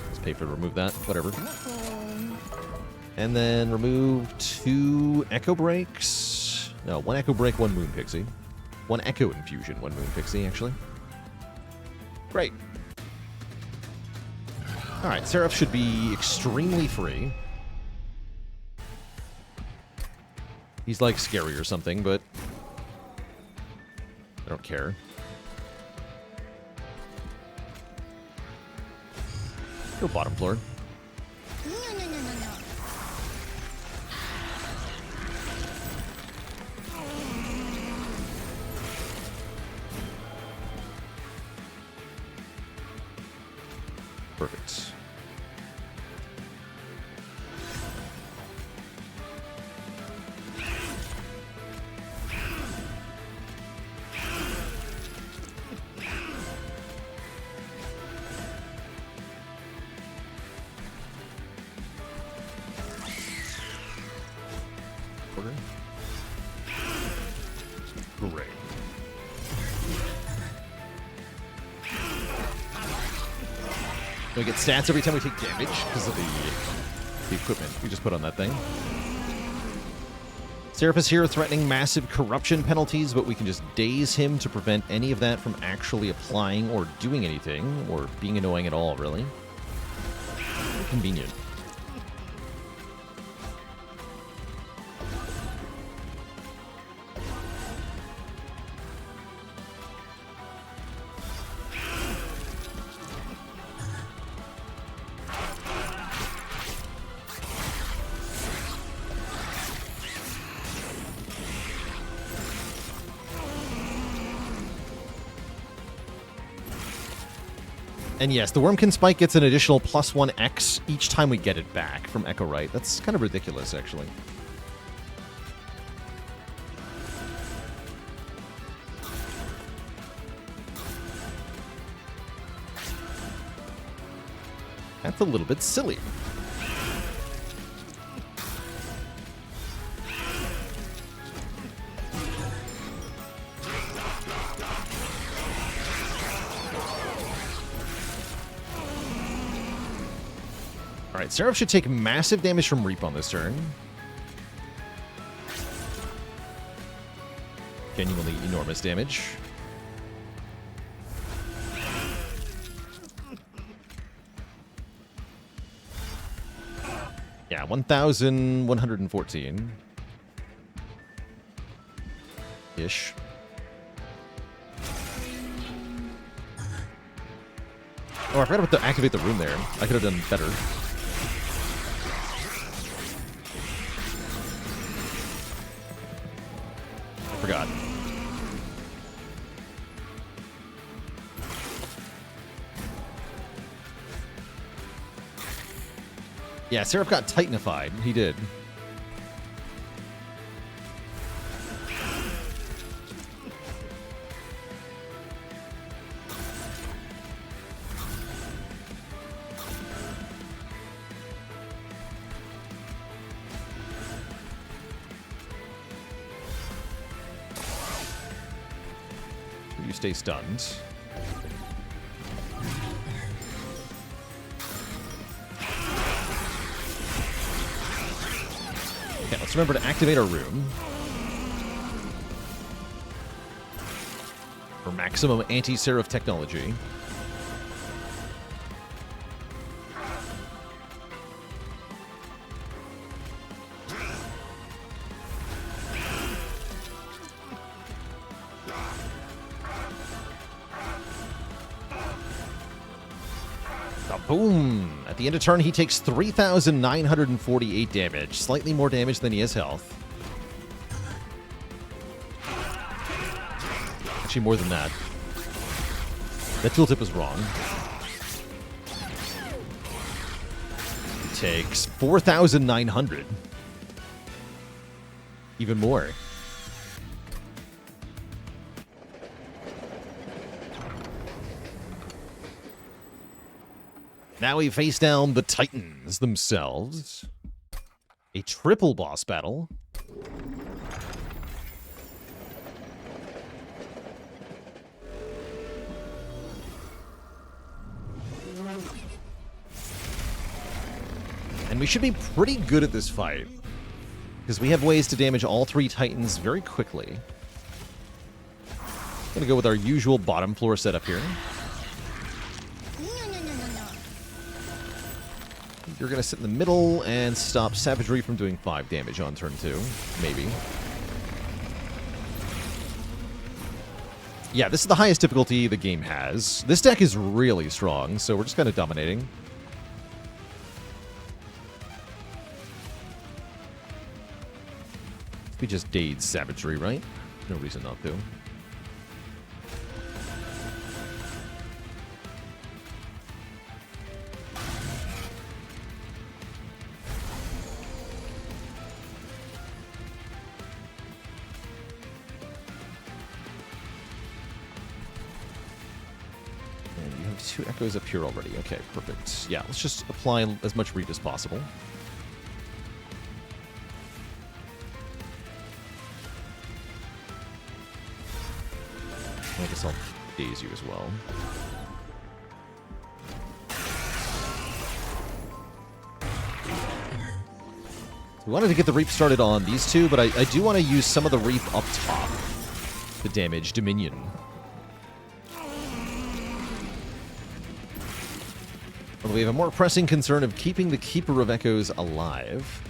Let's pay for to remove that. Whatever. And then remove 2 Echo Breaks. No, 1 Echo Break, 1 Moon Pixie. 1 Echo Infusion, 1 Moon Pixie, actually. Great. Alright, Seraph should be extremely free. He's like scary or something, but I don't care. Go bottom floor. Perfect. We get stats every time we take damage because of the equipment we just put on that thing. Seraph is here threatening massive corruption penalties, but we can just daze him to prevent any of that from actually applying or doing anything, or being annoying at all, really. Convenient. And yes, the Wurmkin Spike gets an additional +1x each time we get it back from Echowright. That's kind of ridiculous, actually. That's a little bit silly. Alright, Seraph should take massive damage from Reap on this turn. Genuinely enormous damage. Yeah, 1,114. Ish. Oh, I forgot about to activate the rune there. I could have done better. Forgot. Yeah, Seraph got Titanified. He did. You stay stunned. Okay, let's remember to activate our rune for maximum anti-Seraph technology. Boom! At the end of turn, he takes 3,948 damage. Slightly more damage than he has health. Actually, more than that. That tooltip was wrong. He takes 4,900. Even more. Now we face down the Titans themselves. A triple boss battle. And we should be pretty good at this fight, because we have ways to damage all three Titans very quickly. I'm gonna go with our usual bottom floor setup here. You're going to sit in the middle and stop Savagery from doing 5 damage on turn 2. Maybe. Yeah, this is the highest difficulty the game has. This deck is really strong, so we're just kind of dominating. We just Dade Savagery, right? No reason not to. Two echoes up here already. Okay, perfect. Yeah, let's just apply as much read as possible. I guess I'll daze you as well. We wanted to get the Reap started on these two, but I do want to use some of the Reap up top to damage Dominion. Well, we have a more pressing concern of keeping the Keeper of Echoes alive.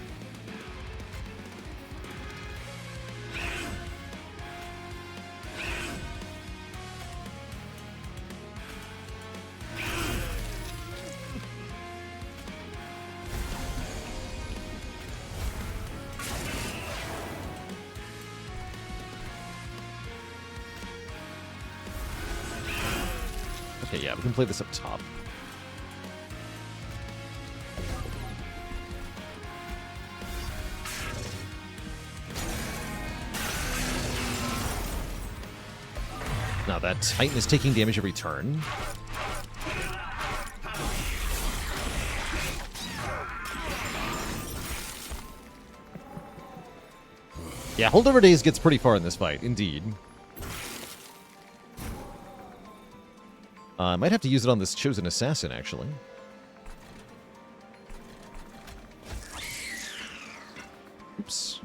Okay, yeah, we can play this up top. Now that Titan is taking damage every turn. Yeah, Holdover Days gets pretty far in this fight, indeed. I might have to use it on this Chosen Assassin, actually. Oops.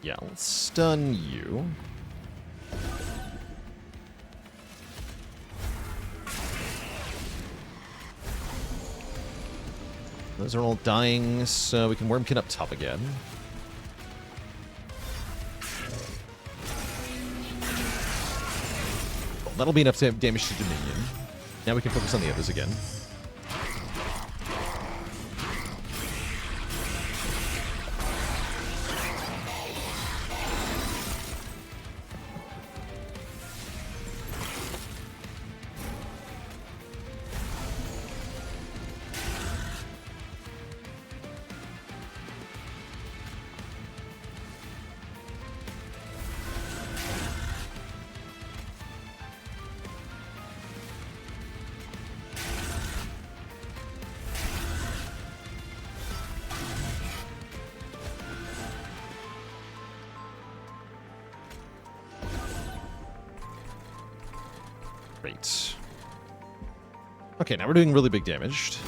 Yeah, let's stun you. Those are all dying, so we can Wurmkin up top again. Well, that'll be enough damage to Dominion. Now we can focus on the others again. Great. Okay, now we're doing really big damage.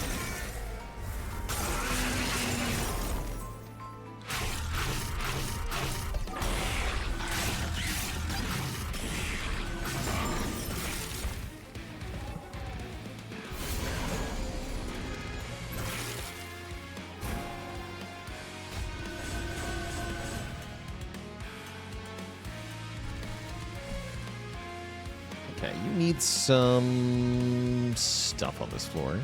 Okay, you need some stuff on this floor.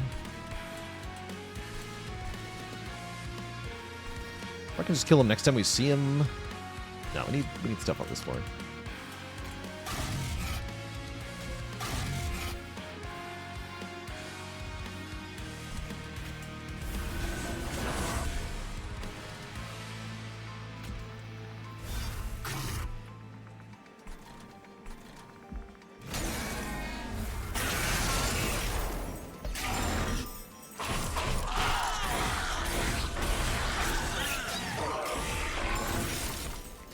I can just kill him next time we see him. No, we need stuff on this floor.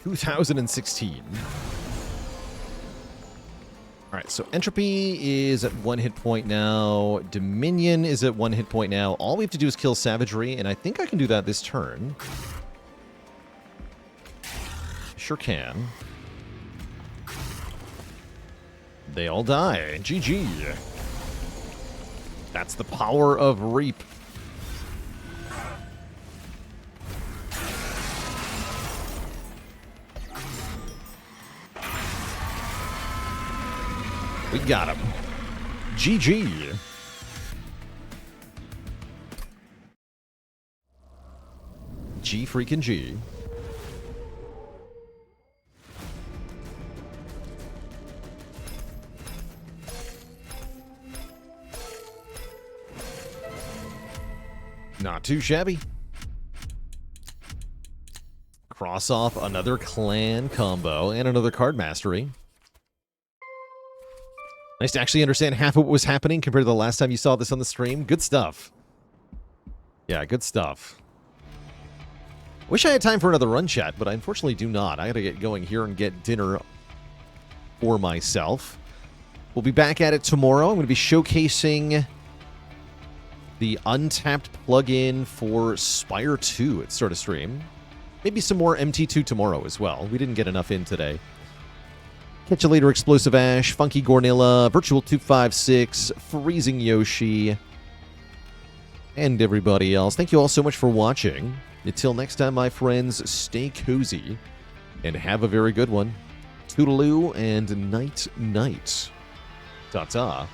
(2016). Alright, so Entropy is at 1 hit point now. Dominion is at 1 hit point now. All we have to do is kill Savagery, and I think I can do that this turn. Sure can. They all die. GG. That's the power of Reap. We got him. GG. G freaking G. Not too shabby. Cross off another clan combo and another card mastery. Nice to actually understand half of what was happening compared to the last time you saw this on the stream. Good stuff. Yeah, good stuff. Wish I had time for another run chat, but I unfortunately do not. I gotta get going here and get dinner for myself. We'll be back at it tomorrow. I'm going to be showcasing the untapped plugin for Spire 2 at start of stream. Maybe some more MT2 tomorrow as well. We didn't get enough in today. Catch you later, Explosive Ash, Funky Gornilla, Virtual 256, Freezing Yoshi, and everybody else. Thank you all so much for watching. Until next time, my friends, stay cozy and have a very good one. Toodaloo and night-night. Ta-ta.